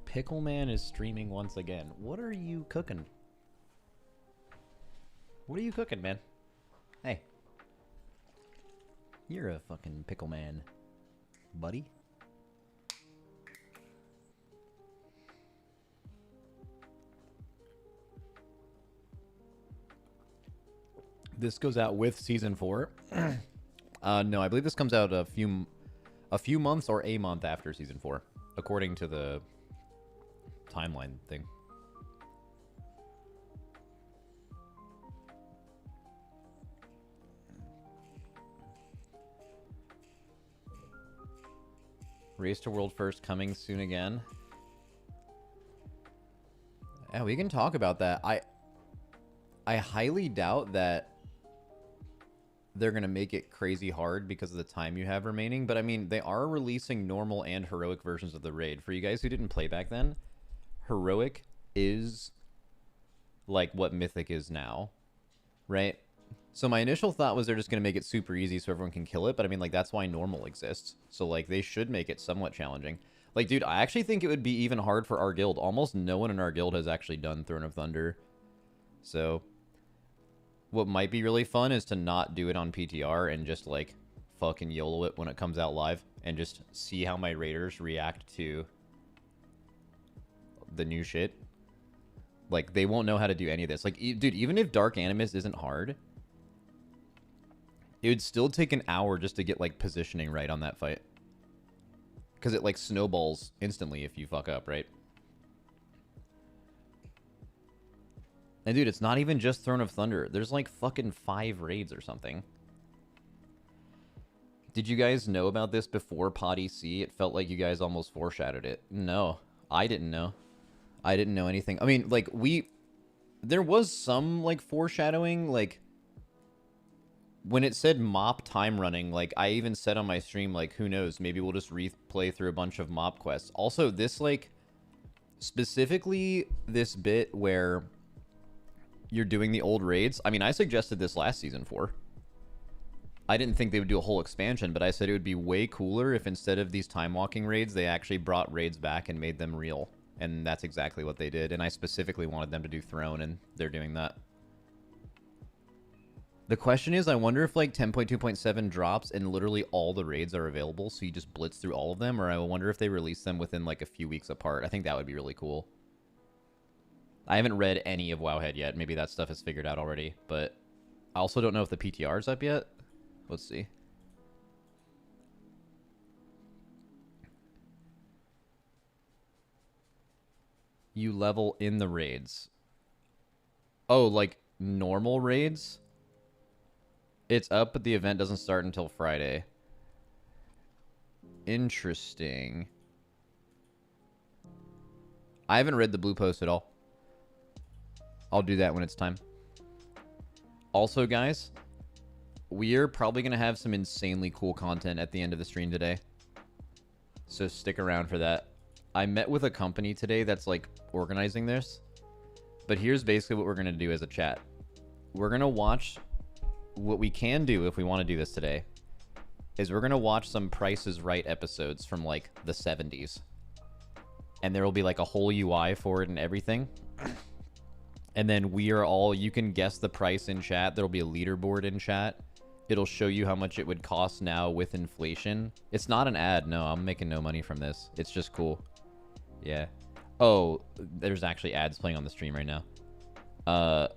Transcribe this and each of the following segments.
Pickle Man is streaming once again. What are you cooking? What are you cooking, man? Hey. You're a fucking Pickle Man, buddy. This goes out with season 4. No, I believe this comes out a few months or a month after season 4, according to the timeline thing. Race to World First coming soon again. Yeah, we can talk about that. I highly doubt that they're going to make it crazy hard because of the time you have remaining. But I mean, they are releasing normal and heroic versions of the raid. For you guys who didn't play back then, heroic is like what mythic is now, right? So my initial thought was they're just going to make it super easy so everyone can kill it. But I mean, like, that's why normal exists. So like, they should make it somewhat challenging. Like, dude, I actually think it would be even hard for our guild. Almost no one in our guild has actually done Throne of Thunder. So what might be really fun is to not do it on PTR and just, like, fucking YOLO it when it comes out live and just see how my raiders react to the new shit. Like, they won't know how to do any of this. Like, dude, even if Dark Animus isn't hard, it would still take an hour just to get, like, positioning right on that fight. Because it, like, snowballs instantly if you fuck up, right? And dude, it's not even just Throne of Thunder. There's like fucking 5 raids or something. Did you guys know about this before Pod EC? It felt like you guys almost foreshadowed it. No, I didn't know. I didn't know anything. I mean, like, there was some, like, foreshadowing, like, when it said mop time running, like, I even said on my stream, like, who knows, maybe we'll just replay through a bunch of mop quests. Also, this, like, specifically this bit where you're doing the old raids. I mean, I suggested this last season 4. I didn't think they would do a whole expansion, but I said it would be way cooler if instead of these time walking raids, they actually brought raids back and made them real. And that's exactly what they did. And I specifically wanted them to do Throne, and they're doing that. The question is, I wonder if like 10.2.7 drops and literally all the raids are available, so you just blitz through all of them, or I wonder if they release them within like a few weeks apart. I think that would be really cool. I haven't read any of Wowhead yet. Maybe that stuff is figured out already. But I also don't know if the PTR is up yet. Let's see. You level in the raids. Oh, like normal raids? It's up, but the event doesn't start until Friday. Interesting. I haven't read the blue post at all. I'll do that when it's time. Also, guys, we're probably going to have some insanely cool content at the end of the stream today. So stick around for that. I met with a company today that's, like, organizing this. But here's basically what we're going to do as a chat. We're going to watch... What we can do if we want to do this today is we're going to watch some Price is Right episodes from, like, the 70s. And there will be, like, a whole UI for it and everything. And then we are all, you can guess the price in chat. There'll be a leaderboard in chat. It'll show you how much it would cost now with inflation. It's not an ad. No, I'm making no money from this. It's just cool. Yeah. Oh, there's actually ads playing on the stream right now.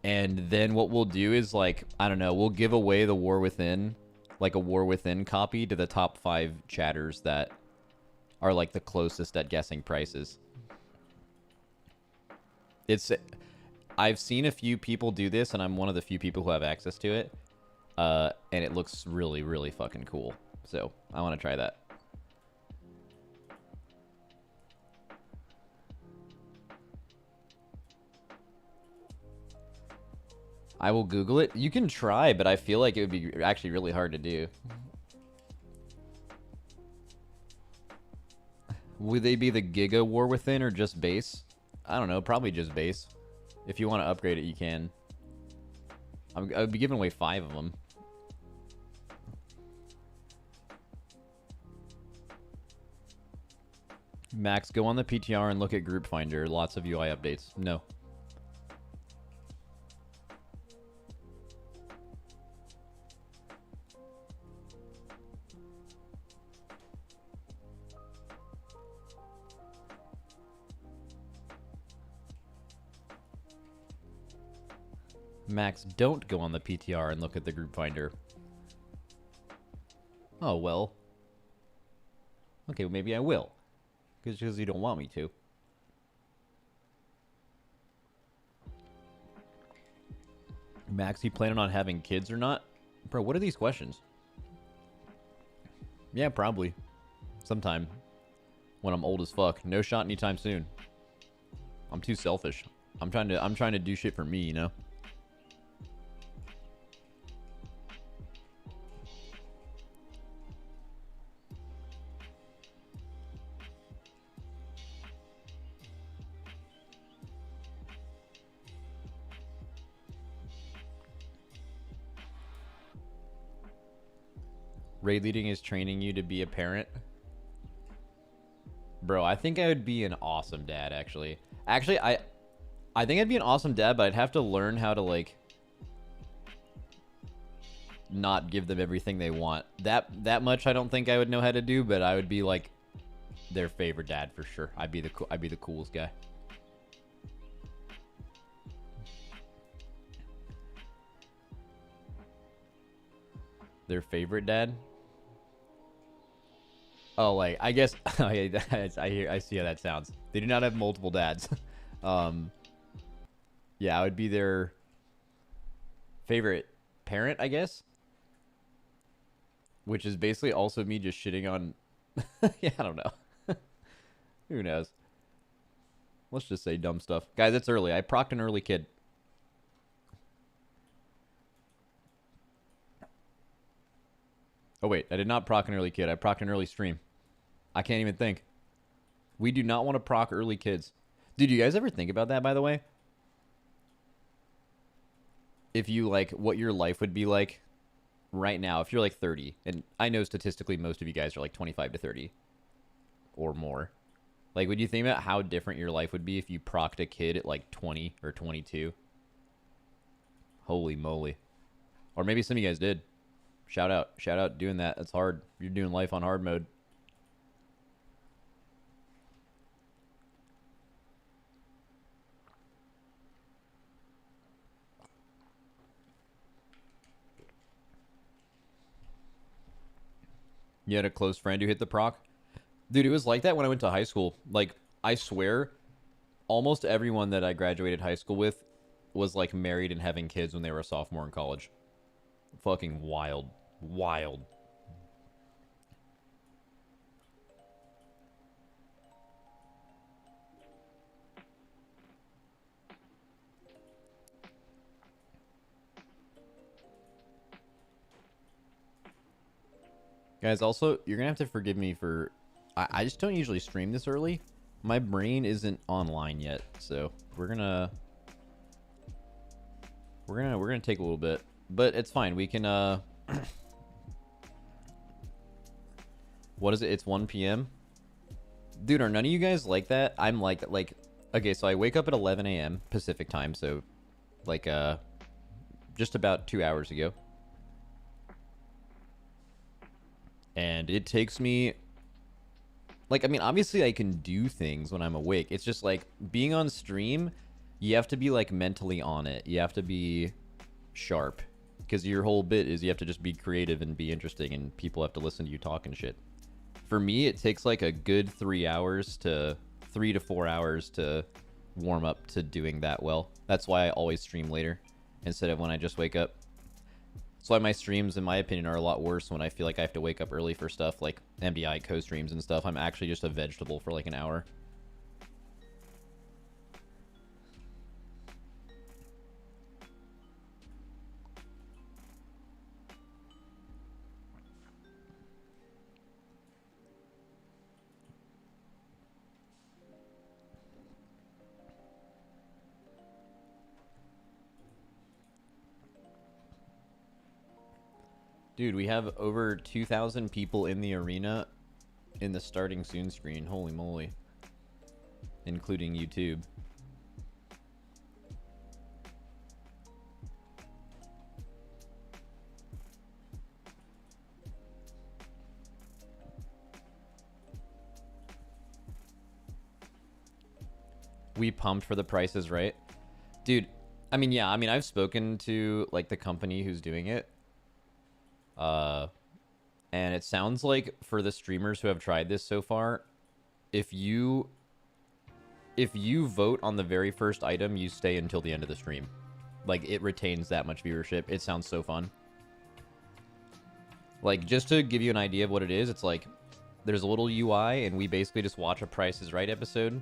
And then what we'll do is, like, I don't know, we'll give away the War Within, like a War Within copy to the top 5 chatters that are, like, the closest at guessing prices. I've seen a few people do this, and I'm one of the few people who have access to it. And it looks really, really fucking cool. So, I want to try that. I will Google it. You can try, but I feel like it would be actually really hard to do. Would they be the Giga War Within or just base? I don't know, probably just base. If you want to upgrade it, you can. I'd be giving away 5 of them. Max, go on the PTR and look at Group Finder. Lots of UI updates. No. Max, don't go on the PTR and look at the Group Finder. Oh, well. Okay, well, maybe I will. Because you don't want me to. Max, you planning on having kids or not? Bro, what are these questions? Yeah, probably. Sometime. When I'm old as fuck. No shot anytime soon. I'm too selfish. I'm trying to do shit for me, you know? Raid leading is training you to be a parent. Bro, I think I would be an awesome dad, actually. Actually, I think I'd be an awesome dad, but I'd have to learn how to, like, not give them everything they want. That much I don't think I would know how to do, but I would be, like, their favorite dad for sure. I'd be the coolest guy. Their favorite dad? Oh, like, I guess oh, yeah, I see how that sounds. They do not have multiple dads. Yeah, I would be their favorite parent, I guess. Which is basically also me just shitting on yeah, I don't know. Who knows? Let's just say dumb stuff. Guys, it's early. I procced an early kid. Oh, wait. I did not proc an early kid. I procced an early stream. I can't even think. We do not want to proc early kids. Dude, you guys ever think about that, by the way? If you, like, what your life would be like right now, if you're, like, 30. And I know statistically most of you guys are, like, 25 to 30. Or more. Like, would you think about how different your life would be if you procced a kid at, like, 20 or 22? Holy moly. Or maybe some of you guys did. Shout out doing that. That's hard. You're doing life on hard mode. You had a close friend who hit the proc? Dude, it was like that when I went to high school. Like, I swear, almost everyone that I graduated high school with was, like, married and having kids when they were a sophomore in college. Fucking wild. Wild. Guys, also, you're gonna have to forgive me for... I just don't usually stream this early. My brain isn't online yet, so we're gonna take a little bit. But it's fine. We can, What is it? It's 1 p.m.? Dude, are none of you guys like that? I'm like... Okay, so I wake up at 11 a.m. Pacific time, so... Like, just about 2 hours ago. And it takes me... Like, I mean, obviously I can do things when I'm awake. It's just, like, being on stream, you have to be, like, mentally on it. You have to be sharp. Because your whole bit is you have to just be creative and be interesting, and people have to listen to you talk and shit. For me, it takes, like, a good 3 to 4 hours to warm up to doing that well. That's why I always stream later, instead of when I just wake up. That's why my streams, in my opinion, are a lot worse when I feel like I have to wake up early for stuff like MDI co-streams and stuff. I'm actually just a vegetable for like an hour. Dude, we have over 2,000 people in the arena in the starting soon screen. Holy moly. including YouTube. We pumped for the prices, right? Dude, I mean, yeah, I mean, I've spoken to like the company who's doing it. And it sounds like for the streamers who have tried this so far, if you vote on the very first item, you stay until the end of the stream. Like, it retains that much viewership. It sounds so fun. Like, just to give you an idea of what it is, it's like there's a little UI, and we basically just watch a Price is Right episode.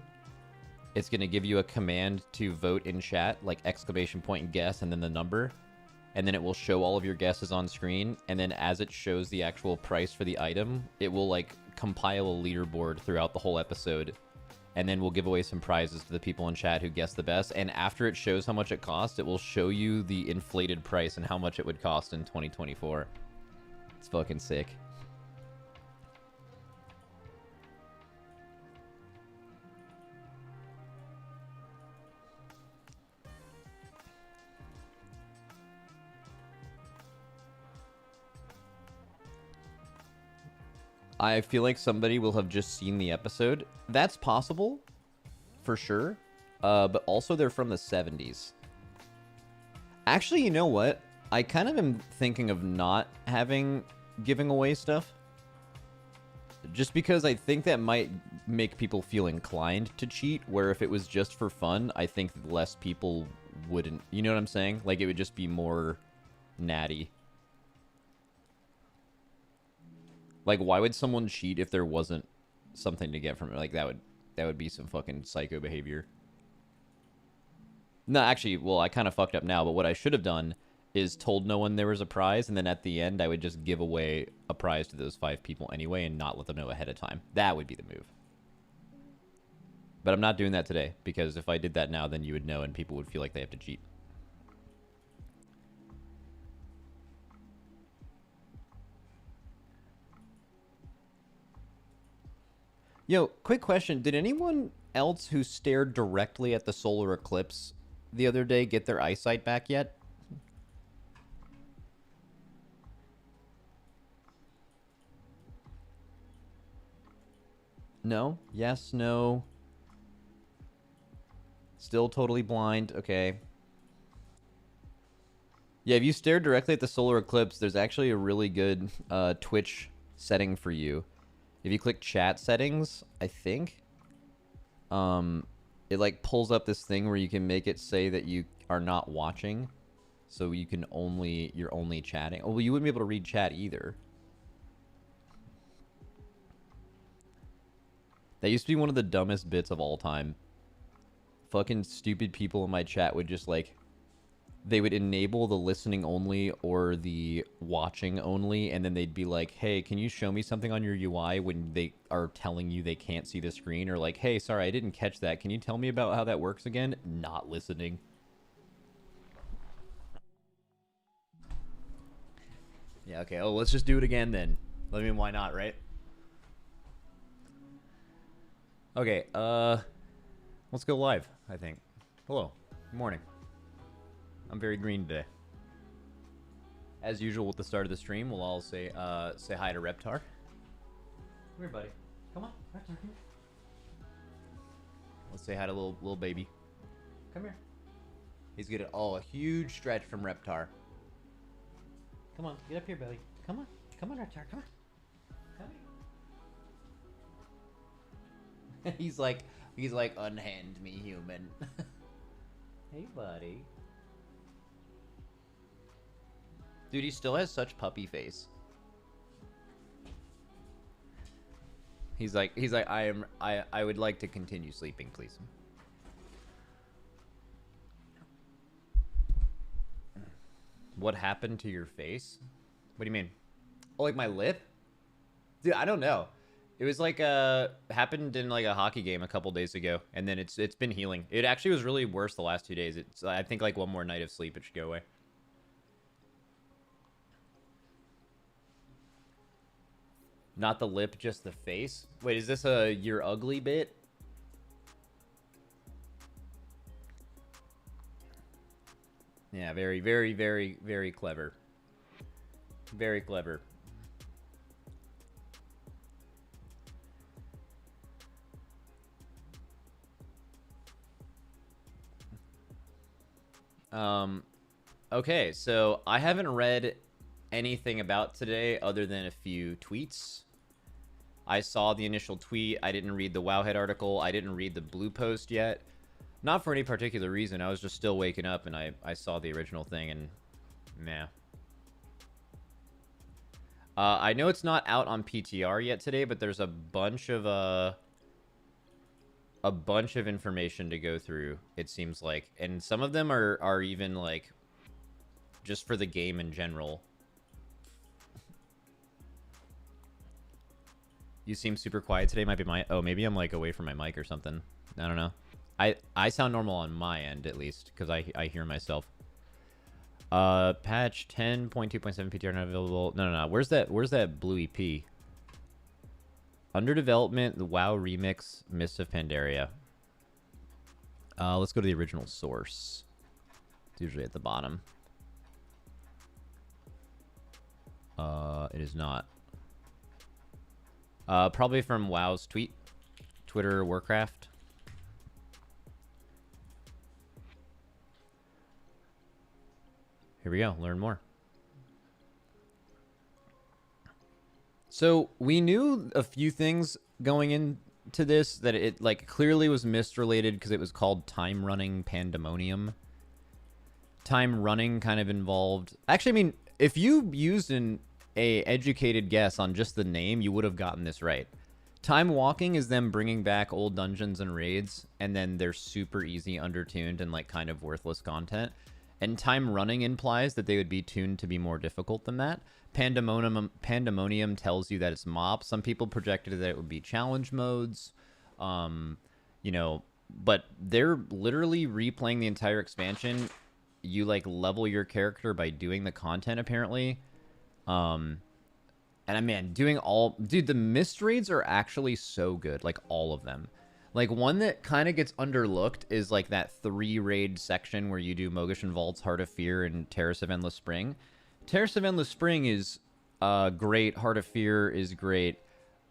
It's going to give you a command to vote in chat, like exclamation point and guess, and then the number. And then it will show all of your guesses on screen. And then as it shows the actual price for the item, it will like compile a leaderboard throughout the whole episode. And then we'll give away some prizes to the people in chat who guess the best. And after it shows how much it costs, it will show you the inflated price and how much it would cost in 2024. It's fucking sick. I feel like somebody will have just seen the episode. That's possible, for sure. But also they're from the 70s. Actually, you know what? I kind of am thinking of not giving away stuff. Just because I think that might make people feel inclined to cheat, where if it was just for fun, I think less people wouldn't. You know what I'm saying? Like, it would just be more natty. Like, why would someone cheat if there wasn't something to get from it? Like, that would be some fucking psycho behavior. No, actually, well, I kind of fucked up now, but what I should have done is told no one there was a prize, and then at the end, I would just give away a prize to those 5 people anyway and not let them know ahead of time. That would be the move. But I'm not doing that today, because if I did that now, then you would know and people would feel like they have to cheat. Yo, quick question. Did anyone else who stared directly at the solar eclipse the other day get their eyesight back yet? No? Yes? No? Still totally blind? Okay. Yeah, if you stare directly at the solar eclipse, there's actually a really good Twitch setting for you. If you click chat settings, I think, it like pulls up this thing where you can make it say that you are not watching, so you're only chatting. Oh, well, you wouldn't be able to read chat either. That used to be one of the dumbest bits of all time. Fucking stupid people in my chat would just like, they would enable the listening only or the watching only, and then they'd be like, hey, can you show me something on your UI when they are telling you they can't see the screen? Or like, hey, sorry, I didn't catch that. Can you tell me about how that works again? Not listening. Yeah, okay. Oh, let's just do it again then. I mean, why not, right? Okay, let's go live, I think. Hello. Good morning. I'm very green today. As usual with the start of the stream, we'll all say hi to Reptar. Come here, buddy. Come on, Reptar, come here. Let's say hi to little baby. Come here. He's good at a huge stretch from Reptar. Come on, get up here, buddy. Come on, Reptar, come on. Come here. he's like, unhand me, human. Hey, buddy. Dude, he still has such puppy face. He's like, I would like to continue sleeping, please. What happened to your face? What do you mean? Oh, like my lip? Dude, I don't know. It was like happened in like a hockey game a couple days ago, and then it's been healing. It actually was really worse the last 2 days. It's I think like one more night of sleep it should go away. Not the lip, just the face. Wait, is this a you're ugly bit? Yeah, very, very, very, very clever. Very clever. Okay, so I haven't read anything about today other than a few tweets. I saw the initial tweet. I didn't read the Wowhead article. I didn't read the blue post yet. Not for any particular reason. I was just still waking up and I saw the original thing and nah. I know it's not out on PTR yet today, but there's a bunch of information to go through, it seems like. And some of them are even like just for the game in general. You seem super quiet today. Might be my... Oh, maybe I'm like away from my mic or something. I don't know. I sound normal on my end, at least, because I hear myself. Patch 10.2.7 PTR not available. No. Where's that blue EP? Under development, the WoW remix, Mists of Pandaria. Let's go to the original source. It's usually at the bottom. It is not. Probably from WoW's tweet. Twitter Warcraft. Here we go. Learn more. So we knew a few things going into this, that it like clearly was Mist related because it was called Time Running Pandemonium. Time running kind of involved. Actually, I mean, if you used a educated guess on just the name, you would have gotten this right. Time walking is them bringing back old dungeons and raids, and then they're super easy, undertuned, and like kind of worthless content. And time running implies that they would be tuned to be more difficult than that. Pandemonium tells you that it's MOP. Some people projected that it would be challenge modes. You know, but they're literally replaying the entire expansion. You like level your character by doing the content apparently. And I mean, dude, the Mist raids are actually so good, like all of them. Like, one that kind of gets underlooked is, like, that 3 raid section where you do Mogush Vaults, Heart of Fear, and Terrace of Endless Spring. Terrace of Endless Spring is great. Heart of Fear is great.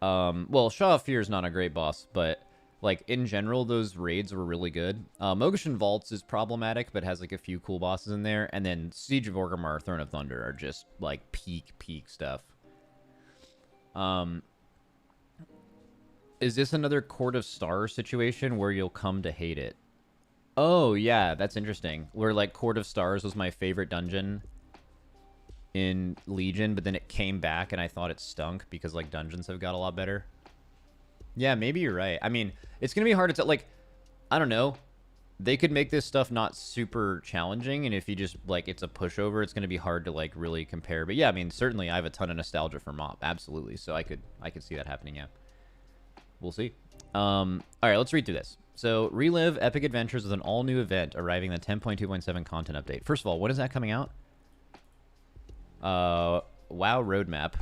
Well, Shaw of Fear is not a great boss, but, like, in general, those raids were really good. Mogush Vaults is problematic, but has, like, a few cool bosses in there. And then Siege of Orgrimmar, Throne of Thunder are just, like, peak stuff. Is this another Court of Stars situation where you'll come to hate it? Oh, yeah, that's interesting. Where, like, Court of Stars was my favorite dungeon in Legion, but then it came back and I thought it stunk because, like, dungeons have got a lot better. Yeah, maybe you're right. I mean, it's going to be hard to tell. Like, I don't know. They could make this stuff not super challenging, and if you just, like, it's a pushover, it's going to be hard to, like, really compare. But, yeah, I mean, certainly I have a ton of nostalgia for MOP. Absolutely. So I could see that happening, yeah. We'll see. All right, let's read through this. So, relive epic adventures with an all-new event arriving in the 10.2.7 content update. First of all, when is that coming out? WoW roadmap.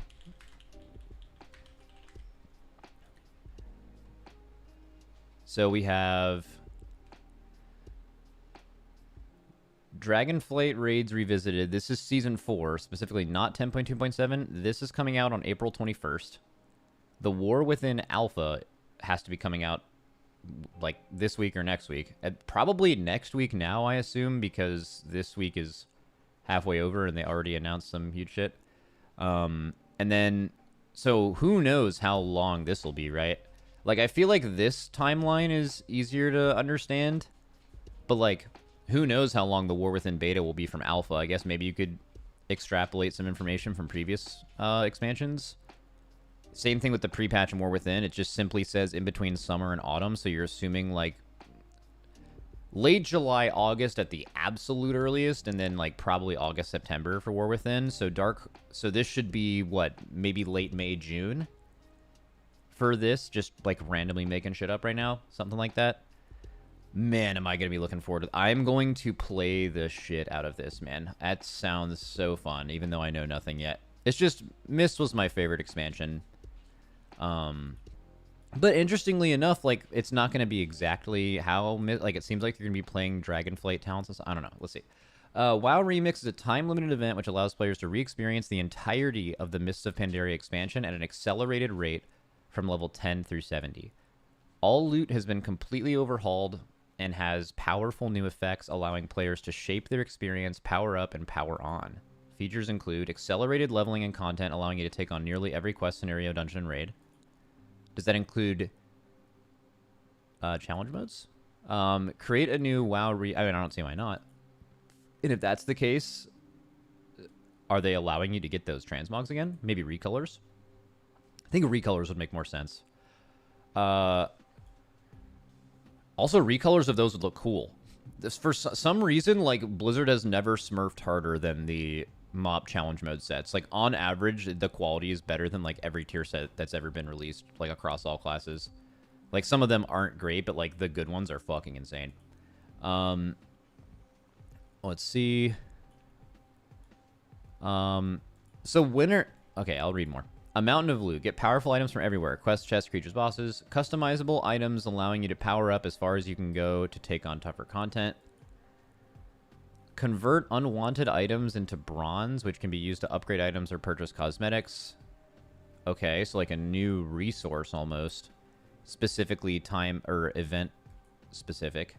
So we have Dragonflight Raids Revisited. This is Season 4, specifically not 10.2.7. This is coming out on April 21st. The War Within Alpha has to be coming out like this week or next week. Probably next week now, I assume, because this week is halfway over and they already announced some huge shit. And then, so who knows how long this will be, right? Like, I feel like this timeline is easier to understand, but like, who knows how long the War Within beta will be from Alpha. I guess maybe you could extrapolate some information from previous expansions. Same thing with the pre-patch and War Within. It just simply says in between summer and autumn, so you're assuming, like, late July, August at the absolute earliest, and then, like, probably August, September for War Within. So this should be, what, maybe late May, June for this, just, like, randomly making shit up right now. Something like that. Man, am I going to be looking forward to it. I'm going to play the shit out of this, man. That sounds so fun, even though I know nothing yet. It's just, Mist was my favorite expansion. But interestingly enough, like, it's not going to be exactly how, like, it seems like you're going to be playing Dragonflight talents. I don't know. Let's see. WoW Remix is a time-limited event which allows players to re-experience the entirety of the Mists of Pandaria expansion at an accelerated rate from level 10 through 70. All loot has been completely overhauled and has powerful new effects, allowing players to shape their experience, power up, and power on. Features include accelerated leveling and content, allowing you to take on nearly every quest scenario, dungeon, and raid. Does that include challenge modes? Create a new WoW I mean, I don't see why not. And if that's the case, are they allowing you to get those transmogs again? Maybe recolors? I think recolors would make more sense. Also, recolors of those would look cool. For some reason, like, Blizzard has never smurfed harder than the MoP challenge mode sets. Like, on average, the quality is better than, like, every tier set that's ever been released, like, across all classes. Like, some of them aren't great, but, like, the good ones are fucking insane. Let's see. So winner... Okay, I'll read more. A Mountain of Loot. Get powerful items from everywhere. Quests, chests, creatures, bosses. Customizable items allowing you to power up as far as you can go to take on tougher content. Convert unwanted items into bronze, which can be used to upgrade items or purchase cosmetics. Okay, so like a new resource almost. Specifically time or event specific.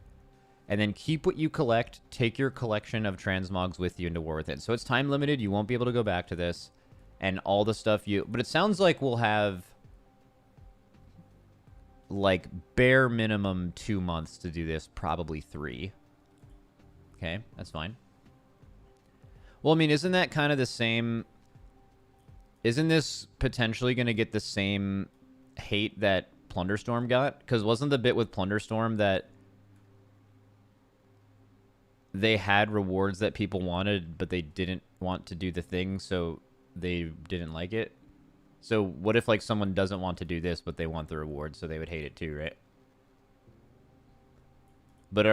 And then keep what you collect. Take your collection of transmogs with you into War Within. So it's time limited. You won't be able to go back to this. And all the stuff you... But it sounds like we'll have... like, bare minimum 2 months to do this. Probably 3. Okay, that's fine. Well, I mean, isn't that kind of the same... Isn't this potentially going to get the same hate that Plunderstorm got? Because wasn't the bit with Plunderstorm that... they had rewards that people wanted, but they didn't want to do the thing, so they didn't like it? So what if, like, someone doesn't want to do this, but they want the reward, so they would hate it too, right? But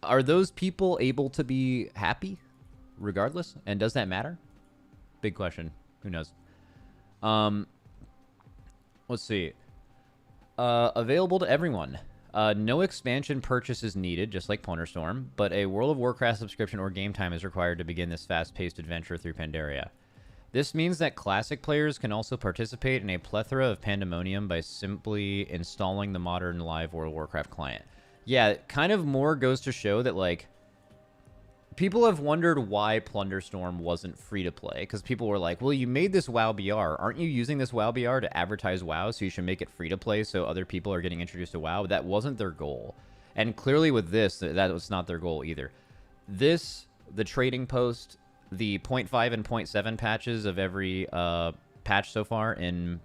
are those people able to be happy regardless? And does that matter? Big question. Who knows? Let's see. Available to everyone. No expansion purchase is needed, just like Plunderstorm, but a World of Warcraft subscription or game time is required to begin this fast-paced adventure through Pandaria. This means that Classic players can also participate in a plethora of pandemonium by simply installing the modern live World of Warcraft client. Yeah, it kind of more goes to show that, like, people have wondered why Plunderstorm wasn't free-to-play, because people were like, well, you made this WoW BR. Aren't you using this WoW BR to advertise WoW, so you should make it free-to-play so other people are getting introduced to WoW? That wasn't their goal. And clearly with this, that was not their goal either. This, the trading post, the 0.5 and 0.7 patches of every patch so far in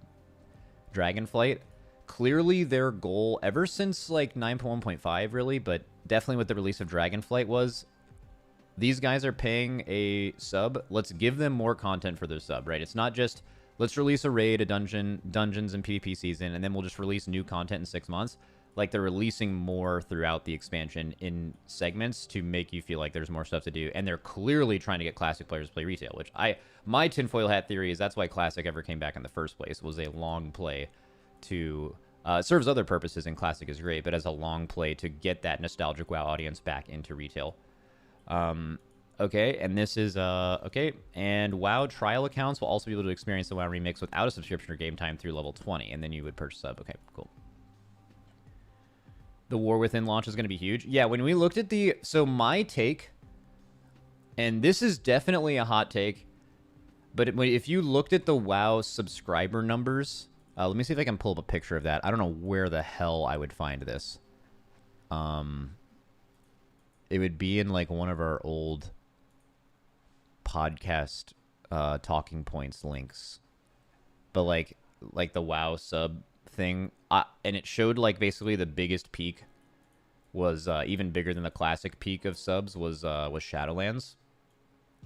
Dragonflight, clearly their goal, ever since, like, 9.1.5, really, but definitely with the release of Dragonflight, was... these guys are paying a sub. Let's give them more content for their sub, right? It's not just, let's release a raid, a dungeons, and PvP season, and then we'll just release new content in 6 months. Like, they're releasing more throughout the expansion in segments to make you feel like there's more stuff to do. And they're clearly trying to get Classic players to play retail, which my tinfoil hat theory is that's why Classic ever came back in the first place, was a long play to... it serves other purposes, and Classic is great, but as a long play to get that nostalgic WoW audience back into retail. Okay, and this is, okay, and WoW trial accounts will also be able to experience the WoW Remix without a subscription or game time through level 20, and then you would purchase sub. Okay, cool. The War Within launch is going to be huge. Yeah, when we looked at the... so my take, and this is definitely a hot take, but if you looked at the WoW subscriber numbers... let me see if I can pull up a picture of that. I don't know where the hell I would find this. It would be in, like, one of our old podcast talking points links. But, like the WoW sub thing. And it showed, like, basically the biggest peak was even bigger than the Classic peak of subs was Shadowlands.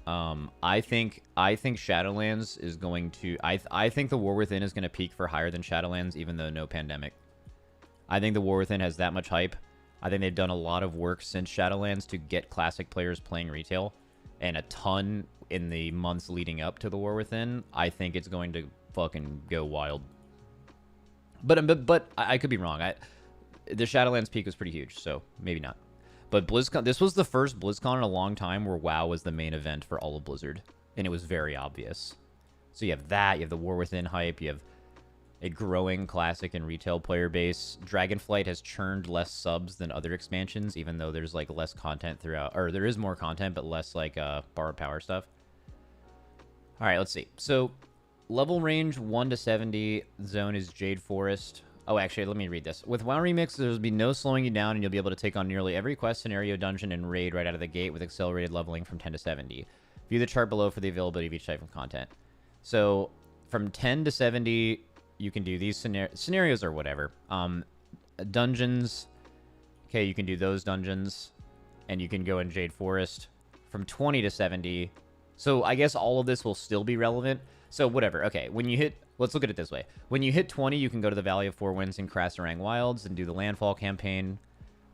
I think Shadowlands is going to... I think the War Within is going to peak for higher than Shadowlands, even though no pandemic. I think the War Within has that much hype. I think they've done a lot of work since Shadowlands to get Classic players playing retail, and a ton in the months leading up to the War Within. I think it's going to fucking go wild. But I could be wrong. The Shadowlands peak was pretty huge, so maybe not. But BlizzCon, this was the first BlizzCon in a long time where WoW was the main event for all of Blizzard. And it was very obvious. So you have that, you have the War Within hype, you have a growing classic and retail player base. Dragonflight has churned less subs than other expansions, even though there's like less content throughout, or there is more content, but less like borrowed power stuff. All right, let's see. So level range 1 to 70 zone is Jade Forest. Oh, actually, let me read this. With WoW Remix, there'll be no slowing you down, and you'll be able to take on nearly every quest, scenario, dungeon, and raid right out of the gate with accelerated leveling from 10 to 70. View the chart below for the availability of each type of content. So from 10 to 70, you can do these scenarios or whatever. Dungeons. Okay, you can do those dungeons, and you can go in Jade Forest. From 20 to 70. So I guess all of this will still be relevant. So whatever. Okay, when you hit... Let's look at it this way. When you hit 20, you can go to the Valley of Four Winds and Krasarang Wilds and do the Landfall campaign.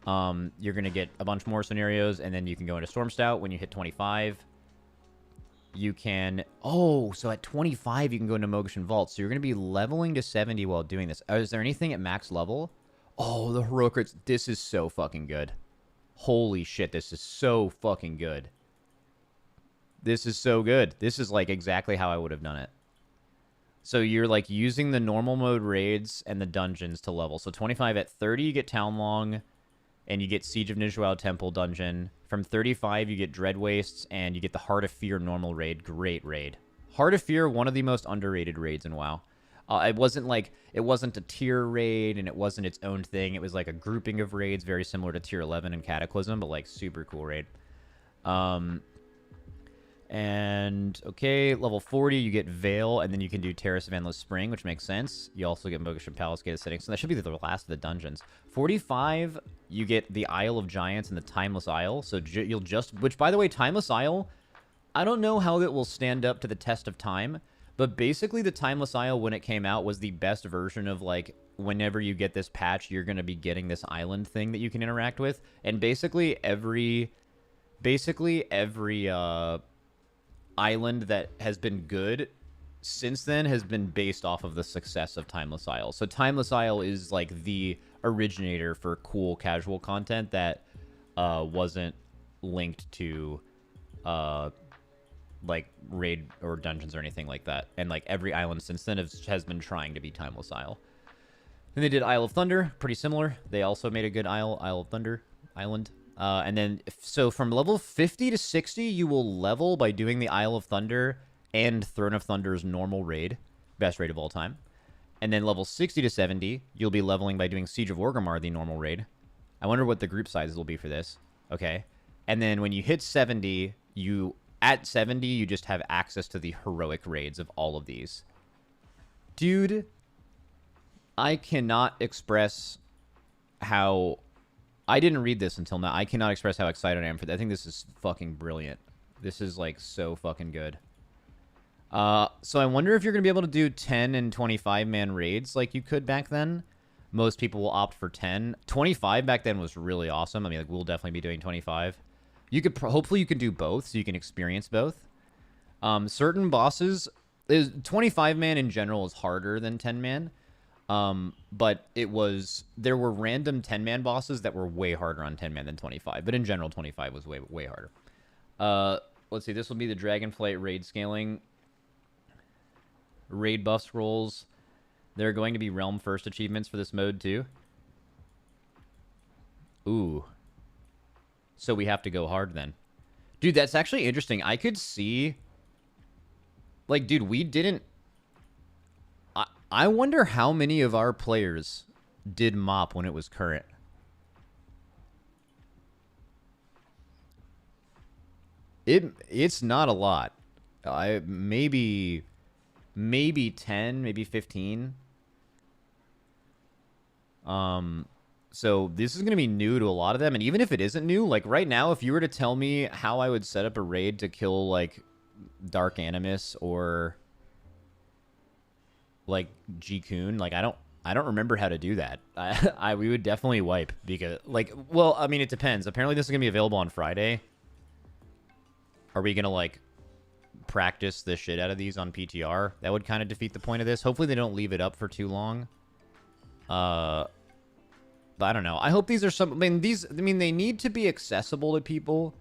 You're going to get a bunch more scenarios, and then you can go into Stormstout. When you hit 25, you can... Oh, so at 25, you can go into Mogashan Vault. So you're going to be leveling to 70 while doing this. Is there anything at max level? Oh, the Heroic Rates. This is so fucking good. Holy shit, this is so fucking good. This is so good. This is like exactly how I would have done it. So you're like using the normal mode raids and the dungeons to level. So 25 at 30, you get Townlong, and you get Siege of Nijhuao Temple dungeon. From 35, you get Dread Wastes, and you get the Heart of Fear normal raid. Great raid. Heart of Fear, one of the most underrated raids in WoW. It wasn't a tier raid, and it wasn't its own thing. It was like a grouping of raids, very similar to Tier 11 and Cataclysm, but like super cool raid. And, okay, level 40, you get Veil, and then you can do Terrace of Endless Spring, which makes sense. You also get Mogashan Palace Gate of Setting, so that should be the last of the dungeons. 45, you get the Isle of Giants and the Timeless Isle, so you'll just... Which, by the way, Timeless Isle, I don't know how it will stand up to the test of time, but basically the Timeless Isle, when it came out, was the best version of, like, whenever you get this patch, you're going to be getting this island thing that you can interact with, and basically every island that has been good since then has been based off of the success of Timeless Isle. So Timeless Isle is like the originator for cool casual content that wasn't linked to like raid or dungeons or anything like that. And like every island since then has been trying to be Timeless Isle. Then they did Isle of Thunder, pretty similar. They also made a good Isle of Thunder island. And then, so from level 50 to 60, you will level by doing the Isle of Thunder and Throne of Thunder's normal raid. Best raid of all time. And then level 60 to 70, you'll be leveling by doing Siege of Orgrimmar, the normal raid. I wonder what the group sizes will be for this. Okay. And then when you hit 70, at 70, you just have access to the heroic raids of all of these. Dude, I cannot express how... I didn't read this until now. I cannot express how excited I am for that. I think this is fucking brilliant. This is, like, so fucking good. So I wonder if you're going to be able to do 10 and 25-man raids like you could back then. Most people will opt for 10. 25 back then was really awesome. I mean, like, we'll definitely be doing 25. You could hopefully you can do both, so you can experience both. Certain bosses... 25-man in general is harder than 10-man. But there were random 10-man bosses that were way harder on 10-man than 25. But in general, 25 was way, way harder. Let's see. This will be the Dragonflight raid scaling. Raid buff scrolls. There are going to be Realm First achievements for this mode, too. Ooh. So we have to go hard, then. Dude, that's actually interesting. I could see... Like, dude, we didn't... I wonder how many of our players did MOP when it was current. It's not a lot. Maybe 10, maybe 15. So this is going to be new to a lot of them. And even if it isn't new, like right now, if you were to tell me how I would set up a raid to kill like Dark Animus or like G-Kun, like I don't remember how to do that. We would definitely wipe because like, well, I mean, it depends. Apparently this is going to be available on Friday. Are we going to like practice the shit out of these on PTR? That would kind of defeat the point of this. Hopefully they don't leave it up for too long. But I don't know. I hope these are some. I mean, they need to be accessible to people,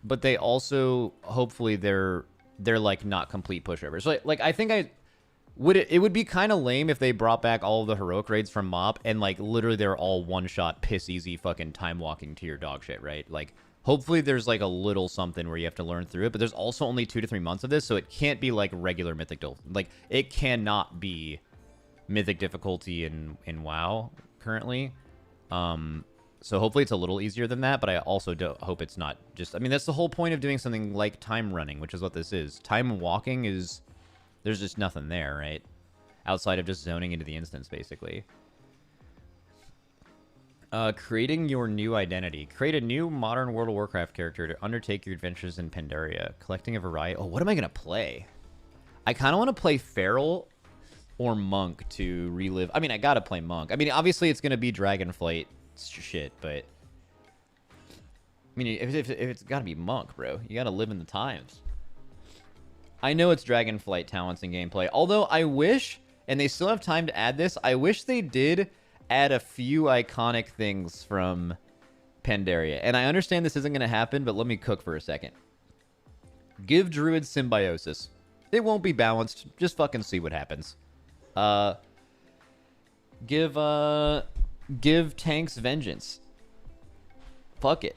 but they also hopefully they're like not complete pushovers. Like I think it would be kind of lame if they brought back all of the heroic raids from MoP and like literally they're all one shot piss easy fucking time walking to your dog shit, right? Like hopefully there's like a little something where you have to learn through it, but there's also only 2 to 3 months of this, so it can't be like regular mythic like it cannot be mythic difficulty in WoW currently. So hopefully it's a little easier than that, but I also hope it's not just... I mean, that's the whole point of doing something like time running, which is what this is. Time walking is... There's just nothing there, right? Outside of just zoning into the instance, basically. Creating your new identity. Create a new modern World of Warcraft character to undertake your adventures in Pandaria. Collecting a variety... Oh, what am I going to play? I kind of want to play Feral or Monk to relive... I mean, I got to play Monk. I mean, obviously it's going to be Dragonflight shit, but I mean, if it's got to be Monk, bro, you got to live in the times. I know it's Dragonflight talents and gameplay, although I wish, and they still have time to add this, I wish they did add a few iconic things from Pandaria. And I understand this isn't going to happen, but let me cook for a second. Give Druid Symbiosis. It won't be balanced, just fucking see what happens. Give tanks Vengeance. Fuck it.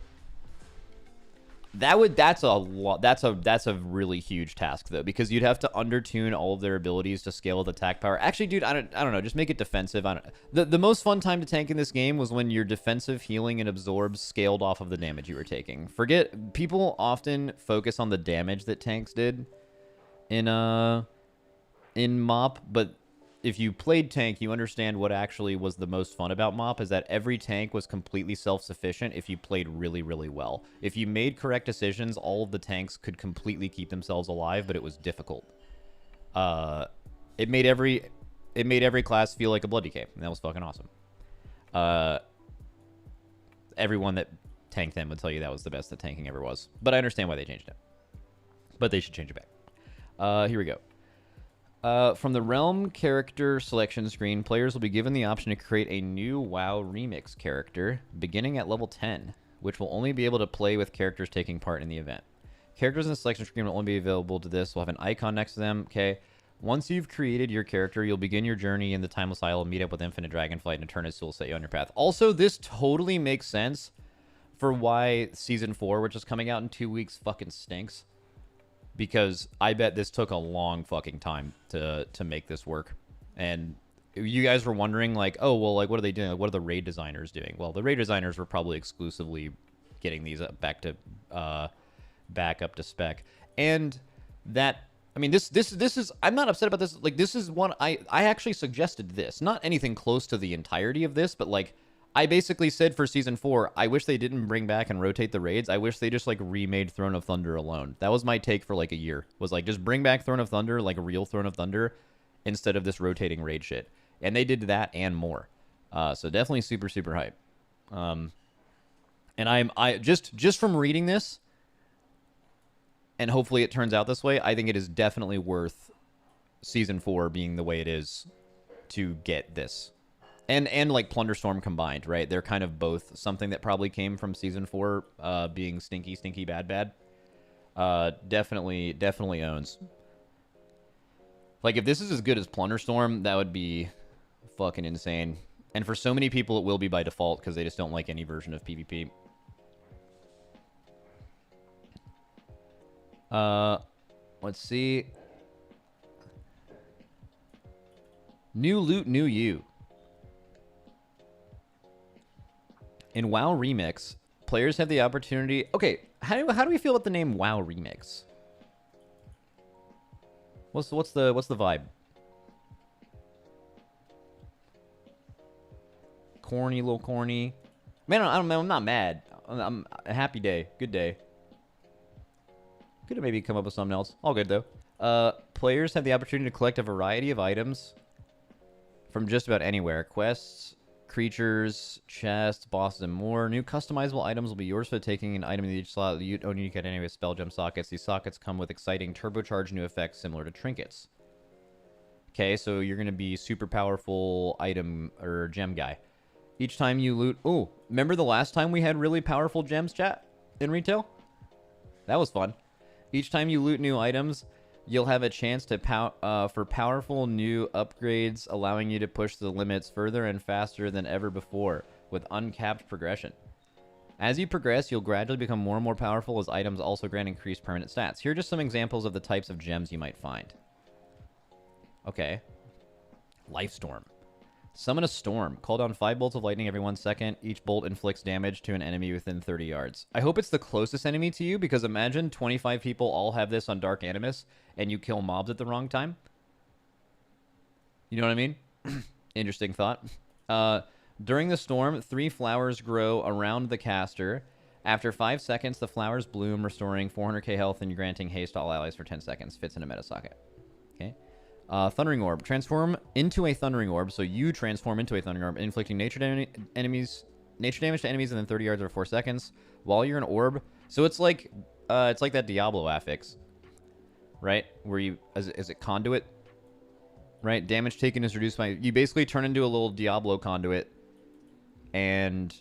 That's a really huge task though, because you'd have to undertune all of their abilities to scale with attack power. Actually, dude, I don't know, just make it defensive. The most fun time to tank in this game was when your defensive healing and absorbs scaled off of the damage you were taking. People often focus on the damage that tanks did in MoP, but if you played tank, you understand what actually was the most fun about MoP is that every tank was completely self-sufficient if you played really, really well. If you made correct decisions, all of the tanks could completely keep themselves alive, but it was difficult. It made every class feel like a Blood DK, and that was fucking awesome. Everyone that tanked them would tell you that was the best that tanking ever was. But I understand why they changed it. But they should change it back. Here we go. From the Realm character selection screen, players will be given the option to create a new WoW Remix character beginning at level 10, which will only be able to play with characters taking part in the event. Characters in the selection screen will only be available to this. We'll have an icon next to them. Okay. Once you've created your character, you'll begin your journey in the Timeless Isle, meet up with Infinite Dragonflight, and Eternus will set you on your path. Also, this totally makes sense for why Season 4, which is coming out in 2 weeks, fucking stinks. Because I bet this took a long fucking time to make this work. And you guys were wondering, like, oh, well, like, what are they doing? Like, what are the raid designers doing? Well, the raid designers were probably exclusively getting these back up to spec. And that, I mean, this is, I'm not upset about this. Like, this is one, I actually suggested this. Not anything close to the entirety of this, but, like, I basically said for Season 4, I wish they didn't bring back and rotate the raids. I wish they just, like, remade Throne of Thunder alone. That was my take for, like, a year. Was, like, just bring back Throne of Thunder, like, a real Throne of Thunder, instead of this rotating raid shit. And they did that and more. So definitely super, super hype. And I just from reading this, and hopefully it turns out this way, I think it is definitely worth Season 4 being the way it is to get this. And like Plunderstorm combined, right? They're kind of both something that probably came from Season 4 being stinky, bad. Definitely owns. Like, if this is as good as Plunderstorm, that would be fucking insane. And for so many people, it will be by default because they just don't like any version of PvP. Let's see. New loot, new you. In WoW Remix, players have the opportunity... Okay, how do we feel about the name WoW Remix? What's the vibe? Corny, little corny. Man, I'm not mad. I'm a happy day. Good day. Could have maybe come up with something else. All good though. Players have the opportunity to collect a variety of items from just about anywhere. Quests, creatures, chests, bosses, and more. New customizable items will be yours for taking an item in each slot. You don't need to get any with spell gem sockets. These sockets come with exciting turbocharged new effects similar to trinkets. Okay, so you're going to be super powerful item or gem guy. Each time you loot... Oh, remember the last time we had really powerful gems, chat, in retail? That was fun. Each time you loot new items, you'll have a chance to for powerful new upgrades, allowing you to push the limits further and faster than ever before, with uncapped progression. As you progress, you'll gradually become more and more powerful as items also grant increased permanent stats. Here are just some examples of the types of gems you might find. Okay. Lifestorm. Summon a storm. Call down 5 bolts of lightning every 1 second. Each bolt inflicts damage to an enemy within 30 yards. I hope it's the closest enemy to you, because imagine 25 people all have this on Dark Animus, and you kill mobs at the wrong time. You know what I mean? Interesting thought. During the storm, 3 flowers grow around the caster. After 5 seconds, the flowers bloom, restoring 400k health and granting haste to all allies for 10 seconds. Fits in a meta socket. Okay. Thundering Orb. Transform into a Thundering Orb. So you transform into a Thundering Orb, inflicting nature damage to enemies within 30 yards over 4 seconds while you're an orb. So it's like that Diablo affix, right? Where you is it conduit, right? Damage taken is reduced by... You basically turn into a little Diablo conduit, and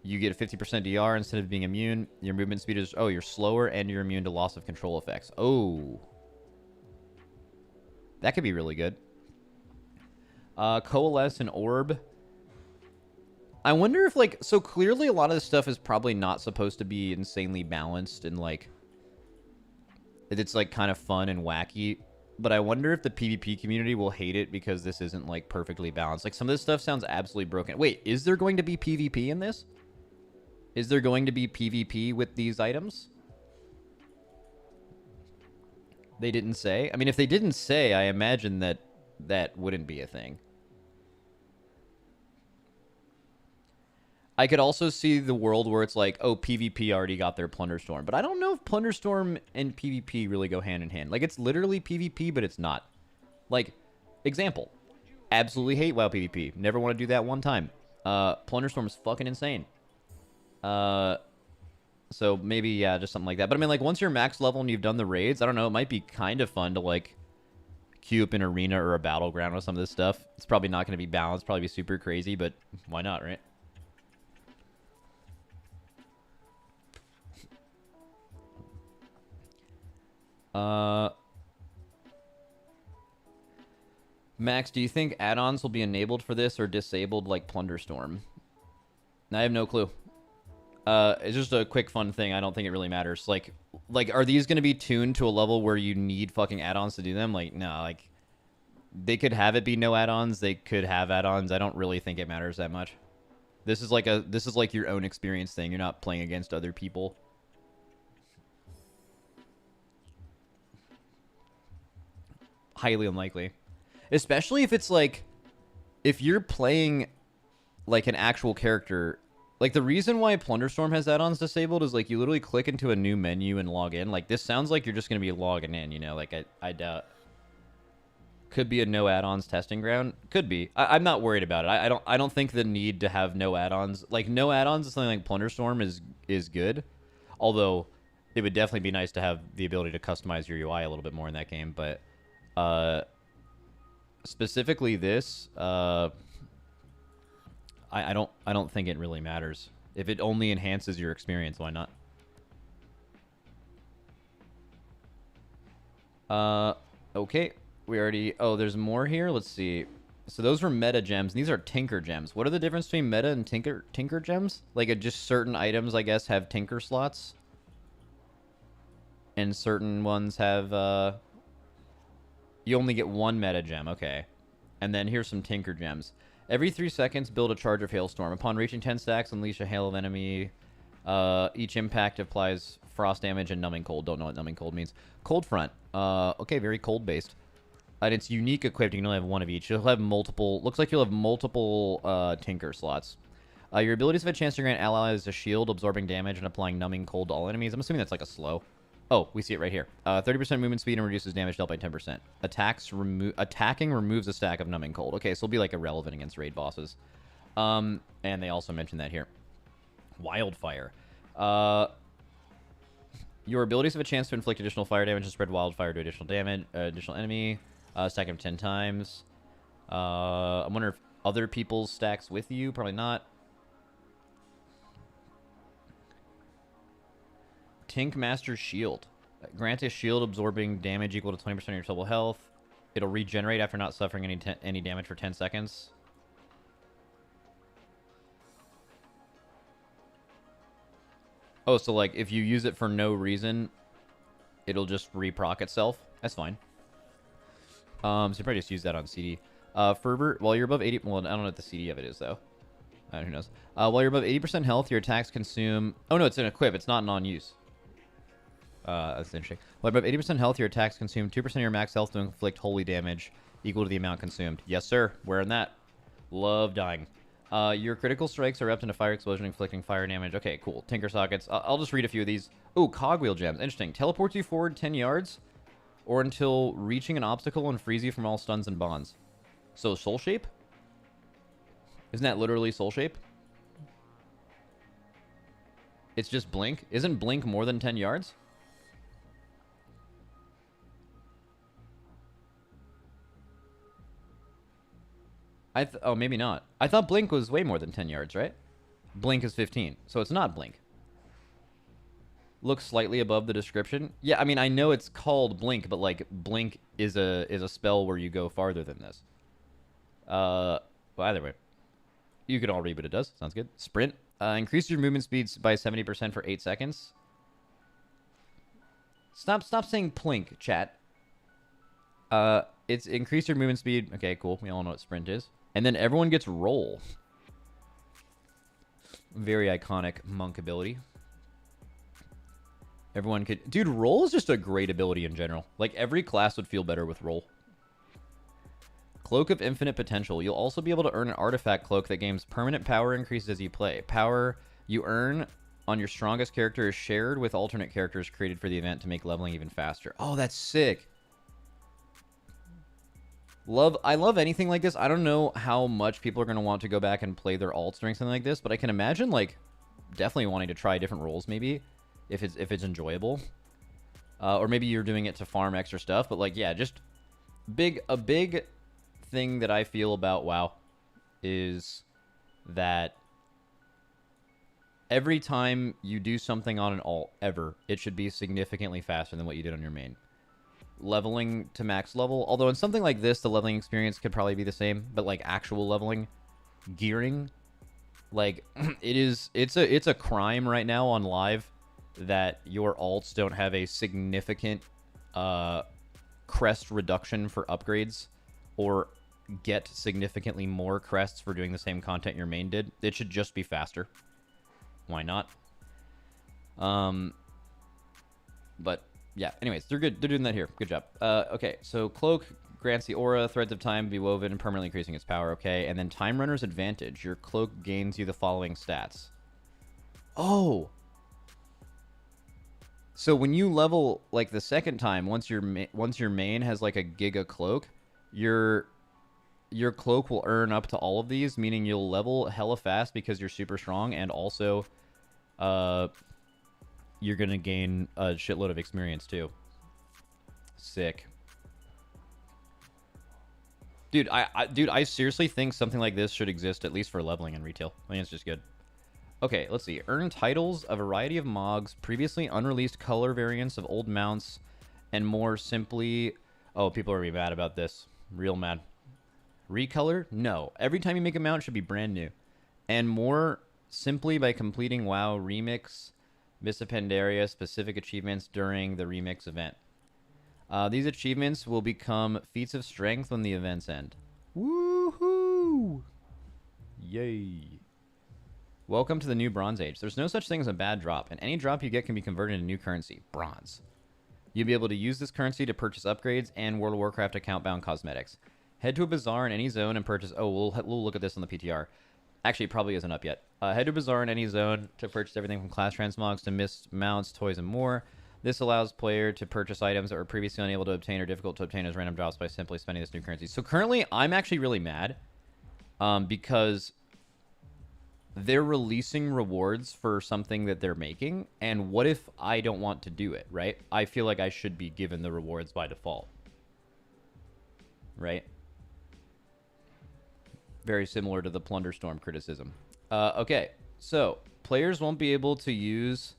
you get a 50% DR instead of being immune. Your movement speed is... Oh, you're slower, and you're immune to loss of control effects. Oh. That could be really good. Coalesce an orb. I wonder if, like... So clearly a lot of this stuff is probably not supposed to be insanely balanced and, like... It's, like, kind of fun and wacky. But I wonder if the PvP community will hate it because this isn't, like, perfectly balanced. Like, some of this stuff sounds absolutely broken. Wait, is there going to be PvP in this? Is there going to be PvP with these items? They didn't say. I mean, if they didn't say, I imagine that that wouldn't be a thing. I could also see the world where it's like, oh, PvP already got their Plunderstorm. But I don't know if Plunderstorm and PvP really go hand in hand. Like, it's literally PvP, but it's not. Like, example. Absolutely hate WoW PvP. Never want to do that one time. Plunderstorm is fucking insane. So maybe, yeah, just something like that. But I mean, like, once you're max level and you've done the raids, I don't know, it might be kind of fun to, like, queue up an arena or a battleground with some of this stuff. It's probably not going to be balanced, probably be super crazy, but why not, right? Max, do you think add-ons will be enabled for this or disabled like Plunderstorm? I have no clue. It's just a quick fun thing. I don't think it really matters. Like, are these going to be tuned to a level where you need fucking add-ons to do them? Like, no, like, they could have it be no add-ons. They could have add-ons. I don't really think it matters that much. This is like your own experience thing. You're not playing against other people. Highly unlikely. Especially if it's like, if you're playing like an actual character. Like, the reason why Plunderstorm has add-ons disabled is, like, you literally click into a new menu and log in. Like, this sounds like you're just going to be logging in, you know? Like, I doubt. Could be a no add-ons testing ground. Could be. I'm not worried about it. I don't think the need to have no add-ons. Like, no add-ons is something like Plunderstorm is good. Although, it would definitely be nice to have the ability to customize your UI a little bit more in that game. But, specifically this, I don't think it really matters. If it only enhances your experience, why not? Okay. We already... Oh, there's more here? Let's see. So those were meta gems. And these are tinker gems. What are the difference between meta and tinker gems? Like, just certain items, I guess, have tinker slots. And certain ones have, you only get one meta gem. Okay. And then here's some tinker gems. Every 3 seconds, build a charge of Hailstorm. Upon reaching 10 stacks, unleash a hail of enemy. Each impact applies frost damage and numbing cold. Don't know what numbing cold means. Cold front. Okay, very cold based. And it's unique equipped. You can only have one of each. You'll have multiple... Looks like you'll have multiple tinker slots. Your abilities have a chance to grant allies a shield, absorbing damage and applying numbing cold to all enemies. I'm assuming that's like a slow. Oh, we see it right here. 30% movement speed and reduces damage dealt by 10%. Attacking removes a stack of numbing cold. Okay, so it'll be like irrelevant against raid bosses. And they also mentioned that here. Wildfire. Your abilities have a chance to inflict additional fire damage and spread wildfire to additional damage, additional enemy. Stack of 10 times. I wonder if... other people's stacks with you. Probably not. Tink Master Shield. Grant a shield absorbing damage equal to 20% of your total health. It'll regenerate after not suffering any damage for 10 seconds. Oh, so like if you use it for no reason, it'll just reproc itself. That's fine. So you probably just use that on CD. Fervor, while you're above 80... Well, I don't know what the CD of it is, though. Who knows? While you're above 80% health, your attacks consume... Oh, no, it's an equip. It's not non-use. That's interesting. While above 80% health, your attacks consume 2% of your max health to inflict holy damage equal to the amount consumed. Yes, sir. Wearing that. Love dying. Your critical strikes are erupt into fire explosion, inflicting fire damage. Okay, cool. Tinker Sockets. I'll just read a few of these. Oh, Cogwheel Gems. Interesting. Teleports you forward 10 yards or until reaching an obstacle and frees you from all stuns and bonds. So, Soul Shape? Isn't that literally Soul Shape? It's just Blink? Isn't Blink more than 10 yards? Oh, maybe not. I thought Blink was way more than 10 yards, right? Blink is 15, so it's not Blink. Looks slightly above the description. Yeah, I mean, I know it's called Blink, but like Blink is a spell where you go farther than this. Well, either way, you could all read what it does. Sounds good. Sprint. Increase your movement speeds by 70% for 8 seconds. Stop saying plink, chat. It's increase your movement speed. Okay, cool. We all know what sprint is. And then everyone gets roll. Very iconic monk ability. Everyone could... Dude, roll is just a great ability in general. Like, every class would feel better with roll. Cloak of Infinite Potential. You'll also be able to earn an artifact cloak that gains permanent power increases as you play. Power you earn on your strongest character is shared with alternate characters created for the event to make leveling even faster. Oh, that's sick. I love anything like this. I don't know how much people are going to want to go back and play their alts during something like this, but I can imagine, like, definitely wanting to try different roles, maybe, if it's enjoyable. Or maybe you're doing it to farm extra stuff, but, like, yeah, just a big thing that I feel about WoW is that every time you do something on an alt, ever, it should be significantly faster than what you did on your main. Leveling to max level, although in something like this the leveling experience could probably be the same, but like actual leveling, gearing, like it's a crime right now on live that your alts don't have a significant crest reduction for upgrades or get significantly more crests for doing the same content your main did. It should just be faster. Why not? But yeah, anyways, they're good. They're doing that here. Good job. Okay, so Cloak grants the aura, Threads of Time be woven, permanently increasing its power. Okay, and then Time Runner's Advantage. Your Cloak gains you the following stats. Oh! So when you level, like, the second time, once your main has, like, a Giga Cloak, your Cloak will earn up to all of these, meaning you'll level hella fast because you're super strong, and also, you're gonna gain a shitload of experience too. Sick. Dude, I seriously think something like this should exist at least for leveling in retail. I think it's just good. Okay, let's see. Earn titles, a variety of mogs, previously unreleased color variants of old mounts, and more simply... Oh, people are gonna be mad about this. Real mad. Recolor? No. Every time you make a mount, it should be brand new. And more simply by completing WoW Remix... Vista Pandaria specific achievements during the Remix event. These achievements will become feats of strength when the events end. Woohoo! Yay. Welcome to the new Bronze Age. There's no such thing as a bad drop, and any drop you get can be converted into new currency, bronze. You'll be able to use this currency to purchase upgrades and World of Warcraft account-bound cosmetics. Head to a bazaar in any zone and purchase... Oh, we'll look at this on the PTR. Actually, it probably isn't up yet. Head to a bazaar in any zone to purchase everything from class transmogs to mist mounts, toys, and more. This allows player to purchase items that were previously unable to obtain or difficult to obtain as random drops by simply spending this new currency. So currently, I'm actually really mad because they're releasing rewards for something that they're making. And what if I don't want to do it, right? I feel like I should be given the rewards by default. Right? Very similar to the Plunderstorm criticism. Okay, so players won't be able to use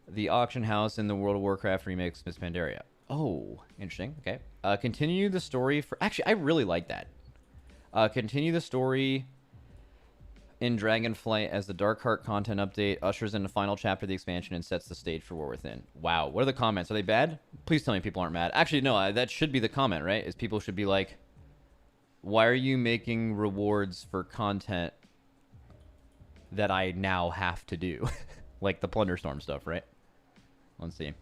the auction house in the World of Warcraft remix Miss Pandaria. Oh, interesting. Okay. Continue the story for... Actually, I really like that. Continue the story in Dragonflight as the Darkheart content update ushers in the final chapter of the expansion and sets the stage for War Within. Wow. What are the comments? Are they bad? Please tell me people aren't mad. Actually, no. That should be the comment, right? Is people should be like, why are you making rewards for content that I now have to do? Like the Plunderstorm stuff, right? Let's see.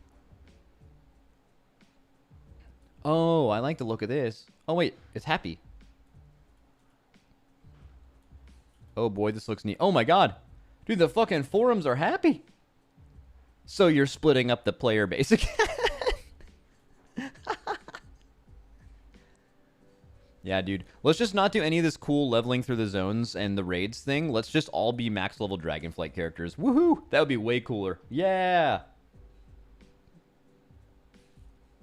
Oh, I like the look of this. Oh, wait. It's happy. Oh, boy. This looks neat. Oh, my God. Dude, the fucking forums are happy. So you're splitting up the player base again. Yeah, dude. Let's just not do any of this cool leveling through the zones and the raids thing. Let's just all be max level Dragonflight characters. Woohoo! That would be way cooler. Yeah!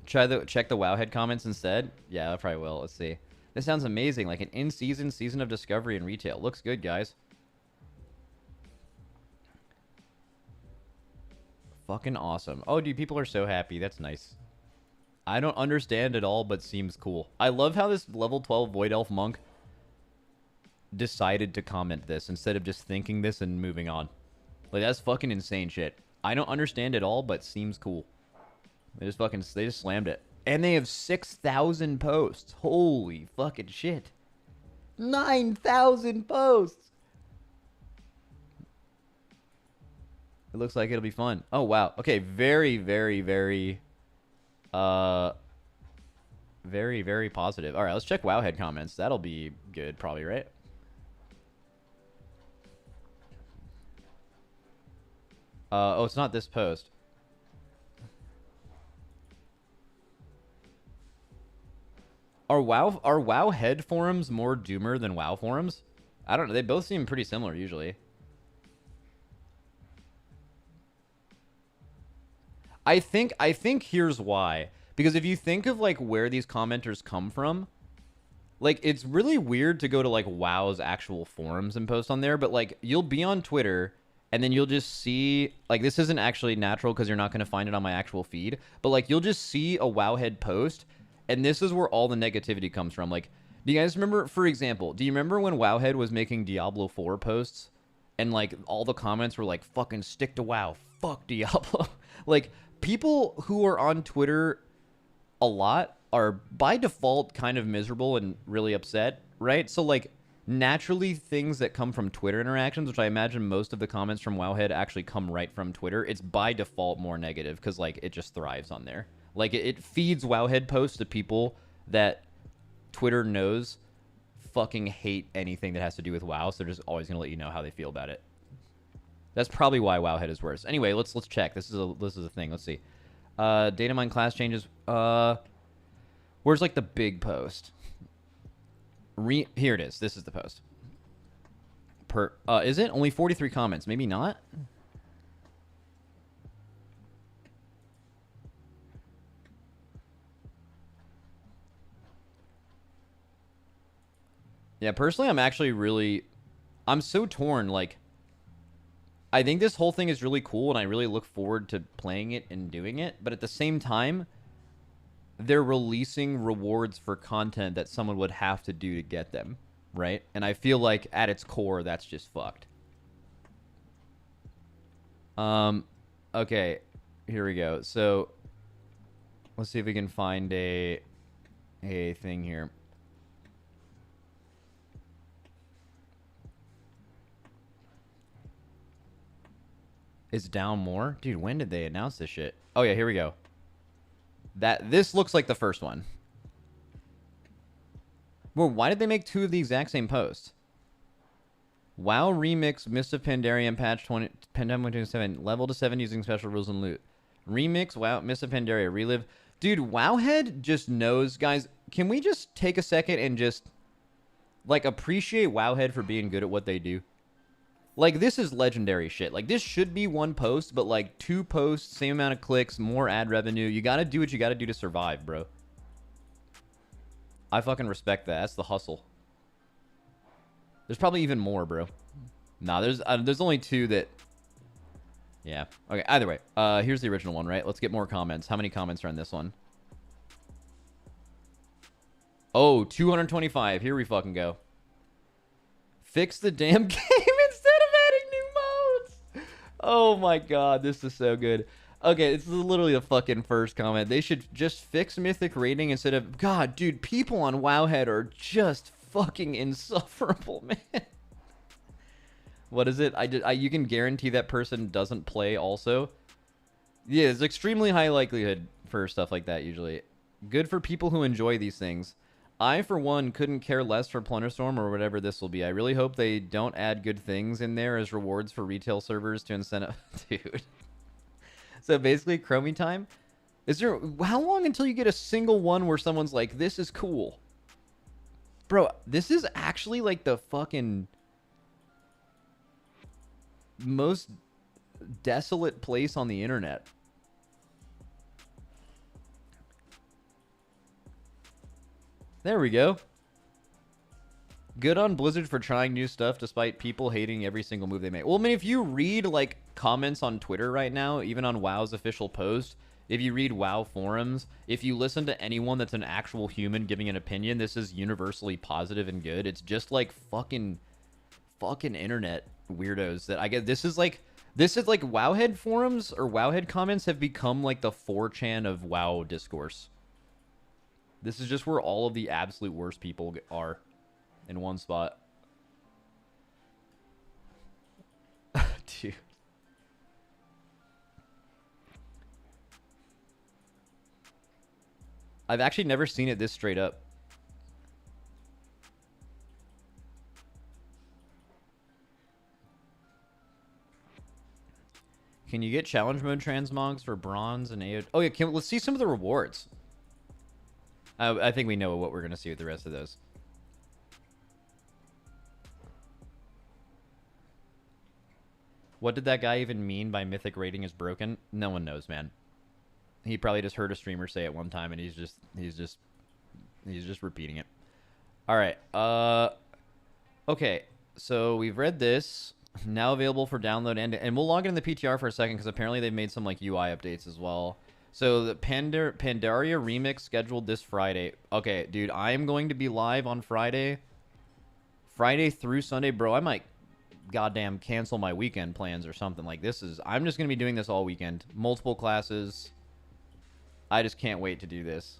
Check the Wowhead comments instead. Yeah, I probably will. Let's see. This sounds amazing. Like an in-season season of Discovery and retail. Looks good, guys. Fucking awesome. Oh, dude, people are so happy. That's nice. I don't understand it all, but seems cool. I love how this level 12 Void Elf Monk decided to comment this instead of just thinking this and moving on. Like, that's fucking insane shit. I don't understand it all, but seems cool. They just slammed it. And they have 6,000 posts. Holy fucking shit. 9,000 posts. It looks like it'll be fun. Oh, wow. Okay, very, very, very... very, very positive. All right, let's check Wowhead comments. That'll be good, probably, right? Oh, it's not this post. Are Wowhead forums more doomer than WoW forums? I don't know. They both seem pretty similar usually. I think here's why. Because if you think of like where these commenters come from, like it's really weird to go to like WoW's actual forums and post on there, but like you'll be on Twitter and then you'll just see, like, this isn't actually natural because you're not going to find it on my actual feed, but like you'll just see a Wowhead post and this is where all the negativity comes from. Like, do you guys remember, for example, do you remember when Wowhead was making Diablo 4 posts and like all the comments were like, fucking stick to WoW, fuck Diablo? Like, people who are on Twitter a lot are by default kind of miserable and really upset, right? So like naturally things that come from Twitter interactions, which I imagine most of the comments from Wowhead actually come right from Twitter, it's by default more negative because like it just thrives on there. Like it feeds Wowhead posts to people that Twitter knows fucking hate anything that has to do with WoW, so they're just always gonna let you know how they feel about it. That's probably why Wowhead is worse. Anyway, let's check. This is a thing. Let's see. Datamine class changes. Where's like the big post? Here it is. This is the post. Is it only 43 comments? Maybe not. Yeah, personally, I'm so torn. Like, I think this whole thing is really cool, and I really look forward to playing it and doing it. But at the same time, they're releasing rewards for content that someone would have to do to get them, right? And I feel like at its core, that's just fucked. Okay, here we go. So let's see if we can find a thing here. It's down more? Dude, when did they announce this shit? Oh, yeah, here we go. This looks like the first one. Well, why did they make two of the exact same posts? WoW Remix Mists of Pandaria patch 2027. Level to 7 using special rules and loot. Remix WoW Mists of Pandaria. Relive. Dude, Wowhead just knows. Guys, can we just take a second and just, like, appreciate Wowhead for being good at what they do? Like, this is legendary shit. Like, this should be one post, but, like, 2 posts, same amount of clicks, more ad revenue. You gotta do what you gotta do to survive, bro. I fucking respect that. That's the hustle. There's probably even more, bro. Nah, there's only 2 that... Yeah. Okay, either way. Here's the original one, right? Let's get more comments. How many comments are on this one? Oh, 225. Here we fucking go. Fix the damn game instead of adding new modes. Oh my god, this is so good. Okay, this is literally the fucking first comment. They should just fix mythic rating instead of... God, dude, people on Wowhead are just fucking insufferable, man. What is it? You can guarantee that person doesn't play also. Yeah, there's extremely high likelihood for stuff like that usually. Good for people who enjoy these things. I, for one, couldn't care less for Plunderstorm or whatever this will be. I really hope they don't add good things in there as rewards for retail servers to incentive... Dude. So basically, Chromie time. Is there... How long until you get a single one where someone's like, this is cool? Bro, this is actually like the fucking... most desolate place on the internet. There we go. Good on Blizzard for trying new stuff despite people hating every single move they make. Well, I mean, if you read, like, comments on Twitter right now, even on WoW's official post, if you read WoW forums, if you listen to anyone that's an actual human giving an opinion, this is universally positive and good. It's just, like, fucking internet weirdos that I get. This is like Wowhead forums or Wowhead comments have become, like, the 4chan of WoW discourse. This is just where all of the absolute worst people are. In one spot. Dude. I've actually never seen it this straight up. Can you get challenge mode transmogs for bronze and AO? Oh yeah, let's see some of the rewards. I think we know what we're gonna see with the rest of those. What did that guy even mean by mythic rating is broken? No one knows, man. He probably just heard a streamer say it one time and he's just repeating it. All right. Okay. So we've read this. Now available for download and we'll log in the PTR for a second because apparently they've made some like UI updates as well. So the Pandaria remix scheduled this Friday. Okay, dude, I am going to be live on Friday through Sunday, bro. I might goddamn cancel my weekend plans or something. Like, this is... I'm just going to be doing this all weekend. Multiple classes. I just can't wait to do this.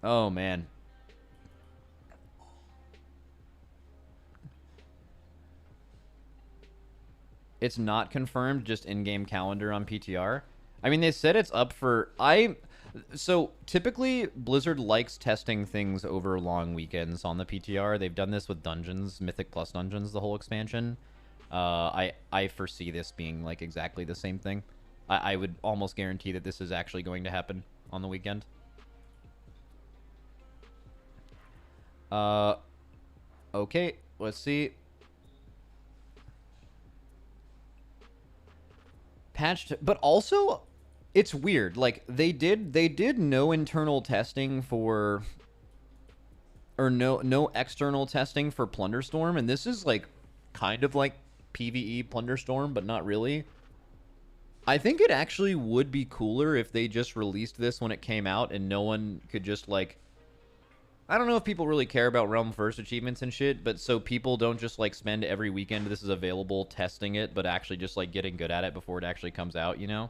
Oh, man. It's not confirmed, just in-game calendar on PTR. I mean, they said it's up for... So, typically, Blizzard likes testing things over long weekends on the PTR. They've done this with Dungeons, Mythic Plus Dungeons, the whole expansion. I foresee this being, like, exactly the same thing. I would almost guarantee that this is actually going to happen on the weekend. Okay, let's see. Patched, but also... It's weird. Like, they did no internal testing for... Or no external testing for Plunderstorm, and this is, like, kind of like PvE Plunderstorm, but not really. I think it actually would be cooler if they just released this when it came out and no one could just, like... I don't know if people really care about Realm First achievements and shit, but so people don't just, like, spend every weekend this is available testing it, but actually just, like, getting good at it before it actually comes out, you know?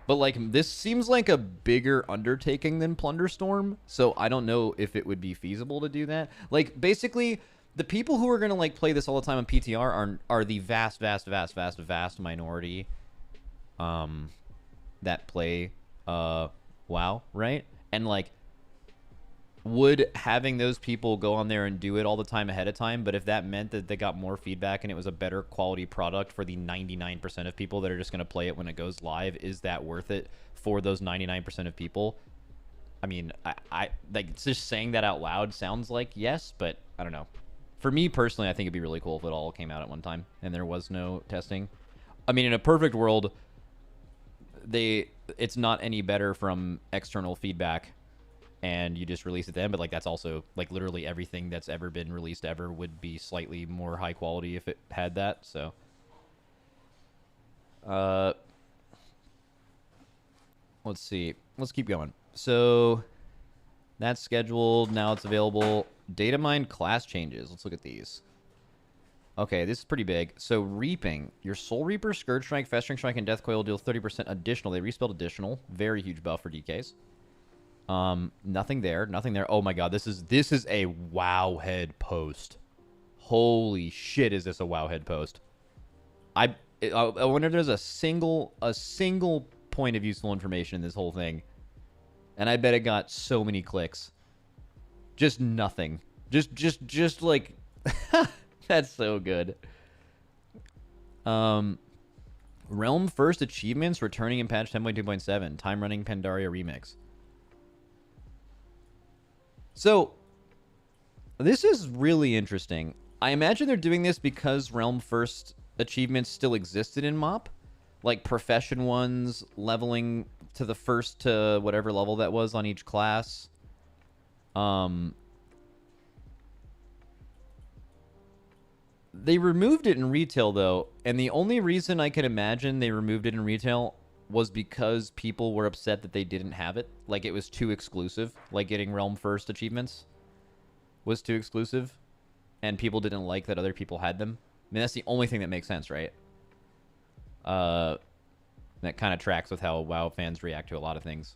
But, like, this seems like a bigger undertaking than Plunderstorm, so I don't know if it would be feasible to do that. Like, basically, the people who are going to, like, play this all the time on PTR are the vast minority that play WoW, right? And, like, would having those people go on there and do it all the time ahead of time, but if that meant that they got more feedback and it was a better quality product for the 99% of people that are just going to play it when it goes live, is that worth it for those 99% of people? I mean, I like, just saying that out loud sounds like yes, but I don't know. For me personally, I think it'd be really cool if it all came out at one time and there was no testing. I mean, in a perfect world, it's not any better from external feedback and you just release it then. But like that's also like literally everything that's ever been released ever would be slightly more high quality if it had that. So, let's see. Let's keep going. So that's scheduled. Now it's available. Data mine class changes. Let's look at these. Okay, this is pretty big. So Reaping. Your Soul Reaper, Scourge Strike, Festering Strike, and Death Coil deal 30% additional. They respelled additional. Very huge buff for DKs. Nothing there. Nothing there. Oh my god, this is a wow head post. Holy shit, is this a wow head post? I wonder if there's a single point of useful information in this whole thing. And I bet it got so many clicks. Just nothing. Just like that's so good. Realm First achievements returning in patch 10.2.7. Time running Pandaria remix. So this is really interesting. I imagine they're doing this because Realm First achievements still existed in MoP. Like profession ones, leveling to the first to whatever level that was on each class. They removed it in retail, though, and the only reason I can imagine they removed it in retail was because people were upset that they didn't have it. Like, it was too exclusive. Like, getting Realm First achievements was too exclusive, and people didn't like that other people had them. I mean, that's the only thing that makes sense, right? That kind of tracks with how WoW fans react to a lot of things.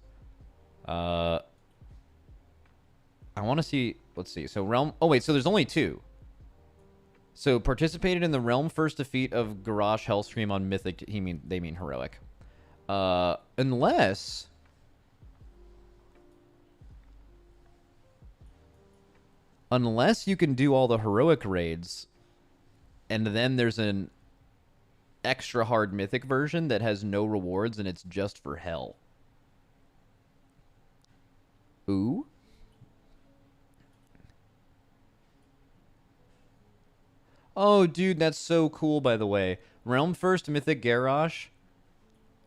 I want to see... Let's see. So, Realm... Oh, wait. So, there's only two. So, participated in the Realm First defeat of Garrosh Hellscream on Mythic... They mean Heroic. Unless... Unless you can do all the Heroic raids, and then there's an extra hard Mythic version that has no rewards, and it's just for Hell. Ooh. Oh, dude, that's so cool, by the way. Realm First Mythic Garrosh.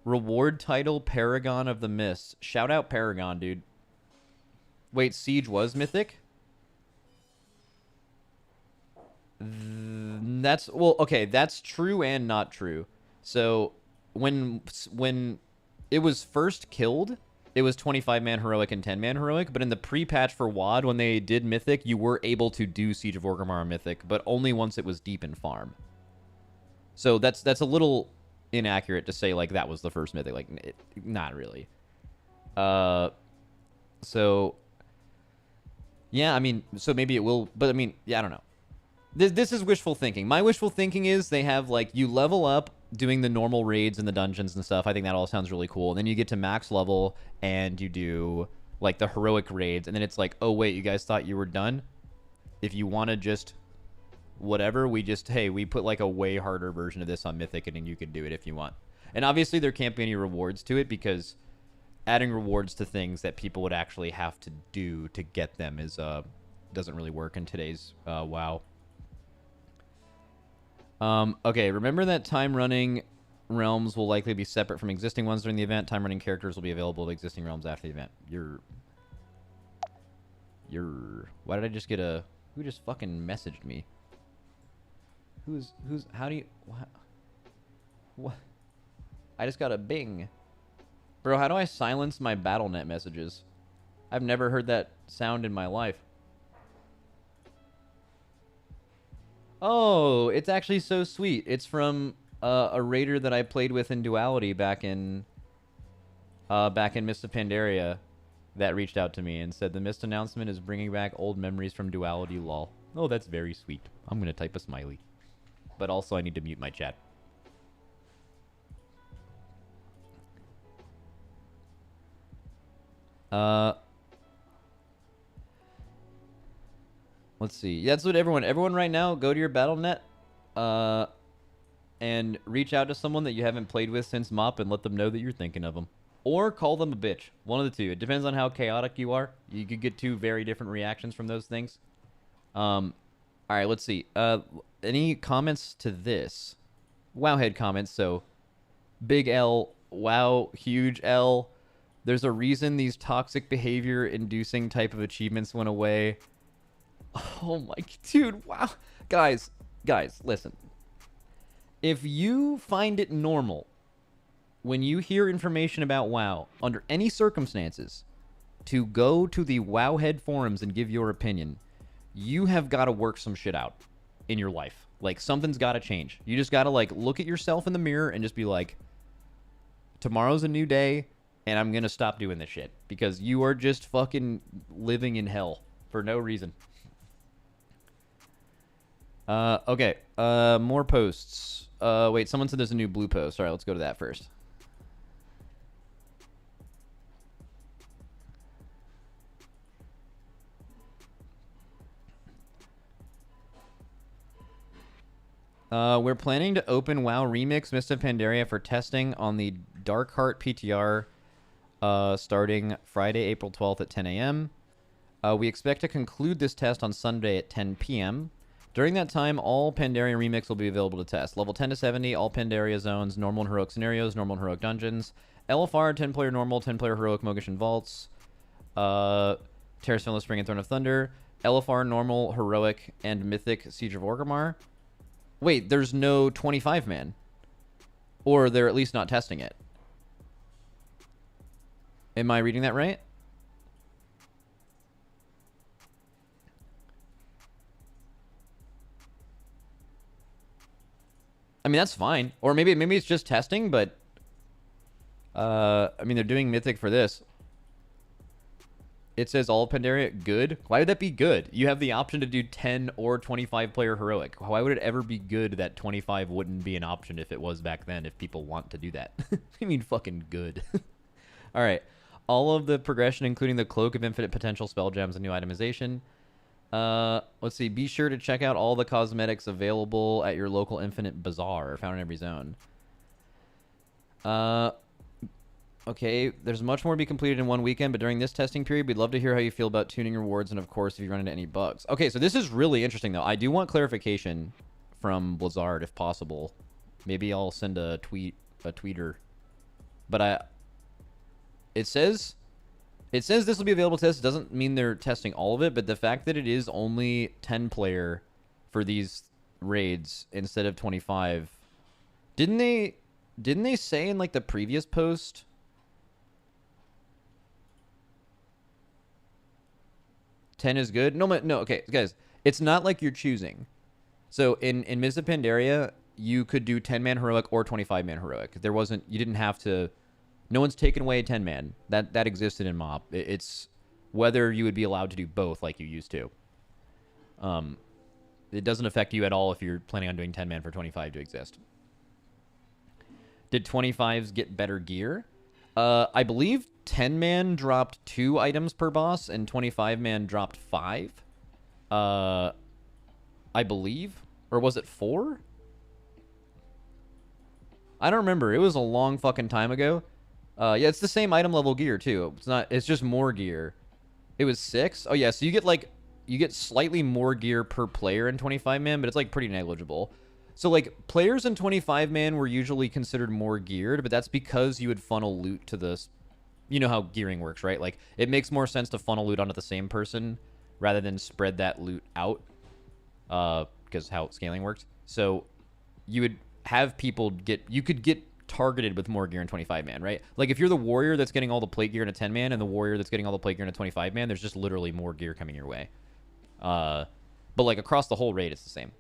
Reward title Paragon of the Mist. Shout out Paragon, dude. Wait, Siege was Mythic? That's... Well, okay, that's true and not true. So, when it was first killed... It was 25-man Heroic and 10-man Heroic, but in the pre-patch for WoD, when they did Mythic, you were able to do Siege of Orgrimmar Mythic, but only once it was deep in farm. So that's a little inaccurate to say, like, that was the first Mythic. Like, not really. So, yeah, I mean, so maybe it will, but I mean, yeah, I don't know. This is wishful thinking. My wishful thinking is they have, like, you level up doing the normal raids in the dungeons and stuff. I think that all sounds really cool. And then you get to max level and you do, like, the heroic raids. And then it's like, oh, wait, you guys thought you were done? If you want to just whatever, we put, like, a way harder version of this on Mythic, and then you can do it if you want. And obviously there can't be any rewards to it, because adding rewards to things that people would actually have to do to get them is doesn't really work in today's WoW. Okay, remember that time-running realms will likely be separate from existing ones during the event. Time-running characters will be available to existing realms after the event. Why did I just get a... Who just fucking messaged me? How do you... What? I just got a bing. Bro, how do I silence my BattleNet messages? I've never heard that sound in my life. Oh, it's actually so sweet. It's from a raider that I played with in Duality back in Mist of Pandaria that reached out to me and said the Mist announcement is bringing back old memories from Duality, lol. Oh, that's very sweet. I'm going to type a smiley. But also I need to mute my chat. Let's see. That's what everyone right now, go to your BattleNet and reach out to someone that you haven't played with since MoP and let them know that you're thinking of them. Or call them a bitch. One of the two. It depends on how chaotic you are. You could get two very different reactions from those things. All right, let's see. Any comments to this? Wowhead comments. So, big L, wow, huge L. There's a reason these toxic behavior inducing type of achievements went away. Oh my, dude, wow. Guys, listen. If you find it normal when you hear information about WoW, under any circumstances, to go to the Wowhead forums and give your opinion, you have got to work some shit out in your life. Like, something's got to change. You just got to, like, look at yourself in the mirror and just be like, tomorrow's a new day, and I'm going to stop doing this shit. Because you are just fucking living in hell for no reason. Okay. More posts. Wait, someone said there's a new blue post. All right, let's go to that first. We're planning to open WoW Remix Mists of Pandaria for testing on the Darkheart PTR starting Friday, April 12th at 10 a.m. We expect to conclude this test on Sunday at 10 p.m. During that time, all Pandaria Remix will be available to test. Level 10 to 70, all Pandaria zones, normal and heroic scenarios, normal and heroic dungeons, LFR, 10-player normal, 10-player heroic Mogishan Vaults, Terrace Villa Spring and Throne of Thunder, LFR normal, heroic, and mythic Siege of Orgrimmar. Wait, there's no 25-man. Or they're at least not testing it. Am I reading that right? I mean, that's fine. Or maybe it's just testing, but... I mean, they're doing Mythic for this. It says all Pandaria good. Why would that be good? You have the option to do 10 or 25 player heroic. Why would it ever be good that 25 wouldn't be an option if it was back then, if people want to do that? I mean, fucking good. All right. All of the progression, including the Cloak of Infinite Potential spell gems and new itemization. Let's see. Be sure to check out all the cosmetics available at your local Infinite Bazaar, found in every zone. Okay, there's much more to be completed in one weekend, but during this testing period, we'd love to hear how you feel about tuning rewards and, of course, if you run into any bugs. Okay, so this is really interesting, though. I do want clarification from Blizzard, if possible. Maybe I'll send a tweeter. But it says this will be available to test. It doesn't mean they're testing all of it, but the fact that it is only 10-player for these raids instead of 25. Didn't they say in, like, the previous post... $10 is good? No, okay, guys. It's not like you're choosing. So in Mists of Pandaria, you could do 10-man heroic or 25-man heroic. You didn't have to... No one's taken away a 10-man. That existed in MoP. It's whether you would be allowed to do both like you used to. It doesn't affect you at all if you're planning on doing 10-man for 25 to exist. Did 25s get better gear? I believe 10-man dropped 2 items per boss and 25-man dropped 5. I believe. Or was it 4? I don't remember. It was a long fucking time ago. Yeah, it's the same item level gear too. It's just more gear. It was 6. Oh yeah, so you get slightly more gear per player in 25-man, but it's like pretty negligible. So, like, players in 25-man were usually considered more geared, but that's because you would funnel loot to this. You know how gearing works, right? Like, it makes more sense to funnel loot onto the same person rather than spread that loot out, because how scaling works. So, you would have people you could get targeted with more gear in 25-man, right? Like, if you're the warrior that's getting all the plate gear in a 10-man and the warrior that's getting all the plate gear in a 25-man, there's just literally more gear coming your way. But, like, across the whole raid, it's the same.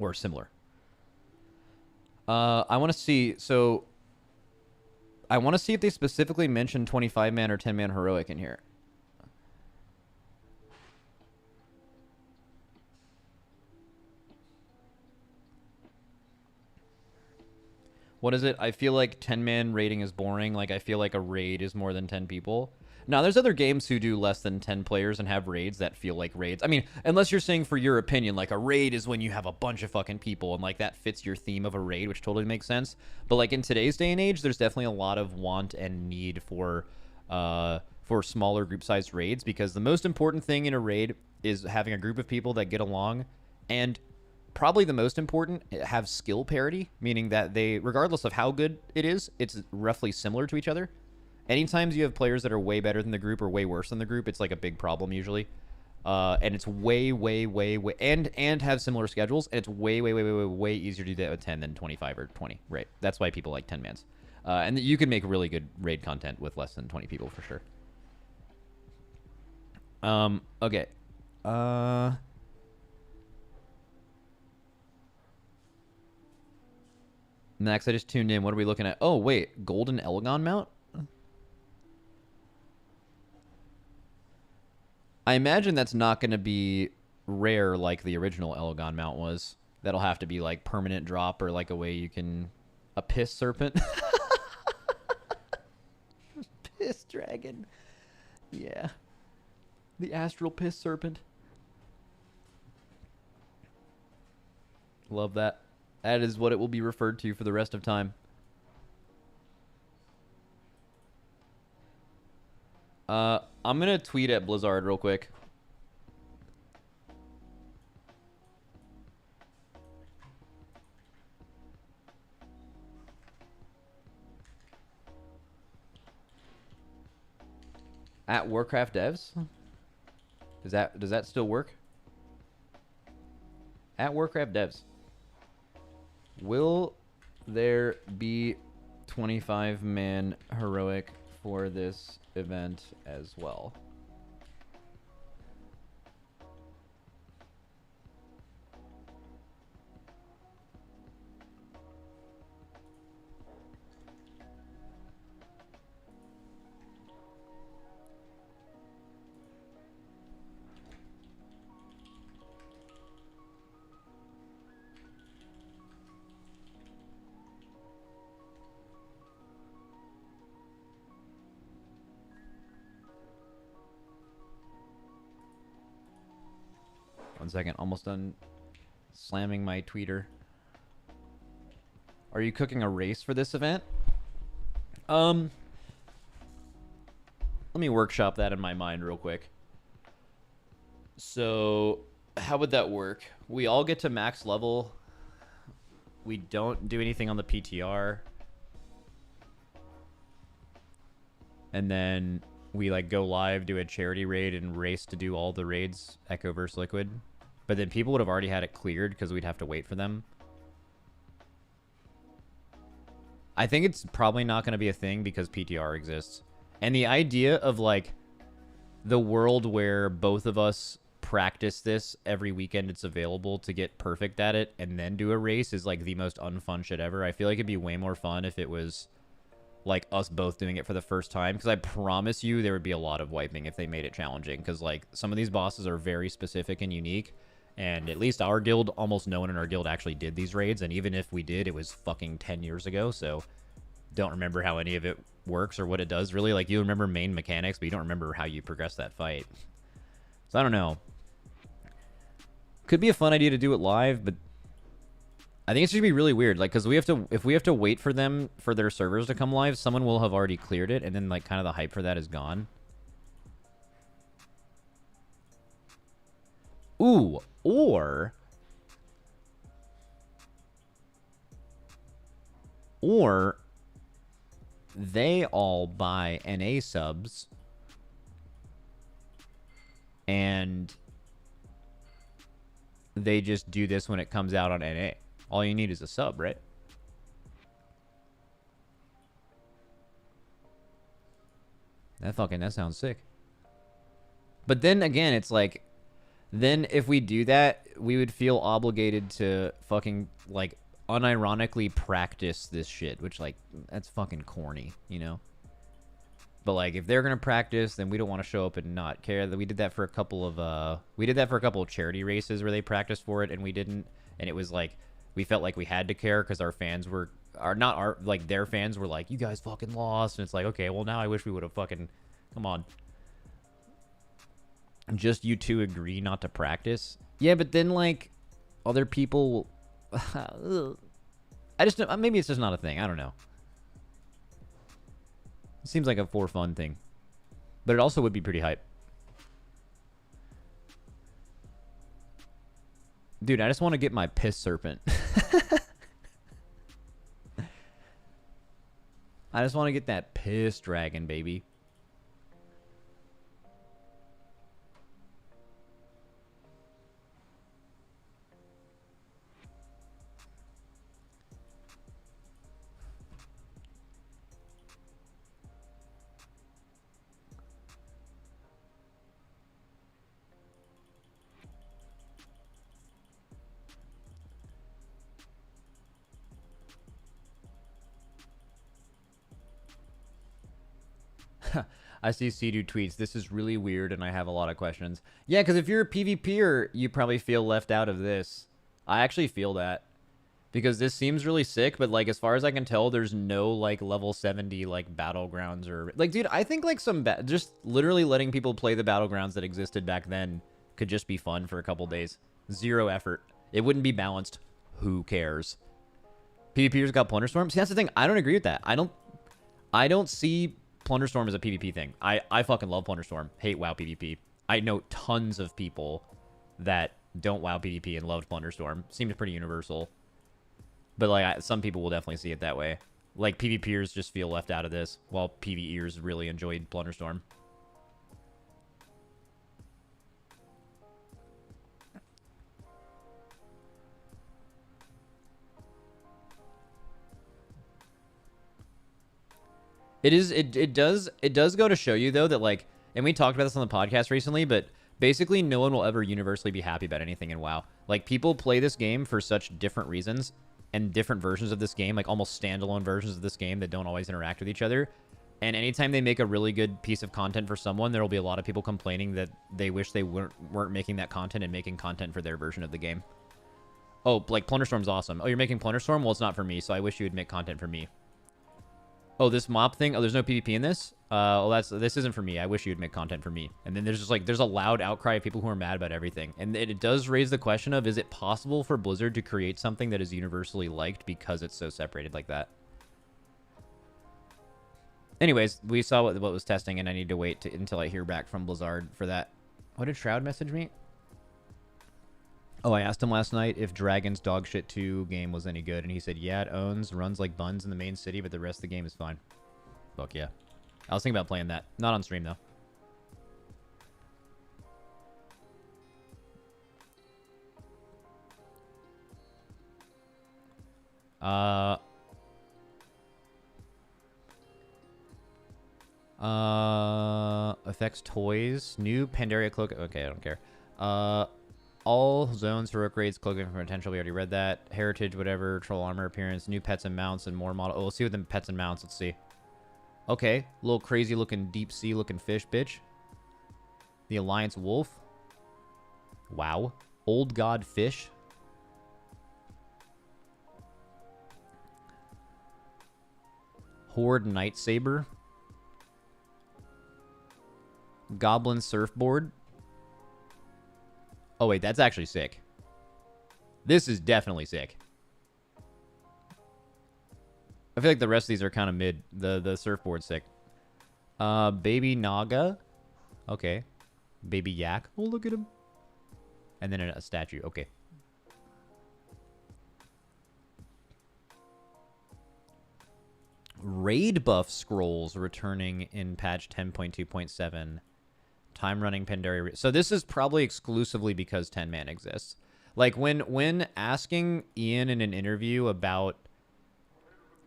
Or similar. I want to see... So, I want to see if they specifically mention 25-man or 10-man heroic in here. What is it? I feel like 10-man raiding is boring. Like, I feel like a raid is more than 10 people. Now, there's other games who do less than 10 players and have raids that feel like raids. I mean, unless you're saying for your opinion, like, a raid is when you have a bunch of fucking people and, like, that fits your theme of a raid, which totally makes sense. But, like, in today's day and age, there's definitely a lot of want and need for smaller group-sized raids, because the most important thing in a raid is having a group of people that get along, and probably the most important, have skill parity, meaning that they, regardless of how good it is, it's roughly similar to each other. anytime you have players that are way better than the group or way worse than the group, it's like a big problem usually. And it's way, and have similar schedules, and it's way easier to do that with 10 than 25 or 20, right? That's why people like 10 mans. And you can make really good raid content with less than 20 people for sure. Okay. Next, I just tuned in. What are we looking at? Oh, wait. Golden Elgon mount? I imagine that's not going to be rare like the original Elgon mount was. That'll have to be like permanent drop or like a way you can... A piss serpent? Piss dragon. Yeah. The astral piss serpent. Love that. That is what it will be referred to for the rest of time. I'm going to tweet at Blizzard real quick. At Warcraft devs? Does that still work? At Warcraft devs. Will there be 25-man heroic for this event as well? One second, almost done slamming my tweeter. Are you cooking a race for this event? Let me workshop that in my mind real quick. So, how would that work? We all get to max level. We don't do anything on the PTR. And then we like go live, do a charity raid, and race to do all the raids, Echo versus Liquid. But then people would have already had it cleared because we'd have to wait for them. I think it's probably not going to be a thing because PTR exists. And the idea of like the world where both of us practice this every weekend it's available to get perfect at it and then do a race is like the most unfun shit ever. I feel like it'd be way more fun if it was like us both doing it for the first time, because I promise you there would be a lot of wiping if they made it challenging, because like some of these bosses are very specific and unique, and at least our guild, almost no one in our guild actually did these raids, and even if we did, it was fucking 10 years ago, so don't remember how any of it works or what it does really. Like, you remember main mechanics, but you don't remember how you progress that fight. So I don't know. Could be a fun idea to do it live, but I think it's going to be really weird, like, because if we have to wait for them, for their servers to come live, someone will have already cleared it, and then, like, kind of the hype for that is gone. Ooh, or they all buy NA subs, and they just do this when it comes out on NA. All you need is a sub, right? That sounds sick. But then again, it's like, then if we do that, we would feel obligated to fucking, like, unironically practice this shit, which, like, that's fucking corny, you know? But, like, if they're gonna practice, then we don't want to show up and not care. We did that for a couple of charity races where they practiced for it and we didn't, and it was like, we felt like we had to care because our fans were, their fans were like, you guys fucking lost, and it's like, okay, well, now I wish we would have fucking, come on. Just you two agree not to practice? Yeah, but then, like, other people... maybe it's just not a thing. I don't know. It seems like a for fun thing. But it also would be pretty hype. Dude, I just want to get my piss serpent. I just want to get that piss dragon, baby. I see Sea-Doo tweets, this is really weird and I have a lot of questions. Yeah, because if you're a PvPer, you probably feel left out of this. I actually feel that. Because this seems really sick, but, like, as far as I can tell, there's no, like, level 70, like, battlegrounds or... Like, dude, I think, like, just literally letting people play the battlegrounds that existed back then could just be fun for a couple days. Zero effort. It wouldn't be balanced. Who cares? PvPers got Plunderstorm? See, that's the thing. I don't agree with that. I don't see Plunderstorm as a PvP thing. I fucking love Plunderstorm. Hate WoW PvP. I know tons of people that don't WoW PvP and loved Plunderstorm. Seems pretty universal. But, like, some people will definitely see it that way. Like, PvPers just feel left out of this, while PvEers really enjoyed Plunderstorm. It does go to show you, though, that, like, and we talked about this on the podcast recently, but basically no one will ever universally be happy about anything in WoW. Like, people play this game for such different reasons, and different versions of this game, like almost standalone versions of this game that don't always interact with each other. And anytime they make a really good piece of content for someone, there will be a lot of people complaining that they wish they weren't making that content and making content for their version of the game. Oh, like, Plunderstorm's awesome. Oh, you're making Plunderstorm? Well, it's not for me, so I wish you would make content for me. Oh, this mop thing? Oh, there's no PvP in this? Well, this isn't for me. I wish you would make content for me. And then there's just, like, there's a loud outcry of people who are mad about everything. And it does raise the question of, is it possible for Blizzard to create something that is universally liked because it's so separated like that? Anyways, we saw what was testing, and I need to wait until I hear back from Blizzard for that. What did Shroud message me? Oh, I asked him last night if Dragon's Dogshit 2 game was any good, and he said, yeah, it runs like buns in the main city, but the rest of the game is fine. Fuck yeah. I was thinking about playing that. Not on stream, though. Effects toys. New Pandaria cloak. Okay, I don't care. All zones, heroic raids, cloaking from potential. We already read that. Heritage, whatever. Troll armor appearance. New pets and mounts and more model. Oh, we'll see what the pets and mounts. Let's see. Okay. Little crazy looking deep sea looking fish, bitch. The Alliance wolf. Wow. Old god fish. Horde Night Saber. Goblin surfboard. Oh, wait, that's actually sick. This is definitely sick. I feel like the rest of these are kind of mid. The surfboard's sick. Baby Naga. Okay. Baby Yak. Oh, look at him. And then a statue. Okay. Raid buff scrolls returning in patch 10.2.7. Time running Pandaria. So this is probably exclusively because 10 man exists. Like when asking Ian in an interview about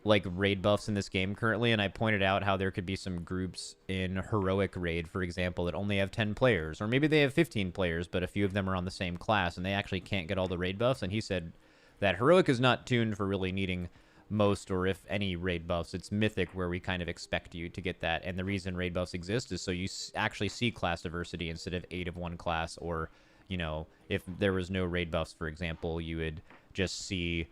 like raid buffs in this game currently, and I pointed out how there could be some groups in heroic raid, for example, that only have 10 players, or maybe they have 15 players, but a few of them are on the same class and they actually can't get all the raid buffs. And he said that heroic is not tuned for really needing most or if any raid buffs. It's mythic where we kind of expect you to get that, and the reason raid buffs exist is so you actually see class diversity instead of 8 of one class, or, you know, if there was no raid buffs, for example, you would just see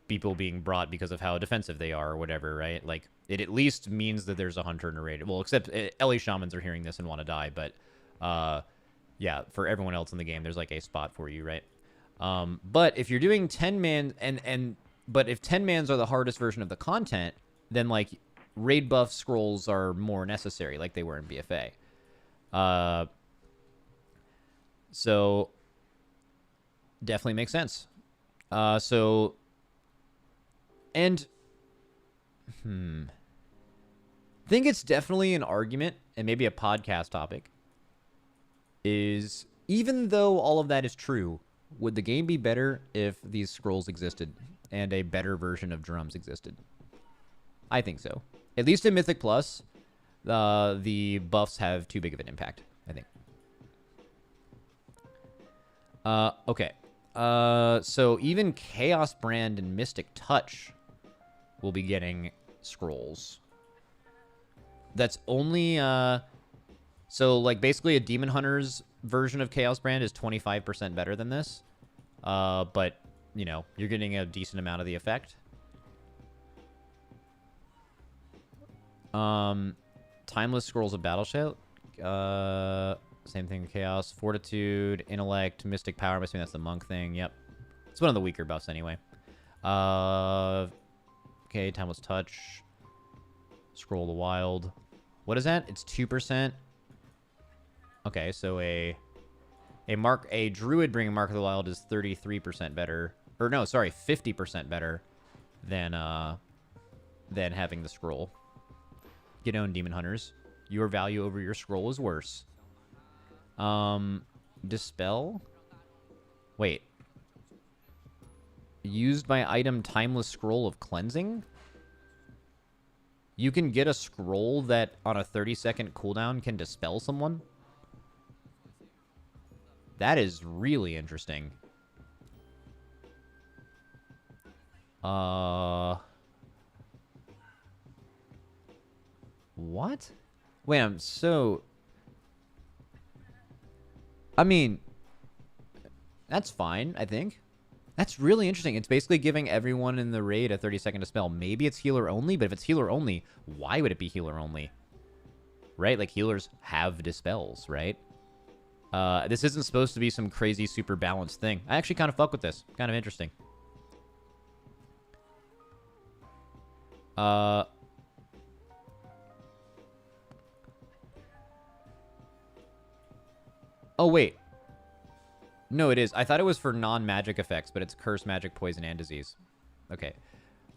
people being brought because of how defensive they are or whatever, right? Like, it at least means that there's a hunter and a raid. Well, except LA Shamans are hearing this and want to die, but yeah, for everyone else in the game, there's like a spot for you, right? But if you're doing 10 man but if 10 mans are the hardest version of the content, then like raid buff scrolls are more necessary, like they were in BFA. So definitely makes sense. think it's definitely an argument and maybe a podcast topic. Is even though all of that is true, would the game be better if these scrolls existed and a better version of drums existed? I think so. At least in Mythic Plus, the buffs have too big of an impact, I think. Okay. So even Chaos Brand and Mystic Touch will be getting scrolls. That's only, so like basically a Demon Hunter's version of Chaos Brand is 25% better than this. But, you know, you're getting a decent amount of the effect. Timeless Scrolls of Battle Shout. Same thing with Chaos. Fortitude, Intellect, Mystic Power. I'm assuming that's the Monk thing. Yep. It's one of the weaker buffs anyway. Okay, Timeless Touch. Scroll of the Wild. What is that? It's 2%. Okay, so a Druid bringing Mark of the Wild is 33% better. Or no, sorry, 50% better than having the scroll. Get owned, Demon Hunters. Your value over your scroll is worse. Dispel? Wait. Used by item Timeless Scroll of Cleansing? You can get a scroll that on a 30-second cooldown can dispel someone? That is really interesting. What? Wait, I'm so... I mean, that's fine, I think. That's really interesting. It's basically giving everyone in the raid a 30-second dispel. Maybe it's healer only, but if it's healer only, why would it be healer only? Right? Like, healers have dispels, right? This isn't supposed to be some crazy, super balanced thing. I actually kind of fuck with this. Kind of interesting. Oh, wait. No, it is. I thought it was for non-magic effects, but it's curse, magic, poison, and disease. Okay.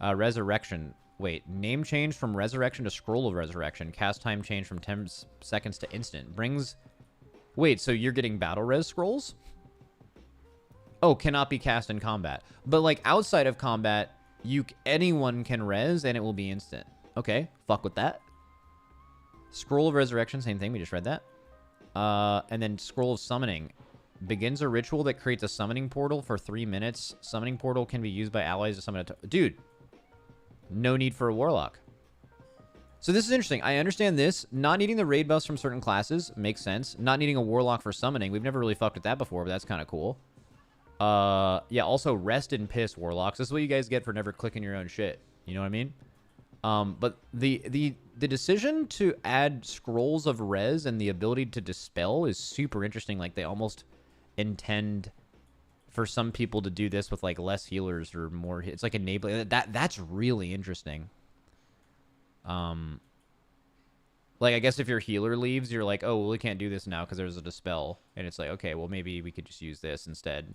Resurrection. Wait. Name change from Resurrection to Scroll of Resurrection. Cast time change from 10 seconds to instant. Brings... Wait, so you're getting battle res scrolls? Oh, cannot be cast in combat. But, like, outside of combat, anyone can res, and it will be instant. Okay, fuck with that. Scroll of Resurrection, same thing. We just read that. And then Scroll of Summoning. Begins a ritual that creates a summoning portal for 3 minutes. Summoning portal can be used by allies to summon a... Dude. No need for a warlock. So this is interesting. I understand this. Not needing the raid buffs from certain classes makes sense. Not needing a warlock for summoning. We've never really fucked with that before, but that's kind of cool. Yeah, also rest and piss warlocks. This is what you guys get for never clicking your own shit. You know what I mean? But the decision to add scrolls of res and the ability to dispel is super interesting. Like, they almost intend for some people to do this with, like, less healers or more. It's like enabling. That's really interesting. Like, I guess if your healer leaves, you're like, oh, well, we can't do this now because there's a dispel. And it's like, okay, well, maybe we could just use this instead.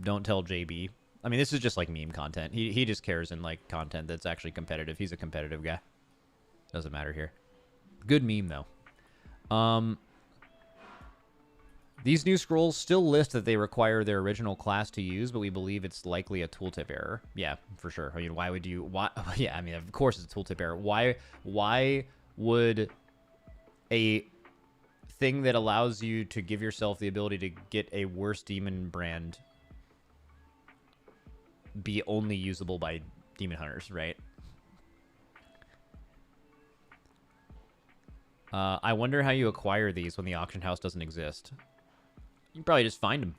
Don't tell JB. I mean, this is just, like, meme content. He just cares in, like, content that's actually competitive. He's a competitive guy. Doesn't matter here. Good meme, though. These new scrolls still list that they require their original class to use, but we believe it's likely a tooltip error. Yeah, for sure. I mean, why would you... Why? Yeah, I mean, of course it's a tooltip error. Why would a thing that allows you to give yourself the ability to get a worse demon brand be only usable by demon hunters, right? I wonder how you acquire these when the auction house doesn't exist. You can probably just find them.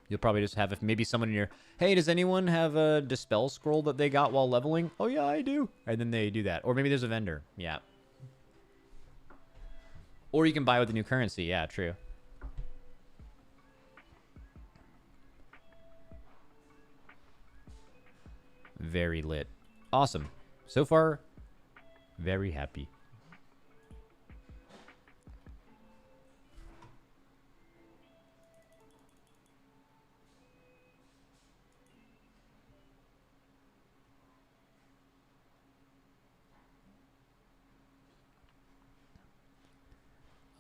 You'll probably just have, if maybe someone in your, hey, does anyone have a dispel scroll that they got while leveling? Oh yeah, I do. And then they do that. Or maybe there's a vendor. Yeah. Or you can buy with the new currency. Yeah, true. Very lit. Awesome. So far, very happy.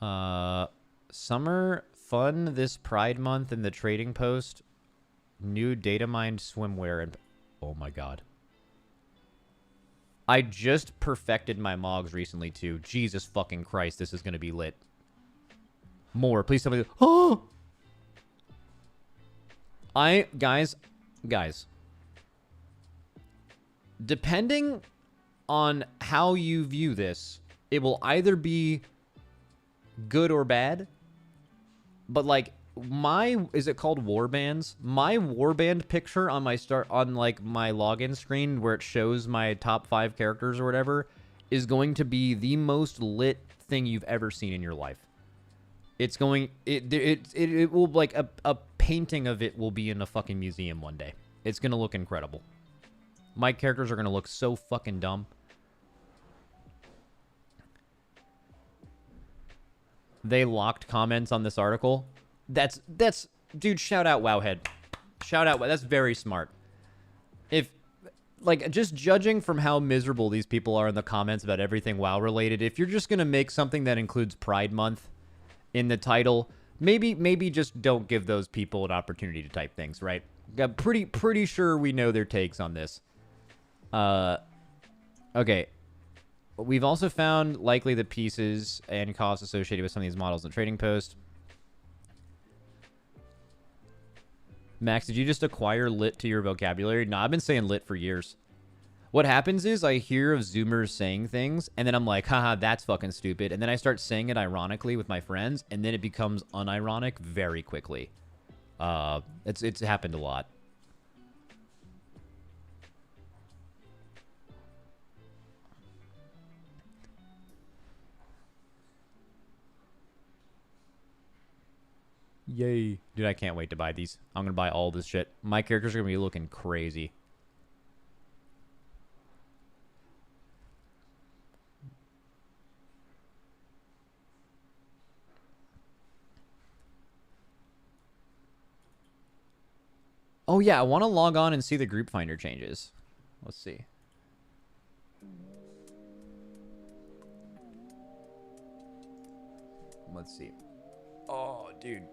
Summer fun this Pride Month in the trading post. New data mined swimwear and oh my god. I just perfected my Mogs recently too. Jesus fucking Christ, this is gonna be lit. More, please tell me. Oh, guys, depending on how you view this, it will either be good or bad. But like is it called warbands? My warband picture on my my login screen where it shows my top 5 characters or whatever is going to be the most lit thing you've ever seen in your life. It's going it will like a painting of it will be in a fucking museum one day. It's going to look incredible. My characters are going to look so fucking dumb. They locked comments on this article. That's dude, shout out Wowhead. Shout out, that's very smart. If like just judging from how miserable these people are in the comments about everything WoW related, if you're just going to make something that includes Pride Month in the title, maybe just don't give those people an opportunity to type things, right? Pretty sure we know their takes on this. Okay. We've also found likely the pieces and costs associated with some of these models in the trading post. Max, did you just acquire lit to your vocabulary? No, I've been saying lit for years. What happens is I hear of Zoomers saying things, and then I'm like, haha, that's fucking stupid. And then I start saying it ironically with my friends, and then it becomes unironic very quickly. It's happened a lot. Yay. Dude, I can't wait to buy these. I'm going to buy all this shit. My characters are going to be looking crazy. Oh, yeah. I want to log on and see the group finder changes. Let's see. Let's see. Oh, dude.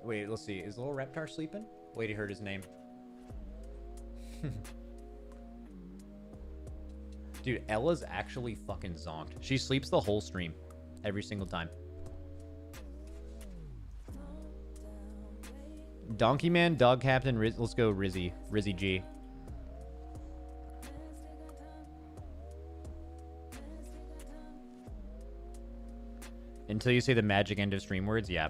Wait, let's see. Is little Reptar sleeping? Wait, he heard his name. Dude, Ella's actually fucking zonked. She sleeps the whole stream. Every single time. Donkey Man, Dog Captain, let's go Rizzy. Rizzy G. Until you say the magic end of stream words, yeah.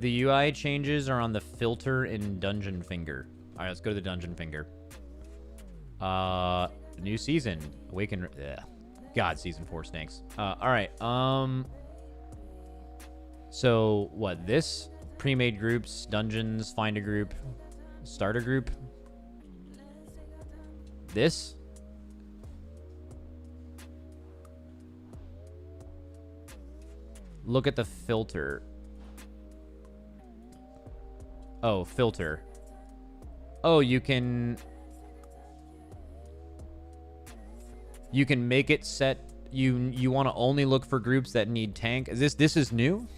The UI changes are on the filter in Dungeon Finger. All right, let's go to the Dungeon Finger. New season. Awaken. Ugh. God, season 4 stinks. All right. So what? This pre-made groups, dungeons, find a group, start a group. This. Look at the filter. Oh, filter. Oh, you can make it set you want to only look for groups that need tank. Is this is new?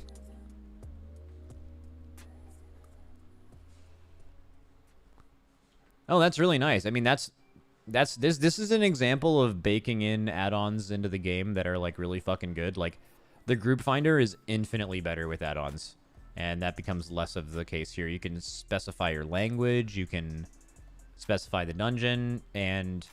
Oh, that's really nice. I mean, this is an example of baking in add-ons into the game that are like really fucking good. Like the group finder is infinitely better with add-ons. And that becomes less of the case here. You can specify your language. You can specify the dungeon. And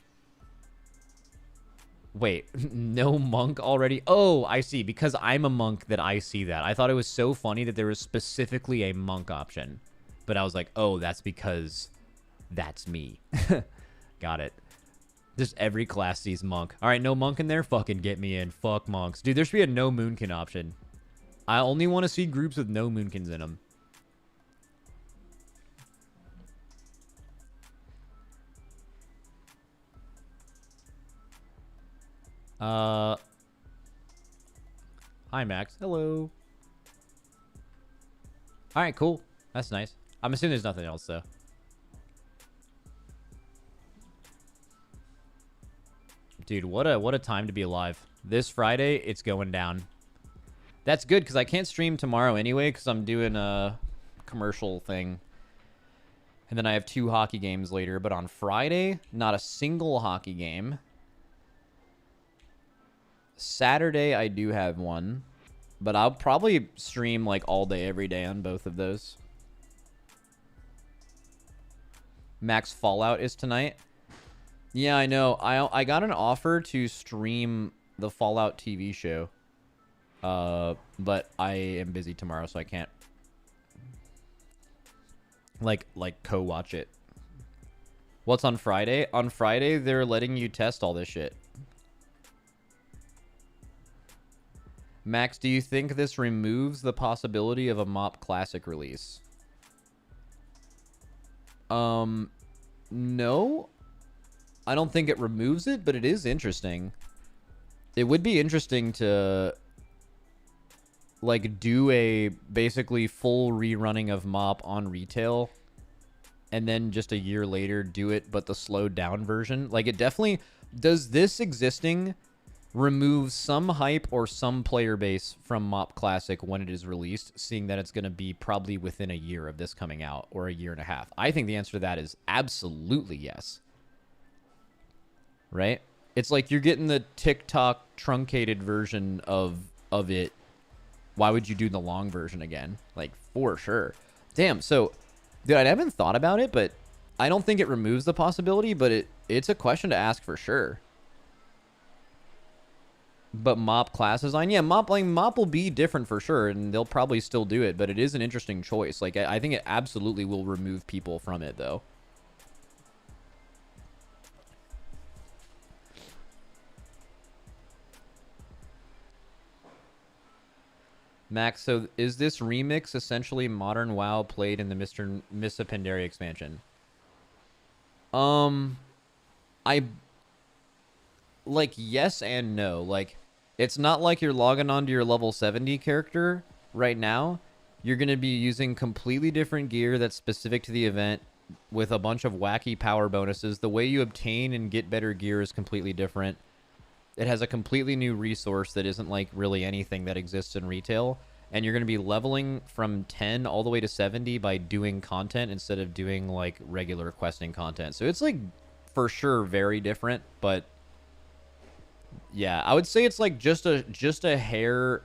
wait, no monk already? Oh, I see. Because I'm a monk that I see that. I thought it was so funny that there was specifically a monk option. But I was like, oh, that's because that's me. Got it. Just every class sees monk. All right, no monk in there? Fucking get me in. Fuck monks. Dude, there should be a no moonkin option. I only want to see groups with no moonkins in them. Hi, Max. Hello. All right, cool. That's nice. I'm assuming there's nothing else, though. Dude, what a time to be alive. This Friday, it's going down. That's good because I can't stream tomorrow anyway because I'm doing a commercial thing. And then I have 2 hockey games later. But on Friday, not a single hockey game. Saturday, I do have one. But I'll probably stream like all day, every day on both of those. Max Fallout is tonight. Yeah, I know. I got an offer to stream the Fallout TV show. But I am busy tomorrow, so I can't like co-watch it. What's on Friday? On Friday, they're letting you test all this shit. Max, do you think this removes the possibility of a MoP Classic release? No. I don't think it removes it, but it is interesting. It would be interesting to like do a basically full rerunning of MoP on retail and then just a year later do it but the slowed down version. Like, it definitely does. This existing remove some hype or some player base from MoP Classic when it is released, seeing that it's going to be probably within a year of this coming out, or a year and a half? I think the answer to that is absolutely yes. Right? It's like you're getting the TikTok truncated version of it. Why would you do the long version again? Like, for sure. Damn, so, dude, I haven't thought about it, but I don't think it removes the possibility, but it's a question to ask for sure. But MoP class design, yeah, MoP will be different for sure, and they'll probably still do it, but it is an interesting choice. Like, I think it absolutely will remove people from it, though. Max, so is this remix essentially modern WoW played in the Mists of Pandaria expansion? I like, yes and no. Like, it's not like you're logging onto your level 70 character right now. You're going to be using completely different gear that's specific to the event with a bunch of wacky power bonuses. The way you obtain and get better gear is completely different. It has a completely new resource that isn't like really anything that exists in retail. And you're going to be leveling from 10 all the way to 70 by doing content instead of doing like regular questing content. So it's like for sure very different, but yeah, I would say it's like just a hair.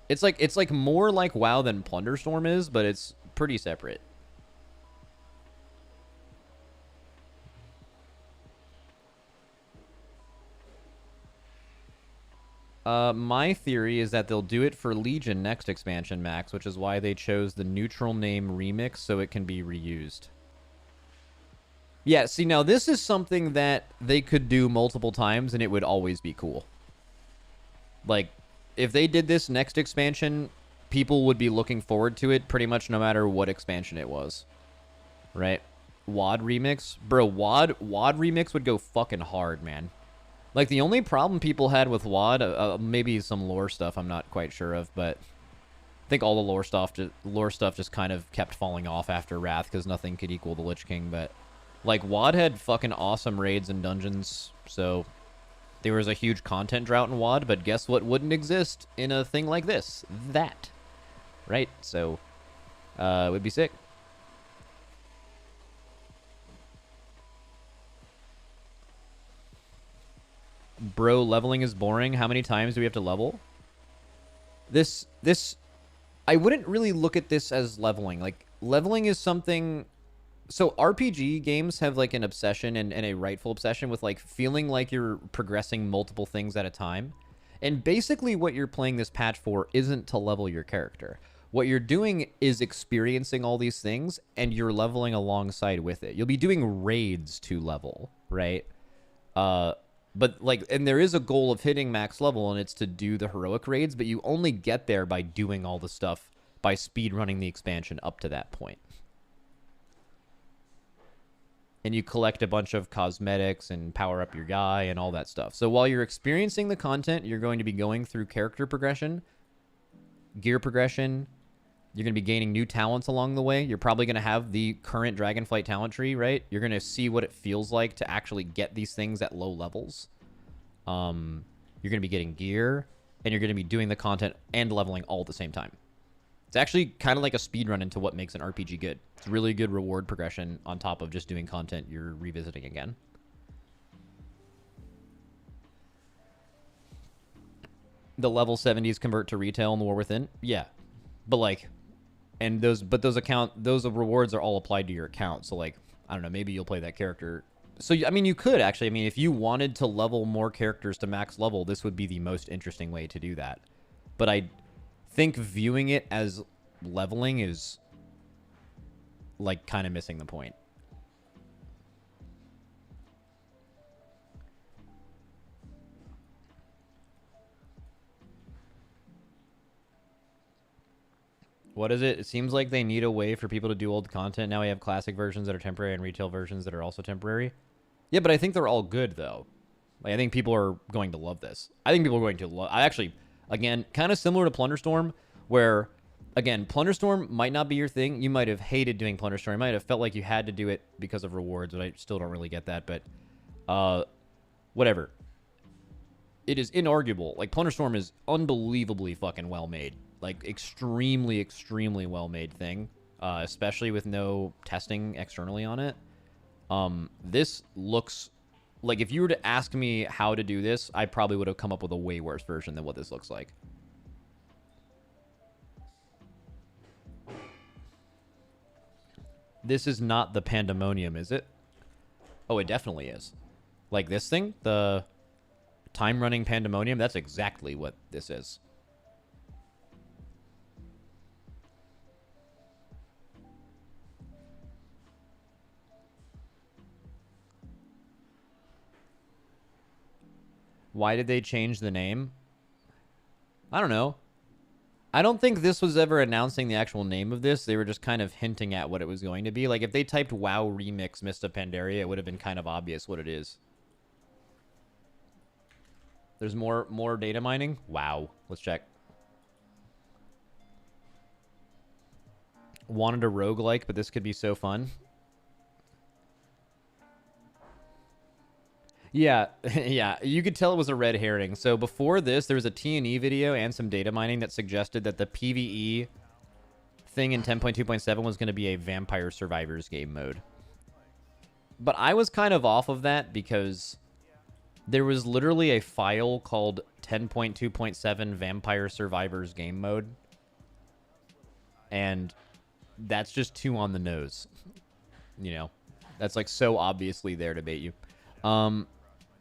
It's like more like WoW than Plunderstorm is, but it's pretty separate. My theory is that they'll do it for Legion next expansion, Max, which is why they chose the neutral name Remix so it can be reused. Yeah, see, now this is something that they could do multiple times and it would always be cool. Like, if they did this next expansion, people would be looking forward to it pretty much no matter what expansion it was. Right? WoD Remix? Bro, WoD Remix would go fucking hard, man. Like, the only problem people had with WoD, maybe some lore stuff I'm not quite sure of, but I think all the lore stuff just kind of kept falling off after Wrath because nothing could equal the Lich King. But, like, WoD had fucking awesome raids and dungeons, so there was a huge content drought in WoD, but guess what wouldn't exist in a thing like this? That. Right? So, it would be sick. Bro, leveling is boring. How many times do we have to level? This, I wouldn't really look at this as leveling. Like, leveling is something... So, RPG games have, like, an obsession and a rightful obsession with, like, feeling like you're progressing multiple things at a time. And basically what you're playing this patch for isn't to level your character. What you're doing is experiencing all these things, and you're leveling alongside with it. You'll be doing raids to level, right? But, like, and there is a goal of hitting max level, and it's to do the heroic raids, but you only get there by doing all the stuff, by speedrunning the expansion up to that point. And you collect a bunch of cosmetics and power up your guy and all that stuff. So while you're experiencing the content, you're going to be going through character progression, gear progression. You're going to be gaining new talents along the way. You're probably going to have the current Dragonflight talent tree, right? You're going to see what it feels like to actually get these things at low levels. You're going to be getting gear. and you're going to be doing the content and leveling all at the same time. It's actually kind of like a speed run into what makes an RPG good. It's really good reward progression on top of just doing content you're revisiting again. The level 70s convert to retail in the War Within? Yeah. But like, and those rewards are all applied to your account. So like, I don't know, maybe you'll play that character. So, I mean, you could actually, I mean, if you wanted to level more characters to max level, this would be the most interesting way to do that. But I think viewing it as leveling is like kind of missing the point. What is it? It seems like they need a way for people to do old content. Now we have classic versions that are temporary and retail versions that are also temporary. Yeah, but I think they're all good, though. Like, I think people are going to love this. I think people are going to love... I actually, again, kind of similar to Plunderstorm, where, again, Plunderstorm might not be your thing. You might have hated doing Plunderstorm. You might have felt like you had to do it because of rewards, but I still don't really get that. But, whatever. It is inarguable. Like, Plunderstorm is unbelievably fucking well made. Like, extremely, extremely well-made thing, especially with no testing externally on it. This looks... Like, if you were to ask me how to do this, I probably would have come up with a way worse version than what this looks like. This is not the Pandemonium, is it? Oh, it definitely is. Like this thing, the time-running Pandemonium, that's exactly what this is. Why did they change the name? I don't know. I don't think this was ever announcing the actual name of this. They were just kind of hinting at what it was going to be. Like, if they typed WoW Remix Mist of Pandaria, it would have been kind of obvious what it is. There's more data mining? Wow. Let's check. Wanted a roguelike, but this could be so fun. Yeah, yeah, you could tell it was a red herring. So before this, there was a T&E video and some data mining that suggested that the PvE thing in 10.2.7 was going to be a Vampire Survivors game mode. But I was kind of off of that because there was literally a file called 10.2.7 Vampire Survivors game mode. And that's just too on the nose. You know, that's like so obviously there to bait you.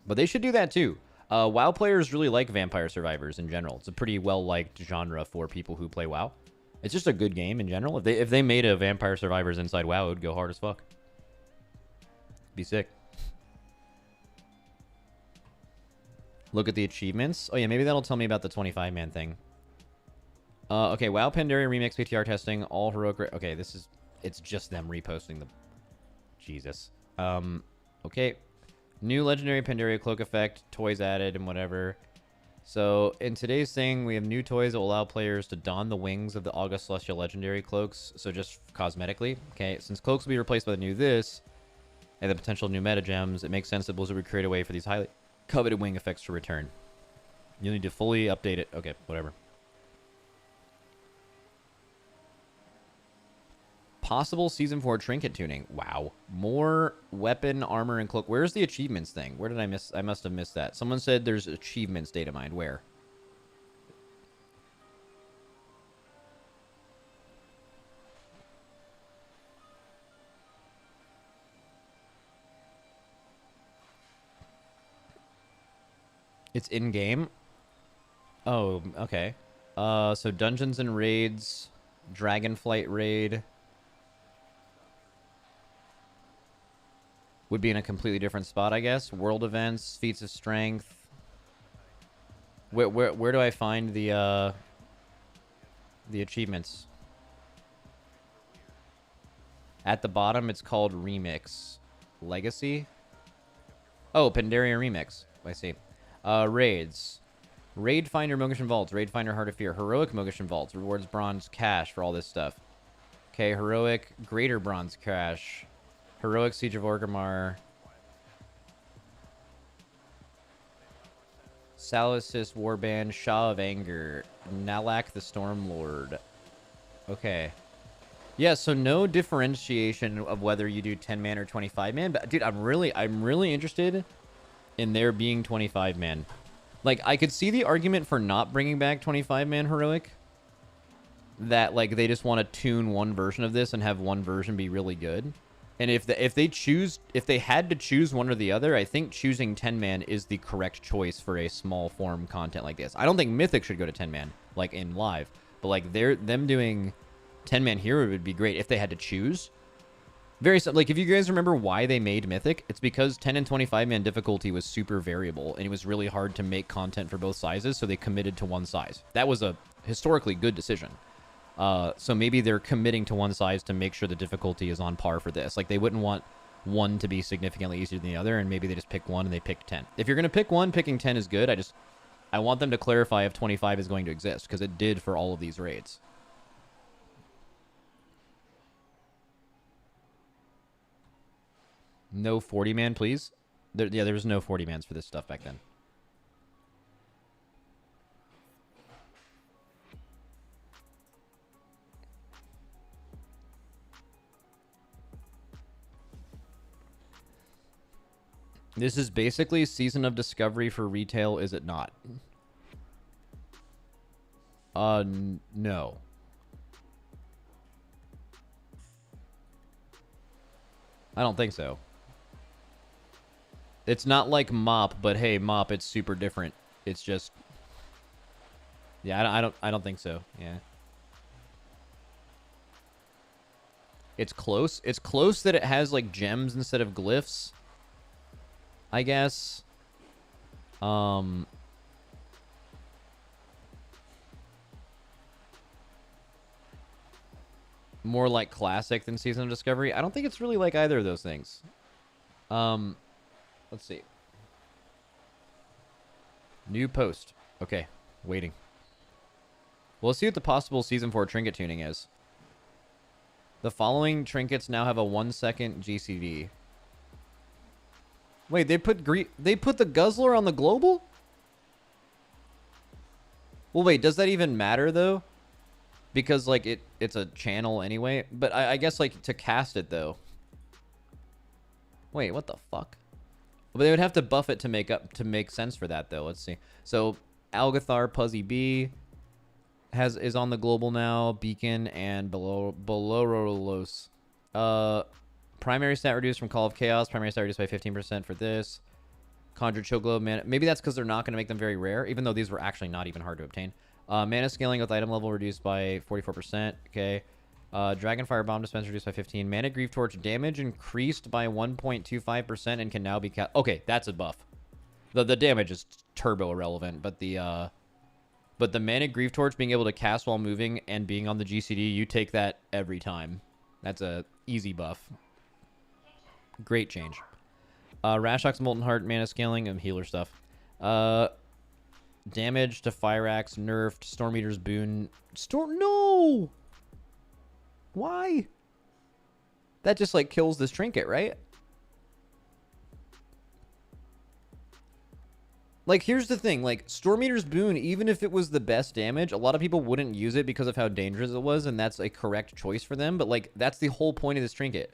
But they should do that too. WoW players really like Vampire Survivors in general. It's a pretty well-liked genre for people who play WoW. It's just a good game in general. If they made a Vampire Survivors inside WoW, it would go hard as fuck. Be sick. Look at the achievements. Oh yeah, maybe that'll tell me about the 25-man thing. Okay, WoW Pandaria Remix PTR testing, all heroic... Okay, it's just them reposting the... Jesus. Okay. New Legendary Pandaria Cloak Effect, toys added and whatever. So, in today's thing, we have new toys that will allow players to don the wings of the August Celestial Legendary Cloaks, so just cosmetically. Okay, since cloaks will be replaced by the new this, and the potential new meta gems, it makes sense that Blizzard would create a way for these highly coveted wing effects to return. You'll need to fully update it. Okay, whatever. Possible Season 4 trinket tuning. Wow. More weapon, armor, and cloak. Where's the achievements thing? Where did I miss? I must have missed that. Someone said there's achievements data mined. Where? It's in-game? Oh, okay. So Dungeons and Raids, Dragonflight Raid... would be in a completely different spot, I guess. World events, feats of strength. Where do I find the achievements? At the bottom, it's called Remix. Legacy? Oh, Pandaria Remix. I see. Raids. Raid Finder Mogishan Vaults. Raid Finder Heart of Fear. Heroic Mogishan Vaults. Rewards bronze cash for all this stuff. Okay, Heroic Greater Bronze Cash. Heroic Siege of Orgrimmar. Salacis Warband, Shaw of Anger, Nalak the Stormlord. Okay. Yeah, so no differentiation of whether you do 10-man or 25-man, but dude, I'm really interested in there being 25-man. Like, I could see the argument for not bringing back 25-man Heroic. That, like, they just want to tune one version of this and have one version be really good. And if they had to choose one or the other, I think choosing 10-man is the correct choice for a small form content like this. I don't think Mythic should go to 10-man, like, in live. But, like, them doing 10-man hero would be great if they had to choose. Like, if you guys remember why they made Mythic, it's because 10 and 25-man difficulty was super variable, and it was really hard to make content for both sizes, so they committed to one size. That was a historically good decision. So maybe they're committing to one size to make sure the difficulty is on par for this. Like, they wouldn't want one to be significantly easier than the other, and maybe they just pick one and they pick 10. If you're going to pick one, picking 10 is good. I want them to clarify if 25 is going to exist, because it did for all of these raids. No 40-man, please? There was no 40-mans for this stuff back then. This is basically Season of Discovery for retail, is it not? No. I don't think so. It's not like Mop, but hey, Mop, it's super different. It's just... Yeah, I don't think so. Yeah. It's close. It's close that it has, like, gems instead of glyphs, I guess. More like Classic than Season of Discovery. I don't think it's really like either of those things. Let's see. New post. Okay, waiting. Well, let's see what the possible Season 4 trinket tuning is. The following trinkets now have a 1-second GCD. Wait, they put the Guzzler on the global? Well, wait, does that even matter though? Because like it's a channel anyway. But I guess like to cast it though. Wait, what the fuck? But they would have to buff it to make sense for that though. Let's see. So Algathar Puzzy B is on the global now. Beacon and Belorolos. Primary stat reduced from Call of Chaos. Primary stat reduced by 15% for this. Conjured Choglobe. Man, maybe that's because they're not going to make them very rare, even though these were actually not even hard to obtain. Mana scaling with item level reduced by 44%. Okay. Dragonfire Bomb Dispenser reduced by 15. Mana Grief Torch damage increased by 1.25% and can now be cast. Okay, that's a buff. The damage is turbo irrelevant, but the Mana Grief Torch being able to cast while moving and being on the GCD, you take that every time. That's a easy buff. Great change. Rashok's Molten Heart, mana scaling, and healer stuff. Damage to Fire Axe, nerfed. Storm Eater's Boon. No! Why? That just, like, kills this trinket, right? Like, here's the thing. Like, Storm Eater's Boon, even if it was the best damage, a lot of people wouldn't use it because of how dangerous it was, and that's a correct choice for them. But, like, that's the whole point of this trinket.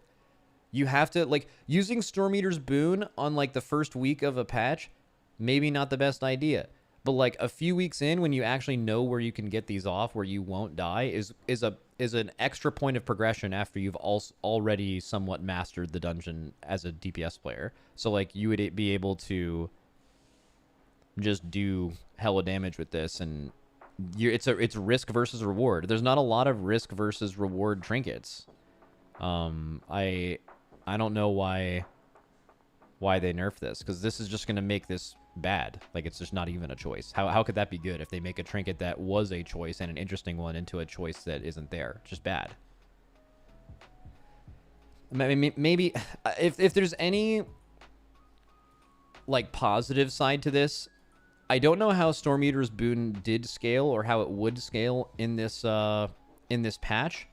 You have to, like, using Storm Eater's Boon on, like, the first week of a patch, maybe not the best idea. But, like, a few weeks in, when you actually know where you can get these off, where you won't die, is an extra point of progression after you've already somewhat mastered the dungeon as a DPS player. So, like, you would be able to just do hella damage with this, and it's risk versus reward. There's not a lot of risk versus reward trinkets. I don't know why they nerf this, because this is just going to make this bad. Like, it's just not even a choice. How could that be good if they make a trinket that was a choice and an interesting one into a choice that isn't there? It's just bad. Maybe if there's any, like, positive side to this, I don't know how Storm Eater's Boon did scale or how it would scale in this patch.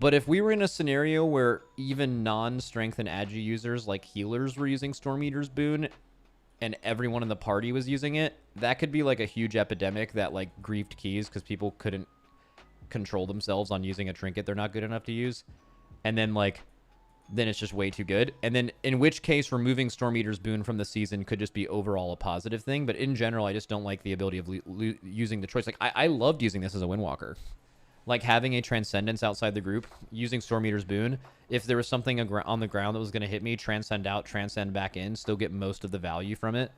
But if we were in a scenario where even non-strength and agi users like healers were using Storm Eater's Boon, and everyone in the party was using it, that could be like a huge epidemic that like griefed keys because people couldn't control themselves on using a trinket they're not good enough to use. And then like, then it's just way too good. And then in which case removing Storm Eater's boon from the season could just be overall a positive thing. But in general, I just don't like the ability of using the choice. Like I loved using this as a Windwalker. Like having a Transcendence outside the group, using Storm Eater's boon. If there was something on the ground that was going to hit me, transcend out, transcend back in, still get most of the value from it.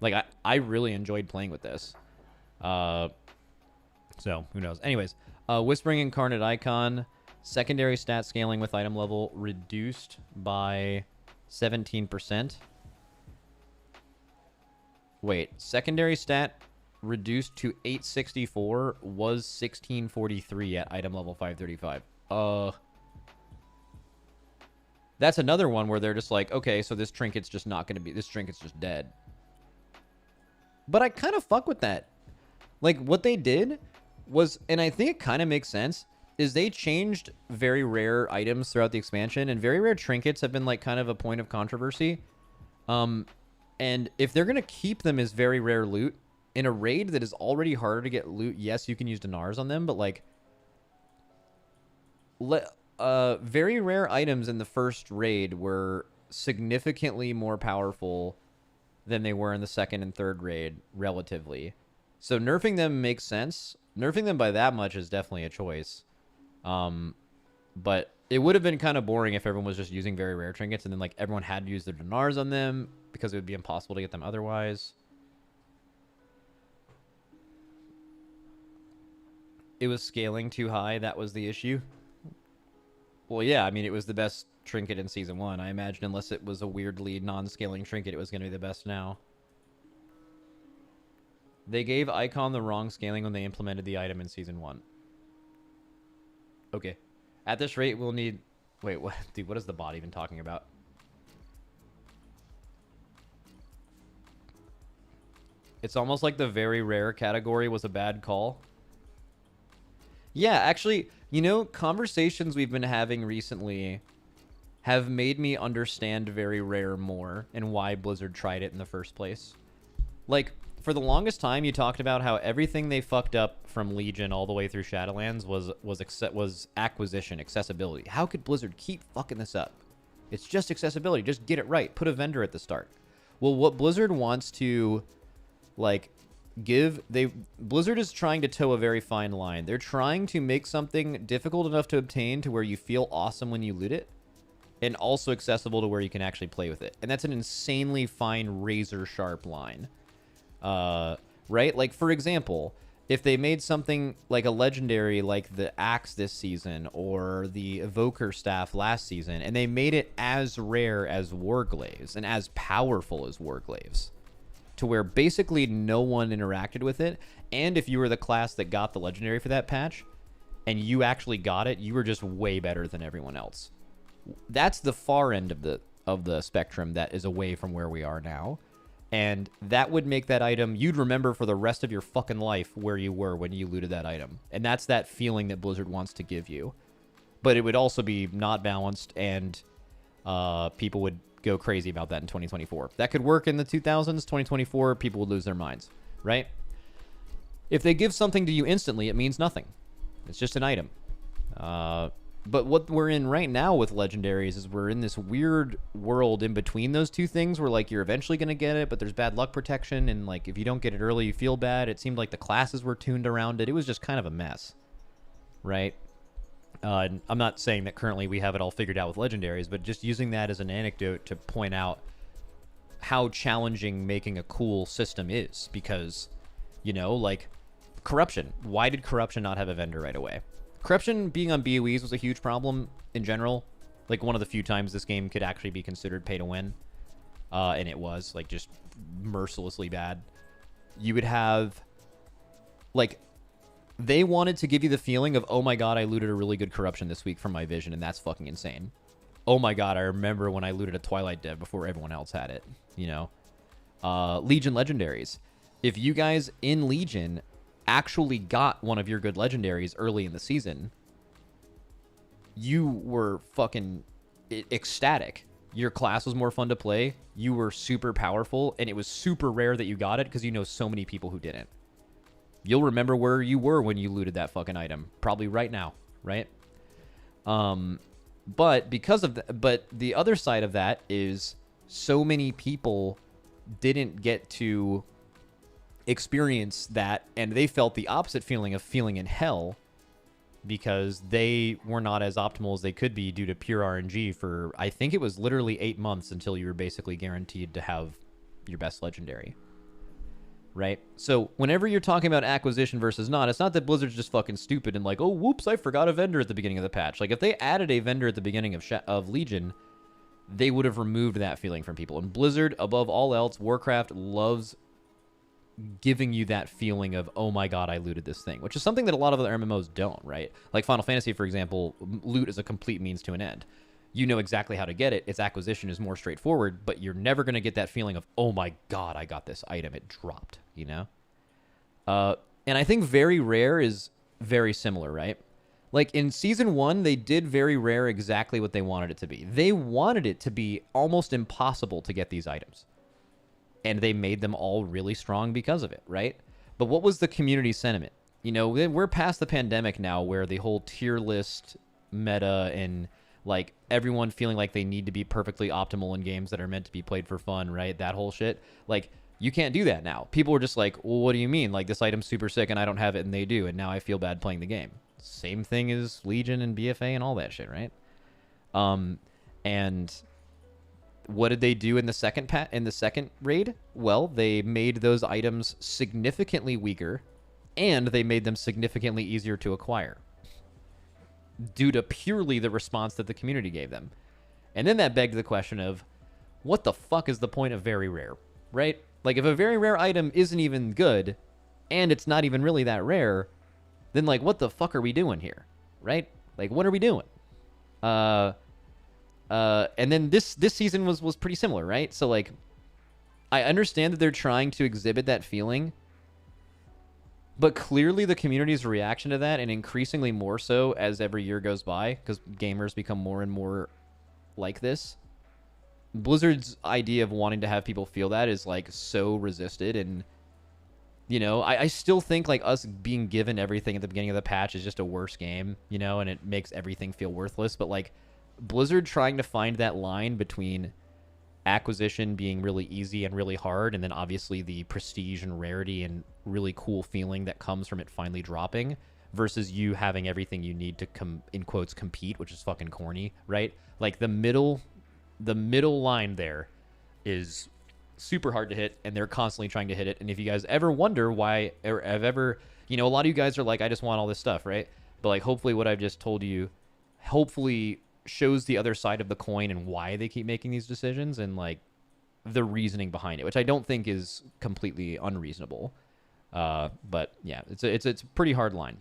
Like I really enjoyed playing with this. So who knows? Anyways, Whispering Incarnate Icon. Secondary stat scaling with item level reduced by 17%. Wait, secondary stat reduced to 864 was 1643 at item level 535. That's another one where they're just like, okay, so this trinket's just not going to be, this trinket's just dead. But I kind of fuck with that. Like, what they did was, and I think it kind of makes sense, is they changed very rare items throughout the expansion, and very rare trinkets have been like kind of a point of controversy. And if they're going to keep them as very rare loot in a raid that is already harder to get loot, yes, you can use Dinars on them, but like very rare items in the first raid were significantly more powerful than they were in the second and third raid relatively. So nerfing them makes sense. Nerfing them by that much is definitely a choice. But it would have been kind of boring if everyone was just using very rare trinkets and then like everyone had to use their Dinars on them because it would be impossible to get them otherwise. It was scaling too high. That was the issue. Well, yeah, I mean, it was the best trinket in Season 1. I imagine unless it was a weirdly non-scaling trinket, it was going to be the best now. They gave Icon the wrong scaling when they implemented the item in Season 1. Okay. At this rate, we'll need... Wait, what? Dude, what is the bot even talking about? It's almost like the very rare category was a bad call. Yeah, actually, you know, conversations we've been having recently have made me understand very rare more and why Blizzard tried it in the first place. Like, for the longest time, you talked about how everything they fucked up from Legion all the way through Shadowlands was acquisition, accessibility. How could Blizzard keep fucking this up? It's just accessibility. Just get it right. Put a vendor at the start. Well, what Blizzard wants to, like, Blizzard is trying to toe a very fine line. They're trying to make something difficult enough to obtain to where you feel awesome when you loot it, and also accessible to where you can actually play with it. And that's an insanely fine, razor-sharp line. Right? Like, for example, if they made something like a legendary like the Axe this season or the Evoker Staff last season, and they made it as rare as Warglaives and as powerful as Warglaives, to where basically no one interacted with it, and if you were the class that got the legendary for that patch, and you actually got it, you were just way better than everyone else. That's the far end of the spectrum that is away from where we are now. And that would make that item, you'd remember for the rest of your fucking life where you were when you looted that item. And that's that feeling that Blizzard wants to give you. But it would also be not balanced, and people would go crazy about that in 2024. That could work in the 2000s. 2024, people would lose their minds, right? If they give something to you instantly, it means nothing. It's just an item. But what we're in right now with legendaries is we're in this weird world in between those two things where, like, you're eventually going to get it, but there's bad luck protection, and, like, if you don't get it early, you feel bad. It seemed like the classes were tuned around it. It was just kind of a mess, right? And I'm not saying that currently we have it all figured out with legendaries, but just using that as an anecdote to point out how challenging making a cool system is, because, you know, like, corruption. Why did corruption not have a vendor right away? Corruption being on BOEs was a huge problem in general. Like, one of the few times this game could actually be considered pay to win. And it was, like, just mercilessly bad. You would have, like, they wanted to give you the feeling of, oh my god, I looted a really good corruption this week from my vision, and that's fucking insane. Oh my god, I remember when I looted a Twilight Dev before everyone else had it, you know? Legion legendaries. If you guys in Legion actually got one of your good legendaries early in the season, you were fucking ecstatic. Your class was more fun to play. You were super powerful, and it was super rare that you got it because you know so many people who didn't. You'll remember where you were when you looted that fucking item. Probably right now, right? But because of but the other side of that is so many people didn't get to experience that, and they felt the opposite feeling of feeling in hell because they were not as optimal as they could be due to pure RNG for, I think it was literally 8 months until you were basically guaranteed to have your best legendary. Right? So whenever you're talking about acquisition versus not, it's not that Blizzard's just fucking stupid and like, oh, whoops, I forgot a vendor at the beginning of the patch. Like, if they added a vendor at the beginning of Legion, they would have removed that feeling from people. And Blizzard, above all else, Warcraft loves giving you that feeling of, oh my god, I looted this thing, which is something that a lot of other MMOs don't, right? Like Final Fantasy, for example, loot is a complete means to an end. You know exactly how to get it. Its acquisition is more straightforward, but you're never going to get that feeling of, oh my god, I got this item, it dropped, you know? And I think Very Rare is very similar, right? Like in Season 1, they did Very Rare exactly what they wanted it to be. They wanted it to be almost impossible to get these items. And they made them all really strong because of it, right? But what was the community sentiment? You know, we're past the pandemic now where the whole tier list meta and like everyone feeling like they need to be perfectly optimal in games that are meant to be played for fun, right? That whole shit. Like, you can't do that now. People are just like, well, what do you mean? Like, this item's super sick and I don't have it and they do, and now I feel bad playing the game. Same thing as Legion and BFA and all that shit, right? And what did they do in the second raid? Well, they made those items significantly weaker, and they made them significantly easier to acquire due to purely the response that the community gave them. And then that begged the question of, what the fuck is the point of Very Rare, right? Like, if a Very Rare item isn't even good, and it's not even really that rare, then, like, what the fuck are we doing here, right? Like, what are we doing? And then this season was pretty similar, right? So, like, I understand that they're trying to exhibit that feeling, but clearly the community's reaction to that, and increasingly more so as every year goes by, because gamers become more and more like this, Blizzard's idea of wanting to have people feel that is, like, so resisted. And, you know, I still think, like, us being given everything at the beginning of the patch is just a worse game, you know, and it makes everything feel worthless. But, like, Blizzard trying to find that line between acquisition being really easy and really hard, and then obviously the prestige and rarity and really cool feeling that comes from it finally dropping, versus you having everything you need to in quotes compete, which is fucking corny, right? Like, the middle line there is super hard to hit, and they're constantly trying to hit it. And if you guys ever wonder why, or have ever, you know, a lot of you guys are like, I just want all this stuff, right? But, like, hopefully what I've just told you hopefully shows the other side of the coin and why they keep making these decisions, and, like, the reasoning behind it, which I don't think is completely unreasonable. But yeah, it's a pretty hard line.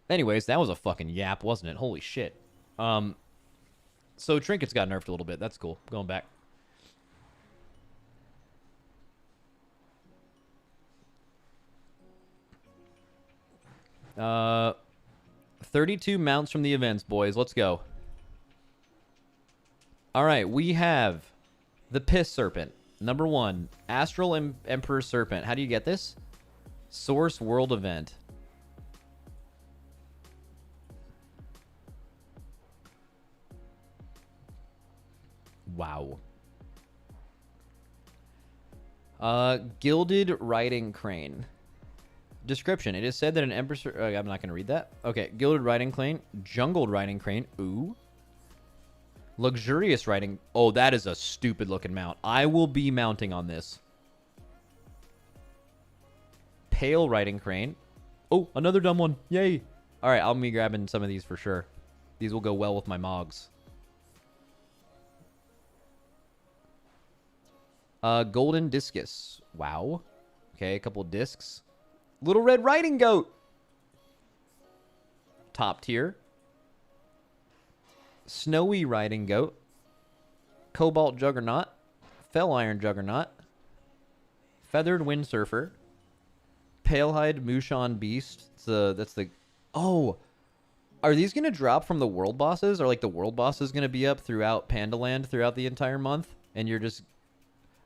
Anyways, that was a fucking yap, wasn't it? Holy shit. So Trinkets got nerfed a little bit. That's cool. Going back. Uh, 32 mounts from the events, boys. Let's go. All right, we have the Piss Serpent. Number 1, Astral Emperor Serpent. How do you get this? Source World Event. Wow. Gilded Riding Crane. Description. It is said that an Emperor... I'm not going to read that. Okay. Gilded Riding Crane. Jungled Riding Crane. Ooh. Luxurious Riding... Oh, that is a stupid looking mount. I will be mounting on this. Pale Riding Crane. Oh, another dumb one. Yay. All right. I'll be grabbing some of these for sure. These will go well with my Mogs. Golden Discus. Wow. Okay, a couple discs. Little Red Riding Goat. Top tier. Snowy Riding Goat. Cobalt Juggernaut. Fell Iron Juggernaut. Feathered Are these going to drop from the world bosses? Or like the world boss is going to be up throughout Pandaland throughout the entire month? And you're just...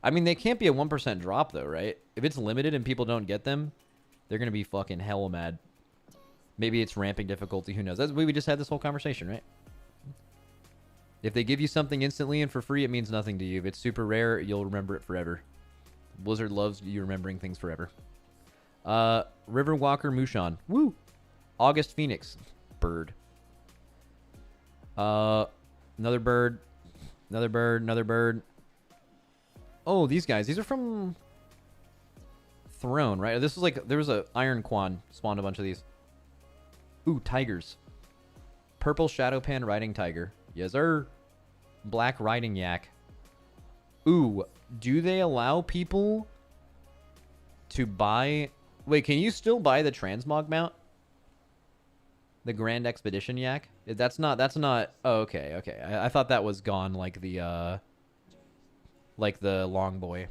I mean, they can't be a 1% drop though, right? If it's limited and people don't get them, they're going to be fucking hell mad. Maybe it's ramping difficulty. Who knows? That's we just had this whole conversation, right? If they give you something instantly and for free, it means nothing to you. If it's super rare, you'll remember it forever. Blizzard loves you remembering things forever. Riverwalker Mushan. Woo! August Phoenix. Bird. Another bird. Another bird. Another bird. Oh, these guys. These are from Throne, right? This was like... There was a Iron Quan. Spawned a bunch of these. Ooh, tigers. Purple Shadowpan Riding Tiger. Yes, sir. Black Riding Yak. Ooh, do they allow people to buy... Wait, can you still buy the Transmog mount? The Grand Expedition Yak? That's not... Oh, okay, okay. I thought that was gone like the Long Boy.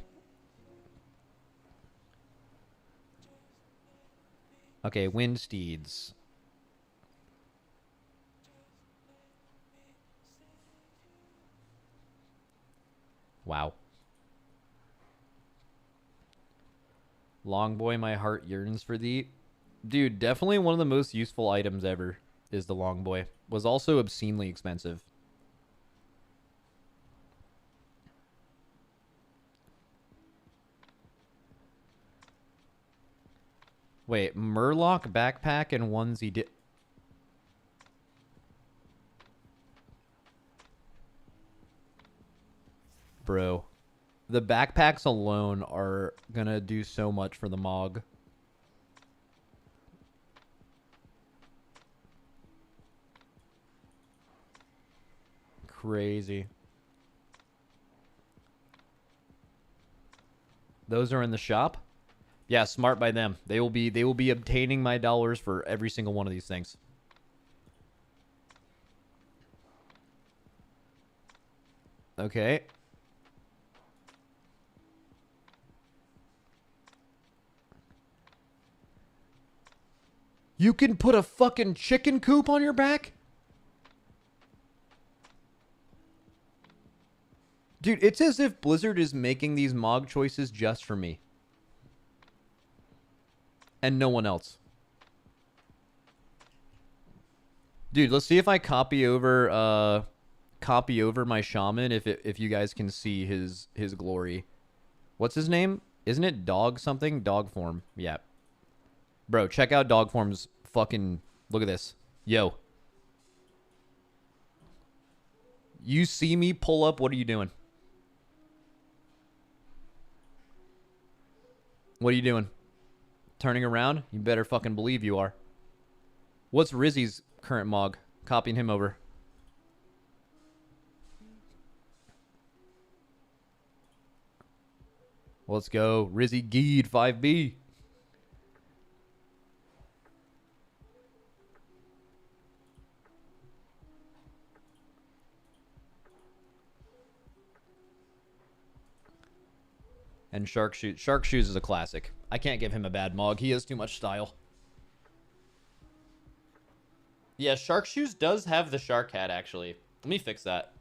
Okay, Wind Steeds. Wow. Long Boy, my heart yearns for thee. Dude, definitely one of the most useful items ever is the Long Boy. Was also obscenely expensive. Wait, Murloc backpack and onesie did... Bro. The backpacks alone are gonna do so much for the Mog. Crazy. Those are in the shop? Yeah, smart by them. They will be obtaining my dollars for every single one of these things. Okay. You can put a fucking chicken coop on your back? Dude, it's as if Blizzard is making these Mog choices just for me. And no one else. Dude, let's see if I copy over my shaman if you guys can see his glory. What's his name? Isn't it Dog something? Dog form. Yeah. Bro, check out Dog form's fucking... Look at this. Yo. You see me pull up, what are you doing? What are you doing? Turning around? You better fucking believe you are. What's Rizzy's current Mog? Copying him over. Let's go. Rizzy Geed 5B. And Shark Shoes. Shark Shoes is a classic. I can't give him a bad Mog. He has too much style. Yeah, Shark Shoes does have the shark hat, actually. Let me fix that.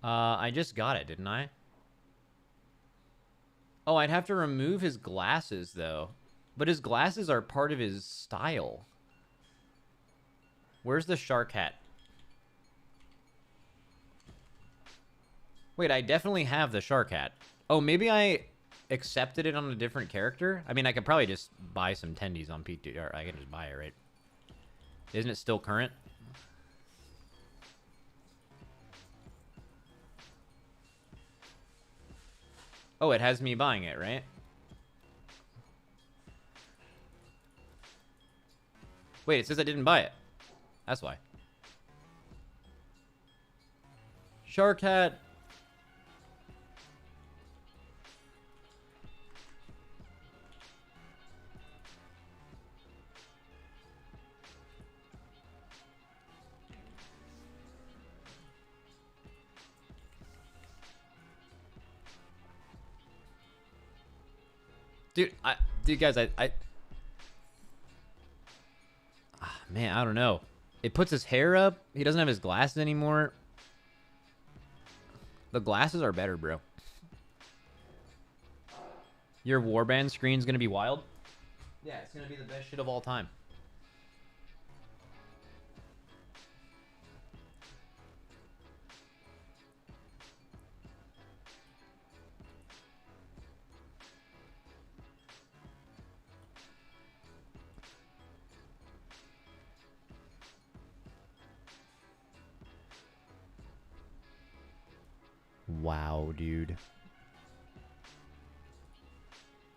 I just got it, didn't I? Oh, I'd have to remove his glasses, though. But his glasses are part of his style. Where's the shark hat? Wait, I definitely have the shark hat. Oh, maybe I accepted it on a different character? I mean, I could probably just buy some tendies on P2. Or I can just buy it, right? Isn't it still current? Oh, it has me buying it, right? Wait, it says I didn't buy it. That's why. Shark hat. Dude, guys, man, I don't know. It puts his hair up. He doesn't have his glasses anymore. The glasses are better, bro. Your warband screen's gonna be wild. Yeah, it's gonna be the best shit of all time. Wow, dude.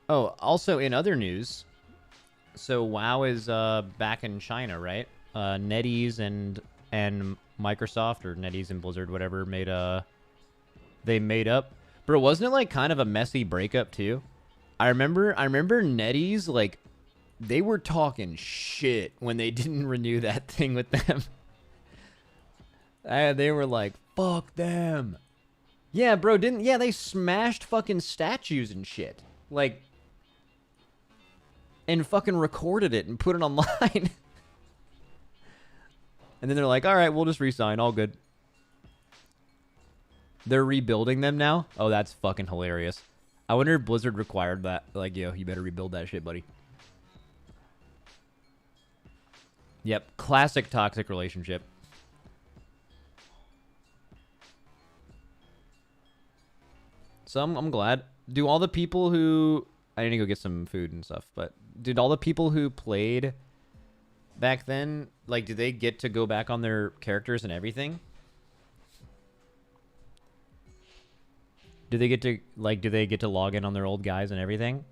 Oh, also in other news, so WoW is back in China, right? NetEase and Microsoft, or NetEase and Blizzard, whatever, they made up. Bro, wasn't it like kind of a messy breakup too? I remember NetEase, like, they were talking shit when they didn't renew that thing with them. They were like, fuck them. Yeah, bro, they smashed fucking statues and shit. Like, and fucking recorded it and put it online. And then they're like, all right, we'll just resign. All good. They're rebuilding them now? Oh, that's fucking hilarious. I wonder if Blizzard required that. Like, yo, you better rebuild that shit, buddy. Yep, classic toxic relationship. So I'm glad. Do all the people who... I need to go get some food and stuff, but did all the people who played back then, like, did they get to go back on their characters and everything? Do they get to log in on their old guys and everything?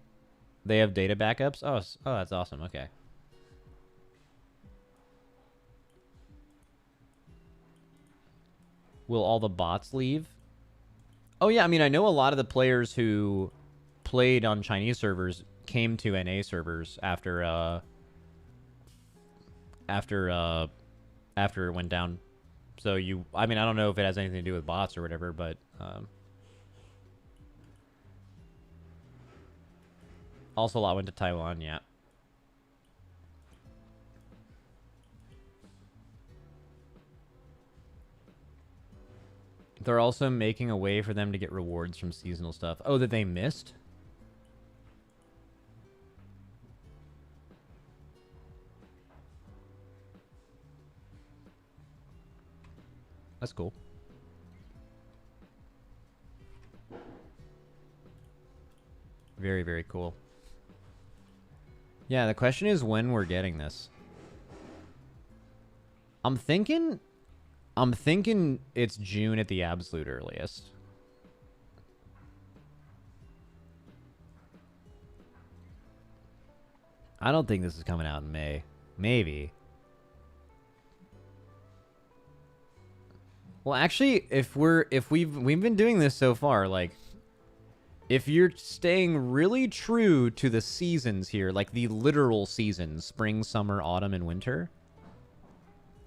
They have data backups? Oh, that's awesome. Okay. Will all the bots leave? Oh, yeah. I mean, I know a lot of the players who played on Chinese servers came to NA servers after it went down. So I mean, I don't know if it has anything to do with bots or whatever, but also a lot went to Taiwan, yeah. They're also making a way for them to get rewards from seasonal stuff. Oh, that they missed? That's cool. Very, very cool. Yeah, the question is when we're getting this. I'm thinking it's June at the absolute earliest. I don't think this is coming out in May. Maybe. Well, actually, if we've been doing this so far, like, if you're staying really true to the seasons here, like the literal seasons, spring, summer, autumn, and winter,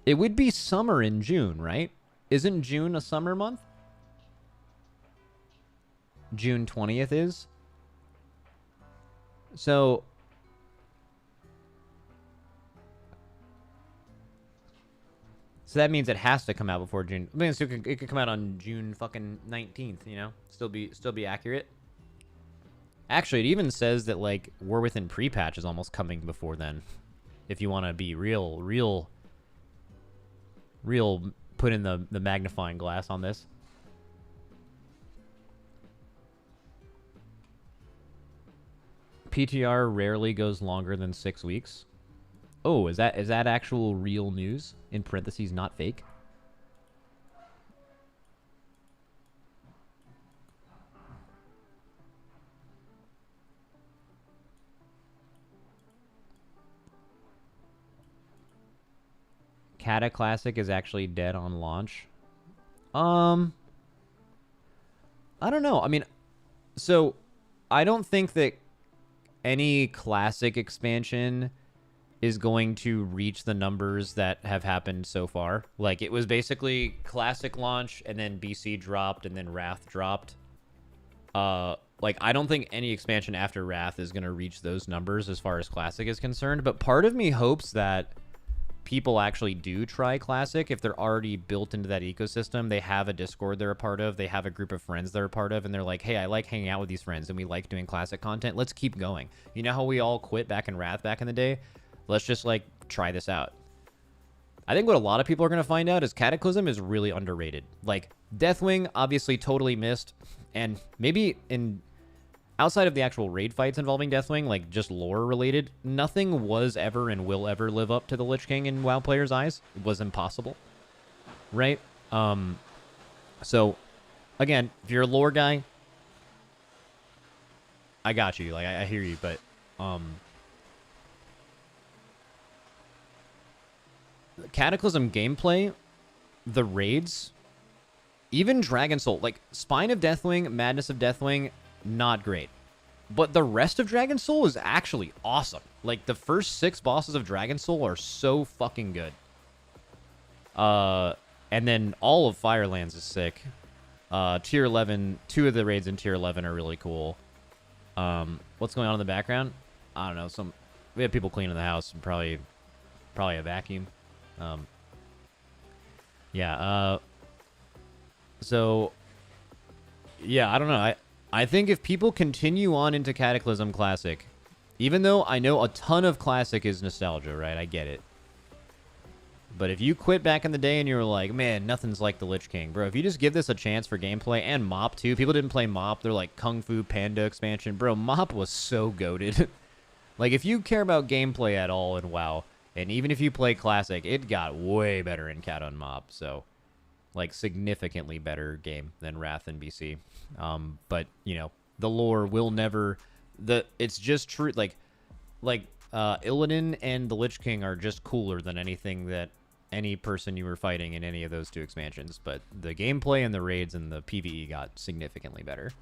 it would be summer in June, right? Isn't June a summer month? June 20th is. So that means it has to come out before June. I mean, so it could come out on June fucking 19th, you know? Still be accurate. Actually, it even says that, like, War Within pre-patch is almost coming before then. If you want to be real put in the magnifying glass on this. PTR rarely goes longer than 6 weeks. Oh, is that actual real news? In parentheses, not fake? Kata Classic is actually dead on launch. I don't know. I mean, so I don't think that any classic expansion is going to reach the numbers that have happened so far. Like, it was basically classic launch, and then BC dropped, and then Wrath dropped. like, I don't think any expansion after Wrath is going to reach those numbers as far as Classic is concerned. But part of me hopes that people actually do try Classic if they're already built into that ecosystem. They have a Discord they're a part of. They have a group of friends they're a part of. And they're like, hey, I like hanging out with these friends and we like doing Classic content. Let's keep going. You know how we all quit back in Wrath back in the day? Let's just, like, try this out. I think what a lot of people are going to find out is Cataclysm is really underrated. Like, Deathwing, obviously totally missed. And maybe in... outside of the actual raid fights involving Deathwing, like just lore related, nothing was ever and will ever live up to the Lich King in WoW players' eyes. It was impossible. Right? So, again, if you're a lore guy, I got you. Like, I hear you, but, Cataclysm gameplay, the raids, even Dragon Soul, like, Spine of Deathwing, Madness of Deathwing, not great. But the rest of Dragon Soul is actually awesome. Like, the first 6 bosses of Dragon Soul are so fucking good. And then all of Firelands is sick. Tier 11, 2 of the raids in Tier 11 are really cool. What's going on in the background? I don't know. We have people cleaning the house and probably a vacuum. Yeah, so, yeah, I don't know. I think if people continue on into Cataclysm Classic, even though I know a ton of Classic is nostalgia, right? I get it. But if you quit back in the day and you were like, man, nothing's like the Lich King, bro, if you just give this a chance for gameplay and Mop too, people didn't play Mop. They're like Kung Fu Panda expansion. Bro, Mop was so goated. Like, if you care about gameplay at all in WoW, and even if you play Classic, it got way better in Cat on Mop. So, like, significantly better game than Wrath and BC. But, you know, the lore will never... It's just true. Like Illidan and the Lich King are just cooler than anything that any person you were fighting in any of those 2 expansions. But the gameplay and the raids and the PvE got significantly better.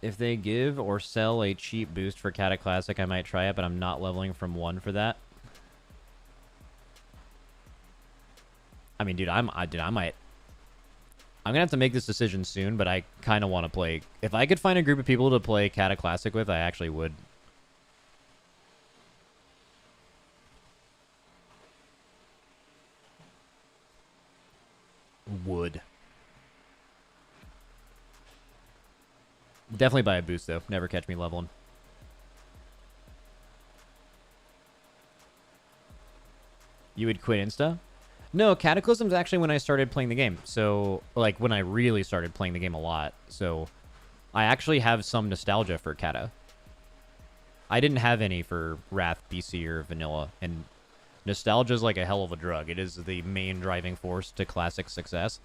If they give or sell a cheap boost for Cata Classic, I might try it, but I'm not leveling from 1 for that. I mean, dude, I might... I'm gonna have to make this decision soon, but I kind of want to play... If I could find a group of people to play Cata Classic with, I actually would. Definitely buy a boost, though. Never catch me leveling. You would quit Insta? No, Cataclysm's actually when I started playing the game. So, like, when I really started playing the game a lot. So, I actually have some nostalgia for Cata. I didn't have any for Wrath, BC, or Vanilla. And nostalgia is like a hell of a drug. It is the main driving force to Classic success.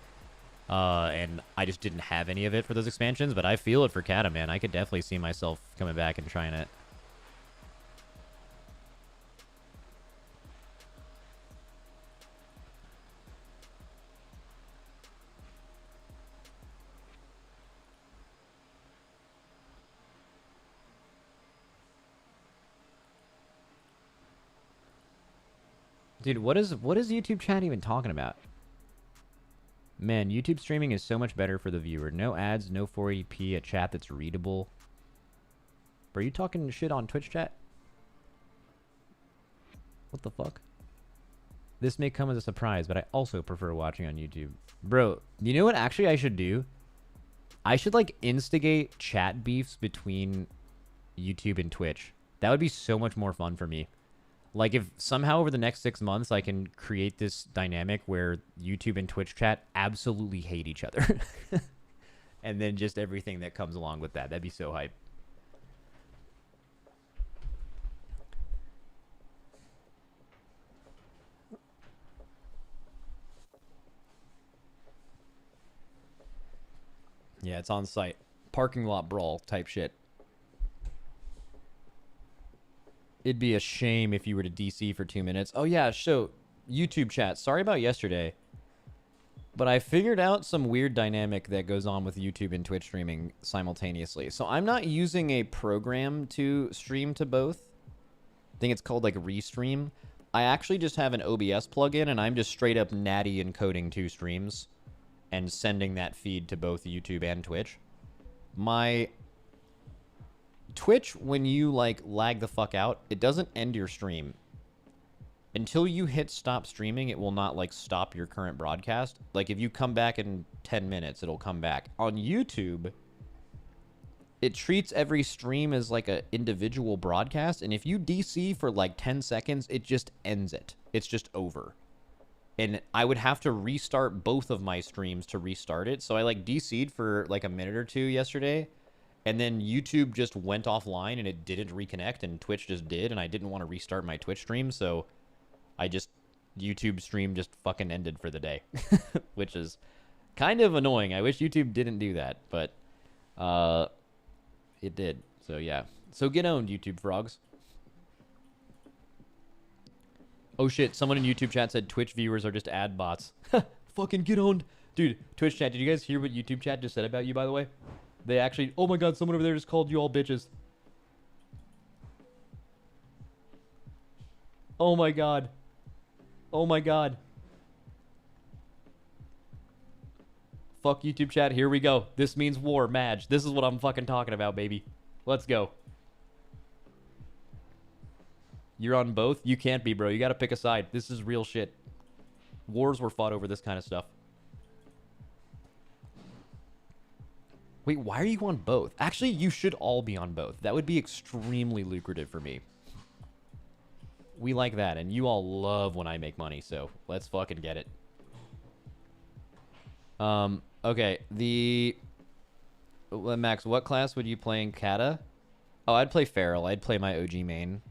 And I just didn't have any of it for those expansions, but I feel it for Cata, man. I could definitely see myself coming back and trying it. Dude, what is YouTube chat even talking about? Man, YouTube streaming is so much better for the viewer. No ads, no 480p, a chat that's readable. Are you talking shit on Twitch chat? What the fuck? This may come as a surprise, but I also prefer watching on YouTube. Bro, you know what actually I should do? I should, like, instigate chat beefs between YouTube and Twitch. That would be so much more fun for me. Like, if somehow over the next 6 months I can create this dynamic where YouTube and Twitch chat absolutely hate each other. And then just everything that comes along with that. That'd be so hype. Yeah, it's on site. Parking lot brawl type shit. It'd be a shame if you were to DC for 2 minutes. Oh, yeah, so YouTube chat. Sorry about yesterday. But I figured out some weird dynamic that goes on with YouTube and Twitch streaming simultaneously. So I'm not using a program to stream to both. I think it's called like Restream. I actually just have an OBS plugin, and I'm just straight up natty encoding 2 streams and sending that feed to both YouTube and Twitch. My Twitch, when you like lag the fuck out, it doesn't end your stream. Until you hit stop streaming, it will not like stop your current broadcast. Like if you come back in 10 minutes, it'll come back. On YouTube, it treats every stream as like an individual broadcast. And if you DC for like 10 seconds, it just ends it. It's just over. And I would have to restart both of my streams to restart it. So I like DC'd for like a minute or 2 yesterday. And then YouTube just went offline and it didn't reconnect, and Twitch just did. And I didn't want to restart my Twitch stream. So YouTube stream just fucking ended for the day, which is kind of annoying. I wish YouTube didn't do that, but it did. So yeah. So get owned, YouTube frogs. Oh shit, someone in YouTube chat said Twitch viewers are just ad bots. Fucking get owned. Dude, Twitch chat, did you guys hear what YouTube chat just said about you, by the way? They actually, oh my god, someone over there just called you all bitches. Oh my god. Oh my god. Fuck YouTube chat, here we go. This means war, Madge. This is what I'm fucking talking about, baby. Let's go. You're on both? You can't be, bro. You gotta pick a side. This is real shit. Wars were fought over this kind of stuff. Wait, why are you on both? Actually, you should all be on both. That would be extremely lucrative for me. We like that, and you all love when I make money, so let's fucking get it. Okay, Max, what class would you play in Kata? Oh, I'd play Feral. I'd play my OG main.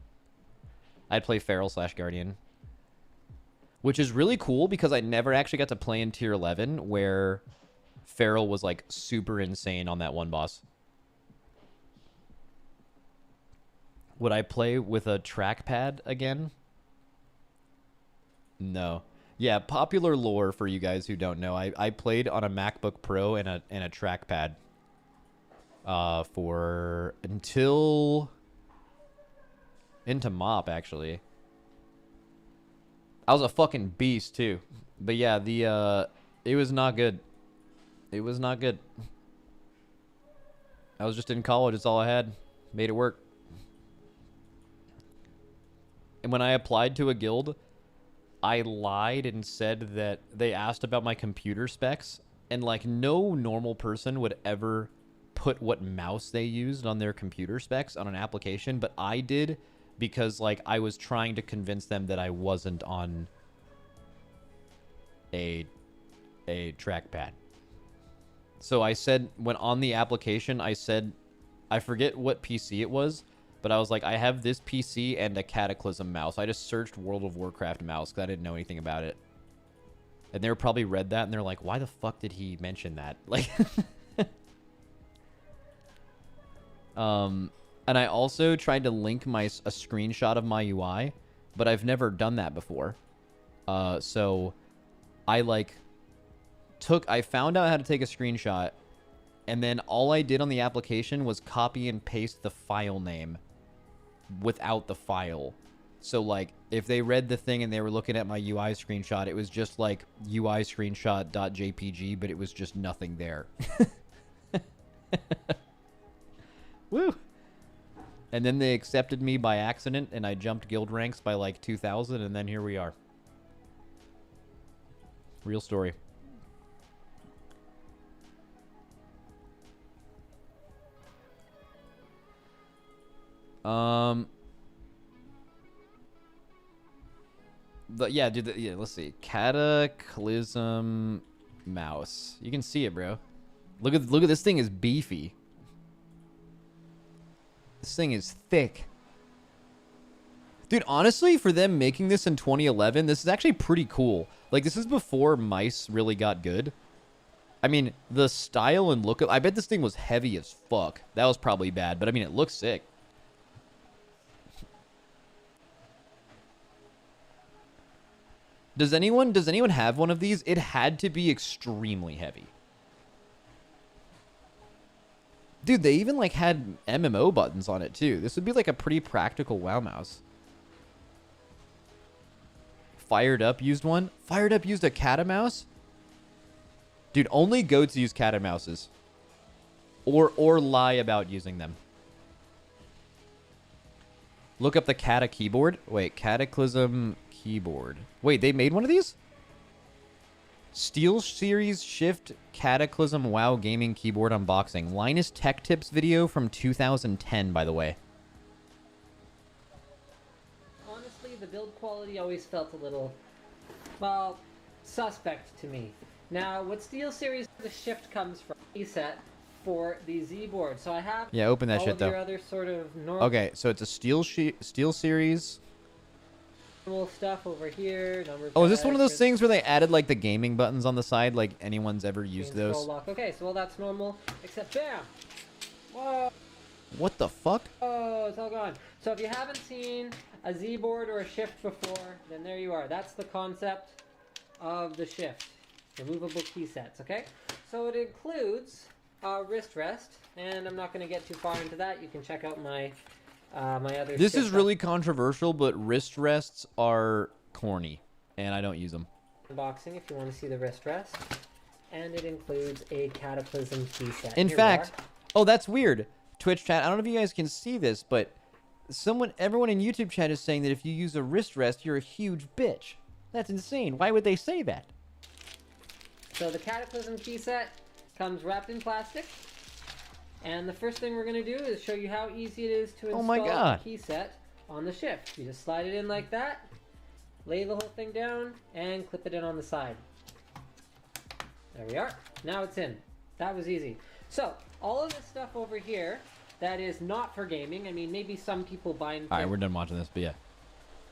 I'd play Feral / Guardian. Which is really cool because I never actually got to play in Tier 11 where Feral was like super insane on that one boss. Would I play with a trackpad again? No. Yeah, popular lore for you guys who don't know. I played on a MacBook Pro and a trackpad for into MOP actually. I was a fucking beast too. But yeah, it was not good. It was not good. I was just in college, it's all I had. Made it work. And when I applied to a guild, I lied and said that they asked about my computer specs, and like no normal person would ever put what mouse they used on their computer specs on an application, but I did because like I was trying to convince them that I wasn't on a trackpad. So I said, when on the application, I said, I forget what PC it was, but I was like, I have this PC and a Cataclysm mouse. I just searched World of Warcraft mouse because I didn't know anything about it. And they probably read that and they're like, why the fuck did he mention that? Like, and I also tried to link a screenshot of my UI, but I've never done that before. So I I found out how to take a screenshot, and then all I did on the application was copy and paste the file name without the file. So like if they read the thing and they were looking at my UI screenshot, it was just like UI screenshot.jpg, but it was just nothing there. Woo! And then they accepted me by accident, and I jumped guild ranks by like 2,000, and then here we are. Real story. Yeah, dude. Yeah, let's see. Cataclysm mouse. You can see it, bro. Look at this thing is beefy. This thing is thick. Dude, honestly, for them making this in 2011, this is actually pretty cool. Like, this is before mice really got good. I mean, the style and look of... I bet this thing was heavy as fuck. That was probably bad, but I mean, it looks sick. Does anyone have one of these? It had to be extremely heavy. Dude, they even like had MMO buttons on it too. This would be like a pretty practical WoW mouse. Fired Up used one. Fired Up used a cat mouse. Dude, only goats use cat mouses. Or lie about using them. Look up the Kata keyboard. Wait, Cataclysm keyboard. Wait, they made one of these? SteelSeries Shift Cataclysm WoW Gaming Keyboard Unboxing. Linus Tech Tips video from 2010, by the way. Honestly, the build quality always felt a little, well, suspect to me. Now, what SteelSeries the Shift comes from, set for the Z board. So I have open that all shit of though. your other sort of normal Okay, so it's a SteelSeries. stuff over here. Oh, is this one of those things where they added like the gaming buttons on the side, like anyone's ever used those? Lock. Okay, so well that's normal, except bam! Whoa! What the fuck? Oh, it's all gone. So if you haven't seen a Z board or a Shift before, then there you are. That's the concept of the Shift. Removable key sets, okay? So it includes a wrist rest, and I'm not going to get too far into that. You can check out my my other. This is really controversial, but wrist rests are corny, and I don't use them. Unboxing if you want to see the wrist rest, and it includes a Cataclysm key set. In fact, oh, that's weird. Twitch chat, I don't know if you guys can see this, but everyone in YouTube chat is saying that if you use a wrist rest, you're a huge bitch. That's insane. Why would they say that? So the Cataclysm key set comes wrapped in plastic. And the first thing we're going to do is show you how easy it is to install the key set on the Shift. You just slide it in like that, lay the whole thing down, and clip it in on the side. There we are. Now it's in. That was easy. So, all of this stuff over here that is not for gaming, I mean, maybe some people buy and Alright, we're done watching this, but yeah.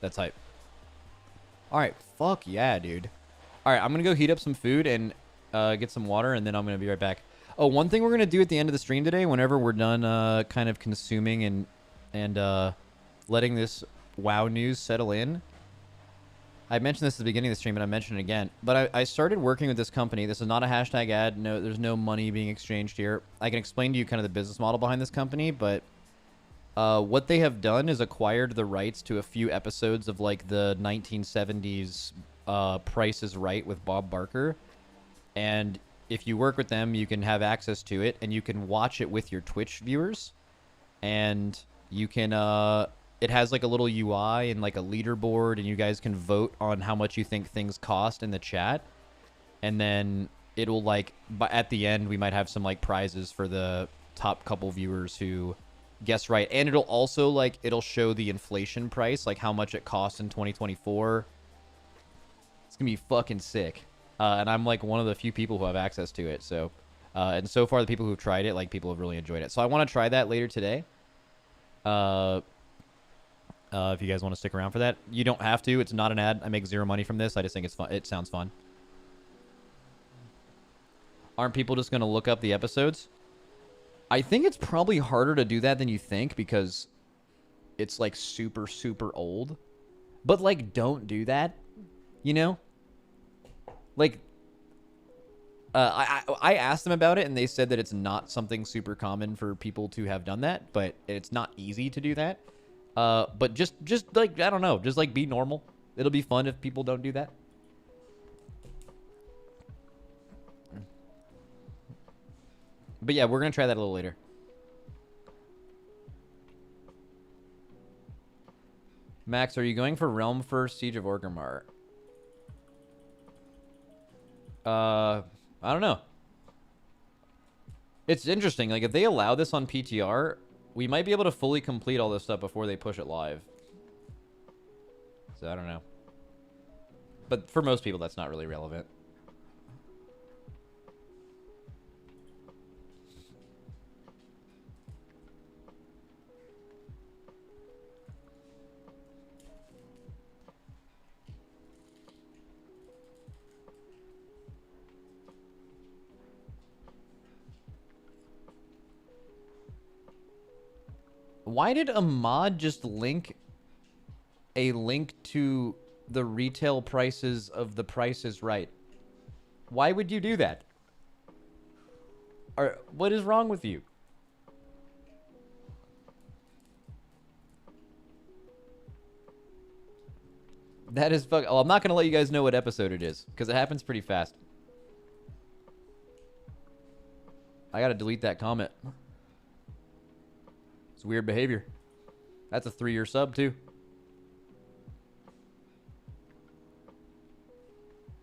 That's hype. Alright, fuck yeah, dude. Alright, I'm going to go heat up some food and get some water, and then I'm going to be right back. Oh, one thing we're going to do at the end of the stream today, whenever we're done kind of consuming and letting this WoW news settle in. I mentioned this at the beginning of the stream, and I mentioned it again. But I started working with this company. This is not a hashtag ad. No, there's no money being exchanged here. I can explain to you kind of the business model behind this company, but what they have done is acquired the rights to a few episodes of like the 1970s Price is Right with Bob Barker. And if you work with them, you can have access to it, and you can watch it with your Twitch viewers. And you can, it has like a little UI and like a leaderboard, and you guys can vote on how much you think things cost in the chat. And then it'll like, at the end, we might have some like prizes for the top couple viewers who guess right. And it'll also like, it'll show the inflation price, like how much it costs in 2024. It's gonna be fucking sick. And I'm like one of the few people who have access to it. So, and so far the people who've tried it, like people have really enjoyed it. So I want to try that later today. If you guys want to stick around for that, you don't have to. It's not an ad. I make zero money from this. I just think it's fun. It sounds fun. Aren't people just going to look up the episodes? I think it's probably harder to do that than you think because it's like super, super old. But like, don't do that. You know? Like, I asked them about it, and they said that it's not something super common for people to have done that, but it's not easy to do that. But just like, I don't know, just like be normal. It'll be fun if people don't do that. But yeah, we're going to try that a little later. Max, are you going for Realm first, Siege of Orgrimmar? I don't know. It's interesting. Like, if they allow this on PTR, we might be able to fully complete all this stuff before they push it live. So, I don't know. But for most people, that's not really relevant. Why did Ahmad just link a link to the retail prices of The Price is Right. Why would you do that? Or what is wrong with you? That is fuck. Oh, I'm not gonna let you guys know what episode it is because it happens pretty fast. I gotta delete that comment. It's weird behavior. That's a 3-year sub too.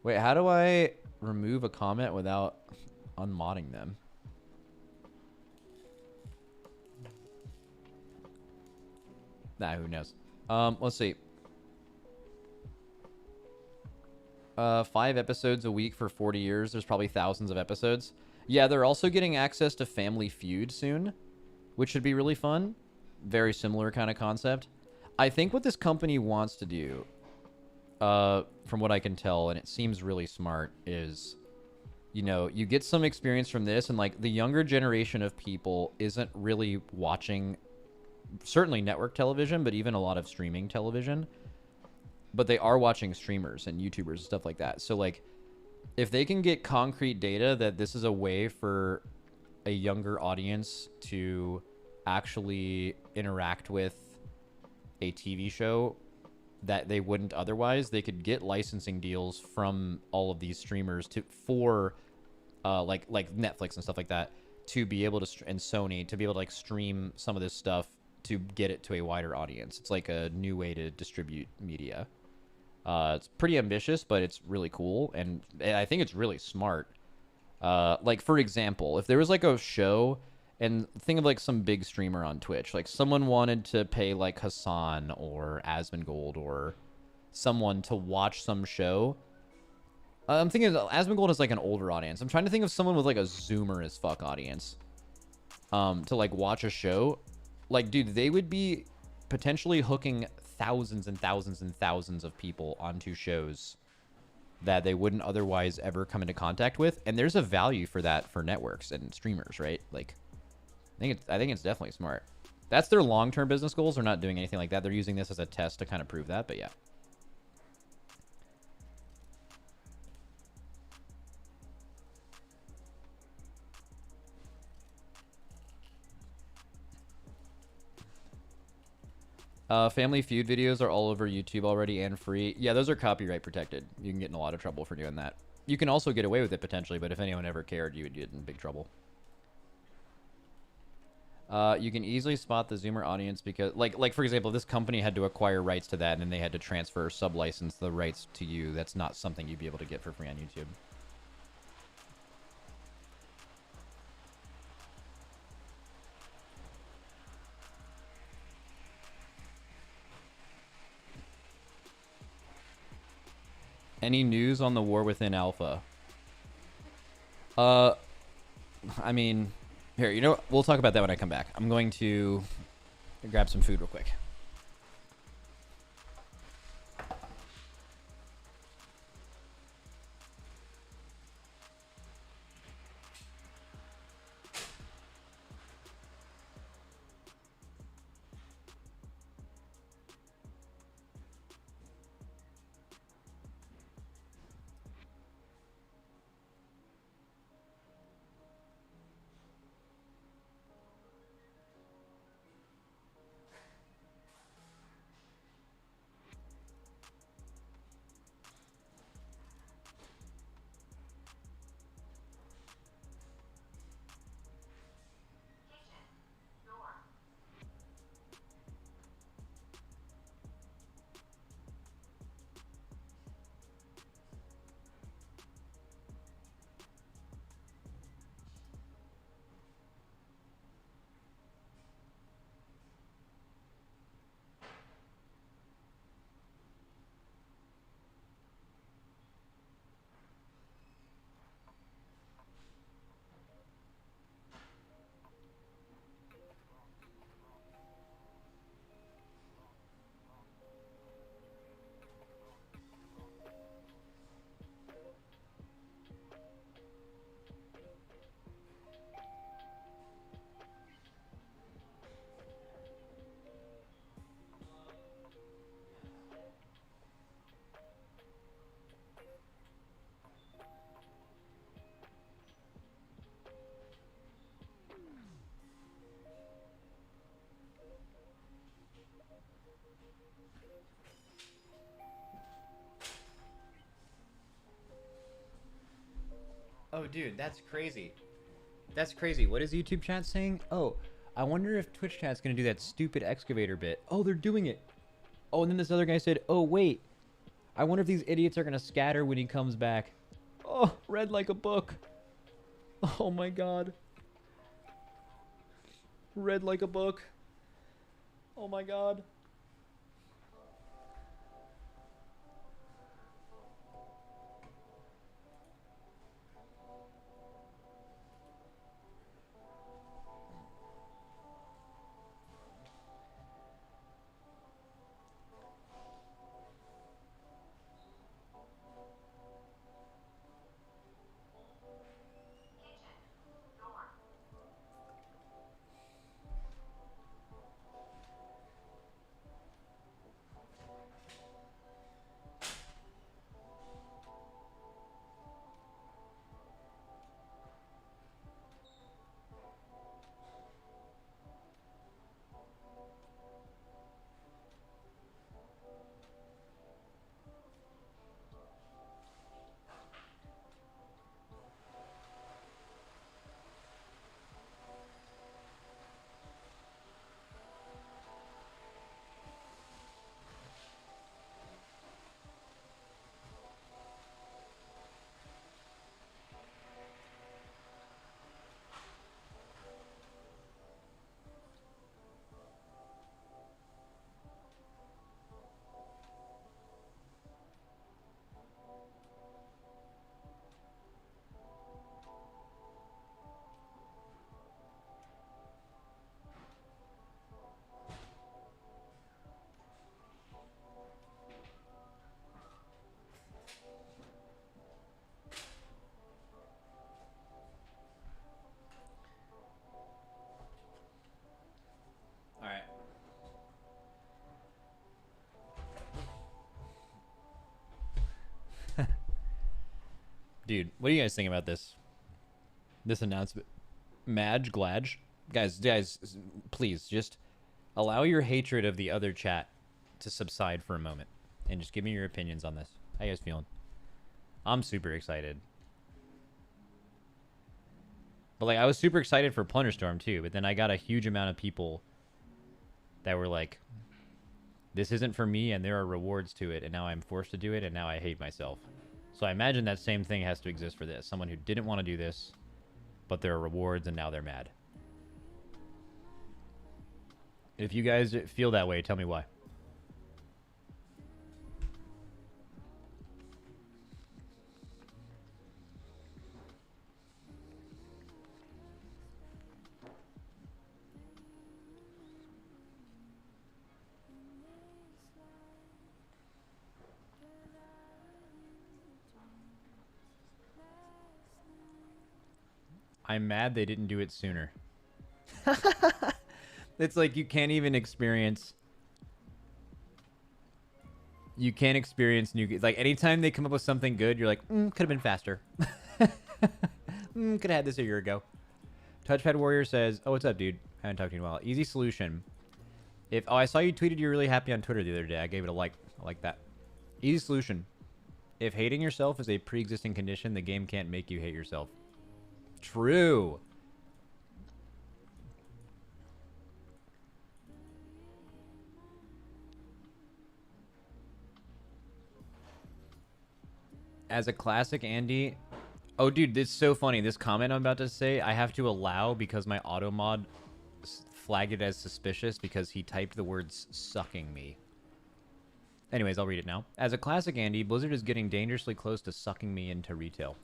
Wait, how do I remove a comment without unmodding them? Nah, who knows? Let's see. 5 episodes a week for 40 years. There's probably thousands of episodes. Yeah, they're also getting access to Family Feud soon, which should be really fun. Very similar kind of concept. I think what this company wants to do, from what I can tell, and it seems really smart, is, you know, you get some experience from this, and like the younger generation of people isn't really watching, certainly network television, but even a lot of streaming television. But they are watching streamers and YouTubers and stuff like that. So like, if they can get concrete data that this is a way for a younger audience to actually interact with a TV show that they wouldn't otherwise, they could get licensing deals from all of these streamers for like Netflix and stuff like that, to be able to, and Sony, to be able to like stream some of this stuff to get it to a wider audience. It's like a new way to distribute media. It's pretty ambitious, but it's really cool, and I think it's really smart. Like, for example, if there was like a show, and think of like some big streamer on Twitch, like someone wanted to pay like Hassan or Asmongold or someone to watch some show. I'm thinking Asmongold is like an older audience. I'm trying to think of someone with like a Zoomer as fuck audience, to like watch a show. Like, dude, they would be potentially hooking thousands and thousands and thousands of people onto shows that they wouldn't otherwise ever come into contact with. And there's a value for that for networks and streamers, right? Like, I think it's definitely smart. That's their long-term business goals. They're not doing anything like that. They're using this as a test to kind of prove that, but yeah. Family Feud videos are all over YouTube already and free. Yeah, those are copyright protected. You can get in a lot of trouble for doing that. You can also get away with it potentially, but if anyone ever cared, you would get in big trouble. You can easily spot the Zoomer audience because, like for example, this company had to acquire rights to that, and then they had to transfer or sub-license the rights to you. That's not something you'd be able to get for free on YouTube. Any news on the war within Alpha? I mean, here, you know what? We'll talk about that when I come back. I'm going to grab some food real quick. Oh, dude, that's crazy. That's crazy. What is YouTube chat saying? Oh, I wonder if Twitch chat's gonna do that stupid excavator bit. Oh, they're doing it. Oh, and then this other guy said, oh, wait. I wonder if these idiots are gonna scatter when he comes back. Oh, read like a book. Oh my god. Read like a book. Oh my god. Dude, what do you guys think about this? This announcement? Madge, Gladge? Guys, please, just allow your hatred of the other chat to subside for a moment. And just give me your opinions on this. How you guys feeling? I'm super excited. But, like, I was super excited for Plunderstorm, too. But then I got a huge amount of people that were like, this isn't for me, and there are rewards to it. And now I'm forced to do it, and now I hate myself. So I imagine that same thing has to exist for this. Someone who didn't want to do this, but there are rewards, and now they're mad. If you guys feel that way, tell me why. I'm mad they didn't do it sooner. It's like you can't even experience... You can't experience new... Like, anytime they come up with something good, you're like, could have been faster. Could have had this a year ago. Touchpad Warrior says, oh, what's up, dude? I haven't talked to you in a while. Easy solution. Oh, I saw you tweeted you're really happy on Twitter the other day. I gave it a like. I like that. Easy solution. If hating yourself is a pre-existing condition, the game can't make you hate yourself. True. As a classic, Andy... Oh, dude, this is so funny. This comment I'm about to say, I have to allow because my auto mod flagged it as suspicious because he typed the words sucking me. Anyways, I'll read it now. As a classic, Andy, Blizzard is getting dangerously close to sucking me into retail.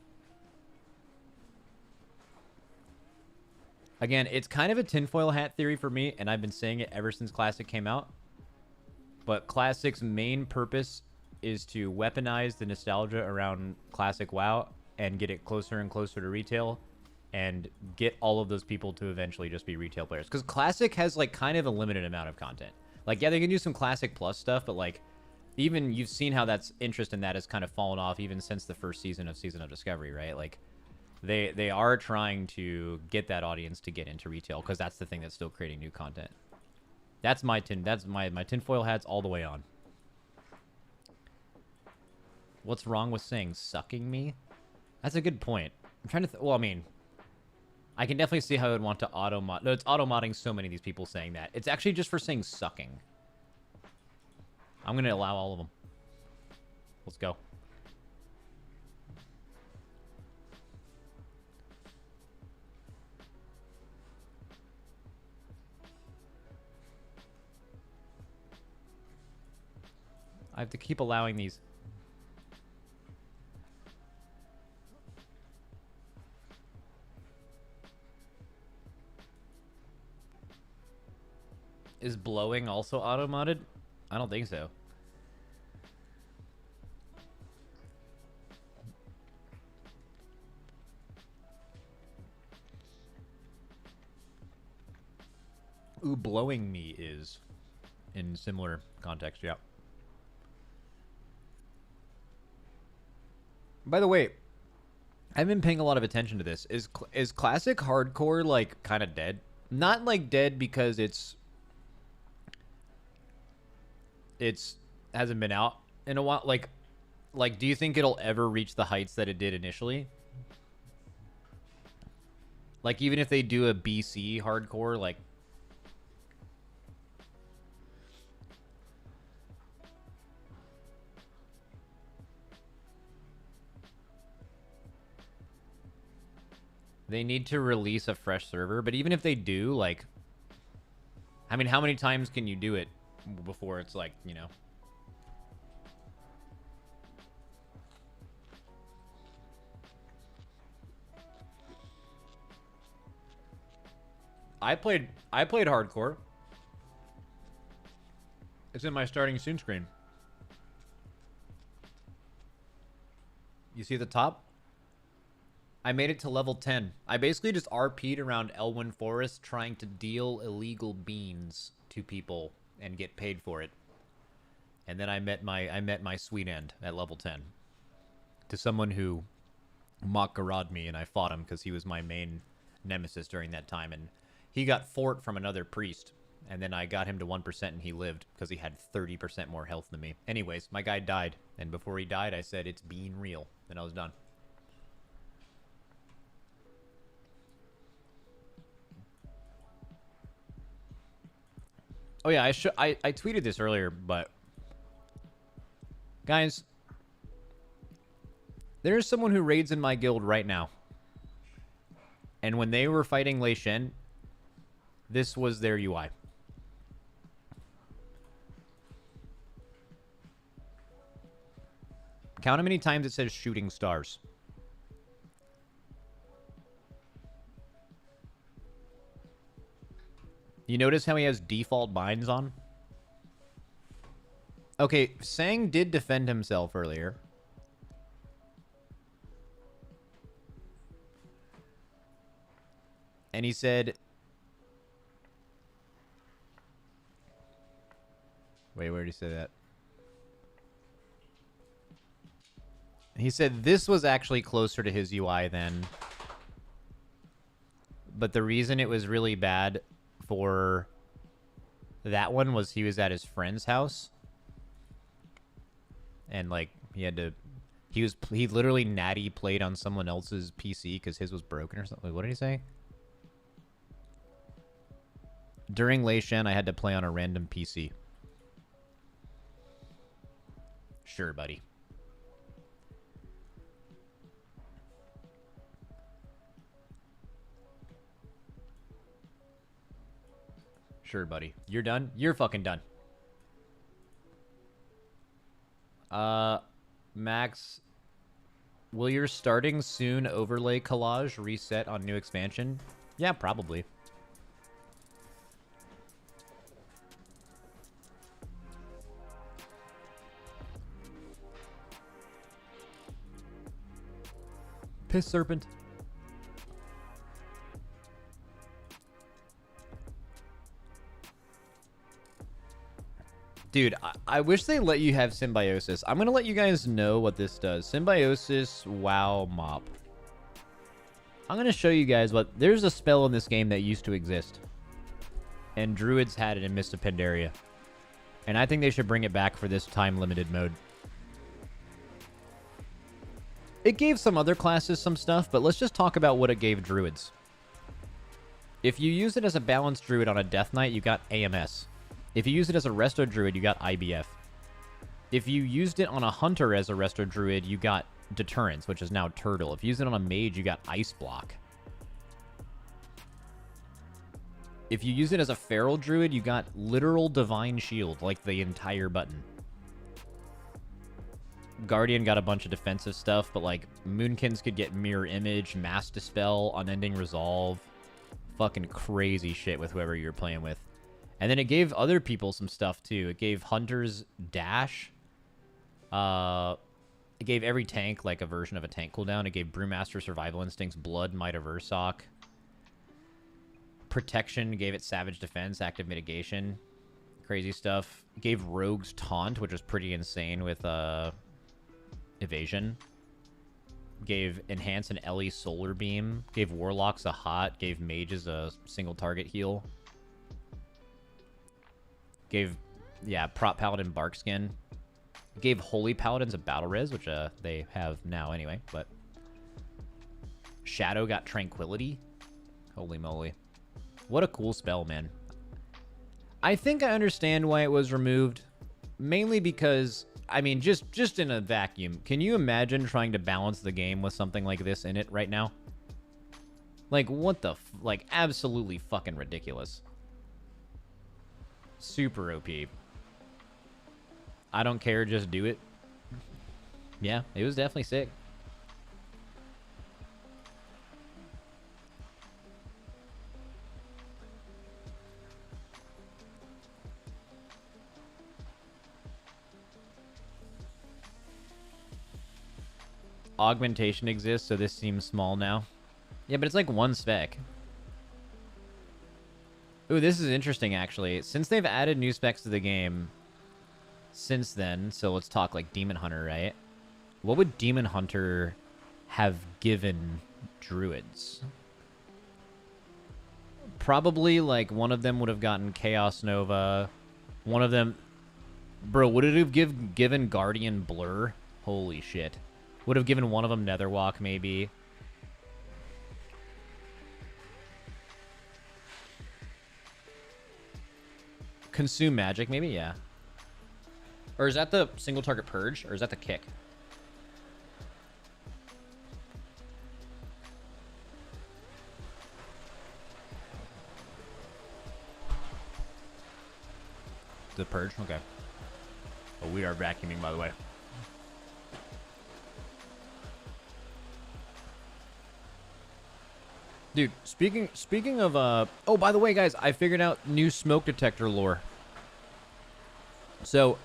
Again, it's kind of a tinfoil hat theory for me, and I've been saying it ever since Classic came out. But Classic's main purpose is to weaponize the nostalgia around Classic WoW and get it closer and closer to retail and get all of those people to eventually just be retail players. Because Classic has, like, kind of a limited amount of content. Like, yeah, they can do some Classic Plus stuff, but, like, even you've seen how that's interest in that has kind of fallen off even since the first season of Discovery, right? Like, they are trying to get that audience to get into retail because that's the thing that's still creating new content. That's my tinfoil hats all the way on. What's wrong with saying sucking me? That's a good point. I'm trying to... well, I mean... I can definitely see how I would want to auto-mod... no, it's auto-modding so many of these people saying that. It's actually just for saying sucking. I'm going to allow all of them. Let's go. I have to keep allowing these. Is blowing also auto-modded? I don't think so. Ooh, blowing me is in similar context, yeah. By the way, I've been paying a lot of attention to this. Is classic hardcore like kind of dead? Not like dead because it's hasn't been out in a while. Like do you think it'll ever reach the heights that it did initially? Like even if they do a BC hardcore, like they need to release a fresh server, but even if they do, like, I mean, how many times can you do it before it's like, you know? I played hardcore. It's in my starting soon screen. You see at the top? I made it to level 10. I basically just RP'd around Elwyn Forest trying to deal illegal beans to people and get paid for it. And then I met my sweet end at level 10. To someone who mock-garaged me, and I fought him because he was my main nemesis during that time. And he got fort from another priest. And then I got him to 1% and he lived because he had 30% more health than me. Anyways, my guy died. And before he died, I said, it's being real. And I was done. Oh yeah, I tweeted this earlier, but guys, there's someone who raids in my guild right now. And when they were fighting Lei Shen, this was their UI. Count how many times it says shooting stars. You notice how he has default binds on? Okay, Sang did defend himself earlier. And he said... Wait, where did he say that? He said this was actually closer to his UI then. But the reason it was really bad for that one was he was at his friend's house. And, like, he had to... He literally natty played on someone else's PC because his was broken or something. What did he say? During Lei Shen, I had to play on a random PC. Sure, buddy. Sure, buddy. You're done? You're fucking done. Max, will your starting soon overlay collage reset on new expansion? Yeah, probably. Piss Serpent. Dude, I wish they let you have Symbiosis. I'm going to let you guys know what this does. Symbiosis WoW Mop. I'm going to show you guys what... There's a spell in this game that used to exist. And Druids had it in Mist of Pandaria. And I think they should bring it back for this time-limited mode. It gave some other classes some stuff, but let's just talk about what it gave druids. If you use it as a balanced druid on a Death Knight, you got AMS. If you use it as a resto druid, you got IBF. If you used it on a hunter as a resto druid, you got deterrence, which is now turtle. If you use it on a mage, you got ice block. If you use it as a feral druid, you got literal divine shield, like the entire button. Guardian got a bunch of defensive stuff, but like Moonkins could get mirror image, mass dispel, unending resolve. Fucking crazy shit with whoever you're playing with. And then it gave other people some stuff too. It gave hunters dash. It gave every tank like a version of a tank cooldown. It gave Brewmaster Survival Instincts, Blood, Might of Ursoc. Protection gave it Savage Defense, Active Mitigation. Crazy stuff. It gave Rogues Taunt, which was pretty insane with Evasion. Gave Enhance and Ellie Solar Beam. Gave Warlocks a Hot. Gave Mages a single target heal. Gave, yeah, Prop Paladin Barkskin. Gave Holy Paladins a Battle Res, which they have now anyway, but... Shadow got Tranquility. Holy moly. What a cool spell, man. I think I understand why it was removed. Mainly because, I mean, just in a vacuum, can you imagine trying to balance the game with something like this in it right now? Like, what the like, absolutely fucking ridiculous. Super OP. I don't care, just do it. Yeah, it was definitely sick. Augmentation exists, so this seems small now. Yeah, but it's like one spec. Ooh, this is interesting, actually. Since they've added new specs to the game since then, so let's talk like Demon Hunter, right? What would Demon Hunter have given druids? Probably, like, one of them would have gotten Chaos Nova. One of them... Bro, would it have given Guardian Blur? Holy shit. Would have given one of them Netherwalk, maybe. Consume Magic, maybe? Yeah. Or is that the single target purge? Or is that the kick? The purge? Okay. Oh, we are vacuuming, by the way. Dude, speaking of oh, by the way, guys, I figured out new smoke detector lore. So,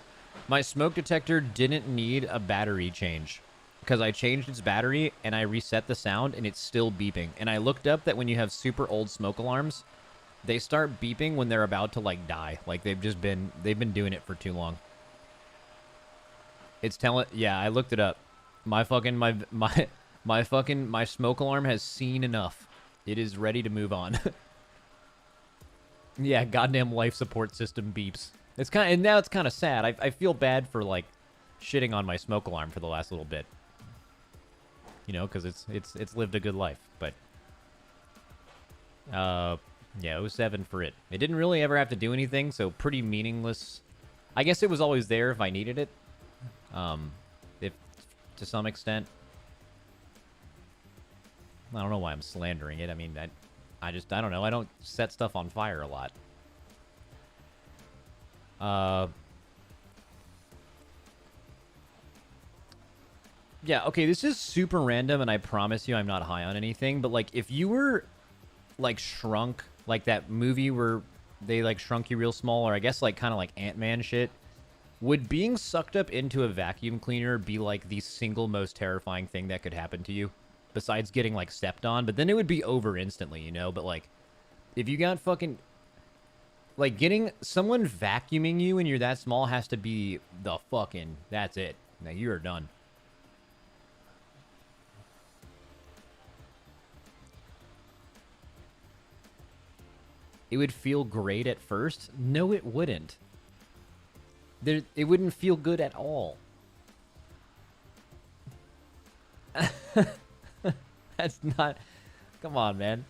my smoke detector didn't need a battery change because I changed its battery and I reset the sound and it's still beeping. And I looked up that when you have super old smoke alarms, they start beeping when they're about to like die. Like they've been doing it for too long. It's telling, yeah, I looked it up. My fucking my smoke alarm has seen enough. It is ready to move on. Yeah, goddamn life support system beeps. It's kind of, and now it's kind of sad. I feel bad for like shitting on my smoke alarm for the last little bit. You know, because it's lived a good life. But yeah, it was 7 for it. It didn't really ever have to do anything, so pretty meaningless. I guess it was always there if I needed it. If to some extent. I don't know why I'm slandering it. I mean, I don't know. I don't set stuff on fire a lot. Yeah, okay, this is super random, and I promise you I'm not high on anything, but, like, if you were, like, shrunk, like that movie where they, like, shrunk you real small, or I guess, like, kind of like Ant-Man shit, would being sucked up into a vacuum cleaner be, like, the single most terrifying thing that could happen to you? Besides getting, like, stepped on, but then it would be over instantly, you know? But, like, if you got fucking... Like, getting someone vacuuming you and you're that small has to be the fucking... That's it. Now, you're done. It would feel great at first? No, it wouldn't. It wouldn't feel good at all. That's not... Come on, man.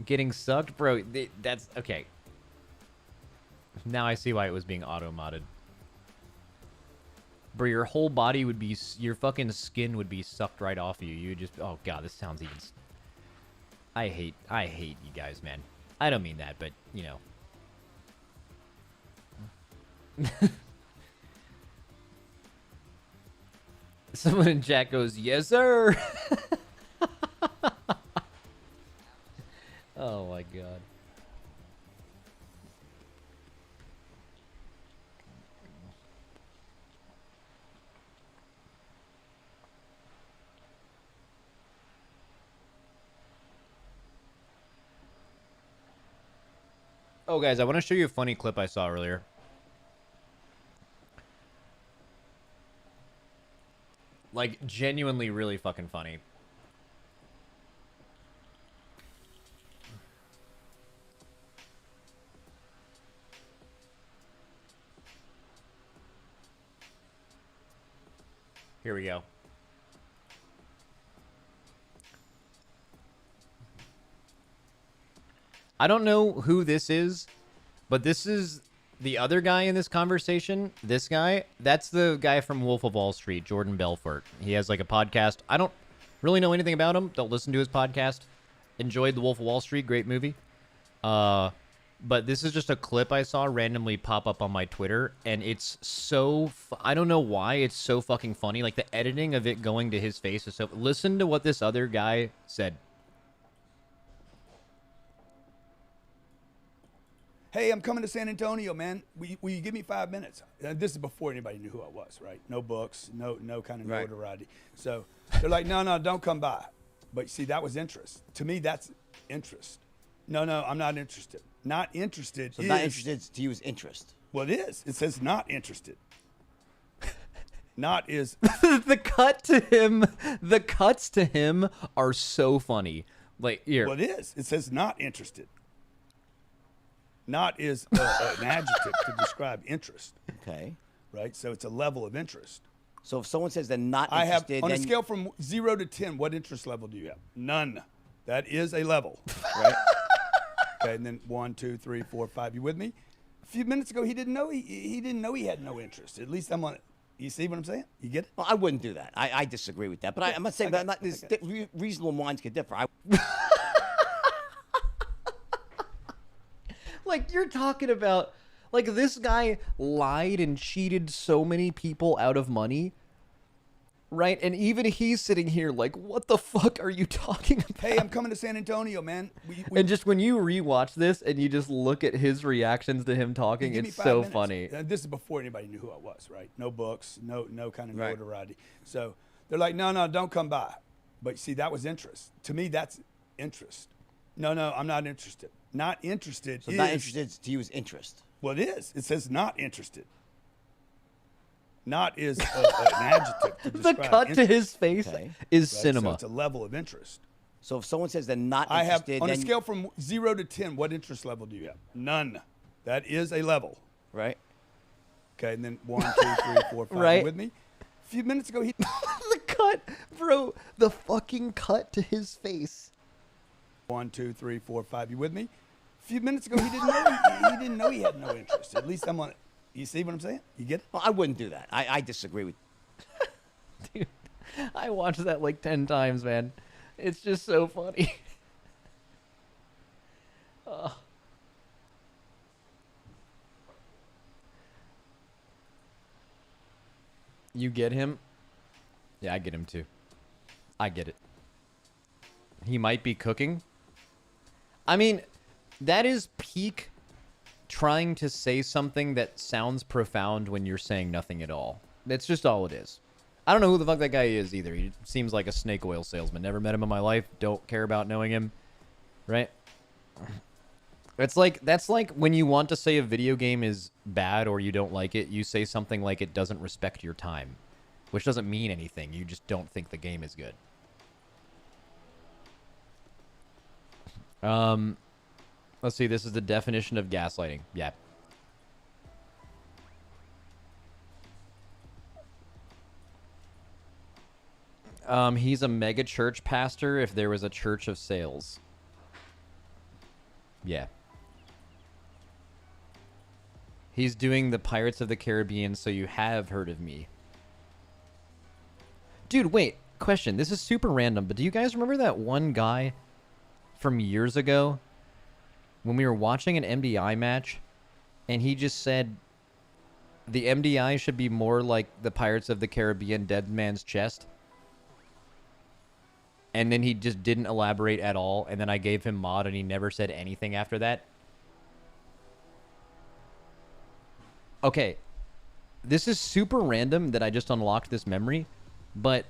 Getting sucked? Bro, that's... Okay. Now I see why it was being auto-modded. Bro, your whole body would be... Your fucking skin would be sucked right off you. You would just... Oh, God, this sounds even... I hate you guys, man. I don't mean that, but, you know. Someone in chat goes, yes, sir. Oh, my God. Oh, guys, I want to show you a funny clip I saw earlier. Like, genuinely really fucking funny. Here we go. I don't know who this is, but this is the other guy in this conversation. This guy, that's the guy from Wolf of Wall Street, Jordan Belfort. He has like a podcast. I don't really know anything about him. Don't listen to his podcast. Enjoyed The Wolf of Wall Street. Great movie. But this is just a clip I saw randomly pop up on my Twitter, and it's so... I don't know why it's so fucking funny. Like, the editing of it going to his face is so... Listen to what this other guy said. Hey, I'm coming to San Antonio, man. Will you give me 5 minutes? This is before anybody knew who I was, right? No books, no kind of notoriety. So they're like, no, don't come by. But see, that was interest. To me, that's interest. No, I'm not interested. Not interested. So not interested to you is interest. Well, it is. It says not interested. Not is... The cuts to him are so funny. Like, here. Well, it is. It says not interested. Not is an adjective to describe interest. Okay. Right? So it's a level of interest. So if someone says they're not interested... On a scale from 0 to 10, what interest level do you have? None. That is a level. Right? Okay, and then 1, 2, 3, 4, 5. You with me? A few minutes ago, he didn't know he didn't know he had no interest. At least I'm on it. You see what I'm saying? You get it? Well, I wouldn't do that. I disagree with that. But I'm not saying that reasonable minds could differ. Like, you're talking about... Like, this guy lied and cheated so many people out of money. Right? And even he's sitting here like, what the fuck are you talking about? Hey, I'm coming to San Antonio, man. And just when you rewatch this and you just look at his reactions to him talking, it's so funny. This is before anybody knew who I was, right? No books, no kind of notoriety. So they're like, no, don't come by. But see, that was interest. To me, that's interest. No, I'm not interested. Not interested. So not interested to you is interest. Well, it is. It says not interested. Not is an adjective to describe the cut interest. to his face is cinema. So it's a level of interest. So if someone says they're not interested... on a scale from 0 to 10, what interest level do you have? None. That is a level. Right. Okay, and then 1, 2, 3, 4, 5. Right. You with me? A few minutes ago, he... The cut, bro. The fucking cut to his face. 1, 2, 3, 4, 5. You with me? A few minutes ago, he didn't know he had no interest. At least I'm on it. You see what I'm saying? You get it? Well, I wouldn't do that. I disagree with... Dude, I watched that like 10 times, man. It's just so funny. You get him? Yeah, I get him too. I get it. He might be cooking. I mean, that is peak trying to say something that sounds profound when you're saying nothing at all. That's just all it is. I don't know who the fuck that guy is either. He seems like a snake oil salesman. Never met him in my life. Don't care about knowing him. Right? It's like, that's like when you want to say a video game is bad or you don't like it, you say something like it doesn't respect your time, which doesn't mean anything. You just don't think the game is good. Let's see. This is the definition of gaslighting. Yeah. He's a mega church pastor if there was a church of sales. Yeah. He's doing the Pirates of the Caribbean, so you have heard of me. Dude, wait. Question. This is super random, but do you guys remember that one guy from years ago when we were watching an MDI match and he just said the MDI should be more like the Pirates of the Caribbean Dead Man's Chest? And then he just didn't elaborate at all, and then I gave him mod and he never said anything after that? Okay. This is super random that I just unlocked this memory, but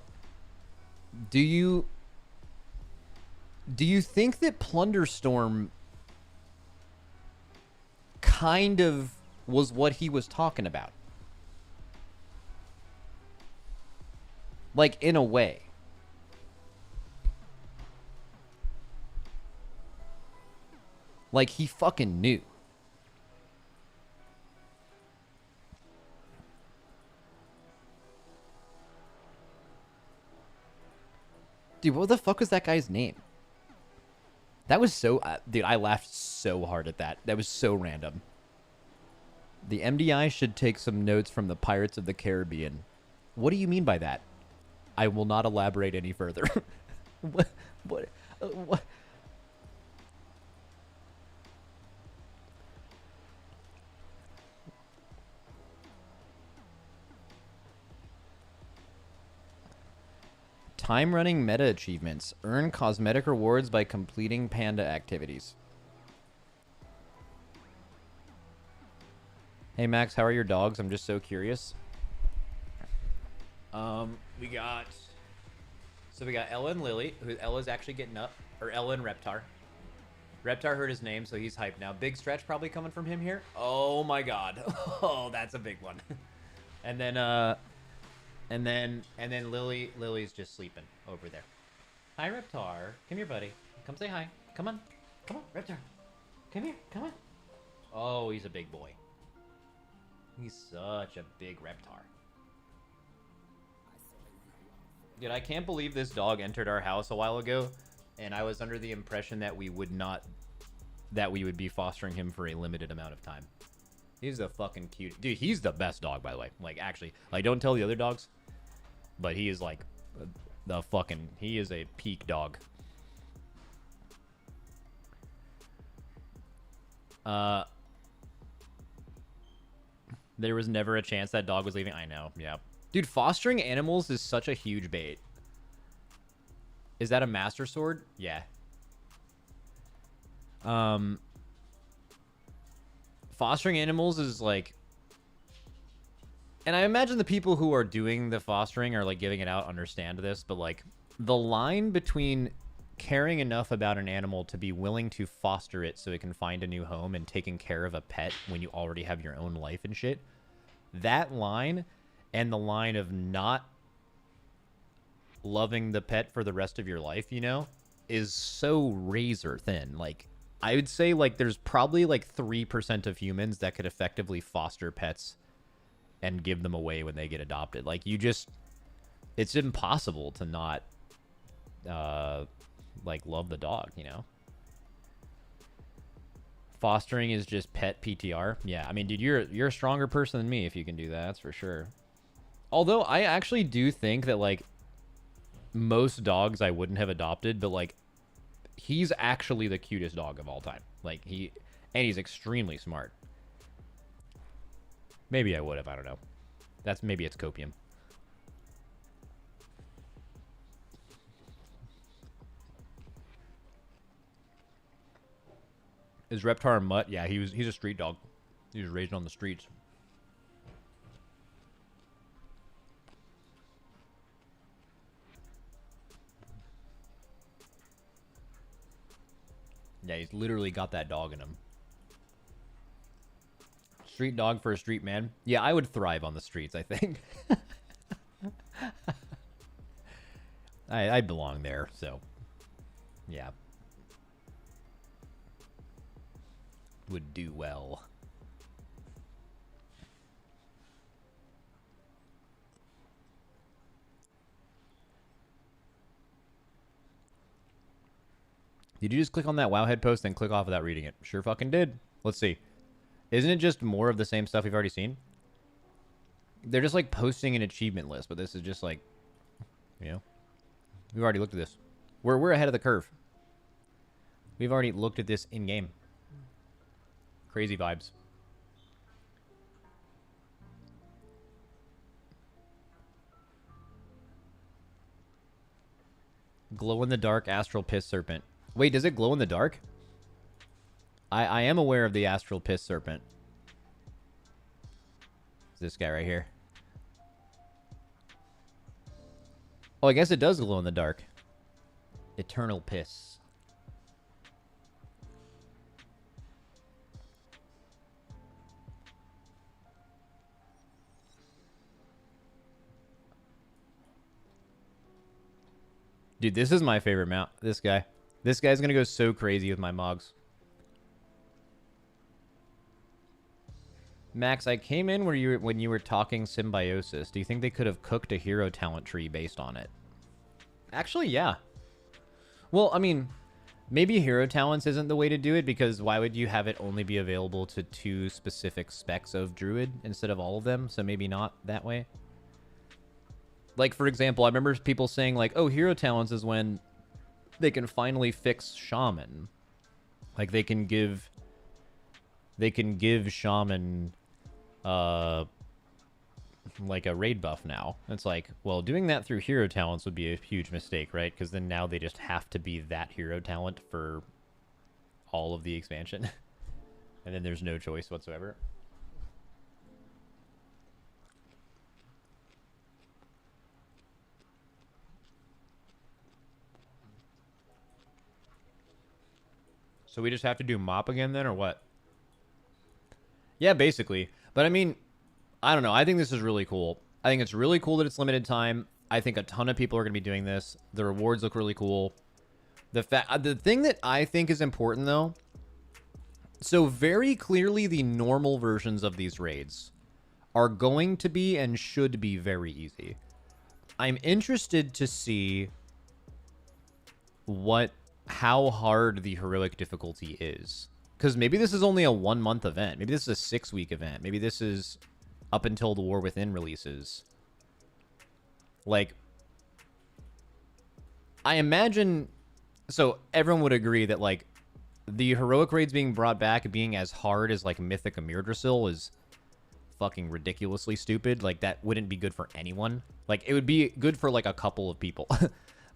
do you think that Plunderstorm kind of was what he was talking about? Like, in a way. Like, he fucking knew. Dude, what the fuck was that guy's name? That was so... dude, I laughed so hard at that. That was so random. The MDI should take some notes from the Pirates of the Caribbean. What do you mean by that? I will not elaborate any further. What? What? Time running meta achievements. Earn cosmetic rewards by completing panda activities. Hey Max, how are your dogs? I'm just so curious. We got Ella and Lily, who Ella's actually getting up, or Ella and Reptar. Reptar heard his name, so he's hyped now. Big stretch probably coming from him here. Oh my god. Oh, that's a big one. And then Lily's just sleeping over there. Hi, Reptar. Come here, buddy. Come say hi. Come on. Come on, Reptar. Come here. Come on. Oh, he's a big boy. He's such a big Reptar. Dude, I can't believe this dog entered our house a while ago, and I was under the impression that we would be fostering him for a limited amount of time. He's the fucking cute. Dude, he's the best dog, by the way. Like, actually, like, don't tell the other dogs, but he is like he is a peak dog. There was never a chance that dog was leaving. I know, yeah. Dude, fostering animals is such a huge bait. Is that a master sword? Yeah. Fostering animals is like... And I imagine the people who are doing the fostering or like giving it out understand this, but like the line between caring enough about an animal to be willing to foster it so it can find a new home and taking care of a pet when you already have your own life and shit, that line and the line of not loving the pet for the rest of your life, you know, is so razor thin. Like, I would say like there's probably like 3% of humans that could effectively foster pets and give them away when they get adopted. Like, you just, it's impossible to not like love the dog, you know. Fostering is just pet PTR. Yeah, I mean, dude, you're a stronger person than me if you can do that, that's for sure. Although I actually do think that like most dogs I wouldn't have adopted, but like he's actually the cutest dog of all time. Like he's extremely smart. Maybe I would have, I don't know. Maybe it's copium. Is Reptar a mutt? Yeah, he's a street dog. He was raised on the streets. Yeah, he's literally got that dog in him. Street dog for a street man. Yeah, I would thrive on the streets, I think. I belong there, so yeah. Would do well. Did you just click on that Wowhead post and click off without reading it? Sure fucking did. Let's see. Isn't it just more of the same stuff we've already seen? They're just like posting an achievement list, but this is just like, you know, we've already looked at this. We're ahead of the curve. We've already looked at this in game. Crazy vibes. Glow in the dark astral piss serpent. Wait, does it glow in the dark? I am aware of the astral piss serpent. It's this guy right here. Oh, I guess it does glow in the dark. Eternal piss. Dude, this is my favorite mount. This guy. This guy's gonna go so crazy with my Mogs. Max, I came in when you were talking symbiosis. Do you think they could have cooked a hero talent tree based on it? Actually, yeah. Well, I mean, maybe hero talents isn't the way to do it, because why would you have it only be available to 2 specific specs of druid instead of all of them? So maybe not that way. Like, for example, I remember people saying, like, oh, hero talents is when they can finally fix shaman. Like, they can give shaman, like, a raid buff now. It's like, well, doing that through hero talents would be a huge mistake, right? Because then now they just have to be that hero talent for all of the expansion. And then there's no choice whatsoever. So we just have to do mop again then, or what? Yeah, basically. But I mean, I don't know. I think this is really cool. I think it's really cool that it's limited time. I think a ton of people are going to be doing this. The rewards look really cool. The thing that I think is important, though, so very clearly the normal versions of these raids are going to be and should be very easy. I'm interested to see how hard the heroic difficulty is. Because maybe this is only a 1-month event. Maybe this is a 6-week event. Maybe this is up until the War Within releases. Like, I imagine... So, everyone would agree that, like, the heroic raids being brought back being as hard as, like, Mythic Amirdrasil is fucking ridiculously stupid. Like, that wouldn't be good for anyone. Like, it would be good for, like, a couple of people.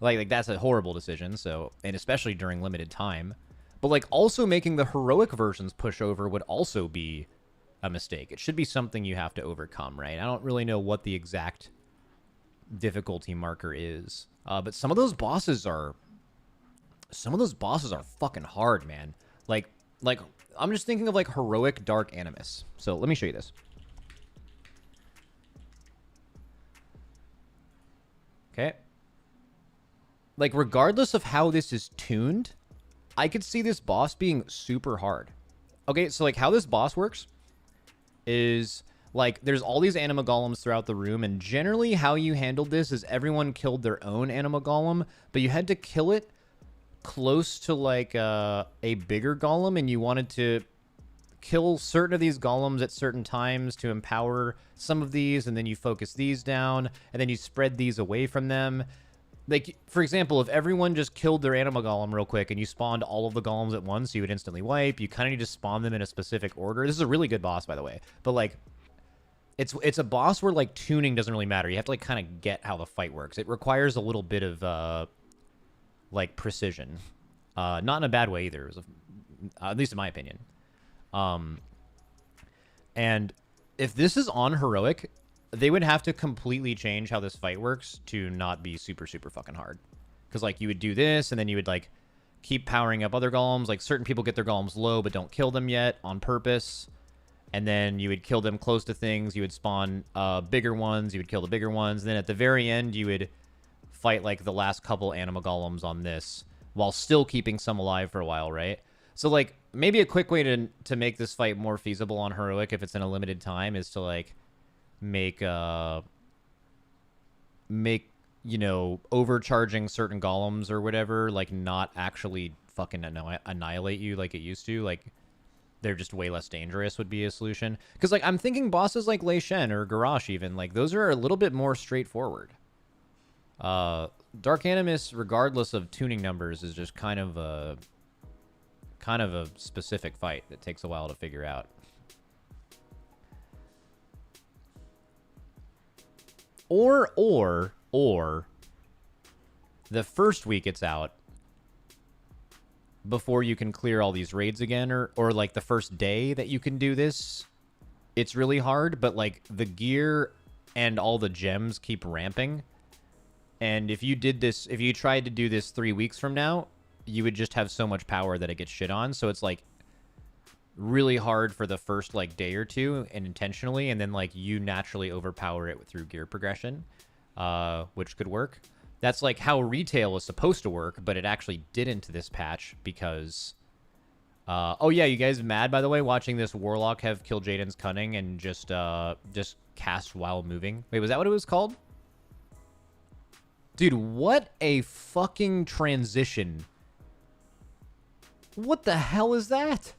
Like, that's a horrible decision, so... And especially during limited time. But, like, also making the heroic versions push over would also be a mistake. It should be something you have to overcome, right? I don't really know what the exact difficulty marker is. But some of those bosses are fucking hard, man. Like, I'm just thinking of, like, heroic Dark Animus. So, let me show you this. Okay. Like, regardless of how this is tuned, I could see this boss being super hard. Okay, so, like, how this boss works is, like, there's all these anima golems throughout the room, and generally how you handled this is everyone killed their own anima golem, but you had to kill it close to, like, a bigger golem, and you wanted to kill certain of these golems at certain times to empower some of these, and then you focus these down, and then you spread these away from them. Like, for example, if everyone just killed their anima golem real quick and you spawned all of the golems at once, you would instantly wipe. You kind of need to spawn them in a specific order. This is a really good boss, by the way. But, like, it's a boss where, like, tuning doesn't really matter. You have to, like, kind of get how the fight works. It requires a little bit of, like, precision. Not in a bad way either, at least in my opinion. And if this is on heroic, they would have to completely change how this fight works to not be super, super fucking hard. Because, like, you would do this, and then you would, like, keep powering up other golems. Like, certain people get their golems low but don't kill them yet on purpose. And then you would kill them close to things. You would spawn bigger ones. You would kill the bigger ones. And then at the very end, you would fight, like, the last couple anima golems on this while still keeping some alive for a while, right? So, like, maybe a quick way to make this fight more feasible on heroic if it's in a limited time is to, like, make you know, overcharging certain golems or whatever, like, not actually fucking annihilate you like it used to. Like, they're just way less dangerous would be a solution. Because, like, I'm thinking bosses like Lei Shen or Garrosh even, like, those are a little bit more straightforward. Dark Animus, regardless of tuning numbers, is just kind of a specific fight that takes a while to figure out. Or the first week it's out, before you can clear all these raids again, or like the first day that you can do this, it's really hard, but like the gear and all the gems keep ramping. And if you tried to do this 3 weeks from now, you would just have so much power that it gets shit on. So it's like really hard for the first like day or two, and intentionally, and then like you naturally overpower it through gear progression, which could work. That's like how retail was supposed to work, but it actually didn't this patch because oh yeah, you guys mad by the way watching this warlock have kill Jaden's Cunning and just cast while moving? Wait, was that what it was called? Dude, what a fucking transition. What the hell is that?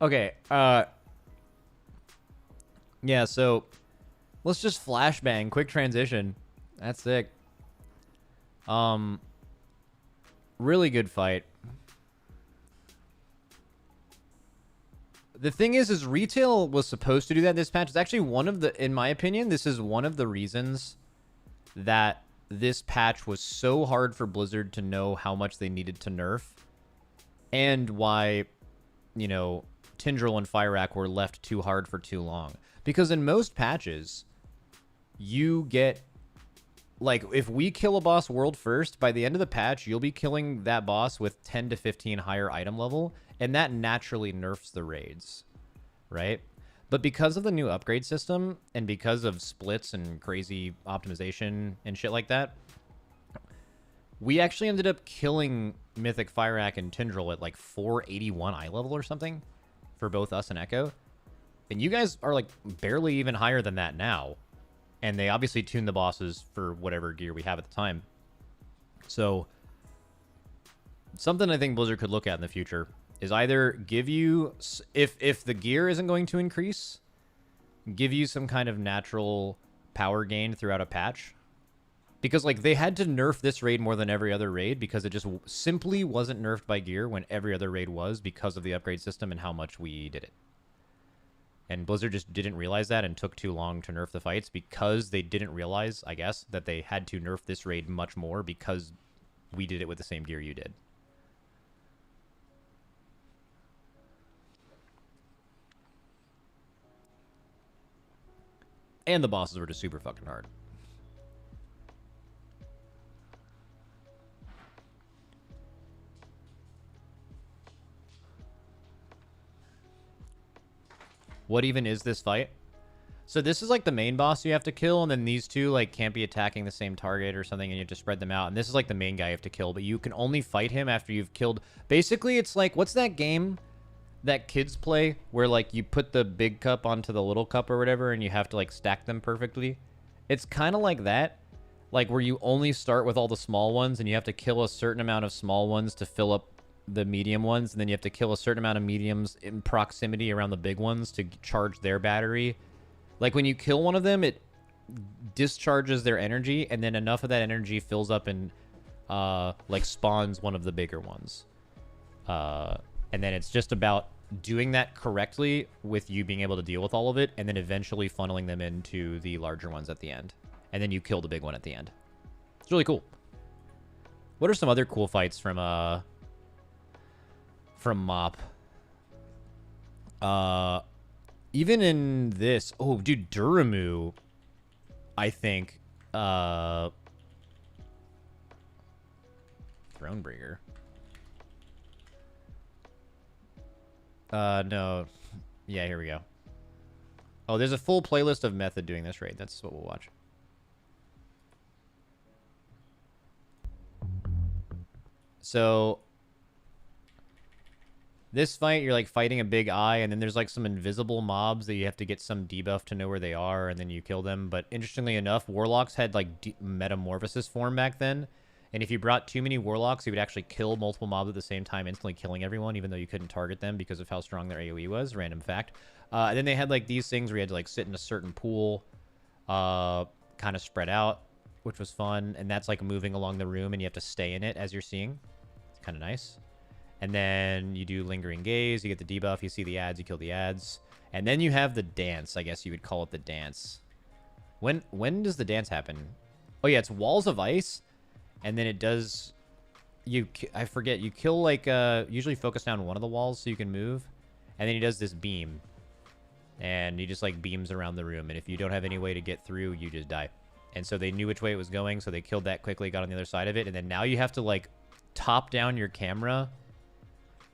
Okay, yeah, so let's just flashbang, quick transition. That's sick. Really good fight. The thing is retail was supposed to do that this patch. It's actually one of the, in my opinion, this is one of the reasons that this patch was so hard for Blizzard to know how much they needed to nerf, and why, you know, Tindral and Fyrakk were left too hard for too long. Because in most patches, you get, like, if we kill a boss world first, by the end of the patch, you'll be killing that boss with 10 to 15 higher item level, and that naturally nerfs the raids, right? But because of the new upgrade system, and because of splits and crazy optimization and shit like that, we actually ended up killing Mythic Fyrakk and Tindral at like 481 eye level or something for both us and Echo. And you guys are like barely even higher than that now. And they obviously tuned the bosses for whatever gear we have at the time. So something I think Blizzard could look at in the future is either give you, if the gear isn't going to increase, give you some kind of natural power gain throughout a patch. Because, like, they had to nerf this raid more than every other raid because it just simply wasn't nerfed by gear when every other raid was, because of the upgrade system and how much we did it. And Blizzard just didn't realize that and took too long to nerf the fights because they didn't realize, I guess, that they had to nerf this raid much more because we did it with the same gear you did. And the bosses were just super fucking hard. What even is this fight? So this is like the main boss you have to kill, and then these two like can't be attacking the same target or something, and you have to spread them out. And this is like the main guy you have to kill, but you can only fight him after you've killed. Basically, it's like, what's that game that kids play where like you put the big cup onto the little cup or whatever, and you have to like stack them perfectly? It's kind of like that, like where you only start with all the small ones, and you have to kill a certain amount of small ones to fill up the medium ones, and then you have to kill a certain amount of mediums in proximity around the big ones to charge their battery. Like when you kill one of them, it discharges their energy, and then enough of that energy fills up and like spawns one of the bigger ones. And then it's just about doing that correctly with you being able to deal with all of it, and then eventually funneling them into the larger ones at the end. And then you kill the big one at the end. It's really cool. What are some other cool fights from MoP? Even in this, oh dude, Duramu, I think, Thronebreaker. No. Yeah, here we go. Oh, there's a full playlist of Method doing this raid. That's what we'll watch. So this fight, you're like fighting a big eye, and then there's like some invisible mobs that you have to get some debuff to know where they are, and then you kill them. But interestingly enough, warlocks had like metamorphosis form back then, And if you brought too many warlocks, you would actually kill multiple mobs at the same time, instantly killing everyone, even though you couldn't target them because of how strong their AoE was. Random fact. And then they had like these things where you had to like sit in a certain pool, kind of spread out, which was fun. And that's like moving along the room, and you have to stay in it as you're seeing. It's kind of nice. And then you do Lingering Gaze. You get the debuff. You see the ads. You kill the ads. And then you have the dance. I guess you would call it the dance. When does the dance happen? Oh, yeah. It's Walls of Ice. And then it does... I forget. You kill, like... usually focus down one of the walls so you can move. And then he does this beam. And he just, like, beams around the room. And if you don't have any way to get through, you just die. And so they knew which way it was going. So they killed that quickly. Got on the other side of it. And then now you have to, like, top down your camera...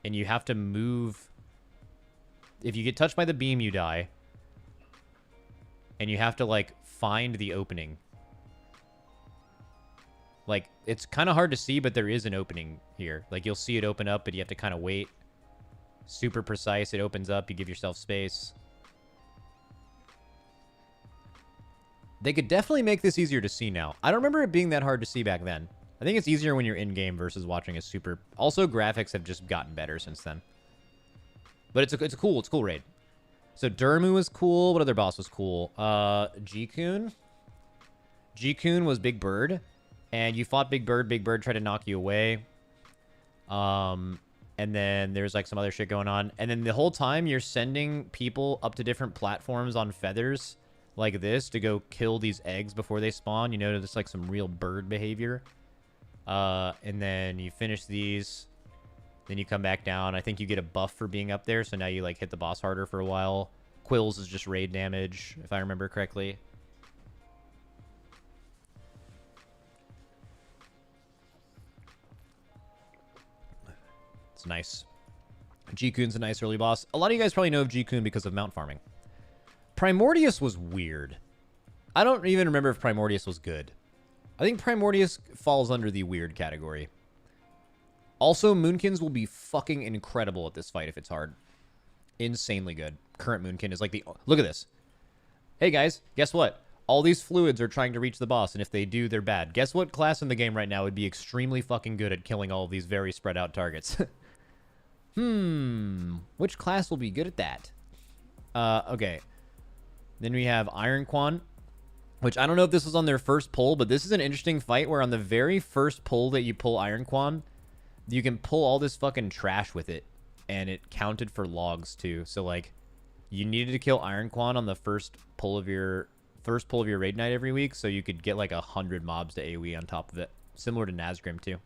And you have to move. If you get touched by the beam, you die. And you have to, like, find the opening. Like, it's kind of hard to see, but there is an opening here. Like, you'll see it open up, but you have to kind of wait. Super precise. It opens up. You give yourself space. They could definitely make this easier to see now. I don't remember it being that hard to see back then. I think it's easier when you're in-game versus watching a super... Also, graphics have just gotten better since then. But it's a cool raid. So, Durmu was cool. What other boss was cool? G-Kun. G-Kun was Big Bird. And you fought Big Bird. Big Bird tried to knock you away. And then there's, like, some other shit going on. And then the whole time, you're sending people up to different platforms on feathers like this to go kill these eggs before they spawn. You know, just, like, some real bird behavior. And then you finish these, then you come back down. I think you get a buff for being up there, so now you, like, hit the boss harder for a while. Quills is just raid damage, if I remember correctly. It's nice. G-Kun's a nice early boss. A lot of you guys probably know of G-Kun because of mount farming. Primordius was weird. I don't even remember if Primordius was good. I think Primordius falls under the weird category. Also, Moonkins will be fucking incredible at this fight if it's hard. Insanely good. Current Moonkin is like the... Look at this. Hey, guys. Guess what? All these fluids are trying to reach the boss, and if they do, they're bad. Guess what class in the game right now would be extremely fucking good at killing all of these very spread out targets? Which class will be good at that? Okay. Then we have Ironquan. Which, I don't know if this was on their first pull, but this is an interesting fight where on the very first pull that you pull Ironquan, you can pull all this fucking trash with it. And it counted for logs, too. So, like, you needed to kill Ironquan on the first pull of your raid night every week, so you could get, like, 100 mobs to AoE on top of it. Similar to Nazgrim, too.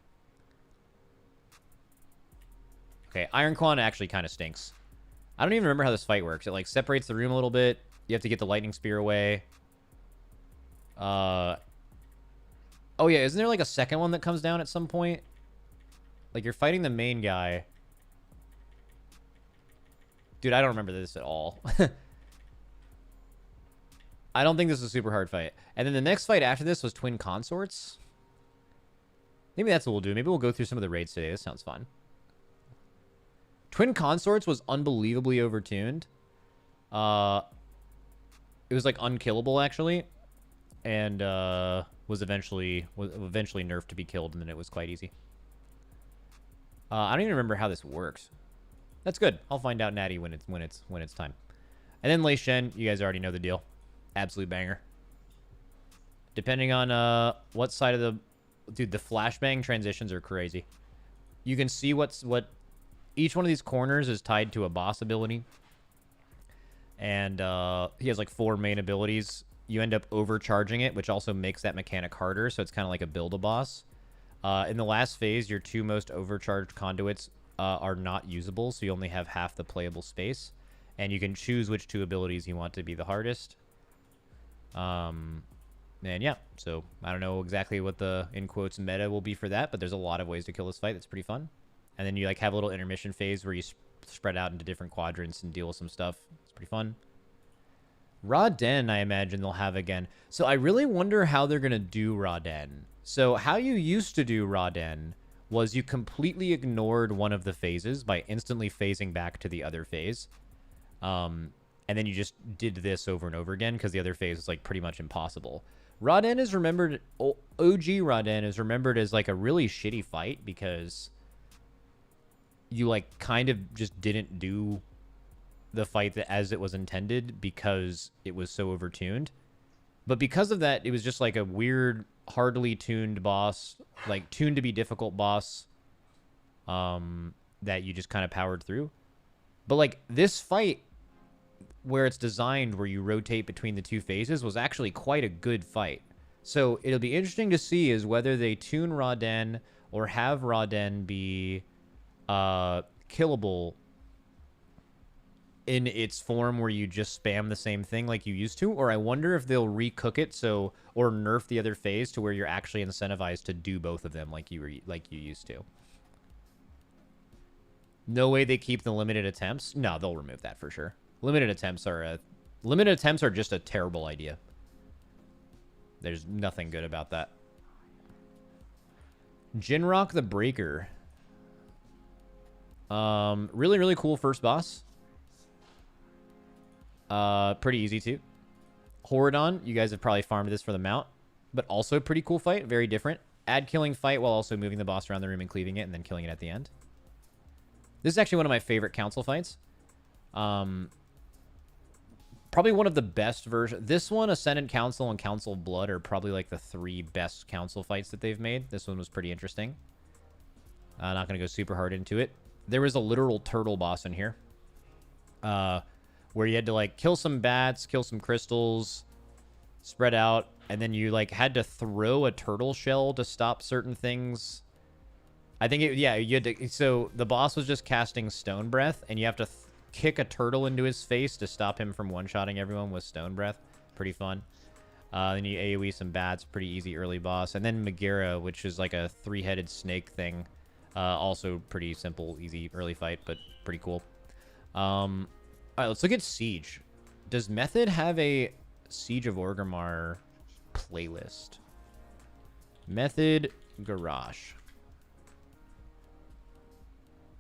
Okay, Ironquan actually kind of stinks. I don't even remember how this fight works. It, like, separates the room a little bit. You have to get the lightning spear away. Oh yeah, isn't there like a second one that comes down at some point? Like you're fighting the main guy. Dude, I don't remember this at all. I don't think this is a super hard fight. And then the next fight after this was Twin Consorts. Maybe that's what we'll do. Maybe we'll go through some of the raids today. This sounds fun. Twin Consorts was unbelievably overtuned. It was like unkillable actually. And was eventually nerfed to be killed, and then it was quite easy. I don't even remember how this works. That's good. I'll find out Natty when it's time. And then Lei Shen, you guys already know the deal. Absolute banger. Depending on what side of the... Dude, the flashbang transitions are crazy. You can see what... Each one of these corners is tied to a boss ability. And he has like 4 main abilities. You end up overcharging it, which also makes that mechanic harder, so it's kind of like a build-a-boss. In the last phase, your 2 most overcharged conduits are not usable, so you only have half the playable space. And you can choose which 2 abilities you want to be the hardest. And yeah, so I don't know exactly what the, in quotes, meta will be for that, but there's a lot of ways to kill this fight. That's pretty fun. And then you like have a little intermission phase where you spread out into different quadrants and deal with some stuff. It's pretty fun. Ra-Den, I imagine they'll have again. So I really wonder how they're going to do Ra-Den. So how you used to do Ra-Den was you completely ignored one of the phases by instantly phasing back to the other phase. And then you just did this over and over again because the other phase is like pretty much impossible. Raden is remembered, OG Raden is remembered as like a really shitty fight because you like kind of just didn't do the fight as it was intended because it was so overtuned. But because of that, it was just like a weird, hardly tuned boss, like tuned to be difficult boss, that you just kind of powered through. But like this fight, where it's designed where you rotate between the two phases, was actually quite a good fight. So it'll be interesting to see is whether they tune Raden or have Raden be killable in its form where you just spam the same thing like you used to, or I wonder if they'll recook it so, or nerf the other phase to where you're actually incentivized to do both of them like you used to. No way they keep the limited attempts. No, they'll remove that for sure. Limited attempts are just a terrible idea. There's nothing good about that. Jinrock the Breaker. Really, really cool first boss. Pretty easy too. Horadon, you guys have probably farmed this for the mount, but also a pretty cool fight. Very different. Ad killing fight while also moving the boss around the room and cleaving it and then killing it at the end. This is actually one of my favorite council fights. Probably one of the best versions. This one, Ascendant Council, and Council of Blood are probably like the 3 best council fights that they've made. This one was pretty interesting. Not going to go super hard into it. There was a literal turtle boss in here. Where you had to like kill some bats, kill some crystals, spread out, and then you like had to throw a turtle shell to stop certain things. I think you had to, so the boss was just casting Stone Breath, and you have to kick a turtle into his face to stop him from one-shotting everyone with Stone Breath. Pretty fun. Then you AoE some bats, pretty easy early boss. And then Megara, which is like a 3-headed snake thing. Also pretty simple, easy early fight, but pretty cool. Alright, let's look at Siege. Does Method have a Siege of Orgrimmar playlist? Method Garage.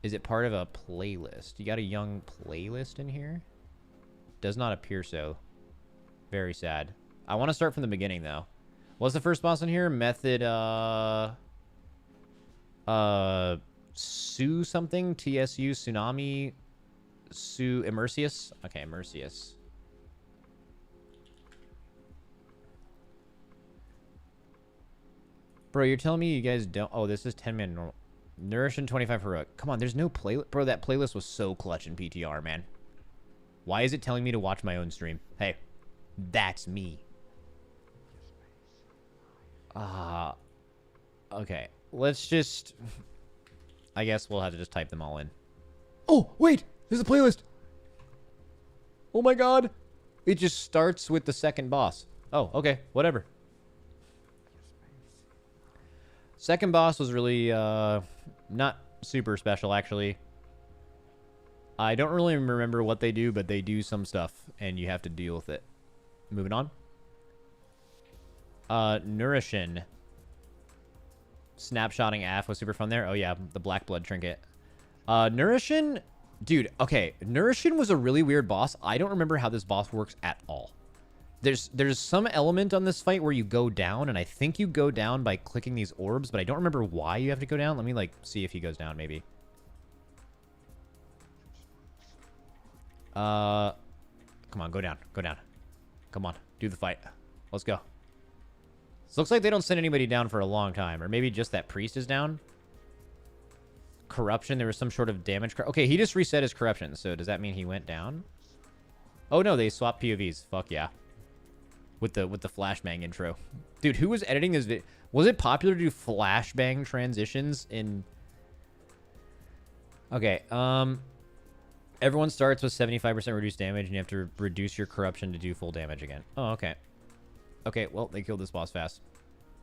Is it part of a playlist? You got a young playlist in here? Does not appear so. Very sad. I want to start from the beginning, though. What's the first boss in here? Method, Su something? TSU, Tsunami, Su, Immersius? Okay, Immersius. Bro, you're telling me you guys don't... Oh, this is 10-man normal. Nourish and 25 heroic. Come on, there's no playlist. Bro, that playlist was so clutch in PTR, man. Why is it telling me to watch my own stream? Hey, that's me. Okay, let's just... I guess we'll have to just type them all in. Oh, wait! There's a playlist! Oh my god! It just starts with the second boss. Oh, okay, whatever. Second boss was really, not super special, actually. I don't really remember what they do, but they do some stuff, and you have to deal with it. Moving on. Nourishin. Snapshotting AF was super fun there. Oh, yeah, the Black Blood trinket. Nourishin... Dude, okay. Nourishin was a really weird boss. I don't remember how this boss works at all. There's some element on this fight where you go down, and I think you go down by clicking these orbs, but I don't remember why you have to go down. Let me, like, see if he goes down, maybe. Come on, go down. Go down. Come on, do the fight. Let's go. This looks like they don't send anybody down for a long time, or maybe just that priest is down. Corruption, there was some sort of damage. Okay, he just reset his corruption, so does that mean he went down? Oh, no, they swapped POVs. Fuck yeah. With the flashbang intro. Dude, who was editing this video? Was it popular to do flashbang transitions in... Okay, everyone starts with 75% reduced damage, and you have to reduce your corruption to do full damage again. Oh, okay. Okay, well, they killed this boss fast.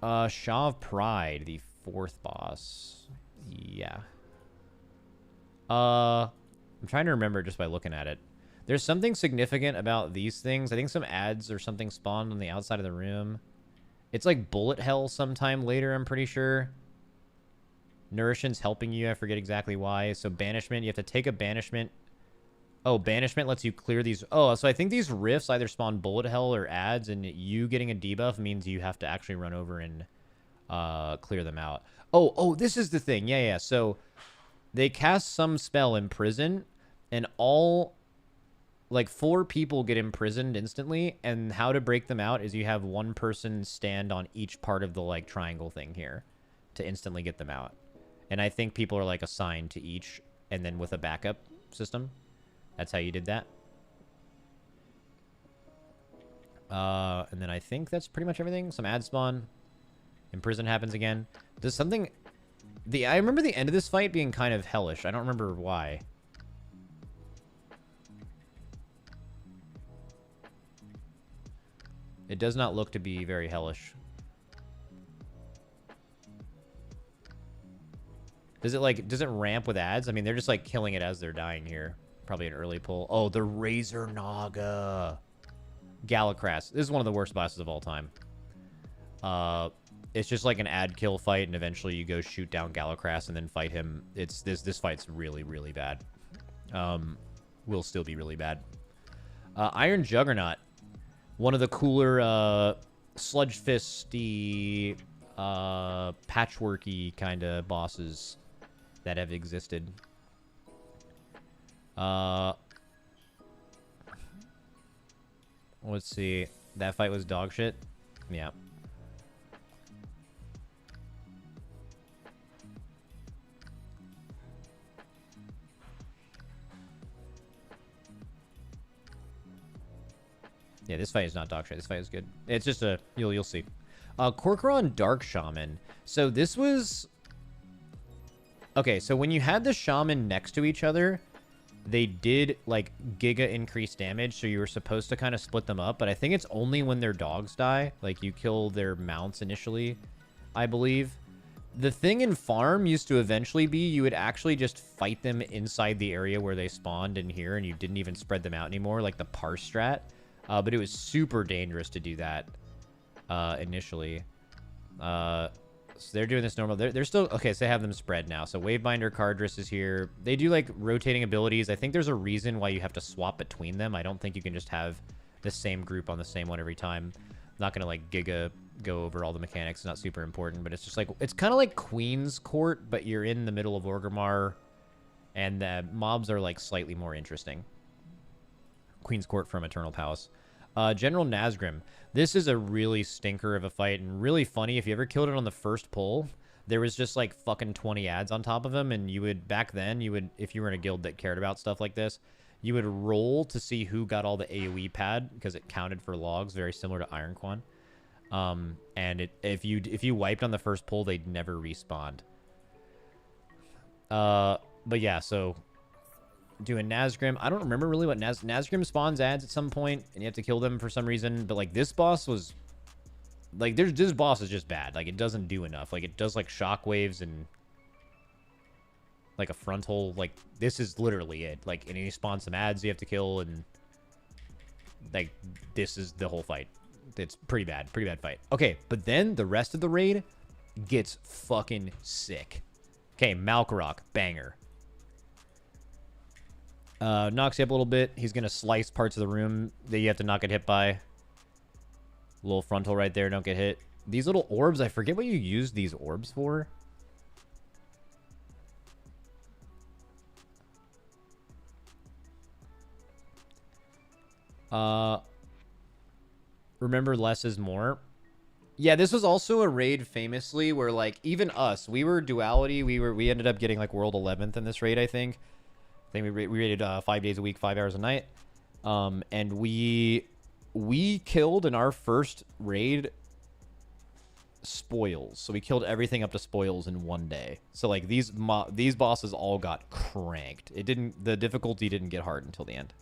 Shaw of Pride, the 4th boss. Yeah. I'm trying to remember just by looking at it. There's something significant about these things. I think some ads or something spawned on the outside of the room. It's like bullet hell sometime later, I'm pretty sure. Nourishin's helping you. I forget exactly why. So banishment, you have to take a banishment. Oh, banishment lets you clear these. Oh, so I think these rifts either spawn bullet hell or ads, and you getting a debuff means you have to actually run over and clear them out. Oh, this is the thing. Yeah. So they cast some spell imprison, and all like 4 people get imprisoned instantly. And how to break them out is you have one person stand on each part of the like triangle thing here to instantly get them out. And I think people are like assigned to each, and then with a backup system. That's how you did that. And then I think that's pretty much everything. Some ad spawn. Imprison happens again. Does something... I remember the end of this fight being kind of hellish. I don't remember why. It does not look to be very hellish. Does it ramp with ads? I mean, they're just like killing it as they're dying here. Probably an early pull. Oh, the Razor Naga. Galakras. This is one of the worst bosses of all time. It's just like an ad kill fight, and eventually you go shoot down Galakras and then fight him. This fight's really, really bad. Will still be really bad. Iron Juggernaut. One of the cooler sludge fisty patchworky kind of bosses that have existed. Let's see. That fight was dog shit. Yeah. Yeah, this fight is not dog shit. This fight is good. It's just a... You'll see. Kor'kron Dark Shaman. So this was... Okay, so when you had the Shaman next to each other, they did, like, giga increase damage, so you were supposed to kind of split them up, but I think it's only when their dogs die. Like, you kill their mounts initially, I believe. The thing in farm used to eventually be you would actually just fight them inside the area where they spawned in here, and you didn't even spread them out anymore, like the parse strat. But it was super dangerous to do that initially. So they're doing this normal. They're still... Okay, so they have them spread now. So Wavebinder Cardress is here. They do, like, rotating abilities. I think there's a reason why you have to swap between them. I don't think you can just have the same group on the same one every time. I'm not going to, like, giga go over all the mechanics. It's not super important, but it's just, like... It's kind of like Queen's Court, but you're in the middle of Orgrimmar, and the mobs are, like, slightly more interesting. Queen's Court from Eternal Palace. General Nazgrim. This is a really stinker of a fight and really funny. If you ever killed it on the first pull, there was just like fucking 20 ads on top of him, and you would, back then, you would, if you were in a guild that cared about stuff like this, you would roll to see who got all the AoE pad, because it counted for logs, very similar to Ironquan. And if you wiped on the first pull, they'd never respawned. But yeah, so... Doing Nazgrim. I don't remember really what Nazgrim spawns ads at some point, and you have to kill them for some reason. But, like, this boss was... Like, this boss is just bad. Like, it doesn't do enough. Like, it does, like, shockwaves and... Like, a frontal. Like, this is literally it. Like, and he spawns some ads you have to kill, and... Like, this is the whole fight. It's pretty bad. Pretty bad fight. Okay, but then the rest of the raid gets fucking sick. Okay, Malkorok. Banger. Knocks you up a little bit. He's going to slice parts of the room that you have to not get hit by. Little frontal right there. Don't get hit. These little orbs, I forget what you use these orbs for. Remember less is more. Yeah, this was also a raid famously where, like, even us, we were duality. We ended up getting, like, world 11th in this raid, I think. I think we raided 5 days a week, 5 hours a night. And we killed in our first raid spoils. So we killed everything up to spoils in one day. So like these bosses all got cranked. The difficulty didn't get hard until the end.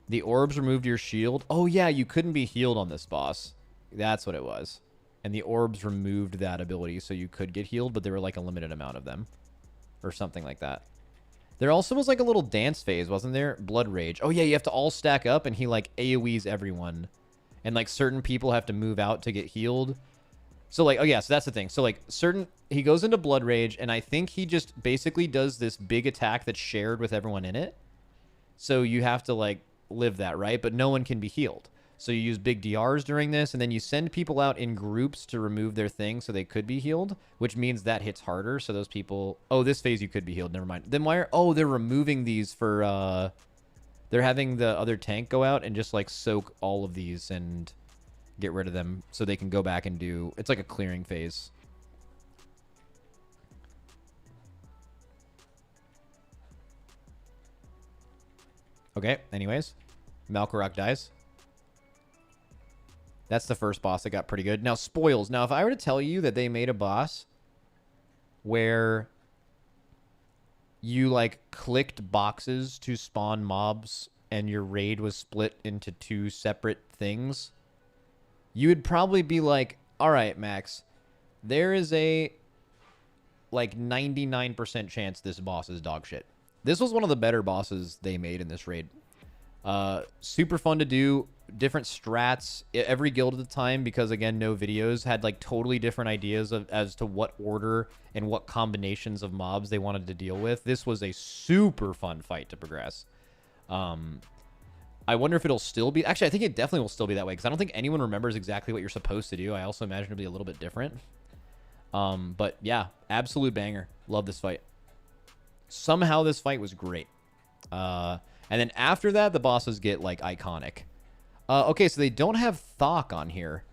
The orbs removed your shield. Oh yeah, you couldn't be healed on this boss. That's what it was. And the orbs removed that ability, so you could get healed, but there were like a limited amount of them. Or something like that. There also was like a little dance phase, wasn't there? Blood Rage. Oh yeah, you have to all stack up, and he like AoEs everyone. And like certain people have to move out to get healed. So like, oh yeah, so that's the thing. So like he goes into Blood Rage, and I think he just basically does this big attack that's shared with everyone in it. So you have to like live that, right? But no one can be healed. So you use big DRs during this, and then you send people out in groups to remove their thing so they could be healed, which means that hits harder. So those people, oh, this phase you could be healed. Never mind. Then why are, oh, they're removing these for, they're having the other tank go out and just like soak all of these and get rid of them so they can go back and do, it's like a clearing phase. Okay, anyways, Malkorok dies. That's the first boss that got pretty good. Now, spoils. Now, if I were to tell you that they made a boss where you, like, clicked boxes to spawn mobs and your raid was split into 2 separate things, you would probably be like, all right, Max, there is a, like, 99% chance this boss is dog shit. This was one of the better bosses they made in this raid. Super fun to do. Different strats. Every guild at the time, because again, no videos, had like totally different ideas as to what order and what combinations of mobs they wanted to deal with. This was a super fun fight to progress. I wonder if it'll still be... Actually, I think it definitely will still be that way, because I don't think anyone remembers exactly what you're supposed to do. I also imagine it'll be a little bit different. But yeah, absolute banger. Love this fight. Somehow this fight was great. And then after that, the bosses get like iconic. Okay, so they don't have Thok on here,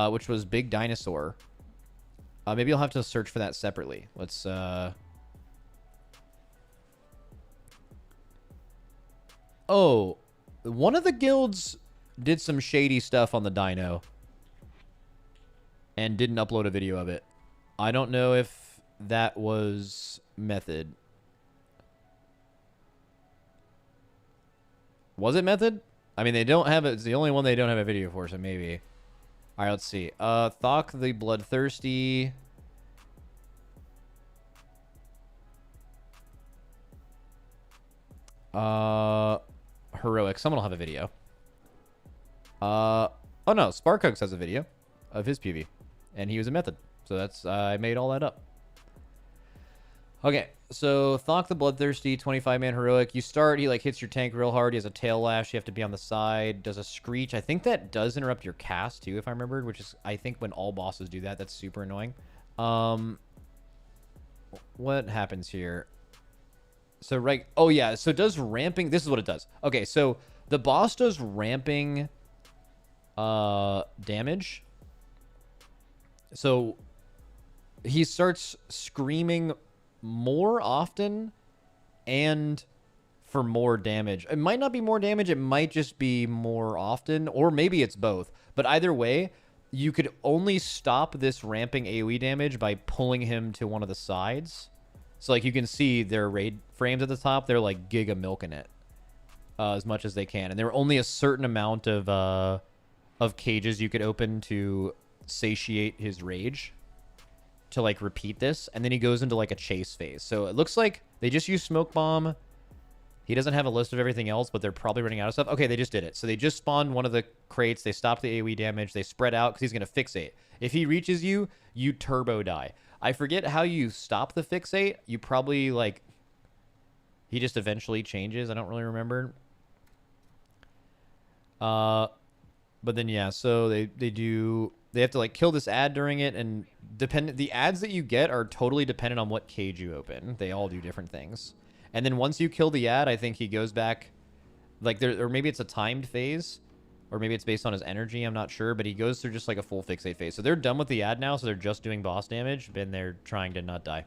which was Big Dinosaur. Maybe I'll have to search for that separately. Let's... Oh, one of the guilds did some shady stuff on the dino and didn't upload a video of it. I don't know if that was Method. Was it Method? I mean, they don't have it. It's the only one they don't have a video for, so maybe. All right, let's see. Thok the Bloodthirsty. Heroic. Someone will have a video. Oh no, Sparkhugs has a video of his PV, and he was a Method. So that's I made all that up. Okay, so Thok the Bloodthirsty, 25-man heroic. You start, he like hits your tank real hard. He has a tail lash. You have to be on the side. Does a screech. I think that does interrupt your cast too, if I remembered, which is I think when all bosses do that, that's super annoying. What happens here? So right, oh yeah, so does ramping, this is what it does. Okay, so the boss does ramping damage. So he starts screaming more often and for more damage. It might not be more damage, it might just be more often, or maybe it's both. But either way, you could only stop this ramping AoE damage by pulling him to one of the sides. So like you can see their raid frames at the top, they're like giga milking it as much as they can. And there are only a certain amount of cages you could open to satiate his rage to like repeat this, and then he goes into like a chase phase. So it looks like they just use Smoke Bomb. He doesn't have a list of everything else, but they're probably running out of stuff. Okay, they just did it. So they just spawned one of the crates. They stopped the AoE damage. They spread out because he's going to fixate. If he reaches you, you turbo die. I forget how you stop the fixate. You probably like... He just eventually changes. I don't really remember. But then yeah, so they have to like kill this ad during it, and the ads that you get are totally dependent on what cage you open. They all do different things. And then once you kill the ad, I think he goes back like there, or maybe it's a timed phase, or maybe it's based on his energy, I'm not sure, but he goes through just like a full fixate phase. So they're done with the ad now, so they're just doing boss damage, and they're trying to not die.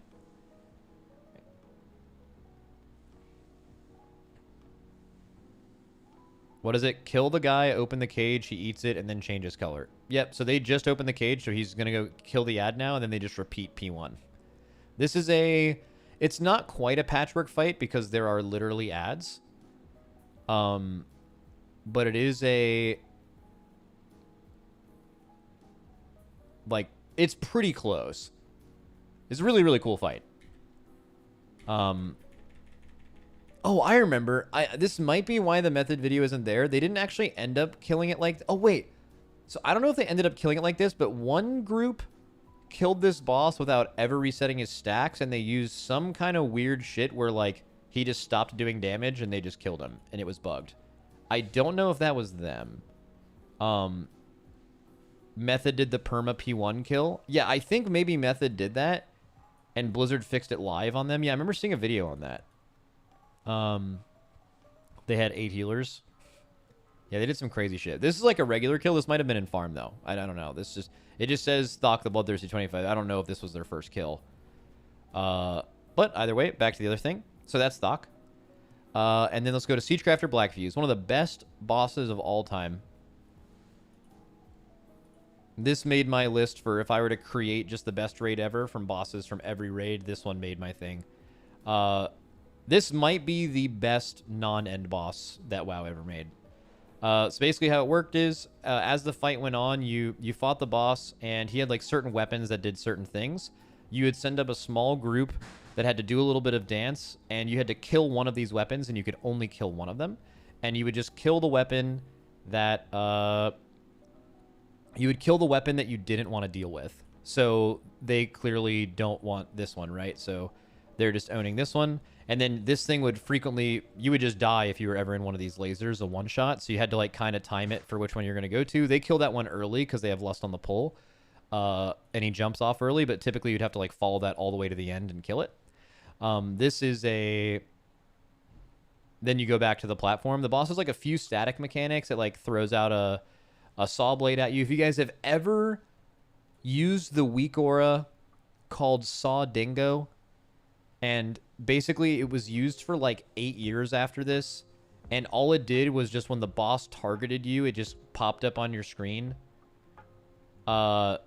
What is it? Kill the guy, open the cage, he eats it, and then changes color. Yep, so they just opened the cage, so he's going to go kill the ad now, and then they just repeat P1. This is a... It's not quite a patchwork fight, because there are literally ads. But it is a... Like, it's pretty close. It's a really, really cool fight. Oh, I remember. This might be why the Method video isn't there. They didn't actually end up killing it like... Oh, wait. So I don't know if they ended up killing it like this, but one group killed this boss without ever resetting his stacks, and they used some kind of weird shit where, like, he just stopped doing damage and they just killed him, and it was bugged. I don't know if that was them. Method did the perma P1 kill. Yeah, I think maybe Method did that, and Blizzard fixed it live on them. Yeah, I remember seeing a video on that. They had 8 healers. Yeah, they did some crazy shit. This is like a regular kill. This might have been in farm, though. I don't know. It just says Thok the Bloodthirsty 25. I don't know if this was their first kill. But either way, back to the other thing. So that's Thok. And then let's go to Siegecrafter Blackfuse. One of the best bosses of all time. This made my list for if I were to create just the best raid ever from bosses from every raid. This one made my thing. This might be the best non-end boss that WoW ever made. So basically how it worked is, as the fight went on, you fought the boss, and he had like certain weapons that did certain things. You would send up a small group that had to do a little bit of dance, and you had to kill one of these weapons, and you could only kill one of them. And you would just kill the weapon that you didn't want to deal with. So they clearly don't want this one, right? So they're just owning this one. And then this thing would frequently, you would just die if you were ever in one of these lasers, a one-shot. So you had to like kind of time it for which one you're going to go to. They kill that one early because they have Lust on the Pole. And he jumps off early, but typically you'd have to like follow that all the way to the end and kill it. This is a... Then you go back to the platform. The boss has like a few static mechanics. It like throws out a saw blade at you. If you guys have ever used the weak aura called Saw Dingo, and basically it was used for like 8 years after this, and all it did was just when the boss targeted you, it just popped up on your screen. And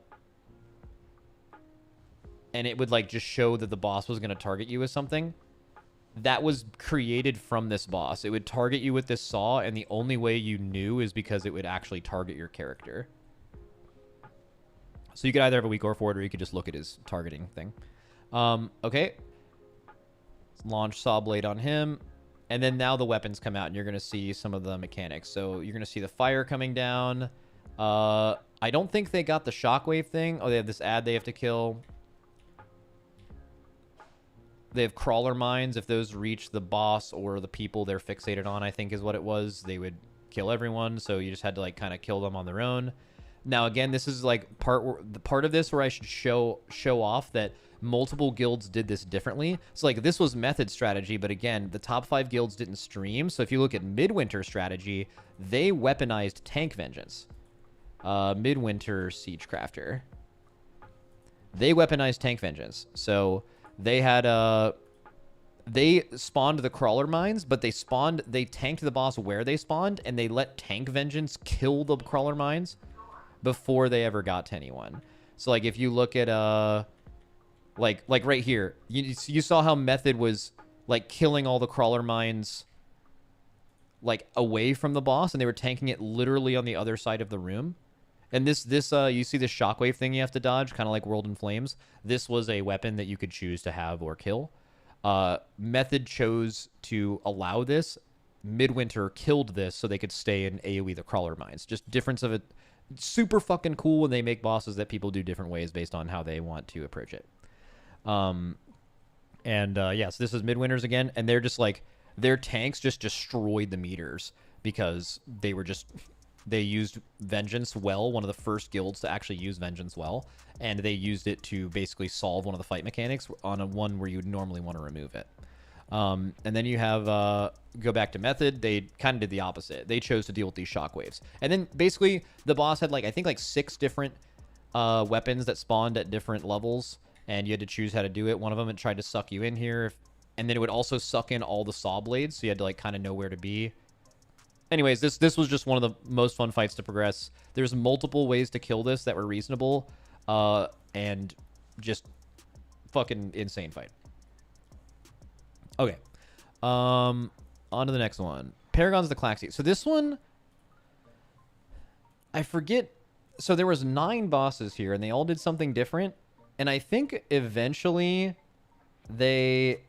it would like just show that the boss was going to target you with something. That was created from this boss. It would target you with this saw, and the only way you knew is because it would actually target your character. So you could either have a weak aura for it, or you could just look at his targeting thing. Okay. Launch Saw Blade on him. And then now the weapons come out, and you're going to see some of the mechanics. So you're going to see the fire coming down. I don't think they got the shockwave thing. Oh, they have this ad they have to kill. They have crawler mines. If those reach the boss or the people they're fixated on, I think is what it was, they would kill everyone. So you just had to like kind of kill them on their own. Now, again, this is like the part of this where I should show off that multiple guilds did this differently. So like this was Method strategy, but again, the top 5 guilds didn't stream. So if you look at Midwinter strategy, they weaponized Tank Vengeance. Midwinter Siegecrafter. They weaponized Tank Vengeance. So they had they spawned the crawler mines, but they tanked the boss where they spawned, and they let Tank Vengeance kill the crawler mines before they ever got to anyone. So like if you look at like right here, you saw how Method was like killing all the crawler mines like away from the boss, and they were tanking it literally on the other side of the room. And this you see this shockwave thing you have to dodge, kind of like World in Flames. This was a weapon that you could choose to have or kill. Method chose to allow this. Midwinter killed this so they could stay in AoE the crawler mines. Just difference of it. Super fucking cool when they make bosses that people do different ways based on how they want to approach it. Yes, this is Midwinter's again, and they're just like, their tanks just destroyed the meters because they used Vengeance well, one of the first guilds to actually use Vengeance well, and they used it to basically solve one of the fight mechanics on a one where you would normally want to remove it. And then you have, go back to Method, they kind of did the opposite. They chose to deal with these shockwaves. And then basically the boss had like, I think like 6 different weapons that spawned at different levels, and you had to choose how to do it. One of them, it tried to suck you in here, and then it would also suck in all the saw blades, so you had to like kind of know where to be. Anyways, this was just one of the most fun fights to progress. There's multiple ways to kill this that were reasonable, and just fucking insane fight. Okay, on to the next one. Paragon's the Claxi. So this one, I forget. So there was 9 bosses here, and they all did something different. And I think eventually they...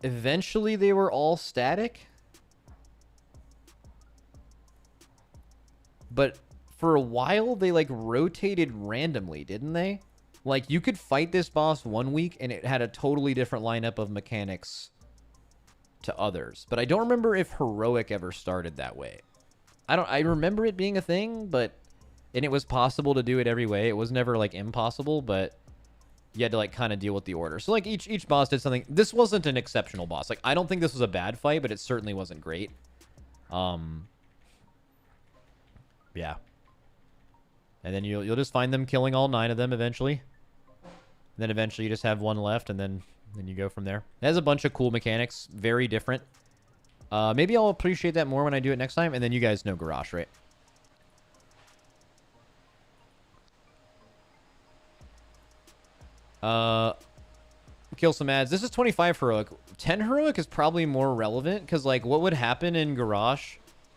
eventually they were all static. But for a while, they, like, rotated randomly, didn't they? Like, you could fight this boss one week, and it had a totally different lineup of mechanics to others. But I don't remember if Heroic ever started that way. I remember it being a thing, but... And it was possible to do it every way. It was never, like, impossible, but... You had to, like, kind of deal with the order. So, like, each boss did something... This wasn't an exceptional boss. Like, I don't think this was a bad fight, but it certainly wasn't great. Yeah. And then you'll just find them killing all 9 of them eventually. And then eventually you just have one left, and then you go from there. It has a bunch of cool mechanics. Very different. Maybe I'll appreciate that more when I do it next time. And then you guys know Garrosh, right? Kill some ads. This is 25 Heroic. 10 Heroic is probably more relevant, because, like, what would happen in Garrosh...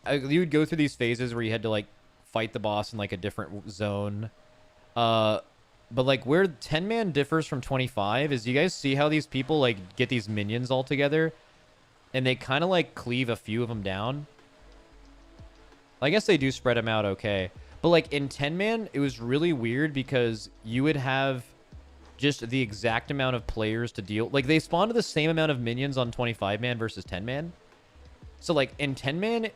you would go through these phases where you had to, like, fight the boss in, like, a different zone. But, like, where 10-man differs from 25 is you guys see how these people, like, get these minions all together? And they kind of, like, cleave a few of them down. I guess they do spread them out okay. But, like, in 10-man, it was really weird because you would have just the exact amount of players to deal... Like, they spawned the same amount of minions on 25-man versus 10-man. So, like, in 10-man...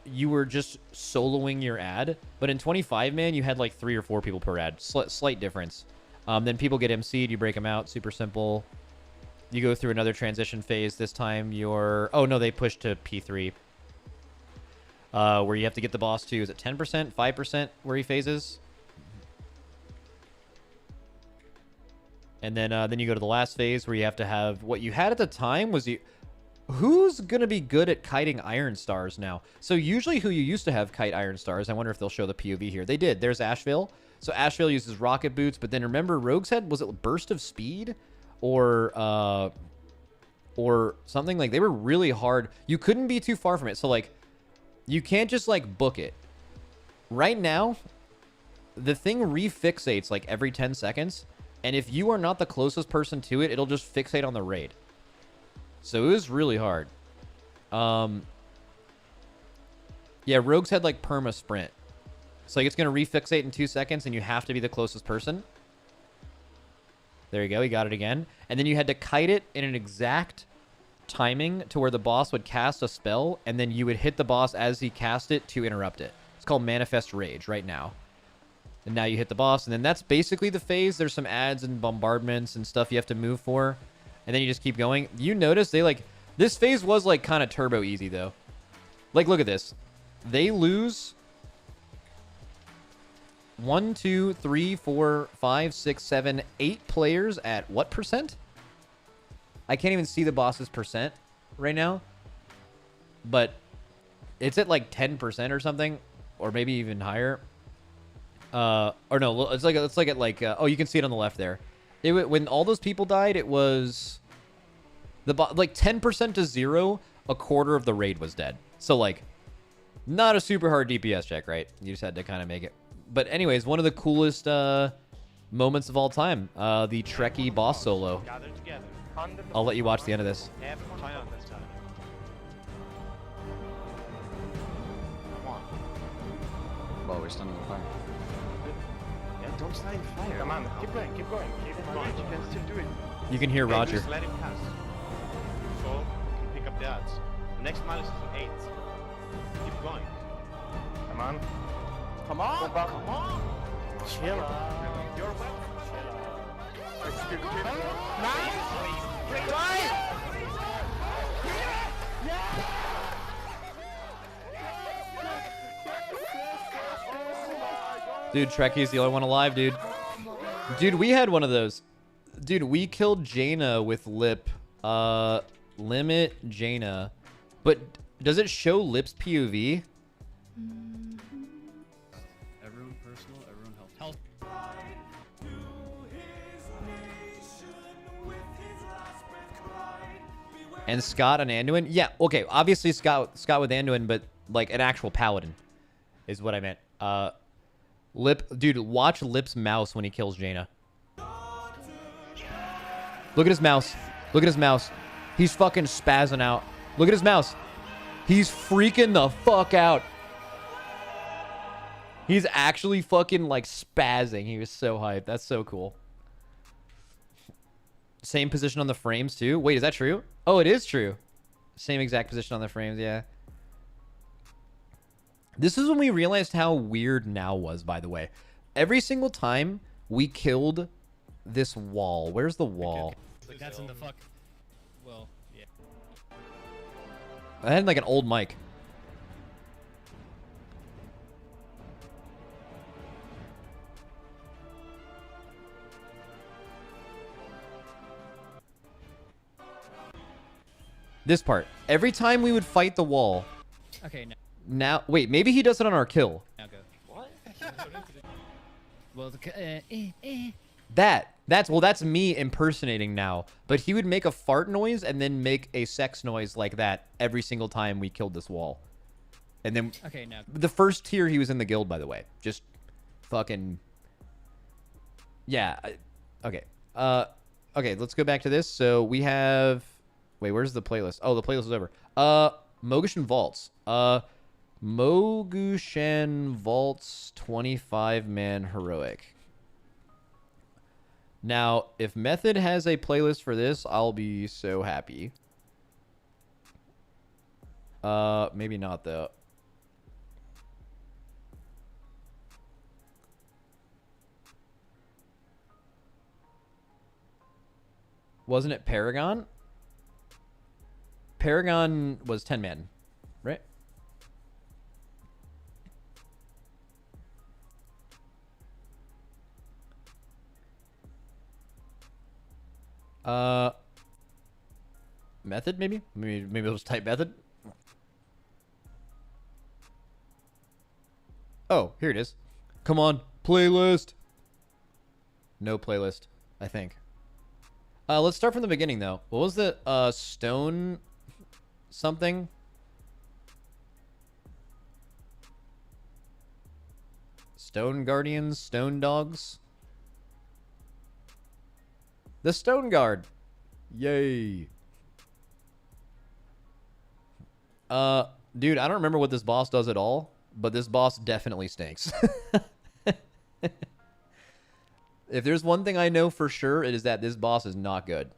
you were just soloing your ad, but in 25-man, you had like 3 or 4 people per ad. Slight difference. Then people get MC'd, you break them out, super simple. You go through another transition phase. This time you're... Oh, no, they pushed to P3. Where you have to get the boss to, is it 10%, 5% where he phases? And then you go to the last phase where you have to have... What you had at the time was you... Who's going to be good at kiting Iron Stars now? So usually who you used to have kite Iron Stars, I wonder if they'll show the POV here. They did. There's Asheville. So Asheville uses rocket boots, but then remember Rogue's Head, was it Burst of Speed? Or something? Like, they were really hard. You couldn't be too far from it. So, like, you can't just, like, book it. Right now, the thing refixates, like, every 10 seconds. And if you are not the closest person to it, it'll just fixate on the raid. So it was really hard. Yeah, Rogue's had like perma sprint. So like it's going to refixate in 2 seconds and you have to be the closest person. There you go. He got it again. And then you had to kite it in an exact timing to where the boss would cast a spell and then you would hit the boss as he cast it to interrupt it. It's called Manifest Rage right now. And now you hit the boss and then that's basically the phase. There's some ads and bombardments and stuff you have to move for. And then you just keep going. You notice they like... This phase was like kind of turbo easy though. Like look at this. They lose 1, 2, 3, 4, 5, 6, 7, 8 players at what percent? I can't even see the boss's percent right now. But it's at like 10% or something. Or maybe even higher. Or no, it's like at like... oh, you can see it on the left there. When all those people died, it was like 10% to 0. A quarter of the raid was dead. So like, not a super hard DPS check, right? You just had to kind of make it. But anyways, one of the coolest moments of all time, the Trekkie boss solo. I'll let you watch the end of this. Well, we're standing on fire. Don't stand in fire. Come on, keep going, keep going, keep going. You can still do it. You can hear Roger. Just let him pass. So you can pick up the odds. The next mile is 8. Keep going. Come on. Come on. Come on. Chill. Your Chill. Nice. Dude, Trekkie's the only one alive, dude. Dude, we had one of those. Dude, we killed Jaina with Lip. Limit Jaina. But does it show Lip's POV? Everyone personal, everyone health. And Scott on Anduin? Yeah, okay. Obviously Scott with Anduin, but like an actual paladin is what I meant. Lip, dude, watch Lip's mouse when he kills Jaina. Look at his mouse. Look at his mouse. He's fucking spazzing out. Look at his mouse. He's freaking the fuck out. He's actually fucking like spazzing. He was so hyped. That's so cool. Same position on the frames too. Wait, is that true? Oh, it is true. Same exact position on the frames, yeah. This is when we realized how weird Now was, by the way. Every single time we killed this wall. Where's the wall? That's in the fuck. Well, yeah. I had like an old mic. This part. Every time we would fight the wall. Okay, Now, wait, maybe he does it on our kill. now go. What? Well, That's me impersonating Now. But he would make a fart noise and then make a sex noise like that every single time we killed this wall. And then okay, now. the first tier he was in the guild, by the way. Just fucking yeah. Okay. Okay, let's go back to this. So we have wait, where's the playlist? Oh, the playlist is over. Mogushan Vaults. Mogushan Vaults 25-man heroic. Now, if Method has a playlist for this, I'll be so happy. Maybe not though. Wasn't it Paragon? Paragon was 10-man, right? Method, maybe? Maybe I'll just type Method. Oh, here it is. Come on, playlist. No playlist, I think. Let's start from the beginning, though. What was the, stone something? Stone Guardians, Stone Dogs? The Stone Guard. Yay. Dude, I don't remember what this boss does at all, but this boss definitely stinks. If there's one thing I know for sure, it is that this boss is not good.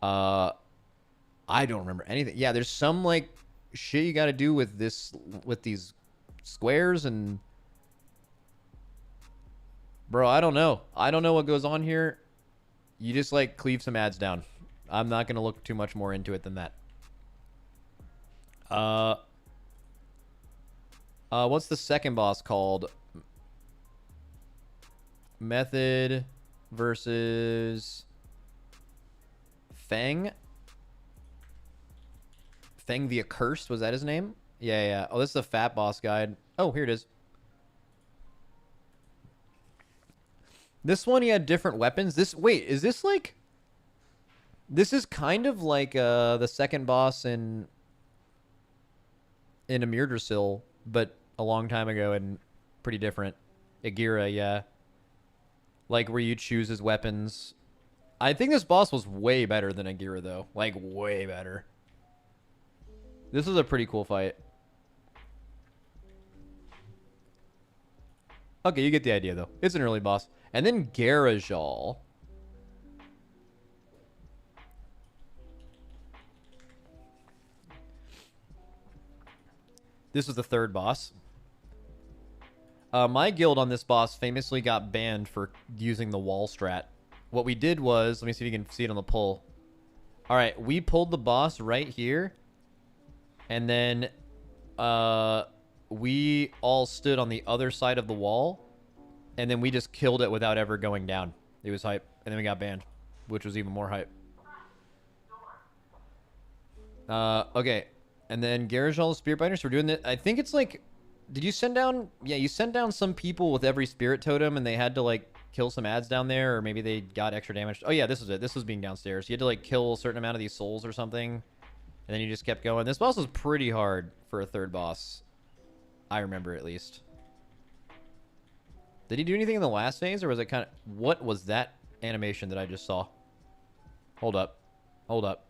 I don't remember anything. Yeah, there's some like shit you got to do with these squares and bro, I don't know. I don't know what goes on here. You just like cleave some ads down. I'm not going to look too much more into it than that. What's the second boss called? Method versus Feng. Feng the Accursed, was that his name? Yeah. Oh, this is a fat boss guide. Oh, here it is. This one he had different weapons. Wait, is this like this is kind of like the second boss in Amir Drasil, but a long time ago and pretty different. Agira, yeah. Like where you choose his weapons. I think this boss was way better than Agira though. Like way better. This was a pretty cool fight. Okay, you get the idea though. It's an early boss. And then Garajal. This was the third boss. My guild on this boss famously got banned for using the wall strat. What we did was, let me see if you can see it on the pull. All right, we pulled the boss right here. And then we all stood on the other side of the wall. And then we just killed it without ever going down. It was hype. And then we got banned, which was even more hype. Okay. And then Garajal Spirit Binders, we're doing it. I think it's like... Did you send down... Yeah, you sent down some people with every spirit totem and they had to like kill some ads down there, or maybe they got extra damage. Oh yeah, this was it. This was being downstairs. You had to like kill a certain amount of these souls or something. And then you just kept going. This boss was pretty hard for a third boss. I remember at least. Did he do anything in the last phase, or was it kind of... What was that animation that I just saw? Hold up. Hold up.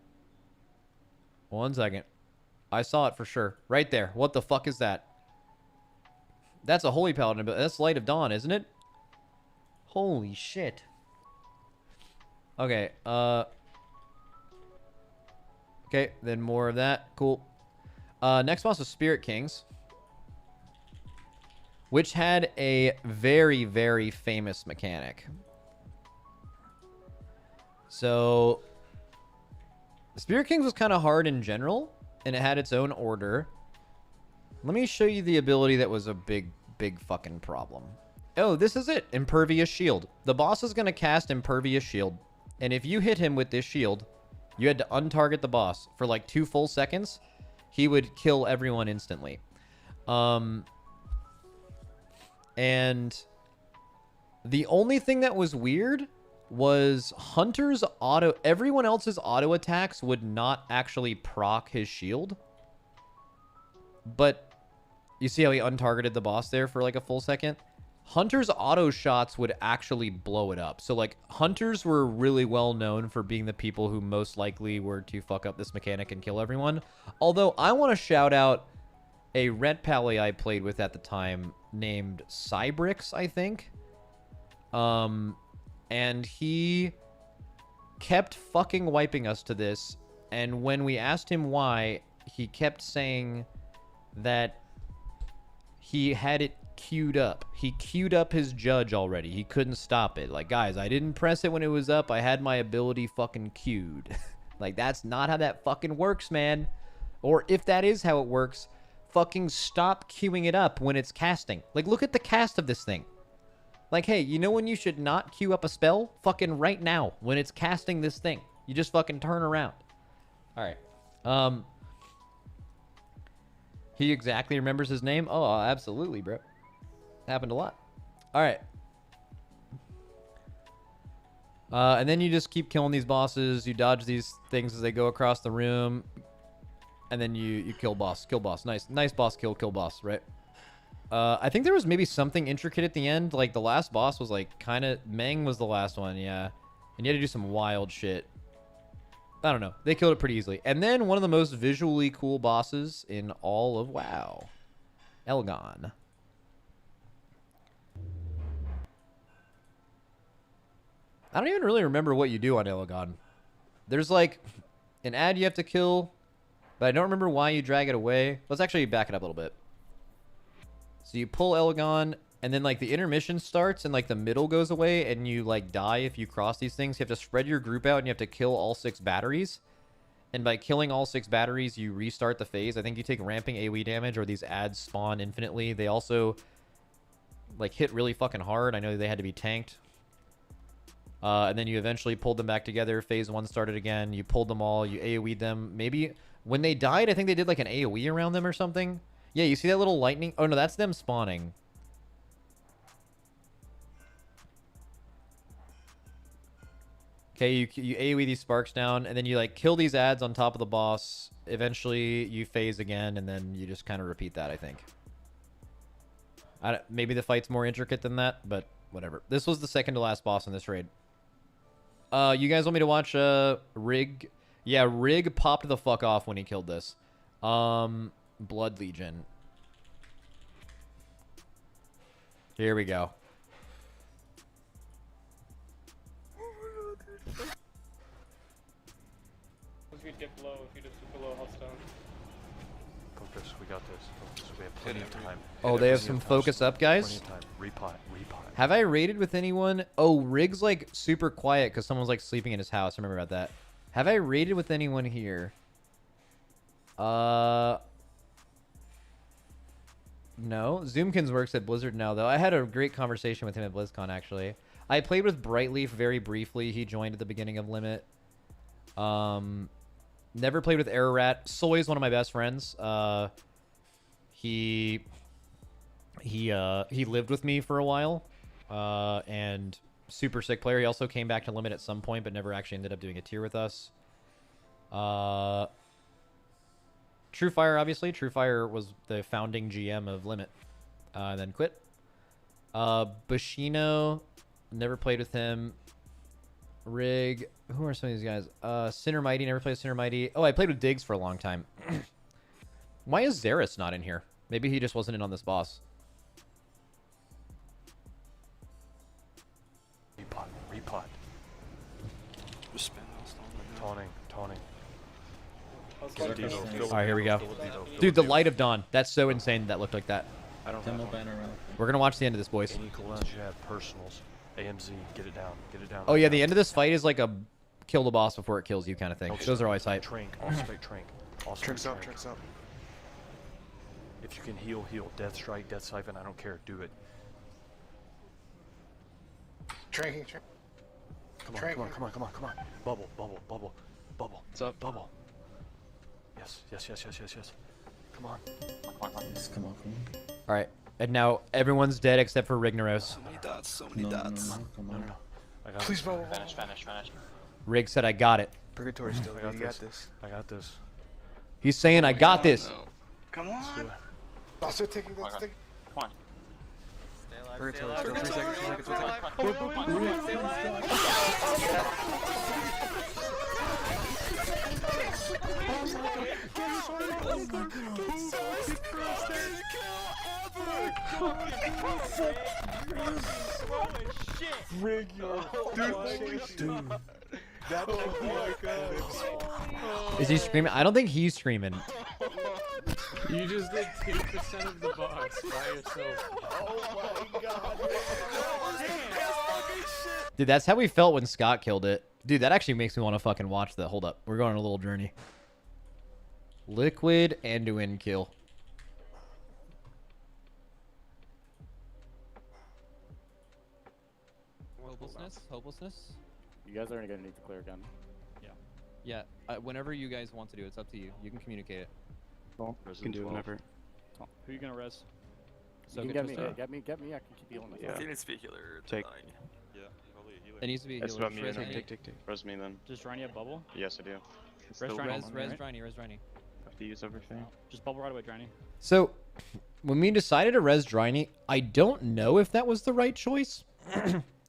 1 second. I saw it for sure. Right there. What the fuck is that? That's a Holy Paladin, but that's Light of Dawn, isn't it? Holy shit. Okay, okay, then more of that. Cool. Next boss was Spirit Kings, which had a very, very famous mechanic. So, Spirit Kings was kind of hard in general, and it had its own order. Let me show you the ability that was a big, big fucking problem. Oh, this is it. Impervious Shield. The boss is going to cast Impervious Shield, and if you hit him with this shield, you had to untarget the boss for like 2 full seconds. He would kill everyone instantly. And the only thing that was weird was Hunter's auto... Everyone else's auto attacks would not actually proc his shield. But you see how he untargeted the boss there for like a full second? Hunter's auto shots would actually blow it up. So like Hunters were really well known for being the people who most likely were to fuck up this mechanic and kill everyone. Although I want to shout out a Red Pally I played with at the time named Cybrix, I think. And he kept fucking wiping us to this. And when we asked him why, he kept saying that he had it queued up. He queued up his judge already. He couldn't stop it. Like, guys, I didn't press it when it was up. I had my ability fucking queued. Like, that's not how that fucking works, man. Or if that is how it works, fucking stop queuing it up when it's casting. Like, look at the cast of this thing. Like, hey, you know when you should not queue up a spell? Fucking right now, when it's casting this thing. You just fucking turn around. Alright. He exactly remembers his name? Oh, absolutely, bro. Happened a lot. Alright. And then you just keep killing these bosses. You dodge these things as they go across the room. And then you kill boss. Kill boss. Nice boss kill boss, right? I think there was maybe something intricate at the end. Like, the last boss was, like, kind of... Meng was the last one, yeah. And you had to do some wild shit. I don't know. They killed it pretty easily. And then one of the most visually cool bosses in all of WoW. Elgon. I don't even really remember what you do on Elgon. There's, like, an ad you have to kill, but I don't remember why you drag it away. Let's actually back it up a little bit. So you pull Elgon, and then, like, the intermission starts, and, like, the middle goes away, and you, like, die if you cross these things. You have to spread your group out, and you have to kill all 6 batteries. And by killing all 6 batteries, you restart the phase. I think you take ramping AoE damage, or these ads spawn infinitely. They also, like, hit really fucking hard. I know they had to be tanked. And then you eventually pulled them back together. Phase 1 started again. You pulled them all. You AoE'd them. Maybe when they died, I think they did, like, an AoE around them or something. Yeah, you see that little lightning? Oh, no, that's them spawning. Okay, you AoE these sparks down, and then you, like, kill these ads on top of the boss. Eventually, you phase again, and then you just kind of repeat that, I think. Maybe the fight's more intricate than that, but whatever. This was the second to last boss in this raid. You guys want me to watch Rig? Yeah, Rig popped the fuck off when he killed this. Blood Legion. Here we go. We'd get below if you just took below Healthstone. Focus, we got this. Focus, we have plenty of time. Oh, they have some focus up, guys? Repot. Have I raided with anyone? Oh, Rig's, like, super quiet because someone's, like, sleeping in his house. I remember about that. Have I raided with anyone here? No. Zoomkins works at Blizzard now, though. I had a great conversation with him at BlizzCon, actually. I played with Brightleaf very briefly. He joined at the beginning of Limit. Never played with Ararat. Soy is one of my best friends. He lived with me for a while. And super sick player. He also came back to Limit at some point, but never actually ended up doing a tier with us. Truefire, obviously. Truefire was the founding GM of Limit. And then quit. Bushino, never played with him. Rig. Who are some of these guys? Sinner Mighty. Never played Sinner Mighty. Oh, I played with Diggs for a long time. Why is Xeris not in here? Maybe he just wasn't in on this boss. Repot. Just spam taunting. Alright, here we go. Dude, the light of dawn. That's so insane that looked like that. I don't know. We're gonna watch the end of this, boys. Any cooldowns you have, personals. AMZ, get it down. Oh yeah, the end of this fight is like a kill the boss before it kills you kind of thing. Those are always hype. Trank, allspice trank. Tricks up. If you can heal. Death strike, death siphon, I don't care. Do it. Tranking. Come on. Bubble. What's up? Bubble. Yes. Come on. Alright, and now everyone's dead except for Rignaros. So many dots. No. I got Please, bubble. Vanish. Rig said, I got it. Purgatory still. I got this. He's saying, I got this. Come on. Also taking this thing. Come on. Purgatory still. 3 seconds. Is he screaming? I don't think he's screaming. You just did 2% of the boss by yourself. Oh my god. Dude, that's how we felt when Scott killed it. Dude, that actually makes me want to fucking watch that. Hold up. We're going on a little journey. Liquid Anduin kill. Hopelessness. You guys are gonna need to clear again. Yeah. Whenever you guys want to do it, it's up to you. You can communicate it. You can do it whenever. Who you gonna res? So You can get me. I can keep healing myself. Yeah. He needs to be a healer. Take. Yeah, probably a healer. It needs to be a It's healer. about me. Res Then. Rani. Take. Res me then. Does Rani have bubble? Yes, I do. Res Rani. Res Rani. Have to use everything. Just bubble right away, Rani. So, when we decided to res Dryny, I don't know if that was the right choice.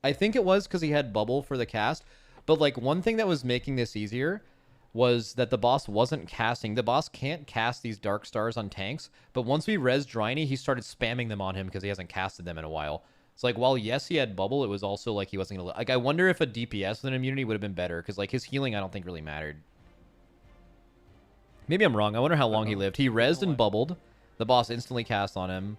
I think it was because he had bubble for the cast. But, like, one thing that was making this easier was that the boss wasn't casting. The boss can't cast these Dark Stars on tanks. But once we res Dryny, he started spamming them on him because he hasn't casted them in a while. It's like, while, yes, he had bubble, it was also like he wasn't going to... Like, I wonder if a DPS with an immunity would have been better. Because, like, his healing I don't think really mattered. Maybe I'm wrong. I wonder how long he lived. He rezzed and bubbled. The boss instantly cast on him.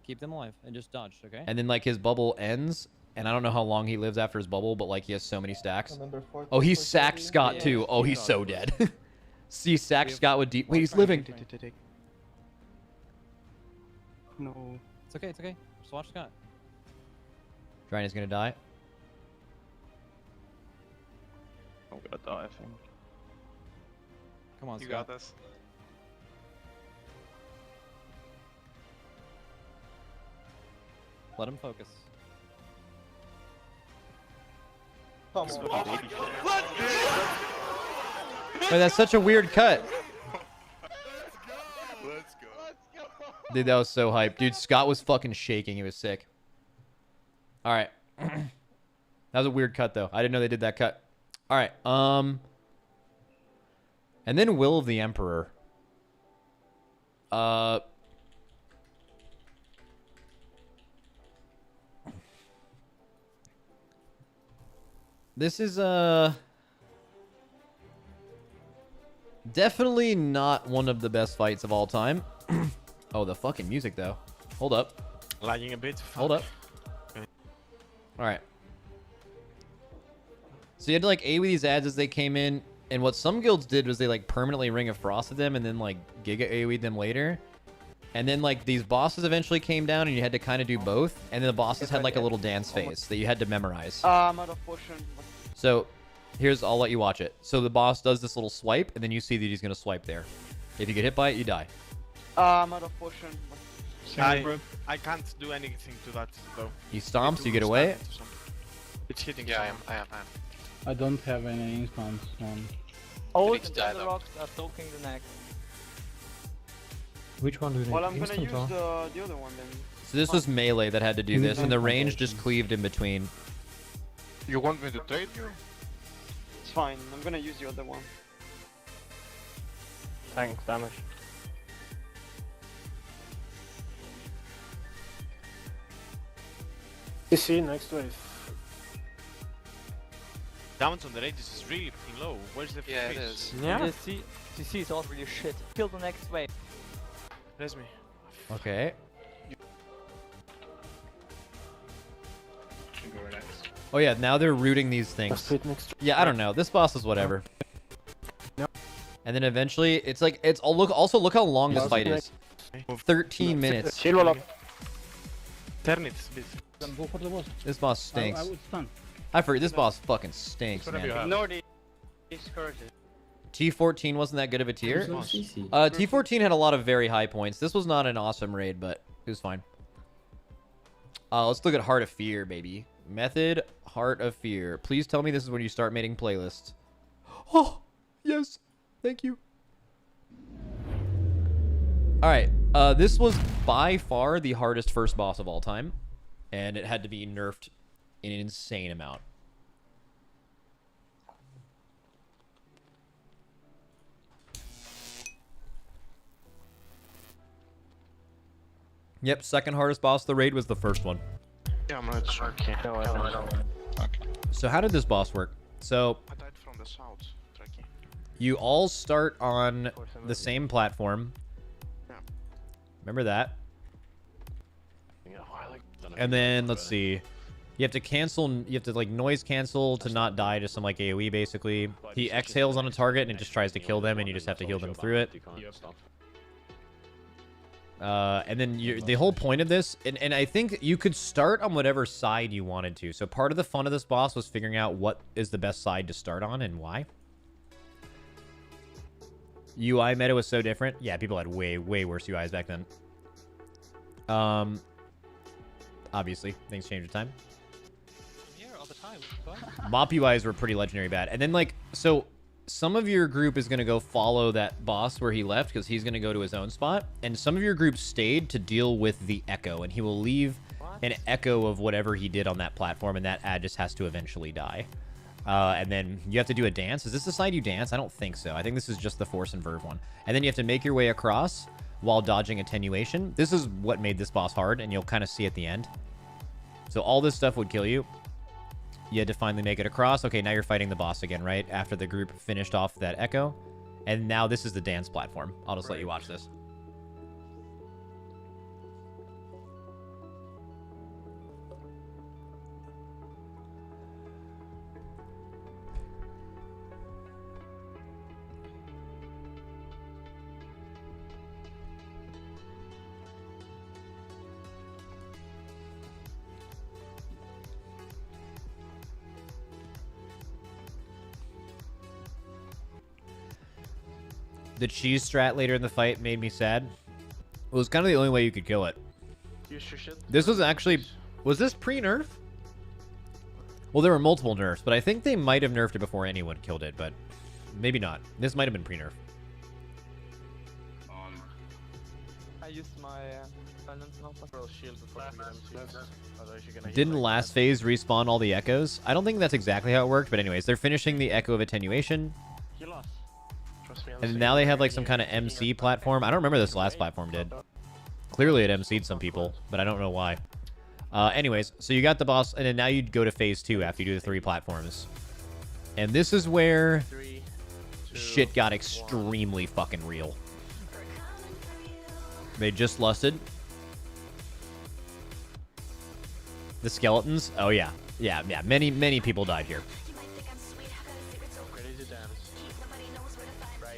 Keep them alive and just dodge, okay? And then, like, his bubble ends. And I don't know how long he lives after his bubble, but, like, he has so many stacks. Oh, he sacked Scott, too. Oh, he's so dead. See, sacked Scott with deep... Wait, he's living. No. It's okay. Just watch Scott. Dryny's gonna die. I'm gonna die, I think. Come on, You Scott. got this. Let him focus. Oh, that's such a weird cut. Let's go. Dude, that was so hype. Dude, Scott was fucking shaking. He was sick. All right. That was a weird cut, though. I didn't know they did that cut. All right. And then Will of the Emperor. This is definitely not one of the best fights of all time. Oh, the fucking music though. Hold up. Lagging a bit. Hold up. All right. So you had to like AoE these ads as they came in, and what some guilds did was they like permanently Ring of Frosted them and then like Giga AoE'd them later. And then like these bosses eventually came down and you had to kind of do both. And then the bosses had like a little dance phase that you had to memorize. I'm out of potion. So I'll let you watch it. So the boss does this little swipe and then you see that he's going to swipe there. If you get hit by it, you die. I'm out of potion. I can't do anything to that though. He stomps, you get away. It's hitting. Yeah, I am. I don't have any instants on. All need to die, the though. rocks are soaking the neck. Which one do you need? Well, I'm gonna use the other one then. So this was melee that had to do this, and the range just cleaved in between. You want me to trade you? fine. I'm gonna use the other one. Thanks, damage. CC next wave. Damage on the radius is really fucking low. Where's the Yeah, it face? is. Yeah. CC is also really shit. Kill the next wave. There's me. Okay. Oh yeah, now they're rooting these things. Yeah, I don't know. This boss is whatever. And then eventually, it's like also look how long this fight is. 13 minutes. Turn it, please. Go for the boss. This boss stinks. I would stun. I forget. This boss fucking stinks, man. Ignore the scourges. T14 wasn't that good of a tier. T14 had a lot of very high points. This was not an awesome raid, but it was fine. Let's look at Heart of Fear, baby. Method, Heart of Fear. Please tell me this is when you start making playlists. Oh, yes. Thank you. Alright, this was by far the hardest first boss of all time. And it had to be nerfed in an insane amount. Yep, second hardest boss of the raid was the first one. Yeah, I'm not sure. Okay. No, I don't. So how did this boss work? So I died from the south. Tricky. you all start on the same platform. Yeah. Remember that. And then let's see. You have to cancel. You have to like noise cancel to not die to some like AOE basically. He exhales on a target and it just tries to kill them, and you just have to heal them through it. And then the whole point of this, and I think you could start on whatever side you wanted to. So part of the fun of this boss was figuring out what is the best side to start on and why. UI meta was so different. Yeah, people had way worse UIs back then. Obviously, things change with time. Yeah, all the time. Mop UIs were pretty legendary bad. And then like, so some of your group is going to go follow that boss where he left because he's going to go to his own spot. And some of your group stayed to deal with the echo, and he will leave an echo of whatever he did on that platform, and that ad just has to eventually die. And then you have to do a dance. Is this the side you dance? I don't think so. I think this is just the Force and Verve one. And then you have to make your way across while dodging attenuation. This is what made this boss hard, and you'll kind of see at the end. So all this stuff would kill you. You had to finally make it across. Okay, now you're fighting the boss again, right? After the group finished off that echo. And now this is the dance platform. I'll just let you watch this. The cheese strat later in the fight made me sad. It was kind of the only way you could kill it. This was actually... Was this pre-nerf? Well, there were multiple nerfs, but I think they might have nerfed it before anyone killed it, but maybe not. This might have been pre-nerf. I used my silence shield before Didn't last phase respawn all the echoes? I don't think that's exactly how it worked, but anyways, they're finishing the echo of attenuation. And now they have like some kind of MC platform. I don't remember this last platform did. Clearly it MC'd some people, but I don't know why. Anyways, so you got the boss, and then now you'd go to phase 2 after you do the 3 platforms. And this is where shit got extremely fucking real. They just lusted. The skeletons? Oh yeah. Yeah. Many people died here.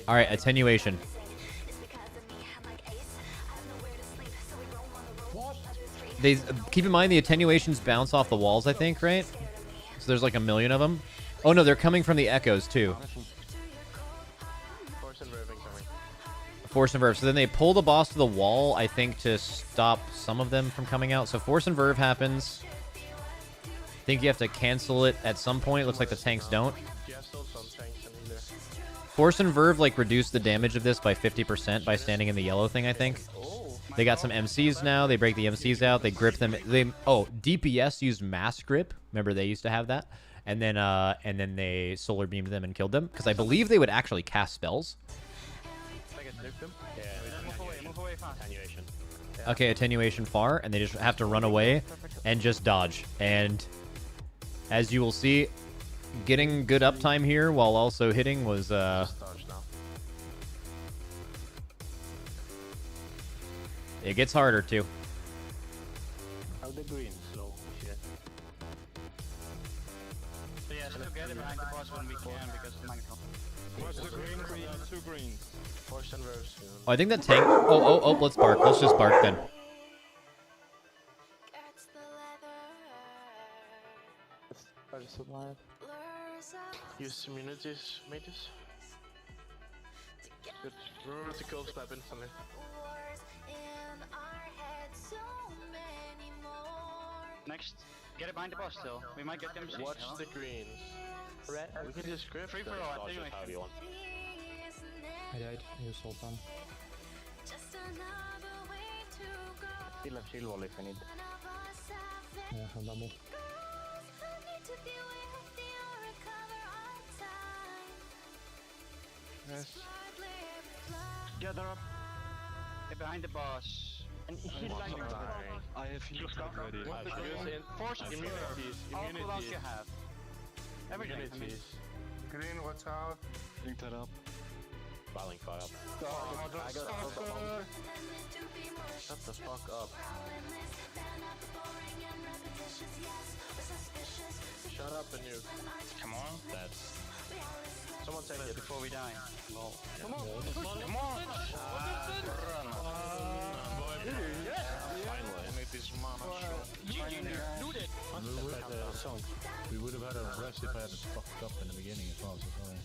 Alright, attenuation. They keep in mind the attenuations bounce off the walls, I think, right? So there's like a million of them. Oh no, they're coming from the echoes too. Force and Verve. So then they pull the boss to the wall, I think, to stop some of them from coming out. So Force and Verve happens. I think you have to cancel it at some point. It looks like the tanks don't. Force and Verve like reduce the damage of this by 50% by standing in the yellow thing, I think. They got some MCs now. They break the MCs out. They grip them. DPS used mass grip. Remember they used to have that. and then they solar beamed them and killed them because I believe they would actually cast spells. Move away fast. Attenuation. Okay, attenuation far, and they just have to run away and just dodge. And as you will see, getting good uptime here while also hitting was it gets harder too. How the green slow shit. So yeah, so get it behind the boss when we can because of Minecraft. What's the green? 2 greens. Force inversion. Oh, I think that tank. Oh, let's bark. Let's just bark then. Try to survive. Use immunities, mages. Good. Vertical slap instantly. Next, get it behind the boss still. We might get them. Watch the greens. Red. We can just grip Free the for all, dodges how you want. I died. Use sultan. Still have shield wall if I need. Yeah, I have double. Yes. Gather up. Get behind the boss. And heal like I have heal stuff ready. Force immunities. All cooldowns you have. Everything. I mean, Green, watch out. Link that up. Battling fire up. I got Shut the fuck up. Shut up and you. come on. That's. Someone take it Before we die. No. Come on. Come on. Run. Finally. Make this mana show. We would have had a rest if I had fucked up in the beginning as well, so sorry.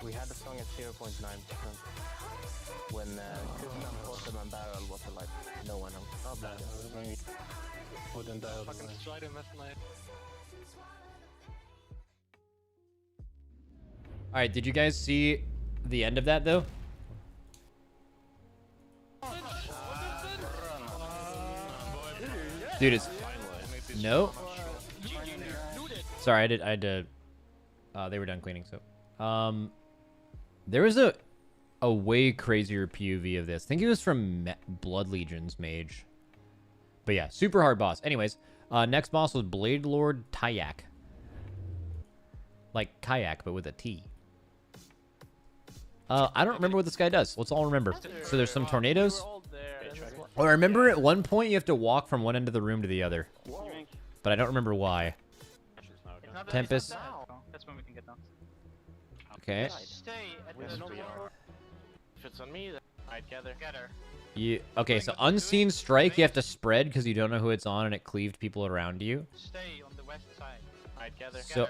We had the song at 0.9%. When Kusman, Bottom and Barrel was like no one else. Oh, bad. Wouldn't die. Fucking slide in that night. All right, did you guys see the end of that though? Dude, it's no. Sorry, I had to. They were done cleaning, so. There was a way crazier POV of this. I think it was from Blood Legion's mage. But yeah, super hard boss. Anyways, next boss was Blade Lord Tyak. Like kayak, but with a T. I don't remember what this guy does. Let's all remember. So there's some tornadoes. Oh, I remember at one point you have to walk from one end of the room to the other. But I don't remember why. Tempest. That's when we can get down. Okay. Stay at the door. If it's on me, then I'd gather. Okay, so Unseen Strike, you have to spread because you don't know who it's on and it cleaved people around you. Stay on the west side. I'd gather. So,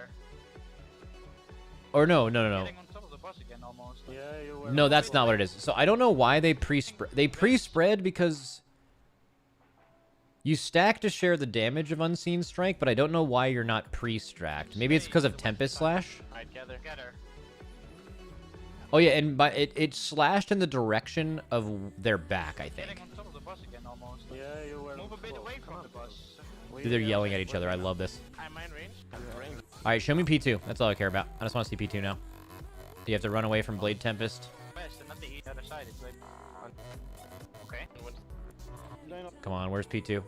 or no. Getting on top of the bus again almost. Yeah, you were. No, that's not what it is. So I don't know why they pre-spread. They pre-spread because you stack to share the damage of Unseen Strike, but I don't know why you're not pre-stracked. Maybe it's because of Tempest Slash. I'd gather. Oh yeah, and it slashed in the direction of their back, I think. Getting on top of the bus again almost. Yeah, you were. Move a bit away from the bus. Dude, they're yelling at each other. I love this. I'm in range. All right, show me P2. That's all I care about. I just want to see P2 now. You have to run away from Blade Tempest. West and not the other side. It's like... Okay. Come on, where's P2?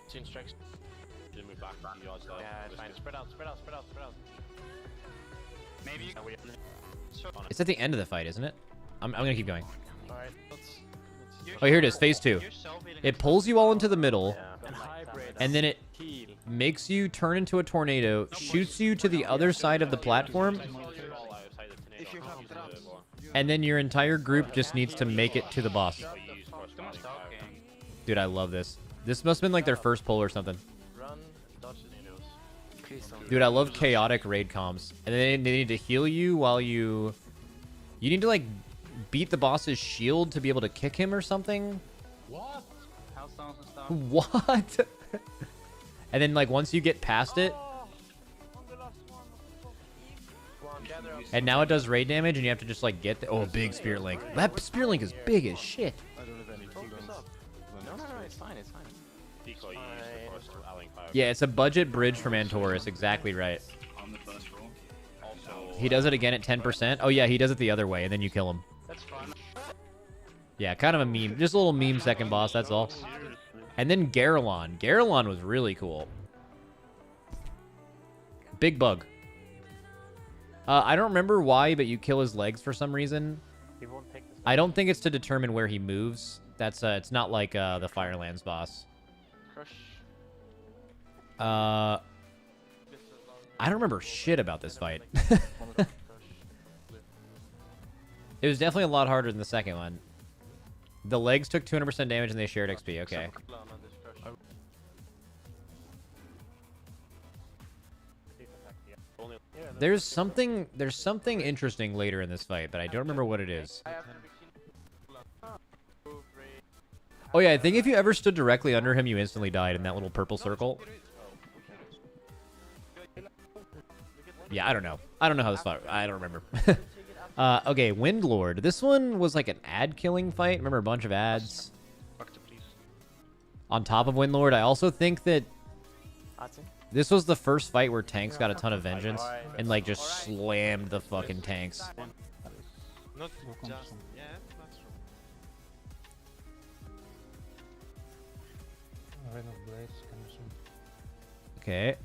Unseen Strikes. Didn't move back. Yeah, it's fine. Spread out. Maybe you... It's at the end of the fight, isn't it? I'm gonna keep going. Alright, Oh, here it is, phase 2. It pulls you all into the middle, and then it makes you turn into a tornado, shoots you to the other side of the platform, and then your entire group just needs to make it to the boss. Dude, I love this. This must have been like their first pull or something. Dude, I love chaotic raid comms. And then they need to heal you while you need to like beat the boss's shield to be able to kick him or something. What? What? And then like once you get past it, and now it does raid damage, and you have to just like get the big Spirit Link. That Spirit Link is big as shit. I don't have any cooldowns. No, it's fine. Decoy you use the burst to allowing fire. Yeah, it's a budget bridge from Antorus. Exactly right. On the bus roll. Also, He does it again at 10%. Oh yeah, he does it the other way, and then you kill him. That's fun. Yeah, kind of a meme. Just a little meme second boss, that's all. And then Garelon. Garelon was really cool. Big bug. I don't remember why, but you kill his legs for some reason. he won't take this. I don't think it's to determine where he moves. That's it's not like the Firelands boss. Crush. I don't remember shit about this fight. It was definitely a lot harder than the second one. The legs took 200% damage and they shared XP. Okay. There's something interesting later in this fight, but I don't remember what it is. Oh yeah, I think if you ever stood directly under him, you instantly died in that little purple circle. Yeah, I don't know. I don't know how this fought. I don't remember. Okay, Windlord. This one was like an ad killing fight. Remember a bunch of ads on top of Windlord. I also think that this was the first fight where tanks got a ton of vengeance and like just slammed the fucking tanks. Not just, yeah, that's true. Rain of Blades, can you zoom? Okay.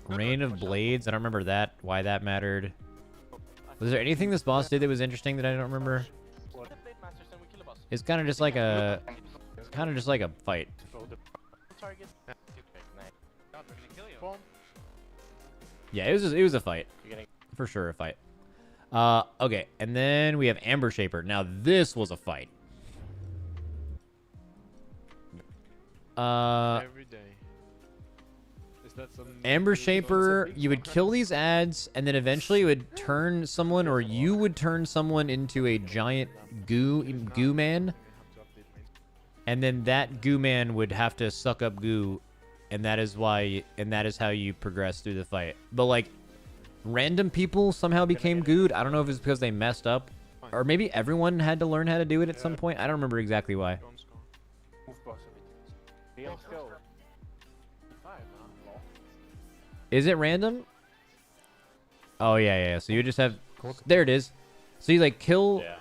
Rain of Blades. I don't remember that. Why that mattered. Was there anything this boss did that was interesting that I don't remember? It's kind of just like a. It's kind of just like a fight. Yeah, it was a fight. For sure a fight. Okay, and then we have Amber Shaper. Now this was a fight. Every day. Amber Shaper, you would kill these ads, and then eventually it would turn someone, or you would turn someone into a giant goo man. And then that goo man would have to suck up goo, and that is how you progress through the fight. But like, random people somehow became gooed. I don't know if it's because they messed up, or maybe everyone had to learn how to do it at some point. I don't remember exactly why. Is it random? Oh yeah. So you just have. There it is. So you like kill. Yeah,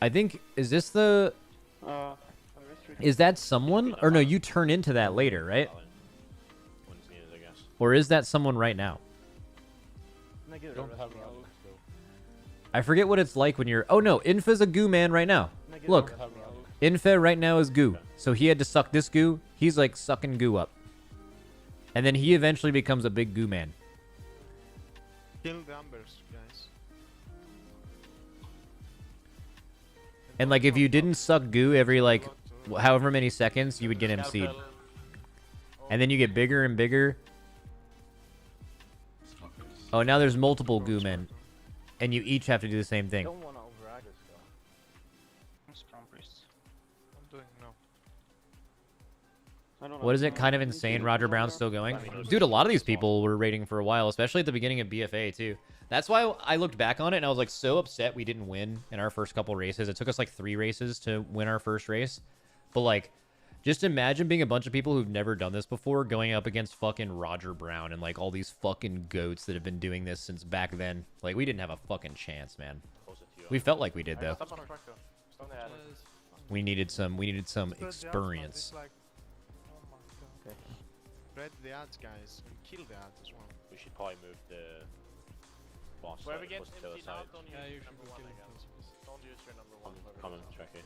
I think is this the. Is that someone? Or no, you turn into that later, right? Or is that someone right now? I forget what it's like when you're. Oh no, Infa's a goo man right now. Look, Infa right now is goo. So he had to suck this goo. He's like sucking goo up. And then he eventually becomes a big goo man. Kill the Ambers, guys. And like if you didn't suck goo every like however many seconds, you would get MC'd. And then you get bigger and bigger. Oh, now there's multiple goo men. And you each have to do the same thing. What is it? Kind of insane. Roger Brown's still going. Dude, a lot of these people were raiding for a while, especially at the beginning of BFA too. That's why I looked back on it and I was like so upset we didn't win in our first couple races. It took us like 3 races to win our first race. But like, just imagine being a bunch of people who've never done this before going up against fucking Roger Brown and like all these fucking goats that have been doing this since back then. Like, we didn't have a fucking chance, man. We felt like we did though. We needed some experience. Spread the ads, guys, and kill the ads as well. We should probably move the boss Whoever side, gets push the other emptied side. out, don't use number 1, I guess. Don't use your number 1. Come on, Tracky.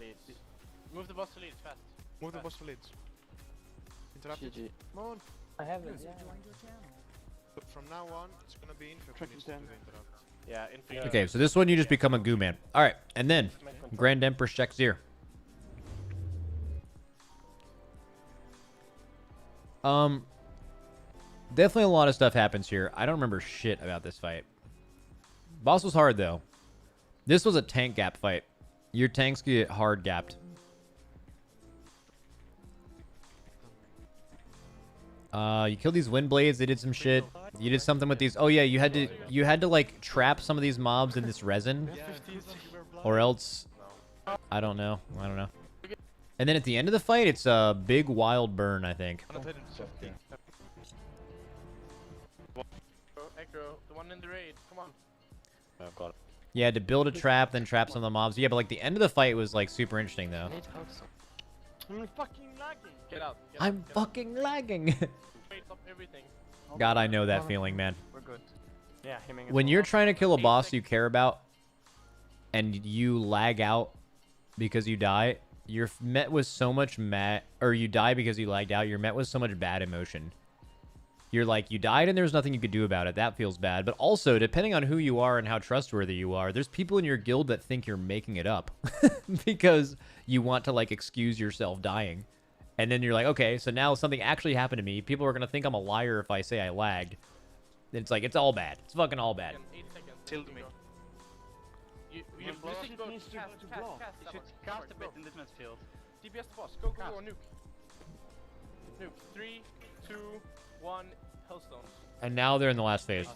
Leads. Move the boss to leads, fast. Move the boss to leads. Interrupt it. Come on. I haven't. But from now on, it's gonna be Info who needs to do the interrupt. Yeah, Info. Okay, so this one you just become a goo man. Alright, and then Grand Empress Shexir. Definitely a lot of stuff happens here. I don't remember shit about this fight. Boss was hard though. This was a tank gap fight. Your tanks get hard gapped. You killed these wind blades. They did some shit. You did something with these. Oh yeah, you had to like trap some of these mobs in this resin. Or else, I don't know. And then at the end of the fight, it's a big wild burn, I think. Echo, the one in the raid, come on. I've got it. Yeah, to build a trap, then trap some of the mobs. Yeah, but like the end of the fight was like super interesting though. I'm fucking lagging. Get out. I'm fucking lagging. Wait up everything. God, I know that feeling, man. We're good. Yeah, hemming. When you're trying to kill a boss you care about, and you lag out because you die, you're met with so much or you die because you lagged out, you're met with so much bad emotion. You're like, you died and there's nothing you could do about it. That feels bad. But also, depending on who you are and how trustworthy you are, there's people in your guild that think you're making it up because you want to, like, excuse yourself dying. And then you're like, okay, so now something actually happened to me. People are going to think I'm a liar if I say I lagged. And it's like, it's all bad. It's fucking all bad. 8 seconds. Tilt me. You should cast a bit in this field. DPS the boss. Go, nuke. Nuke. 3, 2, 1, Hellstones. And now they're in the last phase.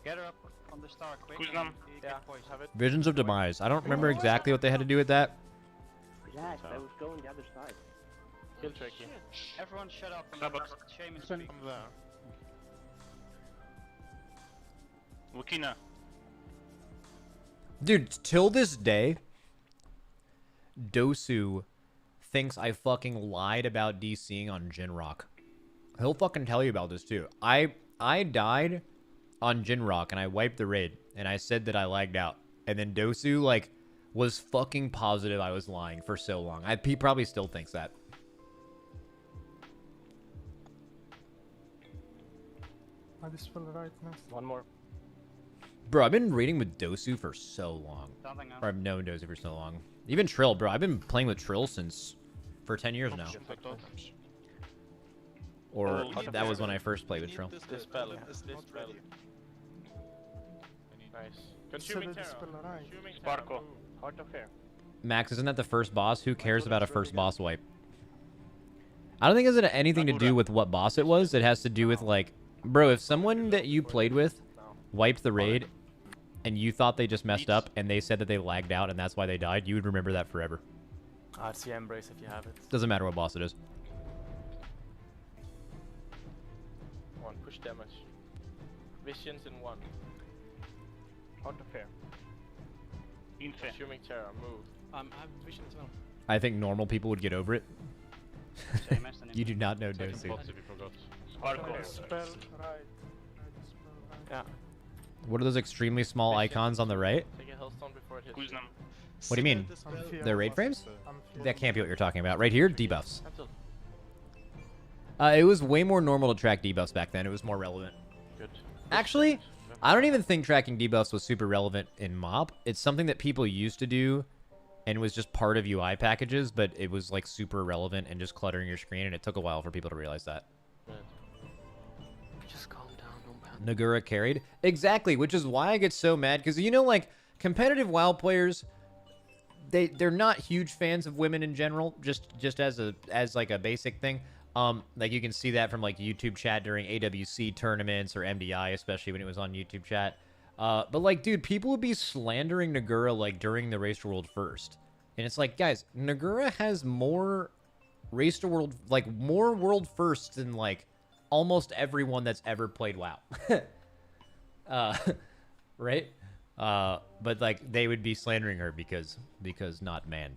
Get her up on the star quick. Yeah, have it. Visions of Demise. I don't remember exactly what they had to do with that. Relax, I was going the other side. Kill tricky. Everyone shut up and let Shaman speak. I'm there. Wukina. Dude, till this day, Dosu thinks I fucking lied about DCing on Jinrock. He'll fucking tell you about this too. I died on Jinrock and I wiped the raid and I said that I lagged out. And then Dosu, like, was fucking positive I was lying for so long. He probably still thinks that. I just fell right now. One more. Bro, I've been raiding with Dosu for so long. Or I've known Dosu for so long. Even Trill, bro. I've been playing with Trill for 10 years now. Or that was when I first played with Trill. This spell. Nice. Consuming Terror. Sparko. Heart of Hair. Max, isn't that the first boss? Who cares about a first boss wipe? I don't think it has anything to do with what boss it was. It has to do with, like, bro, if someone that you played with wiped the raid and you thought they just messed up and they said that they lagged out and that's why they died, you would remember that forever. It's the Embrace if you have it. Doesn't matter what boss it is. One, push damage. Visions in 1. Heart of Hair. Consuming Terror, move. I have vision as well. I think normal people would get over it. You do not know Dosu. Spell, right. Yeah. What are those extremely small icons on the right? Take a Hellstone before it hits. What do you mean? The raid frames? That can't be what you're talking about. Right here, debuffs. It was way more normal to track debuffs back then. It was more relevant. Good. Actually, I don't even think tracking debuffs was super relevant in MoB. It's something that people used to do and was just part of UI packages, but it was like super relevant and just cluttering your screen, and it took a while for people to realize that. Just calm down, Nagura carried. Exactly, which is why I get so mad, because, you know, like, competitive WoW players, they're not huge fans of women in general, just as like a basic thing. Like, you can see that from, like, YouTube chat during AWC tournaments or MDI, especially when it was on YouTube chat. But, like, dude, people would be slandering Nagura, like, during the Race to World First. And it's like, guys, Nagura has more Race to World, like, more World Firsts than, like, almost everyone that's ever played WoW. Right? But, like, they would be slandering her because not man.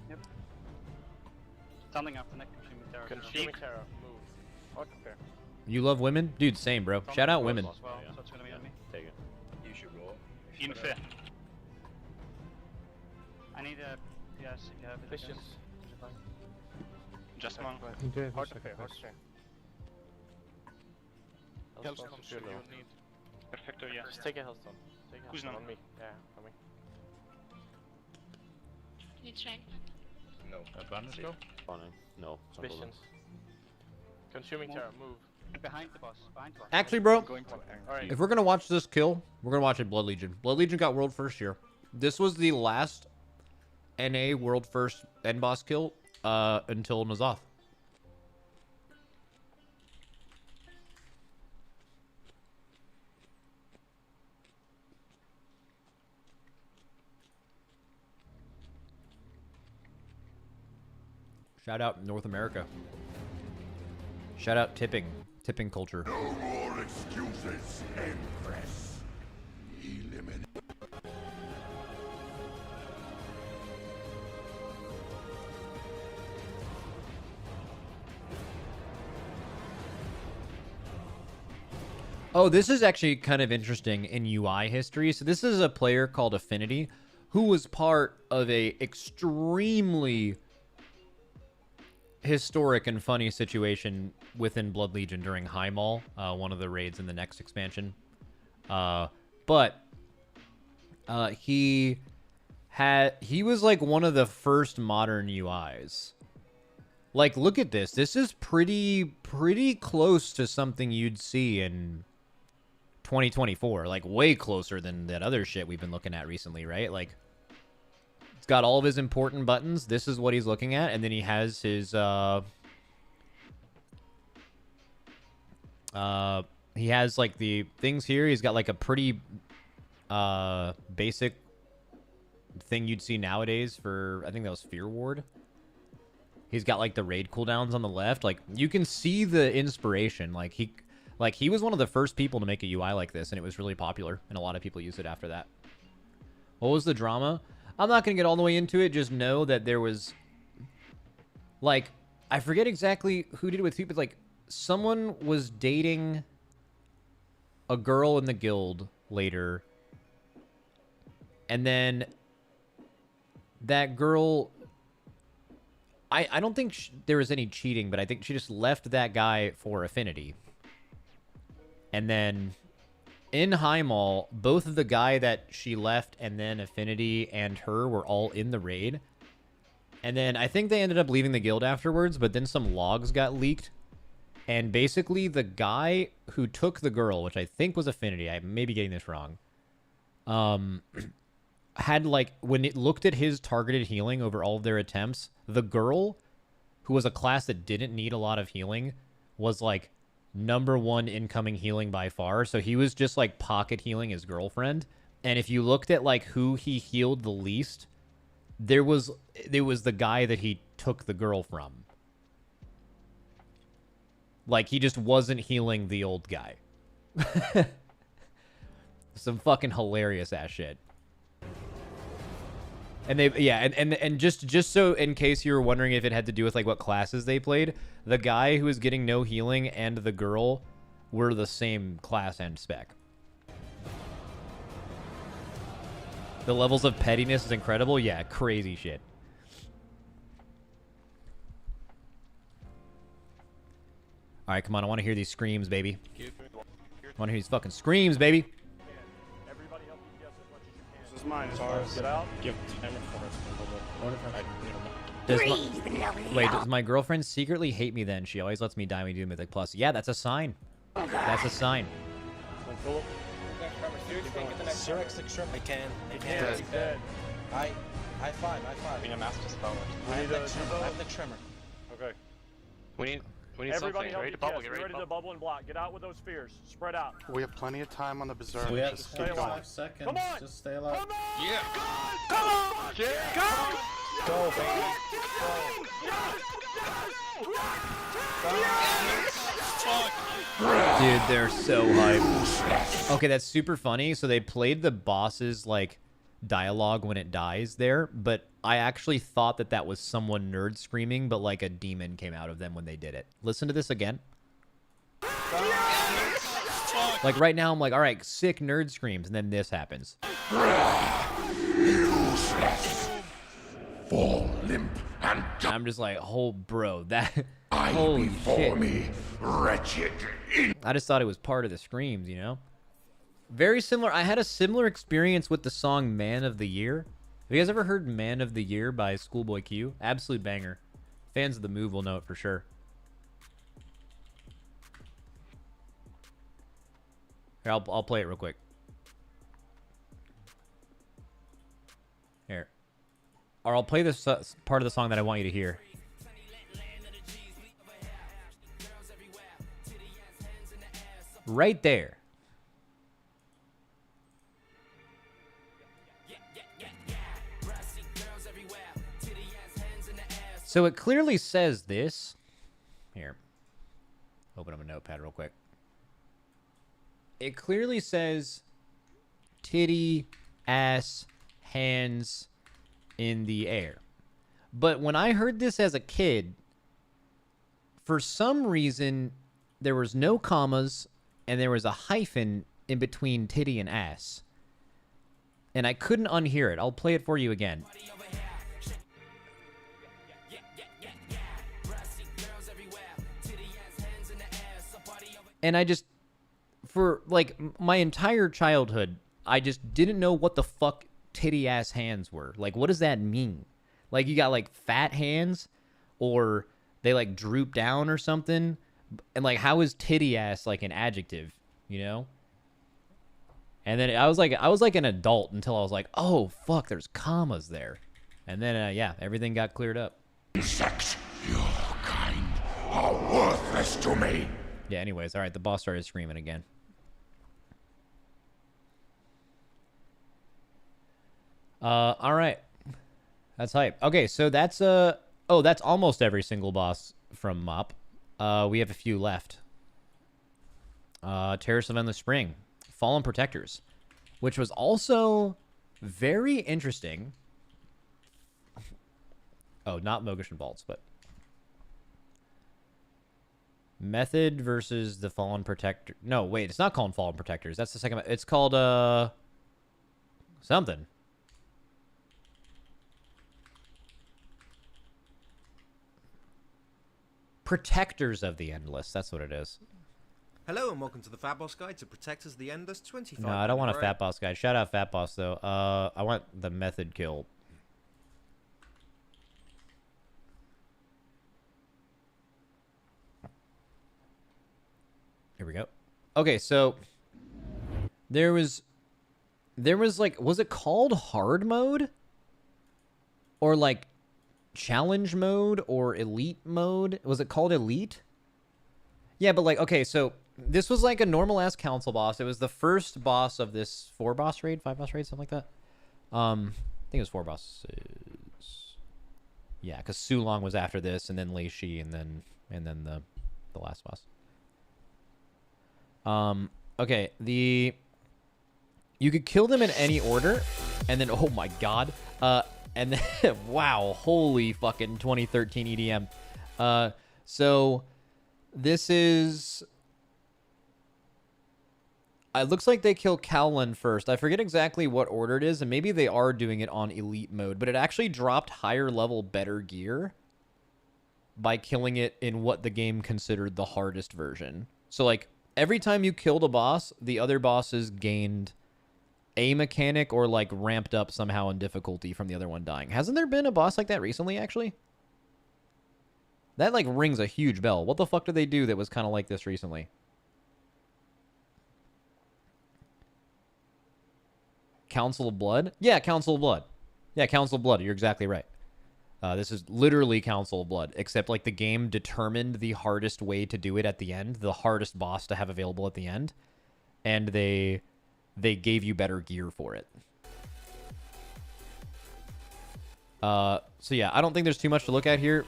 Yep. Standing up the neck. Consuming Terror, move. Heart of Hair. You love women? Dude, same, bro. Shout out women. Well, so it's gonna be on me. Take it. You should roll. Infe. I need a... Yes, if you have it. Visions. Just one. Heart of Hair, Heart of Hair. Hellstone should you need. Perfecto, yeah. Just take a Hellstone. Take a Who's Hellstone not? on me. Yeah, on me. You check. No. Advantage go? Fine. No. Visions. Consuming Terror, move. Behind the boss. Behind the boss. Actually, bro, Alright. if we're going to watch this kill, we're going to watch it Blood Legion. Blood Legion got world first here. This was the last NA world first end boss kill until N'Zoth. Shout out North America. Shout out tipping culture. No more excuses, Empress. Eliminate. Oh, this is actually kind of interesting in UI history. So this is a player called Affinity who was part of a extremely historic and funny situation within Blood Legion during High Maul, one of the raids in the next expansion. But he was like one of the first modern UIs. Like, look at this. This is pretty close to something you'd see in 2024, like way closer than that other shit we've been looking at recently, right? Like, it's got all of his important buttons. This is what he's looking at, and then he has his he has like the things here. He's got like a pretty basic thing you'd see nowadays for, I think that was Fear Ward. He's got like the raid cooldowns on the left. Like, you can see the inspiration. Like he was one of the first people to make a UI like this, and it was really popular, and a lot of people used it after that. What was the drama? I'm not going to get all the way into it. Just know that there was, like, I forget exactly who did it with who, but like someone was dating a girl in the guild later, and then that girl, I don't think there was any cheating, but I think she just left that guy for Affinity. And then in High Maul, both of the guy that she left and then Affinity and her were all in the raid. And then I think they ended up leaving the guild afterwards, but then some logs got leaked. And basically the guy who took the girl, which I think was Affinity, I may be getting this wrong, had like, when it looked at his targeted healing over all of their attempts, the girl, who was a class that didn't need a lot of healing, was like #1 incoming healing by far. So he was just like pocket healing his girlfriend. And if you looked at like who he healed the least, there was the guy that he took the girl from. Like, he just wasn't healing the old guy. Some fucking hilarious ass shit. And they, yeah, and just so in case you were wondering if it had to do with like what classes they played, the guy who was getting no healing and the girl were the same class and spec. The levels of pettiness is incredible. Yeah, crazy shit. All right, come on. I want to hear these screams, baby. I want to hear these fucking screams, baby. Everybody help me guess as much as you can. This is mine. As far as get out. Give timer for Wait, does my girlfriend secretly hate me then? She always lets me die when we do Mythic Plus. Yeah, that's a sign. That's a sign. Surex extreme. I can. He's dead. High five. Being a master spell. I have the trimmer. Okay. We need Everybody something. Ready to bubble. Get ready to bubble and block. Get out with those spears. Spread out. We have plenty of time on the berserk. We have Just keep going. 5 seconds. Come on. Just stay alive. Come on. Yeah. Come on. Yeah. Go. Dude, they're so hyped. Okay, that's super funny. So they played the boss's like dialogue when it dies there, but I actually thought that was someone nerd screaming, but like a demon came out of them when they did it. Listen to this again. Like right now I'm like, all right, sick nerd screams, and then this happens. Fall limp and I'm just like, oh bro, that I holy before shit. me, wretched. I just thought it was part of the screams, you know? Very similar. I had a similar experience with the song Man of the Year. Have you guys ever heard Man of the Year by Schoolboy Q? Absolute banger. Fans of the move will know it for sure. Here, I'll play it real quick. Here. Or I'll play this part of the song that I want you to hear. Right there. So it clearly says this. Here. Open up a notepad real quick. It clearly says titty, ass, hands in the air. But when I heard this as a kid, for some reason, there was no commas and there was a hyphen in between titty and ass. And I couldn't unhear it. I'll play it for you again. And I just, for like my entire childhood, I just didn't know what the fuck titty ass hands were. Like, what does that mean? Like, you got like fat hands, or they like droop down or something. And like, how is titty ass like an adjective, you know? And then I was like an adult until I was like, oh fuck, there's commas there. And then yeah, everything got cleared up. Insects, your kind are worthless to me. Yeah, anyways, all right, the boss started screaming again. All right. That's hype. Okay, so that's that's almost every single boss from MoP. We have a few left. Terrace of Endless Spring, Fallen Protectors, which was also very interesting. Oh, not Mogush and Vaults, but Method versus the Fallen Protector. No, wait, it's not called Fallen Protectors. That's the second. It's called something. Protectors of the Endless. That's what it is. Hello and welcome to the Fat Boss Guide to Protectors of the Endless 25. No, I don't want a Fat Boss Guide. Shout out Fat Boss though. I want the Method kill. Here we go. Okay, so there was like, was it called hard mode? Or like challenge mode or elite mode? Was it called elite? Yeah, but like, okay, so this was like a normal ass council boss. It was the first boss of this 5 boss raid, something like that. I think it was 4 bosses. Yeah, because Sulong was after this, and then Lei Shi, and then the last boss. Okay, you could kill them in any order, and then, oh my god, and then, wow, holy fucking 2013 EDM. So, this is, it looks like they kill Kowlin first. I forget exactly what order it is, and maybe they are doing it on elite mode, but it actually dropped higher level, better gear by killing it in what the game considered the hardest version. So, like, every time you killed a boss, the other bosses gained a mechanic or, like, ramped up somehow in difficulty from the other one dying. Hasn't there been a boss like that recently, actually? That, like, rings a huge bell. What the fuck did they do that was kind of like this recently? Council of Blood? Yeah, Council of Blood. Yeah, Council of Blood. You're exactly right. This is literally Council of Blood, except like the game determined the hardest way to do it at the end, the hardest boss to have available at the end, and they gave you better gear for it. So yeah, I don't think there's too much to look at here.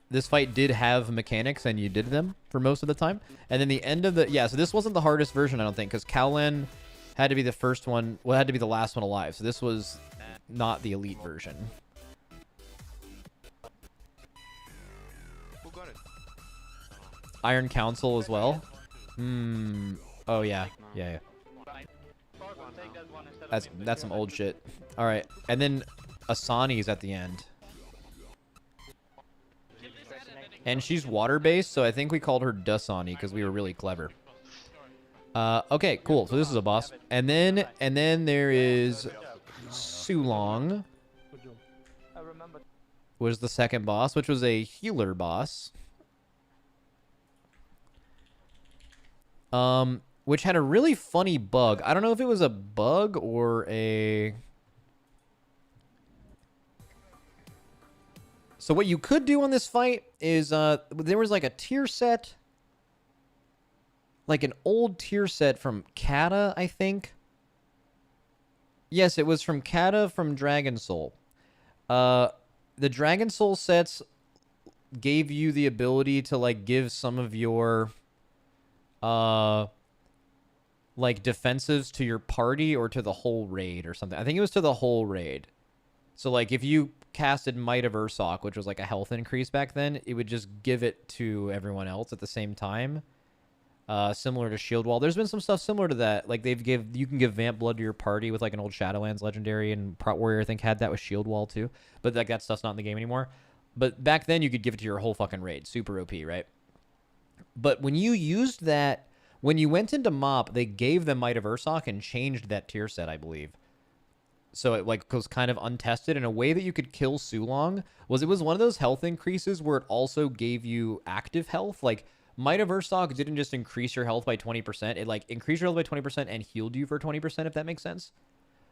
This fight did have mechanics, and you did them for most of the time. And then the end of the, yeah, so this wasn't the hardest version, I don't think, because Kowlin had to be the first one, well, had to be the last one alive. So this was not the elite version. Who got it? Iron Council as well. Oh yeah, yeah. That's some old shit. All right, and then Asani's at the end, and she's water based, so I think we called her Dasani because we were really clever. Okay, cool. So this is a boss, and then there is Sulong, was the second boss, which was a healer boss. Which had a really funny bug. I don't know if it was a bug or a... So what you could do on this fight is, there was like a tier set, like an old tier set from Kata, I think. Yes, it was from Kata from Dragon Soul. the Dragon Soul sets gave you the ability to like give some of your like defensives to your party or to the whole raid or something. I think it was to the whole raid. So like if you casted Might of Ursoc, which was like a health increase back then, it would just give it to everyone else at the same time. Similar to Shield Wall. There's been some stuff similar to that. Like you can give Vamp Blood to your party with like an old Shadowlands legendary, and Prot Warrior I think had that with Shield Wall too. But like that stuff's not in the game anymore. But back then you could give it to your whole fucking raid. Super OP, right? But when you used that, when you went into MoP, they gave them Might of Ursoc and changed that tier set, I believe. So it like was kind of untested. And a way that you could kill Sulong was it was one of those health increases where it also gave you active health. Like Might of Ursoc didn't just increase your health by 20%. It like increased your health by 20% and healed you for 20%, if that makes sense.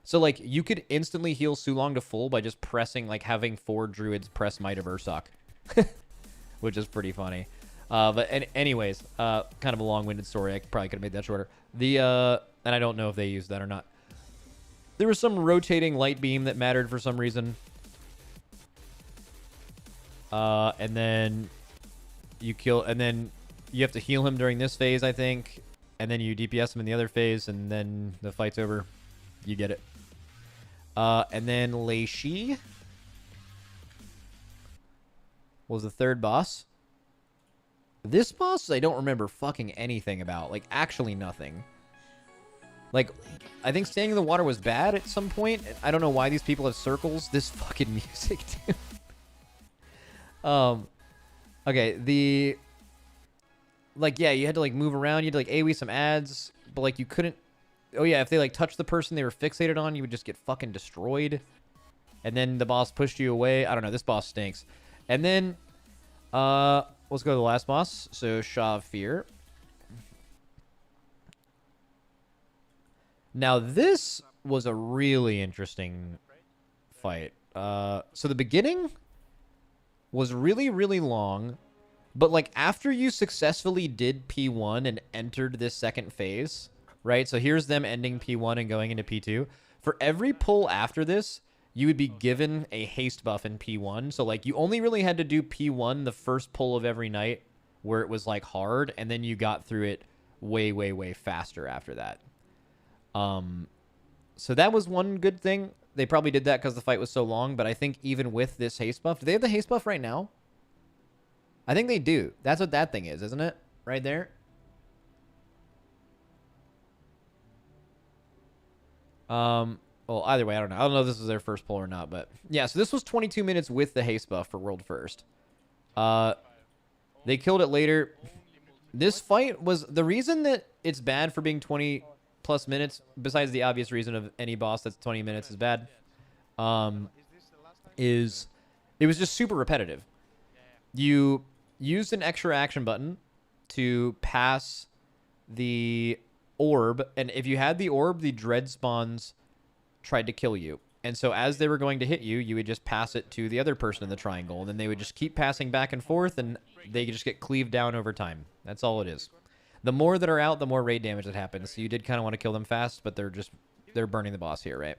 So like you could instantly heal Sulong to full by just pressing, like having 4 druids press Might of Ursoc, which is pretty funny. Anyways, kind of a long-winded story. I probably could have made that shorter. And I don't know if they used that or not. There was some rotating light beam that mattered for some reason. And then you have to heal him during this phase, I think. And then you DPS him in the other phase, and then the fight's over. You get it. And then Lei Shi was the third boss. This boss, I don't remember fucking anything about. Like, actually nothing. Like, I think Standing in the Water was bad at some point. I don't know why these people have circles. This fucking music, too. Okay, like, yeah, you had to, like, move around. You had to, like, AoE some ads. But, like, you couldn't... Oh, yeah, if they, like, touched the person they were fixated on, you would just get fucking destroyed. And then the boss pushed you away. I don't know. This boss stinks. And then, let's go to the last boss. So, Sha of Fear. Now, this was a really interesting fight. So, the beginning was really, really long. But, like, after you successfully did P1 and entered this second phase, right? So, here's them ending P1 and going into P2. For every pull after this, you would be given a haste buff in P1. So, like, you only really had to do P1 the first pull of every night where it was, like, hard. And then you got through it way, way, way faster after that. So that was one good thing. They probably did that because the fight was so long. But I think even with this haste buff... Do they have the haste buff right now? I think they do. That's what that thing is, isn't it? Right there. Well, either way, I don't know. I don't know if this was their first pull or not, but yeah. So this was 22 minutes with the haste buff for World First. They killed it later. This fight was the reason that it's bad for being 20 plus minutes. Besides the obvious reason of any boss that's 20 minutes is bad. Is it was just super repetitive. You used an extra action button to pass the orb, and if you had the orb, the dread spawns tried to kill you. And so as they were going to hit you, you would just pass it to the other person in the triangle, and then they would just keep passing back and forth, and they just get cleaved down over time. That's all it is. The more that are out, the more raid damage that happens. So you did kind of want to kill them fast, but they're burning the boss here, right?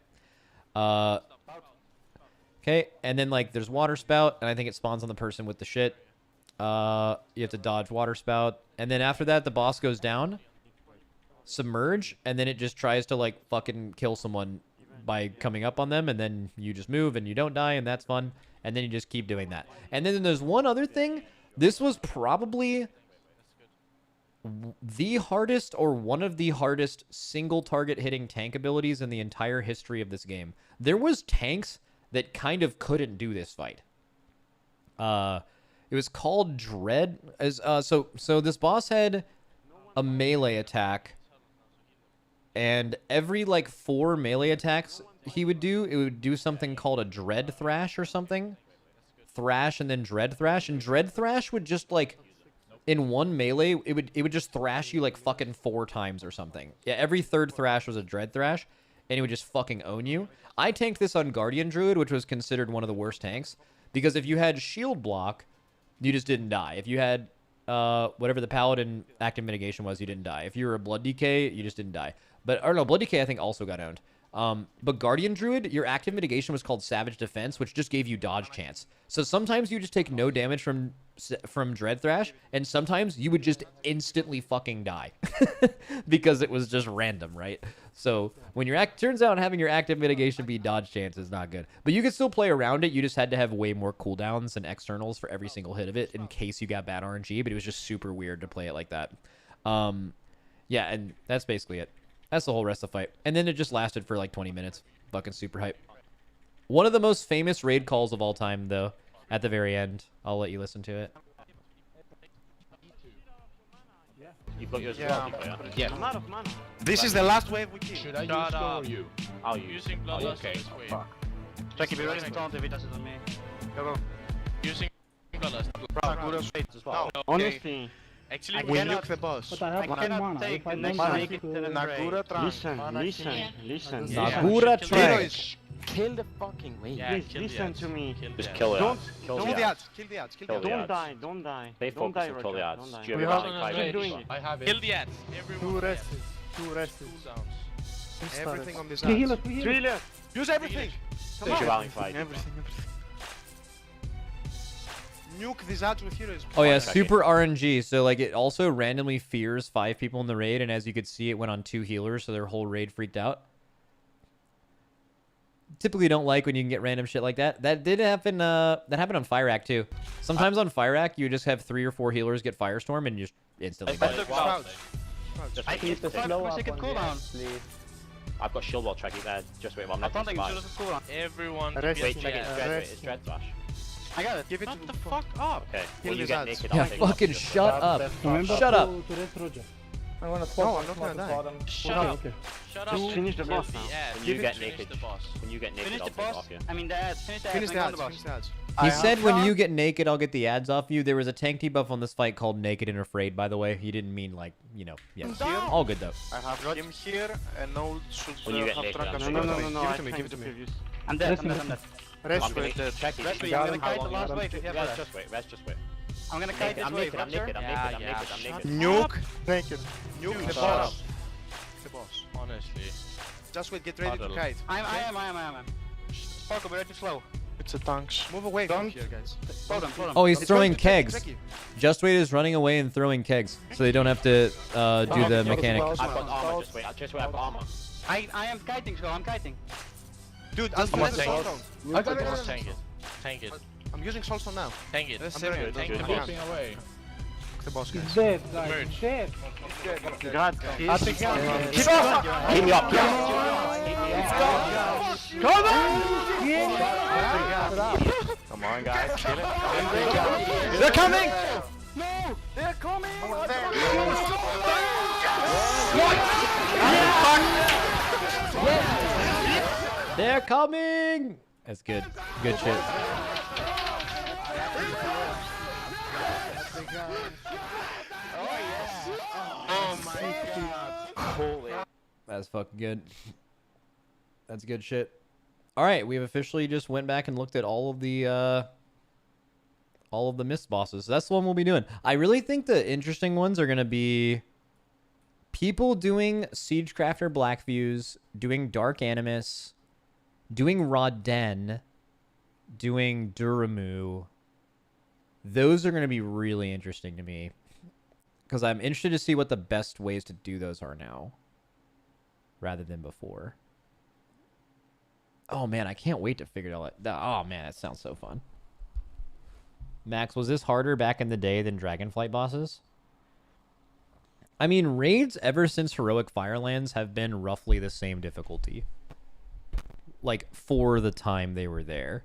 Okay, and then like there's water spout, and I think it spawns on the person with the shit. You have to dodge water spout, and then after that the boss goes down, submerge, and then it just tries to like fucking kill someone by coming up on them, and then you just move and you don't die, and that's fun. And then you just keep doing that. And then there's one other thing. This was probably the hardest or one of the hardest single target hitting tank abilities in the entire history of this game. There was tanks that kind of couldn't do this fight. It was called Dread. So this boss had a melee attack, and every like 4 melee attacks he would do, it would do something called a Dread Thrash or something. Thrash and then Dread Thrash, and Dread Thrash would just like in one melee, it would just thrash you like fucking 4 times or something. Yeah, every 3rd thrash was a Dread Thrash, and it would just fucking own you. I tanked this on Guardian Druid, which was considered one of the worst tanks, because if you had shield block, you just didn't die. If you had whatever the Paladin active mitigation was, you didn't die. If you were a Blood DK, you just didn't die. But, or no, Blood DK I think also got owned. But Guardian Druid, your active mitigation was called Savage Defense, which just gave you dodge chance. So sometimes you just take no damage from Dread Thrash, and sometimes you would just instantly fucking die because it was just random, right? So when your turns out having your active mitigation be dodge chance is not good. But you could still play around it. You just had to have way more cooldowns and externals for every single hit of it in case you got bad RNG. But it was just super weird to play it like that. Yeah, and that's basically it. That's the whole rest of the fight. And then it just lasted for like 20 minutes. Fucking super hype. One of the most famous raid calls of all time, though, at the very end. I'll let you listen to it. You've got yours Yeah, yeah. I'm out of mana. This is the last wave we kill. Should I use go or you? I'll use. Using Bloodlust Okay. this wave. Fuck. Jackie, be ready to taunt if he does it on me. Go, go. Using Bloodlust. As well. No, okay. Honestly, Actually, I we cannot- nuke the boss. But I have I one cannot mana. take If I the don't next make make it, Nagura Trans. listen, listen. Nagura Train. Kill the fucking wave. Yeah, Please kill the listen ads. to me. Just the kill ads. the Don't- ads. Kill don't the the ads. Kill the ads. Kill Kill the the ads. ads. Don't die. Stay Don't die, focused and kill the Roger. ads. Don't die. Do you We have have- like no, 5 no, Keep minutes? doing it. I have it. Kill the ads. Everyone. Two kill the rests. ads. Two rests. Cooldowns. Everything on this Three ads. healers, three Three healers. left. Use everything. Take your rallying fight. Everything. Nuke these ads with heroes. Oh yeah, Check super RNG. So like it also randomly fears 5 people in the raid, and as you could see, it went on 2 healers, so their whole raid freaked out. Typically don't like when you can get random shit like that. That did happen. That happened on Firac too. Sometimes on Firac, you just have 3 or 4 healers get Firestorm and you just instantly But die. it wow. Just I wait, keep the just wait. slow up on cooldown. please. I've got shield wall track it there. Just wait, I'm I not don't gonna think it's survive. just cooldown. Everyone. Rest. get Wait, the check it. ads. It's Dread, it's Dread Thrash. I got it. Give it Shut to the fuck up. Okay. Kill When you these get ads. naked, Yeah, I'll take it off fucking you. shut up. Remember Shut up. to rest Roger. I'm gonna No, swap I'm not gonna die. bottom. Shut Okay, up. okay. Shut Just up. finish the Kill boss the now. ads. When you get Finish naked. the boss. When you get naked, Finish I'll the take it boss. off you. I mean the ads. Finish the ads. Finish then the go on ads. the boss. Finish the ads. He said when you get naked, I'll get the ads off you. There was a tank debuff on this fight called Naked and Afraid, by the way. He didn't mean like, you know, yes. All good though. I have him here and no should When you get have naked, drunk I'm and sure No, should no, have no, me. no. Give I it to me. Give it to me. previous. I'm dead. I'm dead. I'm dead. Rest I'm with gonna the check it. Rest, Check I'm it. gonna kite the last wave if you have Rest, rest. just wait. Rest, just wait. I'm gonna kite this I'm wave. naked. I'm naked. I'm Yeah, naked. I'm yeah, naked. I'm shut naked. Nuke. Naked. Nuke the Shut boss. The boss. Honestly. Just wait. Get ready to Huddle. kite. I am. Parker, we're too slow. It's a tanks. Move away from Don't- here, guys. Hold him. Oh, he's It's throwing going to Jackie, kegs. Jackie. Just Wait is running away and throwing kegs, so they don't have to do the mechanic. I've got armor. Just wait. Just wait. I've got armor. I am kiting, so I'm kiting. Dude, I'm just not let the saying soul it. down. I got it. Tank it. Tank it. I'm using soulstone now. Tank it. That's I'm serious. tank Don't the do it. boss. Keeping away. The boss, He's guys. dead, guys. Merge. He's dead. God, I think Keep me up. Come on! Come on, guys. Kill it. They're coming! No! They're coming! They're coming. That's good. Good shit. Oh my god. Holy. That's fucking good. That's good shit. All right, we've officially just went back and looked at all of the mist bosses. That's the one we'll be doing. I really think the interesting ones are gonna be people doing Siegecrafter Blackviews, doing Dark Animus, doing Rodden, doing Duramu. Those are gonna be really interesting to me because I'm interested to see what the best ways to do those are now, rather than before. Oh man, I can't wait to figure it all out. Oh man, that sounds so fun. Max, was this harder back in the day than Dragonflight bosses? I mean, raids ever since Heroic Firelands have been roughly the same difficulty. Like, for the time they were there.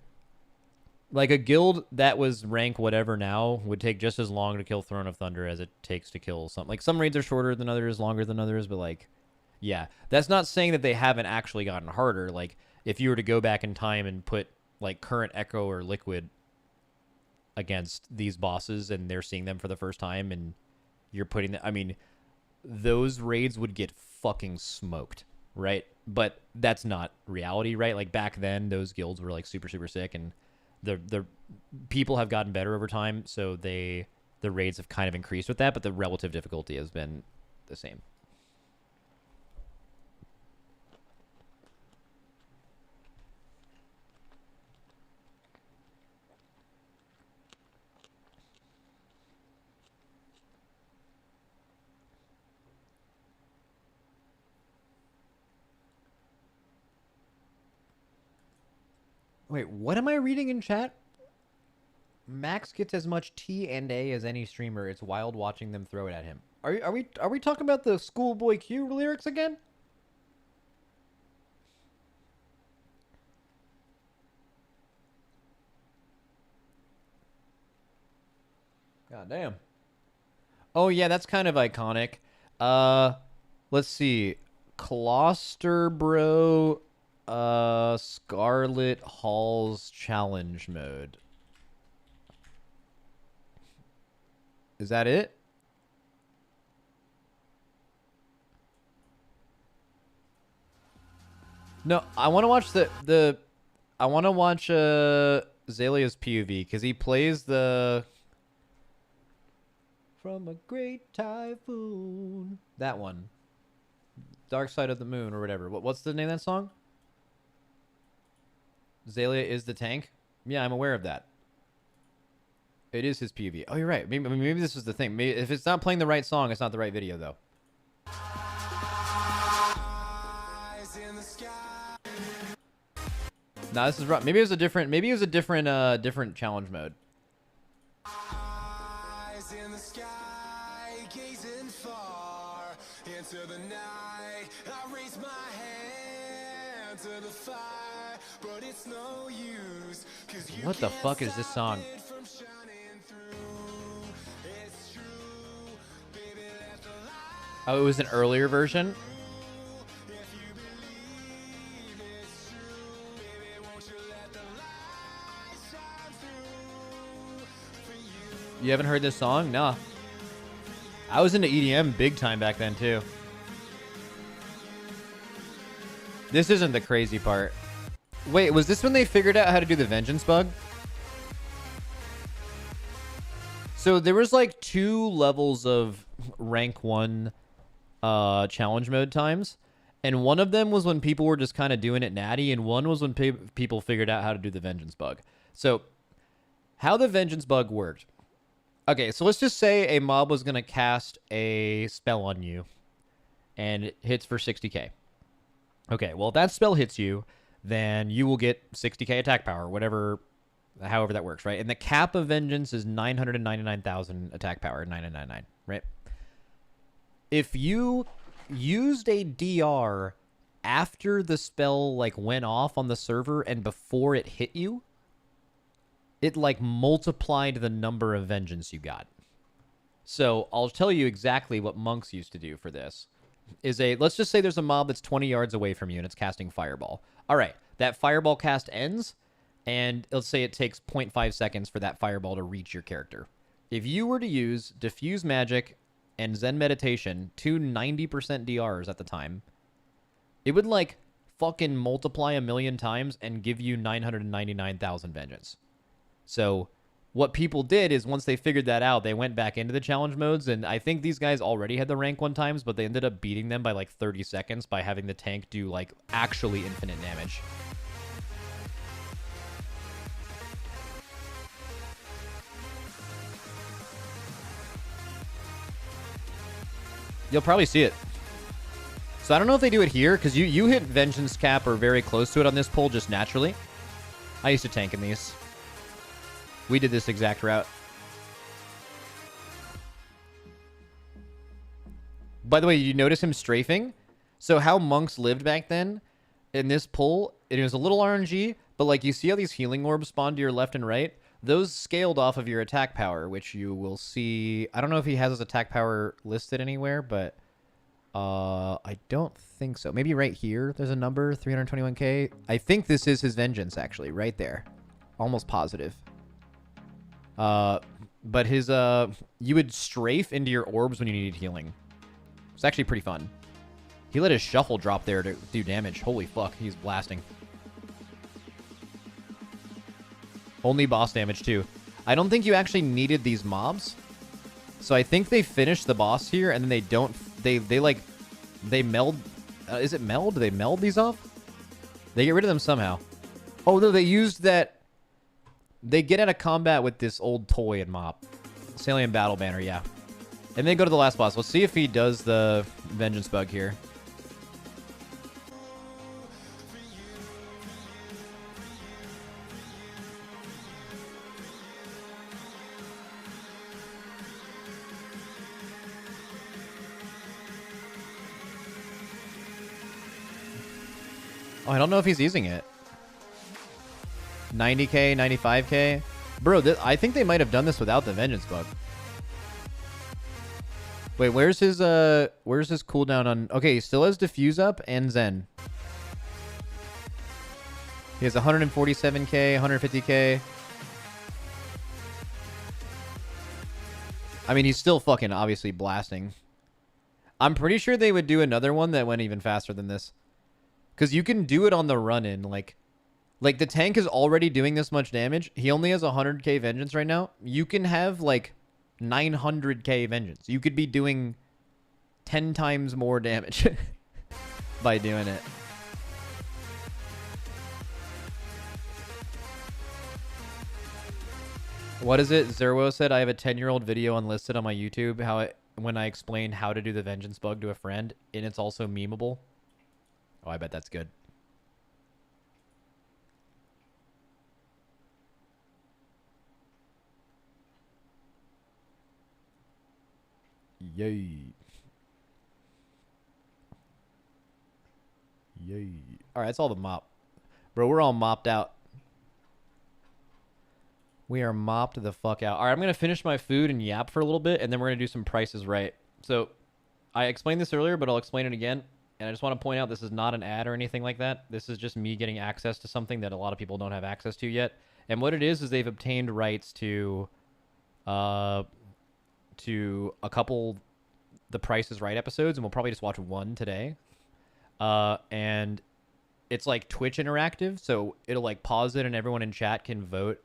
Like, a guild that was rank whatever now would take just as long to kill Throne of Thunder as it takes to kill some. Like, some raids are shorter than others, longer than others, but like, yeah. That's not saying that they haven't actually gotten harder. Like, if you were to go back in time and put, like, current Echo or Liquid against these bosses and they're seeing them for the first time and you're putting them, I mean, those raids would get fucking smoked, right? But that's not reality, right? Like, back then, those guilds were, like, super, super sick, and the people have gotten better over time, so the raids have kind of increased with that, but the relative difficulty has been the same. Wait, what am I reading in chat? Max gets as much T and A as any streamer. It's wild watching them throw it at him. Are we talking about the Schoolboy Q lyrics again? God damn. Oh yeah, that's kind of iconic. Let's see. Closterbro Scarlet Halls challenge mode. Is that it? No, I want to watch I want to watch Zalia's POV because he plays the From a Great Typhoon. That one. Dark Side of the Moon or whatever. What's the name of that song? Zalia is the tank? Yeah, I'm aware of that. It is his POV. Oh, you're right. Maybe this is the thing. Maybe if it's not playing the right song, it's not the right video, though. Nah, this is rough. Maybe it was a different. Maybe it was a different, different challenge mode. Eyes in the sky, gazing far into the night. I raise my hand to the fire, but it's no use. What the fuck is this song? Oh, it was an earlier version? You haven't heard this song? Nah. I was into EDM big time back then, too. This isn't the crazy part. Wait, was this when they figured out how to do the vengeance bug? So there was like 2 levels of rank 1 challenge mode times. And one of them was when people were just kind of doing it natty. And one was when people figured out how to do the vengeance bug. So how the vengeance bug worked. Okay, so let's just say a mob was going to cast a spell on you. And it hits for 60k. Okay, well, if that spell hits you, then you will get 60k attack power, whatever, however that works, right? And the cap of vengeance is 999,000 attack power, 999, right? If you used a DR after the spell like went off on the server and before it hit you, it like multiplied the number of vengeance you got. So I'll tell you exactly what monks used to do for this. Let's just say there's a mob that's 20 yards away from you and it's casting fireball. All right, that fireball cast ends, and let's say it takes 0.5 seconds for that fireball to reach your character. If you were to use Diffuse Magic and Zen Meditation, 2 90% DRs at the time, it would like fucking multiply 1,000,000 times and give you 999,000 vengeance. So what people did is once they figured that out, they went back into the challenge modes, and I think these guys already had the rank 1 times, but they ended up beating them by like 30 seconds by having the tank do like actually infinite damage. You'll probably see it. So I don't know if they do it here, because you hit Vengeance Cap or very close to it on this pull just naturally. I used to tank in these. We did this exact route. By the way, you notice him strafing? So how monks lived back then in this pull, it was a little RNG, but like you see how these healing orbs spawn to your left and right? Those scaled off of your attack power, which you will see. I don't know if he has his attack power listed anywhere, but I don't think so. Maybe right here, there's a number, 321k. I think this is his vengeance, actually, right there. Almost positive. But his, you would strafe into your orbs when you needed healing. It's actually pretty fun. He let his shuffle drop there to do damage. Holy fuck, he's blasting. Only boss damage, too. I don't think you actually needed these mobs. So I think they finished the boss here, and then they don't... They meld... is it meld? Do they meld these off? They get rid of them somehow. Oh, no, they used that... They get out of combat with this old toy and mop. Salient Battle Banner, yeah. And then go to the last boss. Let's see if he does the Vengeance Bug here. Oh, I don't know if he's using it. 90k, 95k. Bro, I think they might have done this without the Vengeance bug. Wait, where's his cooldown on... Okay, he still has Diffuse up and Zen. He has 147k, 150k. I mean, he's still fucking obviously blasting. I'm pretty sure they would do another one that went even faster than this. Because you can do it on the run-in. Like the tank is already doing this much damage. He only has 100k Vengeance right now. You can have, like, 900k Vengeance. You could be doing 10 times more damage by doing it. What is it? Zerwo said, I have a 10-year-old video unlisted on my YouTube when I explained how to do the Vengeance bug to a friend, and it's also memeable. Oh, I bet that's good. Yay. Yay. Alright, that's all the mop. Bro, we're all mopped out. We are mopped the fuck out. Alright, I'm going to finish my food and yap for a little bit, and then we're going to do some prices right. So, I explained this earlier, but I'll explain it again. And I just want to point out this is not an ad or anything like that. This is just me getting access to something that a lot of people don't have access to yet. And what it is they've obtained rights to a couple The Price is Right episodes, and we'll probably just watch one today. And it's like Twitch interactive, so it'll like pause it and everyone in chat can vote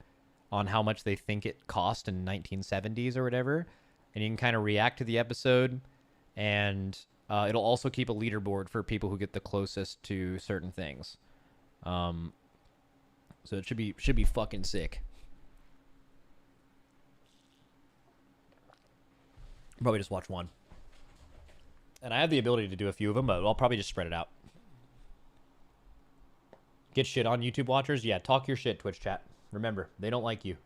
on how much they think it cost in 1970s or whatever. And you can kind of react to the episode, and it'll also keep a leaderboard for people who get the closest to certain things. So it should be fucking sick. Probably just watch one. And I have the ability to do a few of them, but I'll probably just spread it out. Get shit on YouTube watchers? Yeah, talk your shit, Twitch chat. Remember, they don't like you.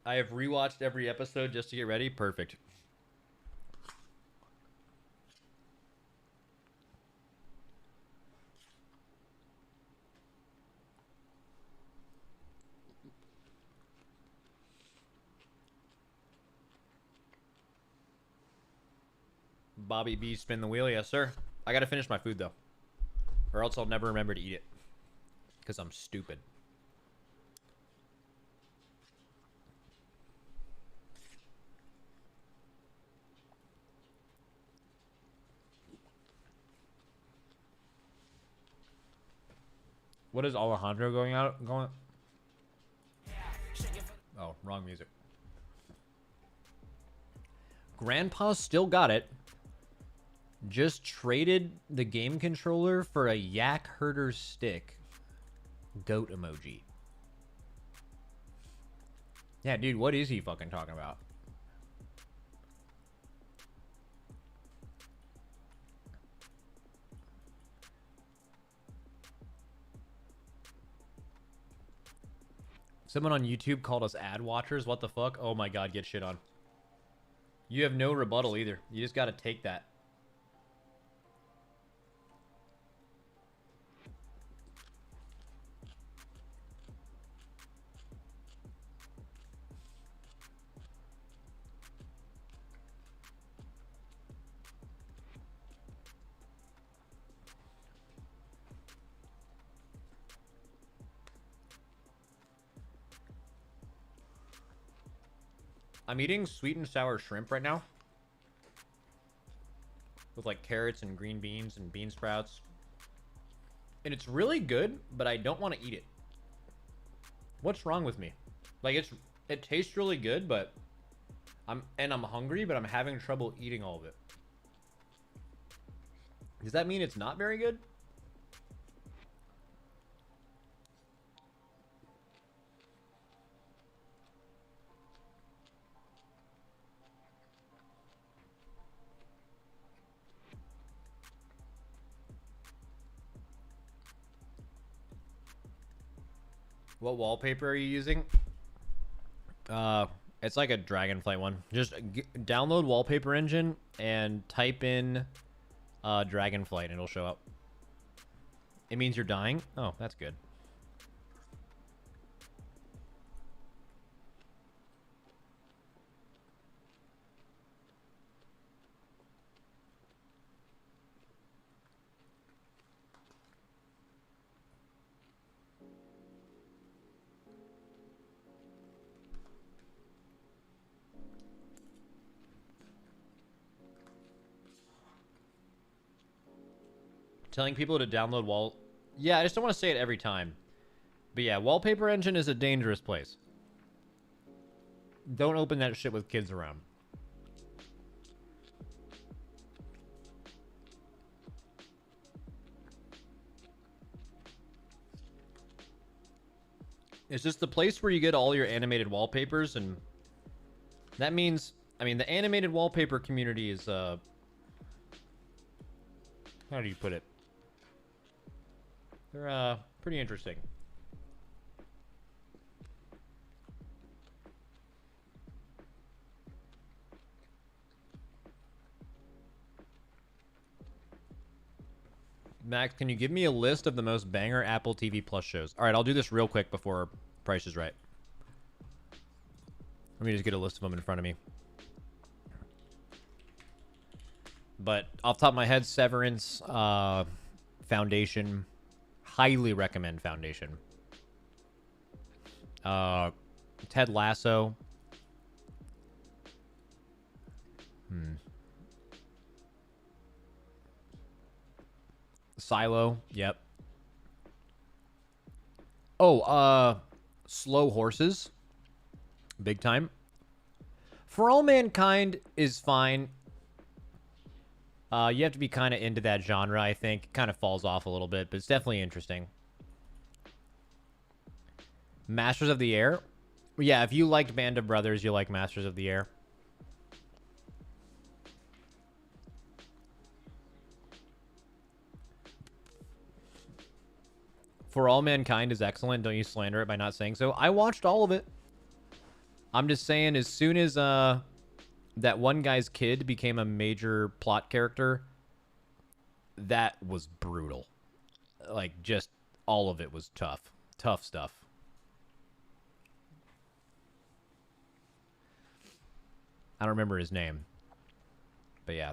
I have rewatched every episode just to get ready. Perfect. Bobby B, spin the wheel. Yes, sir. I gotta finish my food, though. Or else I'll never remember to eat it. Because I'm stupid. What is Alejandro going? Oh, wrong music. Grandpa still got it. Just traded the game controller for a yak herder stick. Goat emoji. Yeah, dude, what is he fucking talking about? Someone on YouTube called us ad watchers. What the fuck? Oh my god, get shit on. You have no rebuttal either. You just gotta take that. I'm eating sweet and sour shrimp right now. With like carrots and green beans and bean sprouts. And it's really good, but I don't want to eat it. What's wrong with me? Like it tastes really good, but I'm hungry, but I'm having trouble eating all of it. Does that mean it's not very good? What wallpaper are you using? It's like a Dragonflight one. Just download Wallpaper Engine and type in Dragonflight and it'll show up. It means you're dying? Oh, that's good. Telling people to download Yeah, I just don't want to say it every time. But yeah, Wallpaper Engine is a dangerous place. Don't open that shit with kids around. It's just the place where you get all your animated wallpapers, and that means, I mean, the animated wallpaper community is, how do you put it? They're, pretty interesting. Max, can you give me a list of the most banger Apple TV Plus shows? All right, I'll do this real quick before Price is Right. Let me just get a list of them in front of me. But off the top of my head, Severance, Foundation. Highly recommend Foundation. Ted Lasso. Silo. Yep. Oh, Slow Horses. Big time. For All Mankind is fine. You have to be kind of into that genre, I think. It kind of falls off a little bit, but it's definitely interesting. Masters of the Air. Yeah, if you liked Band of Brothers, you like Masters of the Air. For All Mankind is excellent. Don't you slander it by not saying so. I watched all of it. I'm just saying, as soon as that one guy's kid became a major plot character, that was brutal. Like, just all of it was tough. Tough stuff. I don't remember his name. But yeah.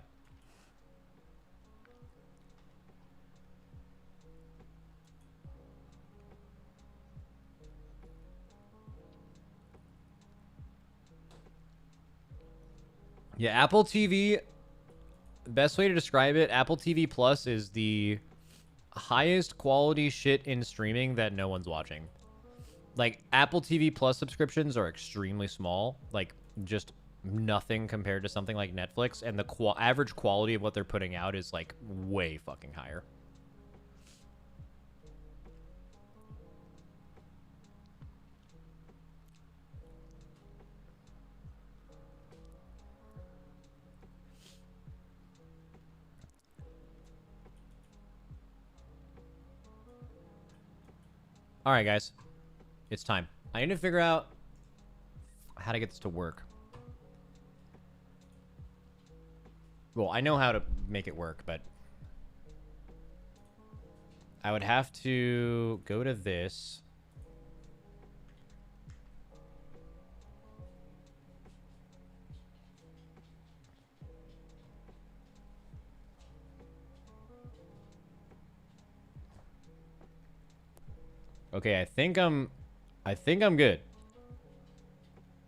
Yeah, Apple TV, best way to describe it, Apple TV Plus is the highest quality shit in streaming that no one's watching. Like, Apple TV Plus subscriptions are extremely small, like, just nothing compared to something like Netflix, and the average quality of what they're putting out is, like, way fucking higher. All right, guys. It's time. I need to figure out how to get this to work. Well, I know how to make it work, but I would have to go to this. Okay, I think I'm good.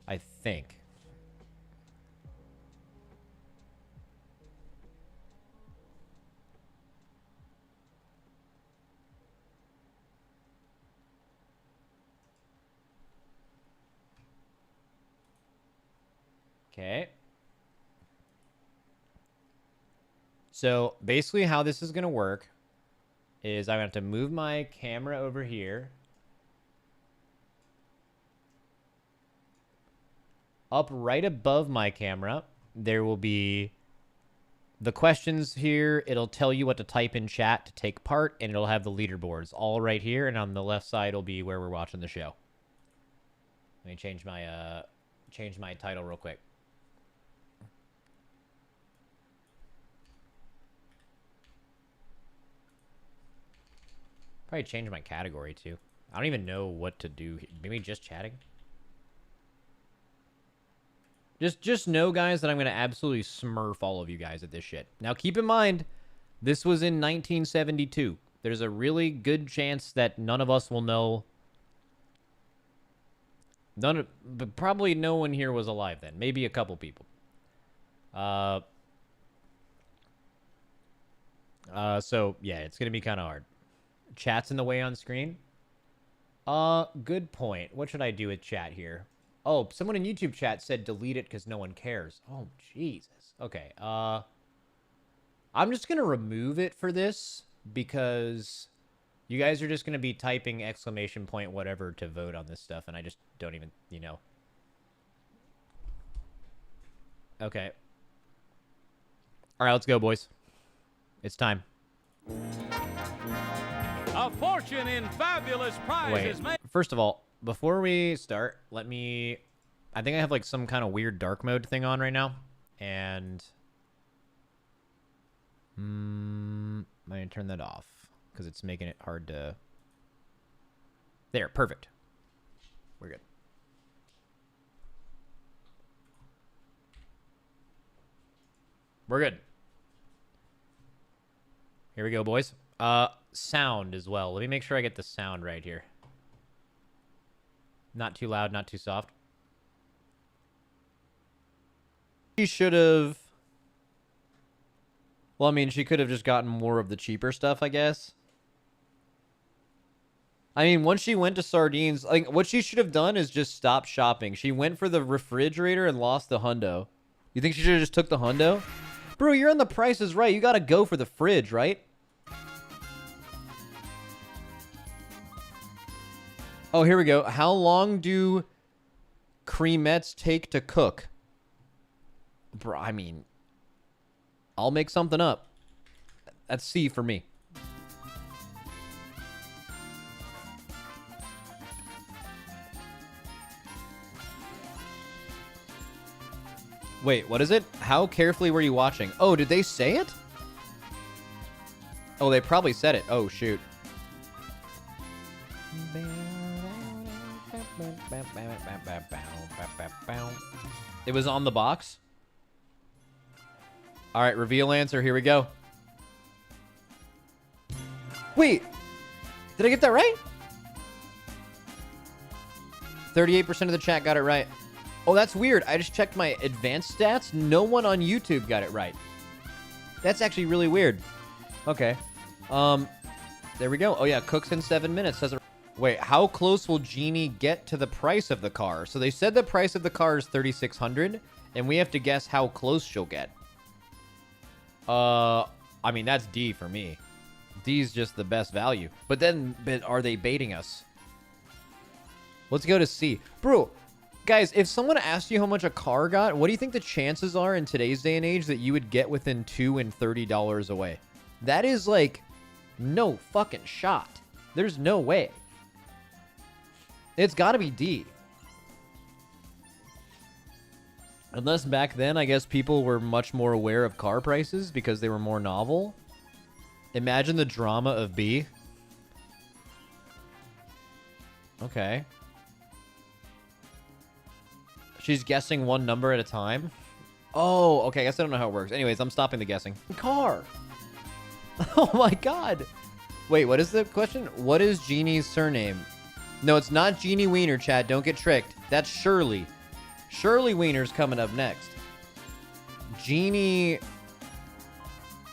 I think. Okay. So basically how this is going to work is I'm going to have to move my camera over here. Up right above my camera, there will be the questions here. It'll tell you what to type in chat to take part, and it'll have the leaderboards all right here. And on the left side will be where we're watching the show. Let me change my title real quick. Probably change my category too. I don't even know what to do. Maybe just chatting. Just know, guys, that I'm going to absolutely smurf all of you guys at this shit. Now, keep in mind, this was in 1972. There's a really good chance that none of us will know. But probably no one here was alive then. Maybe a couple people. So, yeah, it's going to be kind of hard. Chat's in the way on screen. Good point. What should I do with chat here? Oh, someone in YouTube chat said delete it because no one cares. Oh, Jesus. Okay. I'm just going to remove it for this because you guys are just going to be typing exclamation point whatever to vote on this stuff, and I just don't even, you know. Okay. All right, let's go, boys. It's time. A fortune in fabulous prizes. Wait, first of all, before we start, let me... I think I have, like, some kind of weird dark mode thing on right now. And... I'm going to turn that off. Because it's making it hard to... There, perfect. We're good. We're good. Here we go, boys. Sound as well. Let me make sure I get the sound right here. Not too loud, not too soft. She should have... Well, I mean, she could have just gotten more of the cheaper stuff, I guess. I mean, once she went to sardines, like, what she should have done is just stop shopping. She went for the refrigerator and lost the hundo. You think she should have just took the hundo? Bro, you're on The Price is Right. You gotta go for the fridge, right? Oh, here we go. How long do cremettes take to cook? Bro, I mean, I'll make something up. That's C for me. Wait, what is it? How carefully were you watching? Oh, did they say it? Oh, they probably said it. Oh, shoot. It was on the box. All right, reveal answer. Here we go. Wait, did I get that right? 38% of the chat got it right. Oh, that's weird. I just checked my advanced stats. No one on YouTube got it right. That's actually really weird. Okay. There we go. Oh, yeah, cooks in 7 minutes. Says it. Wait, how close will Genie get to the price of the car? So they said the price of the car is $3,600, and we have to guess how close she'll get. I mean, that's D for me. D's just the best value. But are they baiting us? Let's go to C. Bro, guys, if someone asked you how much a car got, what do you think the chances are in today's day and age that you would get within $2 and $30 away? That is like no fucking shot. There's no way. It's got to be D. Unless back then, I guess people were much more aware of car prices because they were more novel. Imagine the drama of B. Okay. She's guessing one number at a time. Oh, okay. I guess I don't know how it works. Anyways, I'm stopping the guessing. Car. Oh my god. Wait, what is the question? What is Genie's surname? No, it's not Jeannie Weiner, Chad. Don't get tricked. That's Shirley. Shirley Weiner's coming up next. Jeannie...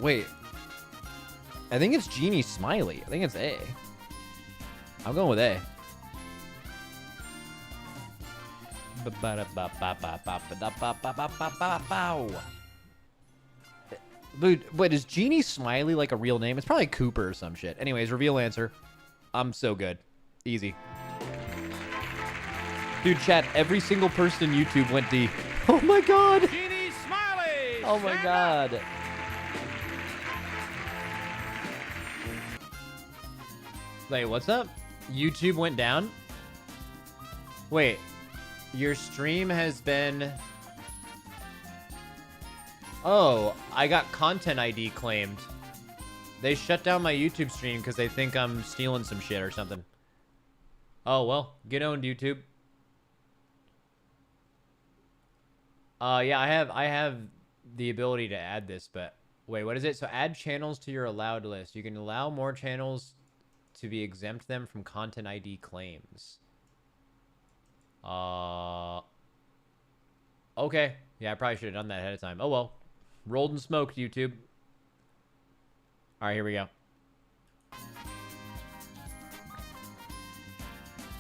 Wait. I think it's Jeannie Smiley. I think it's A. I'm going with A. Wait, is Jeannie Smiley like a real name? It's probably Cooper or some shit. Anyways, reveal answer. I'm so good. Easy. Dude, chat, every single person in YouTube went D. Oh my god! Jeannie Smiley! Oh my god. Wait, what's up? YouTube went down? Wait, your stream has been... Oh, I got content ID claimed. They shut down my YouTube stream because they think I'm stealing some shit or something. Oh, well, get owned, YouTube. Yeah, I have the ability to add this, but wait, what is it? So add channels to your allowed list. You can allow more channels to be exempt them from content ID claims. Okay. Yeah, I probably should have done that ahead of time. Oh well. Rolled and smoked, YouTube. All right, here we go.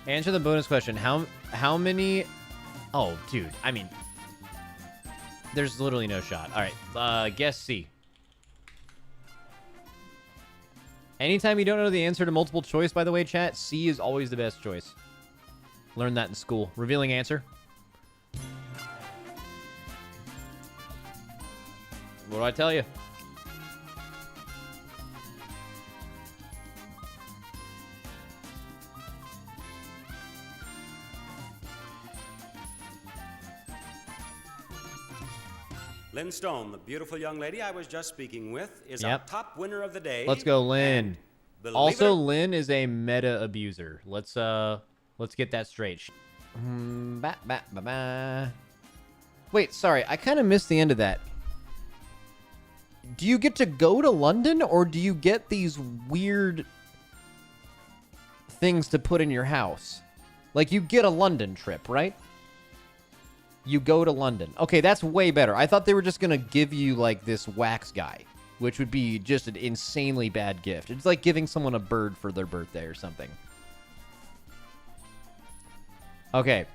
Answer the bonus question. How many... Oh, dude. I mean... There's literally no shot. All right. Guess C. Anytime you don't know the answer to multiple choice, by the way, chat, C is always the best choice. Learned that in school. Revealing answer. What do I tell you? Lynn Stone, the beautiful young lady I was just speaking with, is our top winner of the day. Let's go, Lynn. Also, Lynn is a meta abuser. Let's get that straight. Wait, sorry, I kind of missed the end of that. Do you get to go to London, or do you get these weird things to put in your house? Like, you get a London trip, right? You go to London. Okay, that's way better. I thought they were just going to give you, like, this wax guy, which would be just an insanely bad gift. It's like giving someone a bird for their birthday or something. Okay.